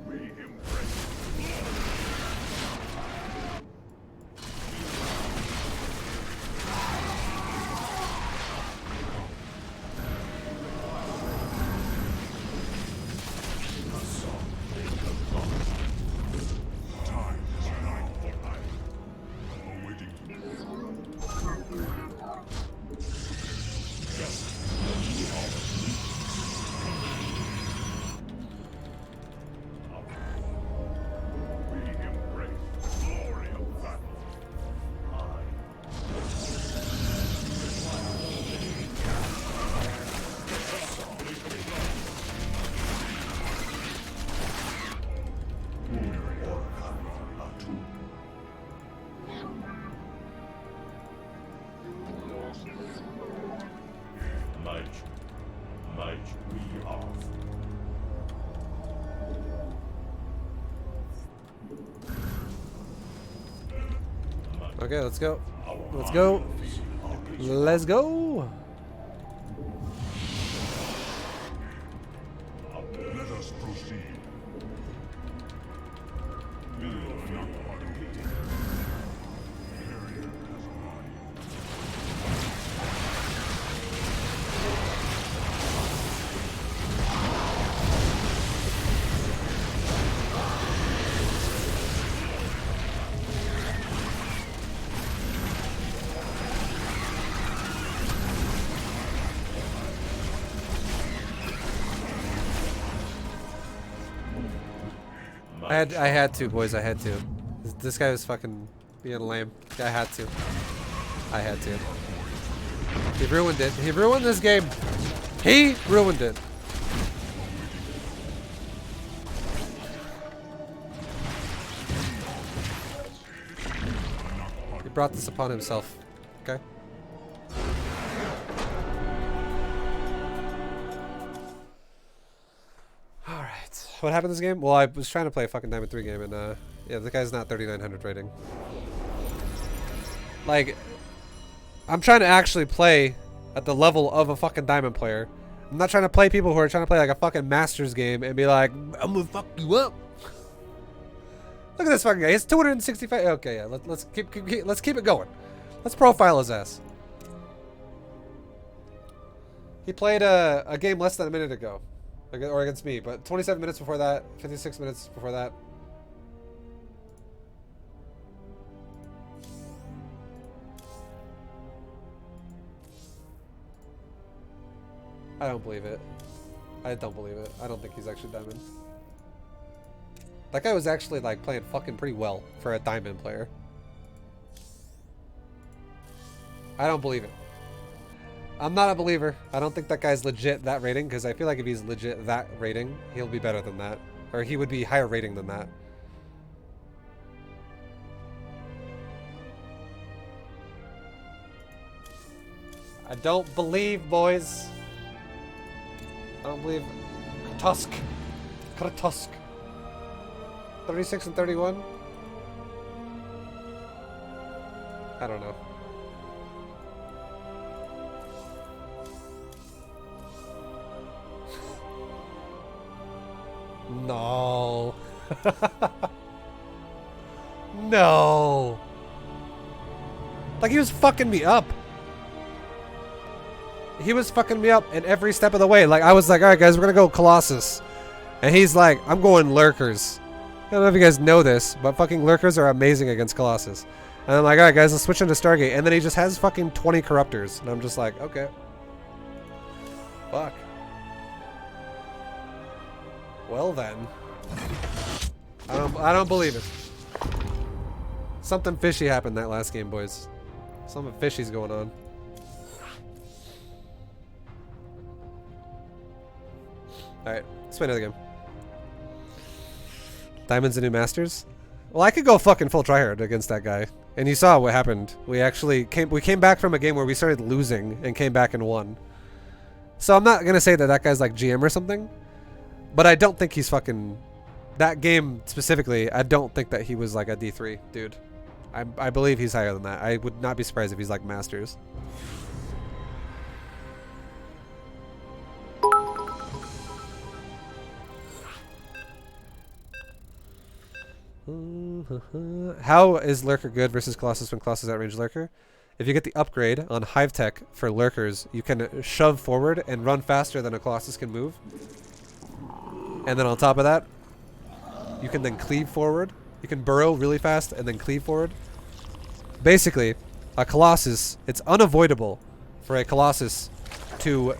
We embrace. Time is now. Awaiting. We embrace the glory of battle. Might we are. Okay, let's go. Let's go. Let's go. Let us I had to, boys. I had to. This guy was fucking being lame. I had to. I had to. He ruined it. He ruined this game. He ruined it. He brought this upon himself. Okay. Alright. What happened in this game? Well, I was trying to play a fucking Diamond 3 game, and yeah, the guy's not 3900 rating. Like, I'm trying to actually play at the level of a fucking Diamond player. I'm not trying to play people who are trying to play like a fucking Masters game and be like, I'm gonna fuck you up. Look at this fucking guy. He's 265. Okay, yeah. Let's keep it going. Let's profile his ass. He played a game less than a minute ago, or against me, but 27 minutes before that, 56 minutes before that. I don't believe it. I don't believe it. I don't think he's actually Diamond. That guy was actually like playing fucking pretty well for a Diamond player. I don't believe it. I'm not a believer. I don't think that guy's legit that rating, because I feel like if he's legit that rating, he'll be better than that. Or he would be higher rating than that. I don't believe, boys. I don't believe. Tusk. Tusk. 36 and 31? I don't know. No. No. Like, he was fucking me up. He was fucking me up in every step of the way. Like, I was like, alright guys, we're gonna go Colossus. And he's like, I'm going Lurkers. I don't know if you guys know this, but fucking Lurkers are amazing against Colossus. And I'm like, alright guys, let's switch into Stargate. And then he just has fucking 20 Corruptors. And I'm just like, okay. Fuck. Well then. I don't believe it. Something fishy happened that last game, boys. Something fishy's going on. Alright, let's play another game. Diamonds and new masters? Well, I could go fucking full tryhard against that guy. And you saw what happened. We actually came back from a game where we started losing and came back and won. So I'm not gonna say that that guy's like GM or something. But I don't think he's fucking... That game specifically, I don't think that he was like a D3 dude. I believe he's higher than that. I would not be surprised if he's like Masters. How is Lurker good versus Colossus when Colossus outrange Lurker? If you get the upgrade on Hive Tech for Lurkers, you can shove forward and run faster than a Colossus can move. And then on top of that, you can then cleave forward. You can burrow really fast and then cleave forward. Basically, a Colossus, it's unavoidable for a Colossus to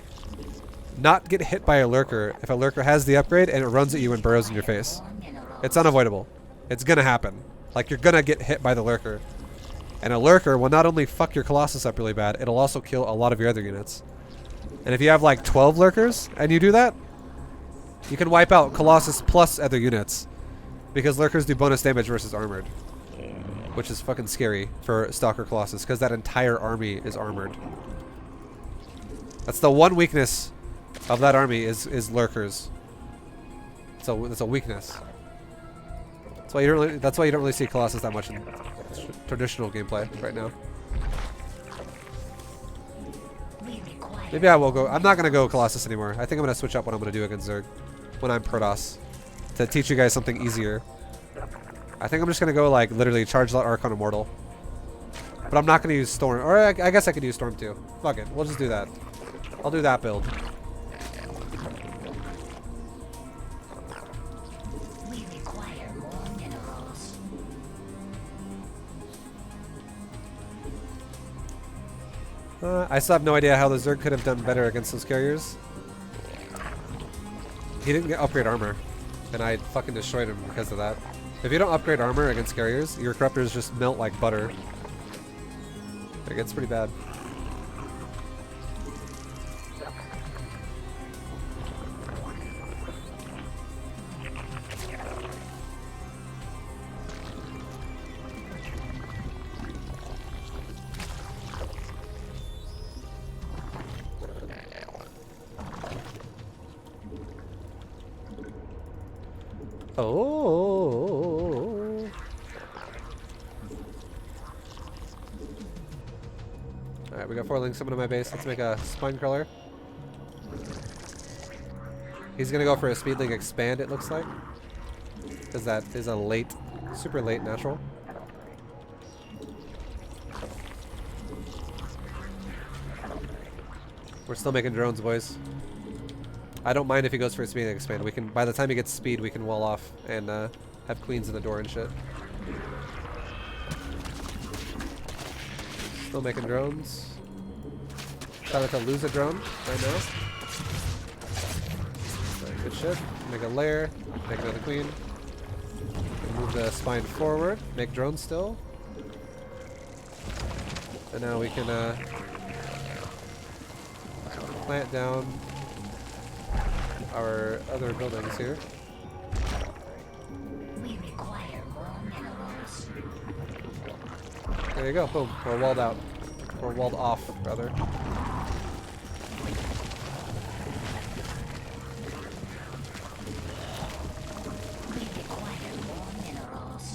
not get hit by a Lurker if a Lurker has the upgrade and it runs at you and burrows in your face. It's unavoidable. It's gonna happen. Like, you're gonna get hit by the Lurker. And a Lurker will not only fuck your Colossus up really bad, it'll also kill a lot of your other units. And if you have like 12 Lurkers and you do that, you can wipe out Colossus plus other units. Because Lurkers do bonus damage versus armored. Which is fucking scary for Stalker Colossus, because that entire army is armored. That's the one weakness of that army is Lurkers. So it's a weakness. That's why you don't really see Colossus that much in traditional gameplay right now. Maybe I will go. I'm not gonna go Colossus anymore. I think I'm gonna switch up what I'm gonna do against Zerg when I'm Protoss to teach you guys something easier. I think I'm just gonna go like literally charge that Archon Immortal, but I'm not gonna use Storm. Or I guess I could use Storm too. Fuck it, we'll just do that. I'll do that build. I still have no idea how the Zerg could have done better against those carriers. He didn't get upgrade armor. and I fucking destroyed him because of that. If you don't upgrade armor against carriers, your corruptors just melt like butter. It gets pretty bad. Oh. Alright, we got 4 links coming to my base. Let's make a spine crawler. He's gonna go for a speed link expand, it looks like. Because that is a late, super late natural. We're still making drones, boys. I don't mind if he goes for a speed and expand. We can, by the time he gets speed, we can wall off and have queens in the door and shit. Still making drones. Trying to lose a drone right now. Right, good shit. Make a lair. Make another queen. Move the spine forward. Make drones still. And now we can plant down our other buildings here. We require more minerals. There you go. Boom. We're walled out. Or walled off, rather. We require more minerals.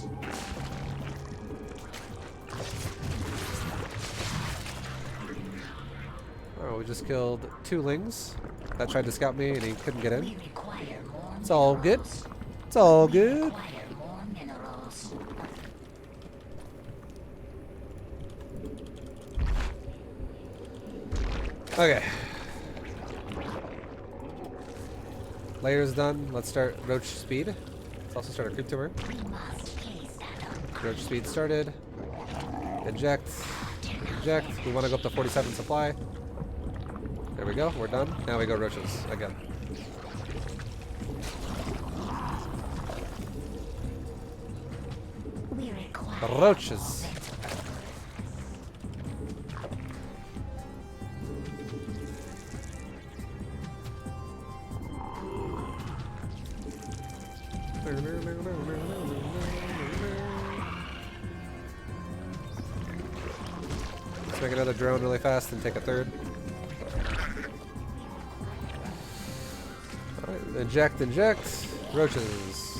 Oh, we just killed 2 lings that tried to scout me and he couldn't get in. We require more It's all good. minerals. It's all We good. require more minerals. Okay. Layers done. Let's start Roach speed. Let's also start a creep tumor. We must place that on Roach speed started. Inject. Inject. We want to go up to 47 supply. There we go. We're done. Now we go roaches again. We require Roaches. Let's make another drone really fast and take a third. Alright, inject, inject. Roaches.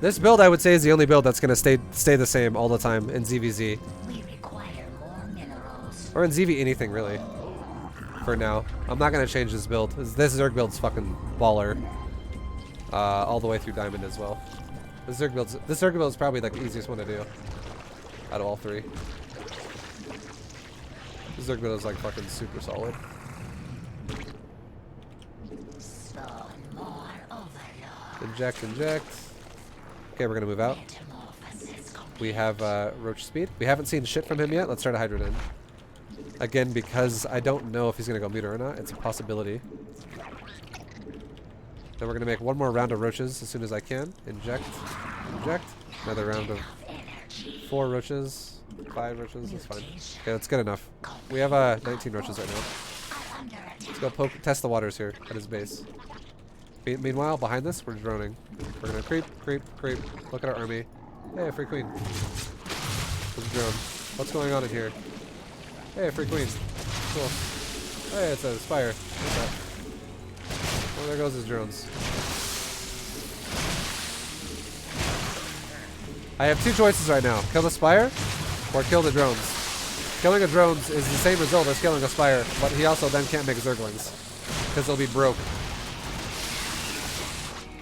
This build, I would say, is the only build that's going to stay the same all the time in ZvZ. We require more minerals. Or in ZV anything, really. For now. I'm not going to change this build. This Zerg build's fucking baller. All the way through Diamond as well. This Zerg build is probably like the easiest one to do. Out of all 3. This Zerg build is like fucking super solid. Spawn more overlord. Inject, inject. Okay, we're going to move out. Metamorphosis complete. We have Roach speed. We haven't seen shit from him yet. Let's try to Hydra in. Again, because I don't know if he's going to go Muta or not. It's a possibility. Then we're going to make one more round of roaches as soon as I can. Inject. Inject. Another round of 4 roaches. 5 roaches. That's fine. Okay, that's good enough. We have 19 roaches right now. Let's go test the waters here at his base. Meanwhile, behind this, we're droning. We're going to creep, creep, creep. Look at our army. Hey, free queen. Let's drone. What's going on in here? Hey, free queen. Cool. Hey, it's a spire. What's that? Oh, there goes his drones. I have 2 choices right now. Kill the spire or kill the drones. Killing the drones is the same result as killing a spire, but he also then can't make Zerglings because they'll be broke.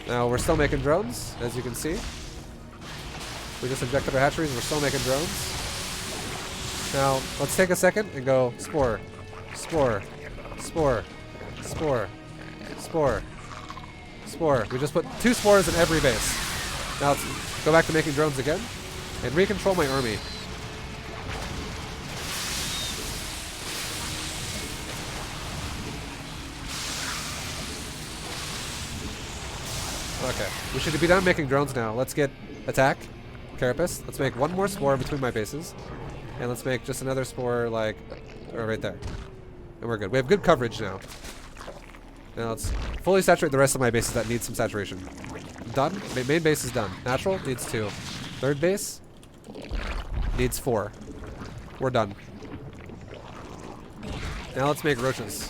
Now, we're still making drones, as you can see. We just injected our hatcheries. We're still making drones. Now, let's take a second and go spore, spore, spore, spore, spore, spore. We just put 2 spores in every base. Now let's go back to making drones again and recontrol my army. Okay. We should be done making drones now. Let's get attack. Carapace. Let's make one more spore between my bases. And let's make just another spore like right there. And we're good. We have good coverage now. Now let's fully saturate the rest of my bases that need some saturation. Done. Main base is done. Natural needs 2. Third base needs 4. We're done. Now let's make roaches.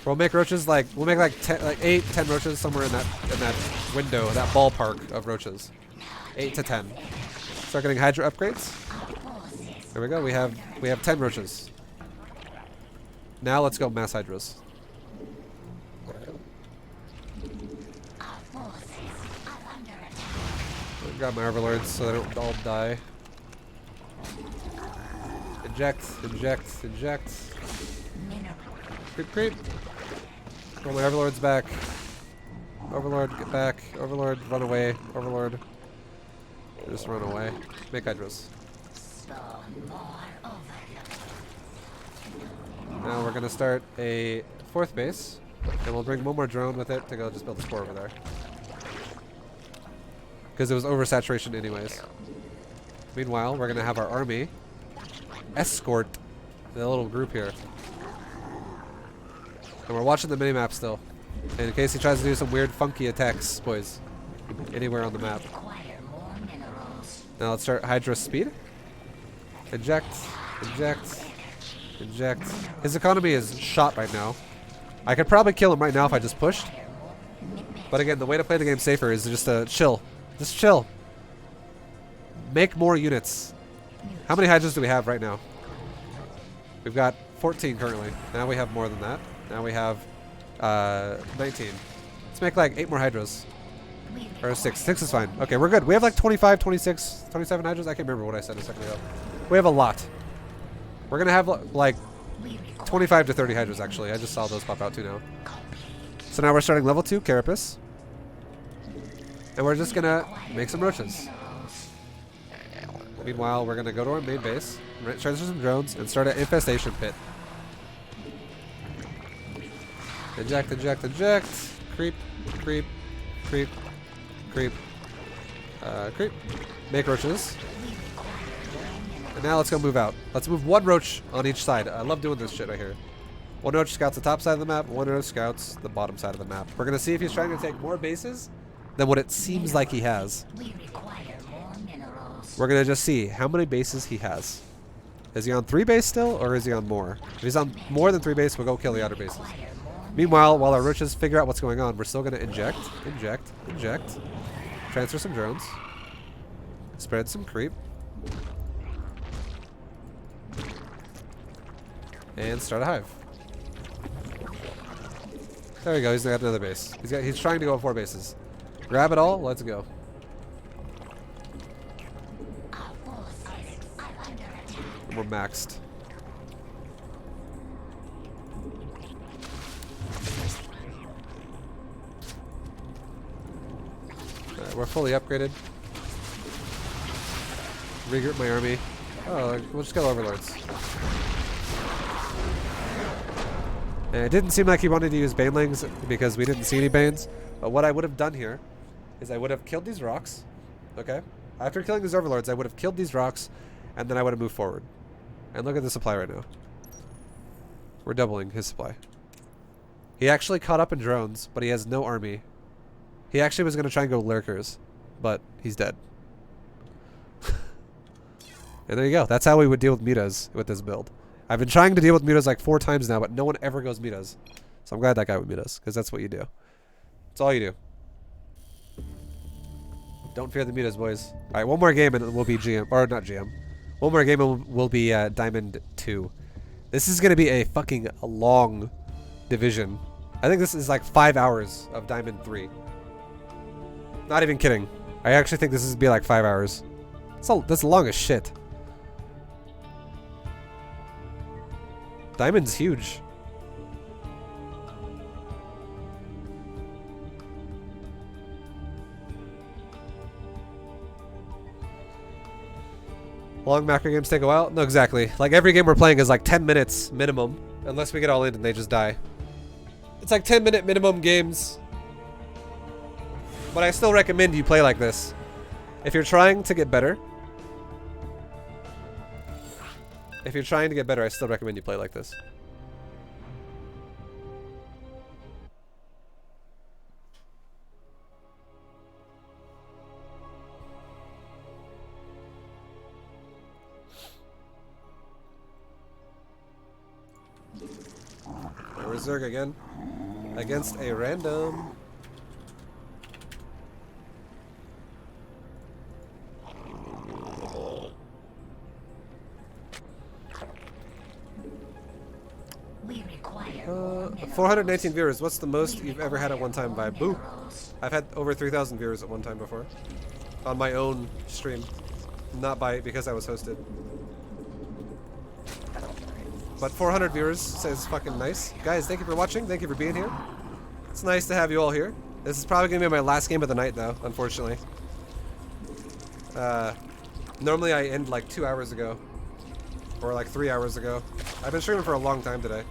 We'll make roaches like we'll make like 8, 10 roaches somewhere in that window, that ballpark of roaches. 8 to 10. Start getting Hydra upgrades. There we go. We have 10 roaches. Now let's go mass Hydras. Grab my overlords so they don't all die. Inject, inject, inject. Creep, creep. Roll my overlords back. Overlord, get back. Overlord, run away. Overlord. Just run away. Make Hydras. Now we're gonna start a 4th base. And we'll bring one more drone with it to go just build a spore over there. Because it was oversaturation anyways. Meanwhile, we're going to have our army escort the little group here. And we're watching the minimap still. And in case he tries to do some weird funky attacks, boys. Anywhere on the map. Now let's start Hydra speed. Inject, inject, inject. His economy is shot right now. I could probably kill him right now if I just pushed. But again, the way to play the game safer is just to chill. Just chill. Make more units. How many Hydras do we have right now? We've got 14 currently. Now we have more than that. Now we have 19. Let's make like 8 more Hydras. Or 6. 6 is fine. Okay, we're good. We have like 25, 26, 27 Hydras. I can't remember what I said a second ago. We have a lot. We're going to have like 25 to 30 Hydras actually. I just saw those pop out too now. So now we're starting level 2 Carapace. And we're just gonna make some roaches. Meanwhile, we're gonna go to our main base, transfer some drones, and start an infestation pit. Inject, inject, inject. Creep, creep, creep, creep, creep. Make roaches. And now let's go move out. Let's move 1 roach on each side. I love doing this shit right here. 1 roach scouts the top side of the map, 1 roach scouts the bottom side of the map. We're gonna see if he's trying to take more bases than what it seems like he has. We're gonna just see how many bases he has. Is he on 3 base still, or is he on more? If he's on more than 3 base, we'll go kill the outer bases. Meanwhile, while our roaches figure out what's going on, we're still gonna inject, inject, inject, transfer some drones, spread some creep, and start a hive. There we go. He's got another base. He's trying to go 4 bases. Grab it all. Let's go. And we're maxed. Alright, we're fully upgraded. Regroup my army. Oh, we'll just kill overlords. And it didn't seem like he wanted to use banelings because we didn't see any banes. But what I would have done here is I would have killed these rocks. Okay? After killing these overlords, I would have killed these rocks, and then I would have moved forward. And look at the supply right now. We're doubling his supply. He actually caught up in drones, but he has no army. He actually was going to try and go lurkers, but he's dead. And there you go. That's how we would deal with mutas with this build. I've been trying to deal with mutas like 4 times now, but no one ever goes mutas. So I'm glad that guy would mutas, because that's what you do. That's all you do. Don't fear the mutas, boys. Alright, one more game and we'll be GM. Or not GM. One more game and we'll be Diamond 2. This is going to be a fucking long division. I think this is like 5 hours of Diamond 3. Not even kidding. I actually think this is be like 5 hours. That's long as shit. Diamond's huge. Long macro games take a while? No, exactly. Like every game we're playing is like 10 minutes minimum. Unless we get all in and they just die. It's like 10-minute minimum games. But I still recommend you play like this. If you're trying to get better. If you're trying to get better, I still recommend you play like this. We're Zerg again. Against a random. We require 418 viewers. What's the most you've ever had at one time, ViBE? Boo! I've had over 3,000 viewers at one time before. On my own stream. Not because I was hosted. But 400 viewers says fucking nice. Guys, thank you for watching. Thank you for being here. It's nice to have you all here. This is probably going to be my last game of the night, though, unfortunately. Normally I end like 2 hours ago. Or like 3 hours ago. I've been streaming for a long time today.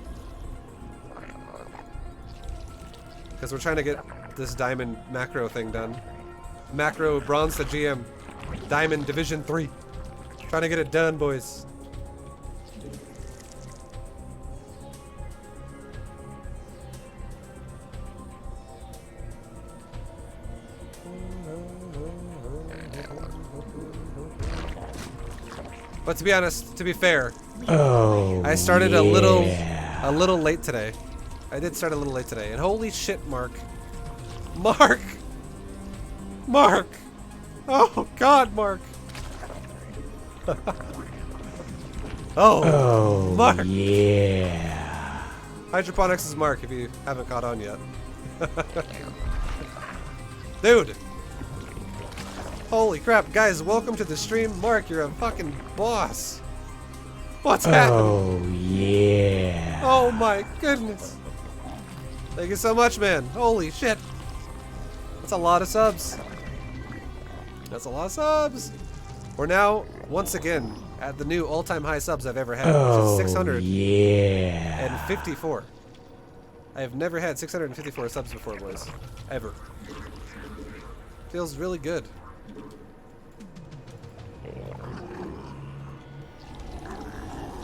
Because we're trying to get this diamond macro thing done. Macro bronze to GM. Diamond Division 3. Trying to get it done, boys. But to be honest, to be fair, I started a little late today. I did start a little late today, and holy shit, Mark. Oh God, Mark. Oh, Mark. Yeah. Hydroponics is Mark if you haven't caught on yet. Dude. Holy crap, guys, welcome to the stream. Mark, you're a fucking boss. What's happening? Oh, yeah. Oh my goodness. Thank you so much, man. Holy shit. That's a lot of subs. That's a lot of subs. We're now, once again, at the new all-time high subs I've ever had, which is 654. I have never had 654 subs before, boys. Ever. Feels really good.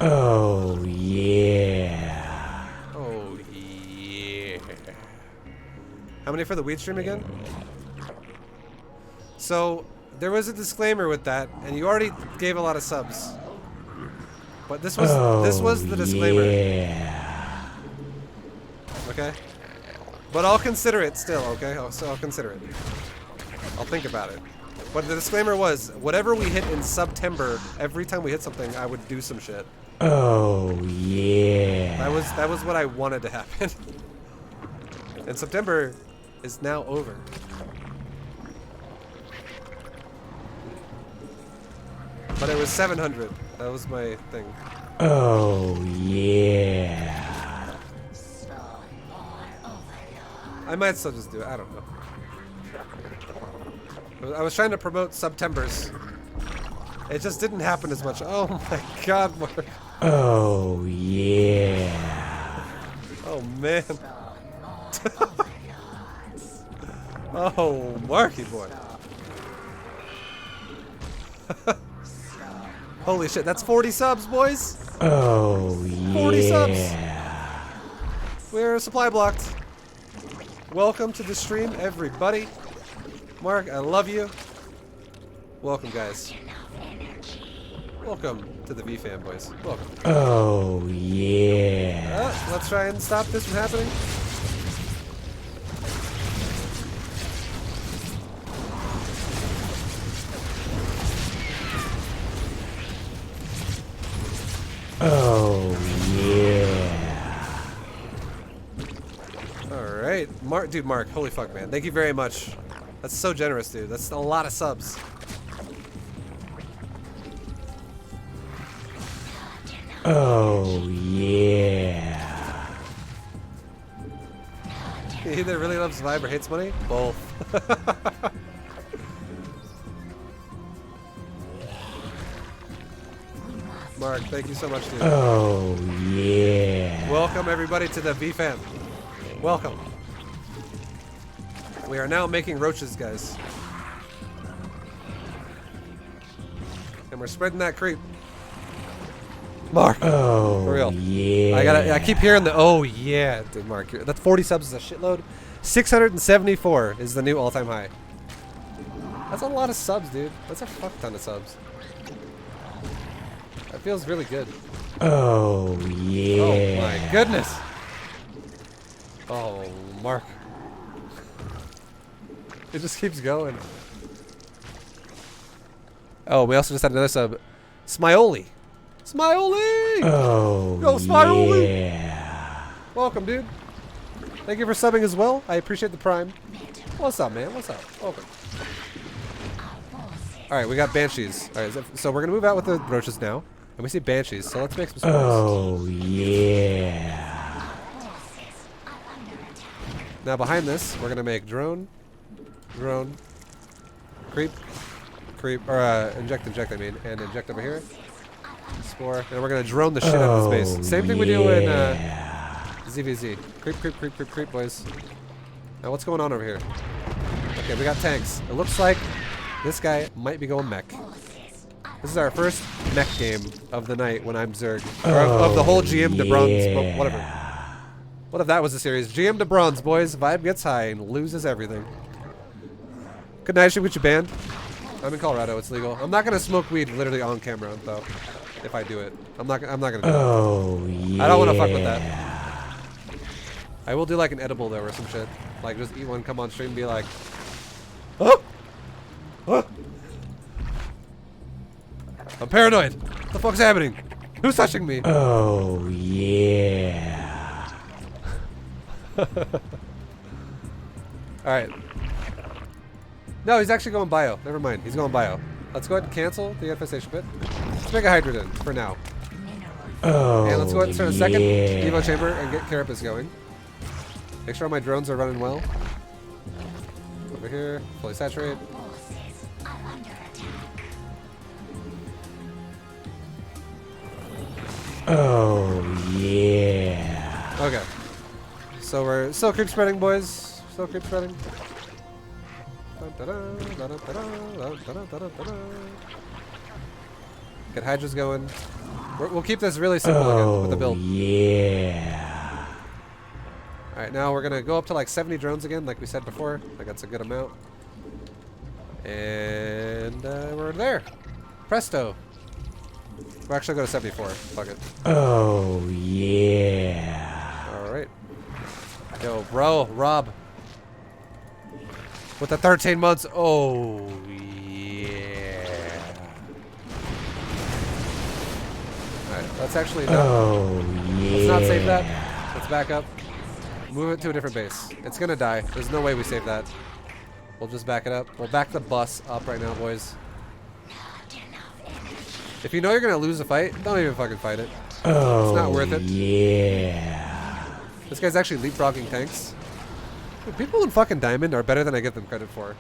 Oh, yeah. Oh, yeah. How many for the weed stream again? So, there was a disclaimer with that, and you already gave a lot of subs. But this was the disclaimer. Yeah. Okay? But I'll consider it still, okay? I'll consider it. I'll think about it. But the disclaimer was, whatever we hit in September, every time we hit something, I would do some shit. Oh, yeah. That was what I wanted to happen. And September is now over. But it was 700. That was my thing. Oh, yeah. I might still just do it. I don't know. I was trying to promote Septembers. It just didn't happen as much. Oh my God, Mark. Oh, yeah. Oh, man. Oh, Marky boy. Holy shit, that's 40 subs, boys. Oh, yeah. 40 subs. We're supply blocked. Welcome to the stream, everybody. Mark, I love you. Welcome, guys. Welcome to the VFam, boys. Welcome. Oh, yeah. Let's try and stop this from happening. Oh, yeah. Alright. Dude, Mark, holy fuck, man. Thank you very much. That's so generous, dude. That's a lot of subs. Oh, yeah. He either really loves ViBE or hates money? Both. Mark, thank you so much, dude. Oh, yeah. Welcome everybody to the V fam. Welcome. We are now making roaches, guys. And we're spreading that creep. Mark. Oh, For real. yeah. I keep hearing the oh yeah, dude, Mark. That 40 subs is a shitload. 674 is the new all-time high. That's a lot of subs, dude. That's a fuck ton of subs. That feels really good. Oh, yeah. Oh my goodness. Oh, Mark. It just keeps going. Oh, we also just had another sub. Smiley. Smiley! Oh, Yo, Smiley! yeah. Welcome, dude. Thank you for subbing as well. I appreciate the prime. What's up, man? What's up? Welcome. Alright, we got Banshees. Alright, so we're going to move out with the roaches now. And we see Banshees, so let's make some spores. Oh, yeah. Now behind this, we're going to make drone, creep, inject, I mean, and inject over here. Spore, and we're going to drone the shit out of this base. Same thing we do in ZvZ. Creep, boys. Now what's going on over here? Okay, we got tanks. It looks like this guy might be going mech. This is our first mech game of the night when I'm Zerg. Or of the whole GM to bronze, but whatever. What if that was a series? GM to bronze, boys. Vibe gets high and loses everything. Good night, should we get you banned? I'm in Colorado, it's legal. I'm not gonna smoke weed literally on camera though. If I do it. I'm not gonna do it. Oh, yeah. I don't wanna fuck with that. I will do like an edible though or some shit. Like just eat one, come on stream and be like, oh! Oh! I'm paranoid. What the fuck's happening? Who's touching me? Oh, yeah. Alright. No, he's actually going bio. Never mind. He's going bio. Let's go ahead and cancel the infestation pit. Let's make a Hydrogen for now. Oh, And let's go ahead and start a second Evo chamber and get Carapace going. Make sure all my drones are running well. Over here, fully saturate. Oh, yeah. Okay. So we're still creep spreading, boys. Still creep spreading. Get Hydras going. We'll keep this really simple again with the build. Yeah. Alright, now we're gonna go up to like 70 drones again, like we said before. Like that's a good amount. And we're there. Presto. We'll actually go to 74. Fuck it. Oh, yeah. Alright. Yo, bro, Rob. With the 13 months. Oh, yeah. Alright, let's actually not. Oh, yeah. Let's not save that. Let's back up. Move it to a different base. It's gonna die. There's no way we save that. We'll just back it up. We'll back the bus up right now, boys. If you know you're gonna lose a fight, don't even fucking fight it. Oh, it's not worth it. Yeah. This guy's actually leapfrogging tanks. Dude, people in fucking Diamond are better than I give them credit for.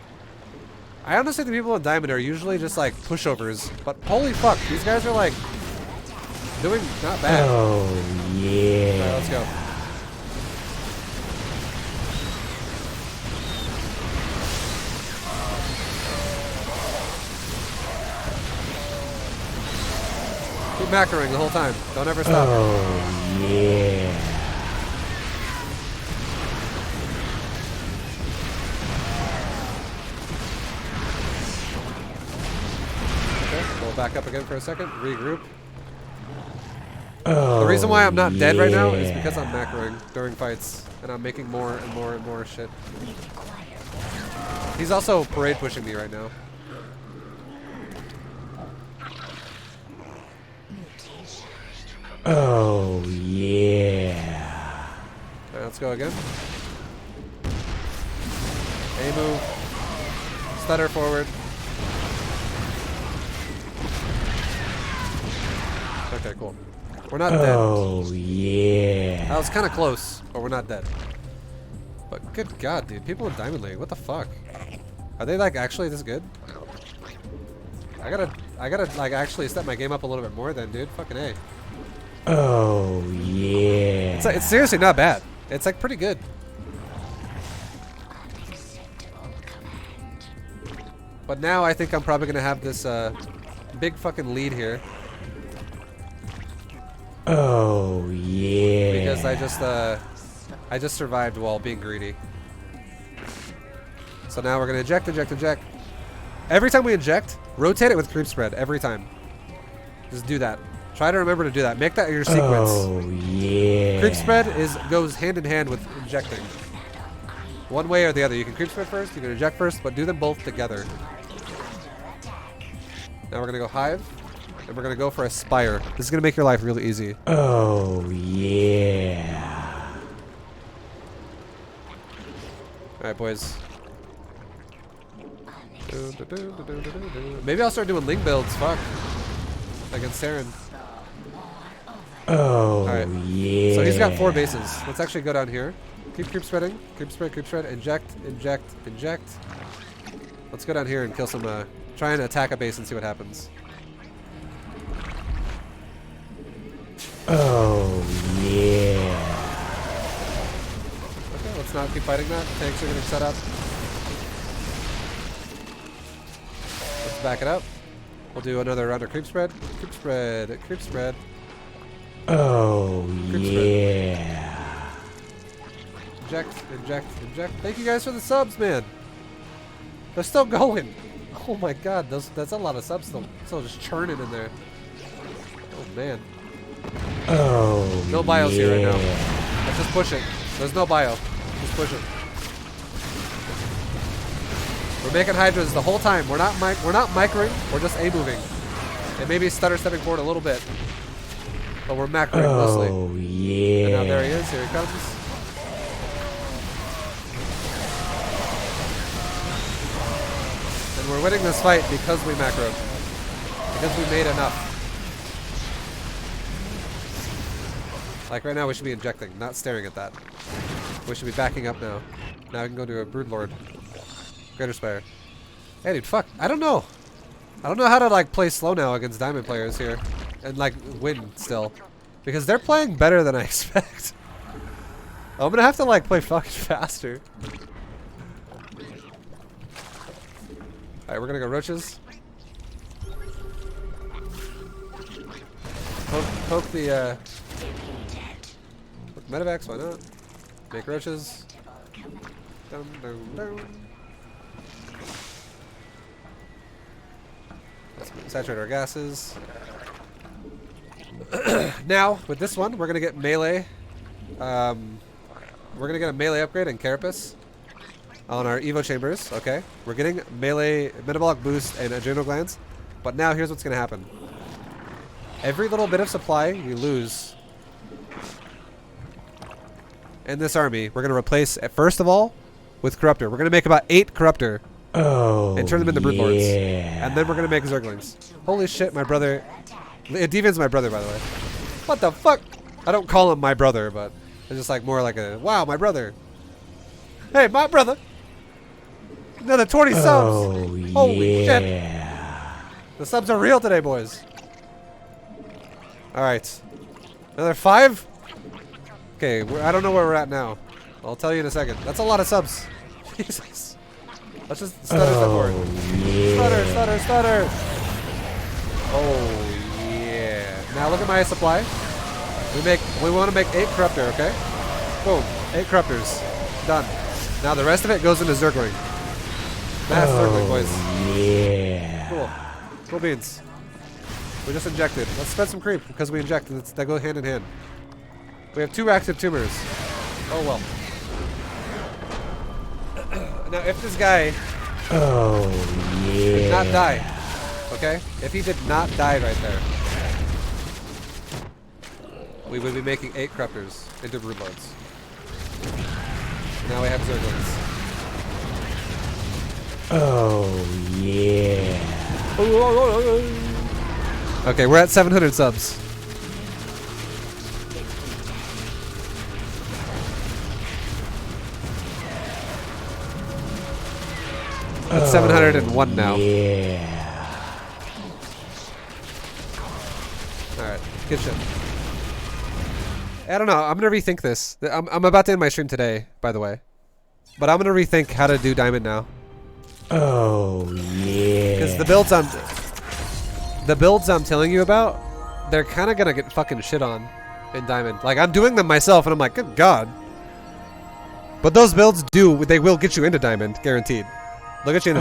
I honestly think people in Diamond are usually just like pushovers, but holy fuck, these guys are like doing not bad. Oh, yeah. Alright, let's go. Keep macroing the whole time. Don't ever stop. Oh, yeah. Okay, we'll back up again for a second. Regroup. Oh, The reason why I'm not dead right now is yeah. because I'm macroing during fights, and I'm making more and more and more shit. He's also parade pushing me right now. Oh, yeah. Alright, let's go again. A move. Stutter forward. Okay, cool. We're not dead. Oh, yeah. That was kind of close, but we're not dead. But good god, dude. People in Diamond League, what the fuck? Are they like actually this good? I I gotta like actually step my game up a little bit more then, dude. Fucking A. Oh yeah. It's seriously not bad. It's like pretty good. But now I think I'm probably gonna have this big fucking lead here. Oh yeah. Because I just survived while being greedy. So now we're gonna eject. Every time we inject, rotate it with creep spread. Every time. Just do that. Try to remember to do that. Make that your sequence. Oh yeah. Creep spread goes hand in hand with injecting. One way or the other. You can creep spread first, you can eject first, but do them both together. Now we're gonna go hive, and we're gonna go for a spire. This is gonna make your life really easy. Oh yeah. Alright, boys. Maybe I'll start doing Ling builds, fuck. Against Terran. Oh Alright. yeah. So he's got 4 bases. Let's actually go down here. Keep creep spreading. Creep spread, inject. Let's go down here and kill some, try and attack a base and see what happens. Oh yeah. Okay, let's not keep fighting that. Tanks are getting set up. Let's back it up. We'll do another round of creep spread. Creep spread. Oh Creep yeah. Inject. Thank you guys for the subs, man. They're still going. Oh my god, that's a lot of subs still just churning in there. Oh man. Oh No bios here right now. yeah. Let's just push it. There's no bio. Just push it. We're making hydras the whole time. We're not microing. We're just A moving. And maybe stutter stepping forward a little bit. But we're macroing mostly. Oh yeah. And now there he is. Here he comes. And we're winning this fight because we macroed. Because we made enough. Like right now we should be injecting, not staring at that. We should be backing up now. Now we can go to a Broodlord. Greater Spire. Hey dude, fuck. I don't know. I don't know how to like play slow now against diamond players here. And like win still. Because they're playing better than I expect. I'm gonna have to like play fucking faster. Alright, we're gonna go roaches. Poke the medevacs, why not? Make roaches. Down. Let's saturate our gases. Now, with this one, we're gonna get melee. We're gonna get a melee upgrade and carapace on our Evo chambers. Okay, we're getting melee metabolic boost and adrenal glands. But now here's what's gonna happen. Every little bit of supply we lose in this army, we're gonna replace first of all with corruptor. We're gonna make about 8 corruptor. Oh, And turn them into broodlords. yeah. And then we're gonna make zerglings. Holy shit, my brother. Deviant's my brother, by the way. What the fuck? I don't call him my brother, but it's just like more like a wow, my brother. Hey, my brother. Another 20 subs. Oh, Holy shit. yeah. The subs are real today, boys. All right, another 5. Okay, I don't know where we're at now. I'll tell you in a second. That's a lot of subs. Jesus. Let's just stutter step forward. Yeah. Stutter. Oh yeah. Now look at my supply. We want to make 8 corruptor, okay? Boom. 8 corruptors. Done. Now the rest of it goes into zergling. Mass zergling, boys. Yeah. Cool. Cool beans. We just injected. Let's spend some creep because we injected. They go hand in hand. We have 2 active tumors. Oh well. Now if this guy did not die, okay? If he did not die right there, we would be making 8 corruptors into broodlords. Now we have zerglings. Oh, yeah. Okay, we're at 700 subs. At 701 now. Yeah. Alright, good shit. I don't know, I'm gonna rethink this. I'm about to end my stream today, by the way. But I'm gonna rethink how to do diamond now. Oh yeah. Because the builds I'm telling you about, they're kind of gonna get fucking shit on in diamond. Like I'm doing them myself, and I'm like, good god. But those builds they will get you into diamond, guaranteed. Look at you in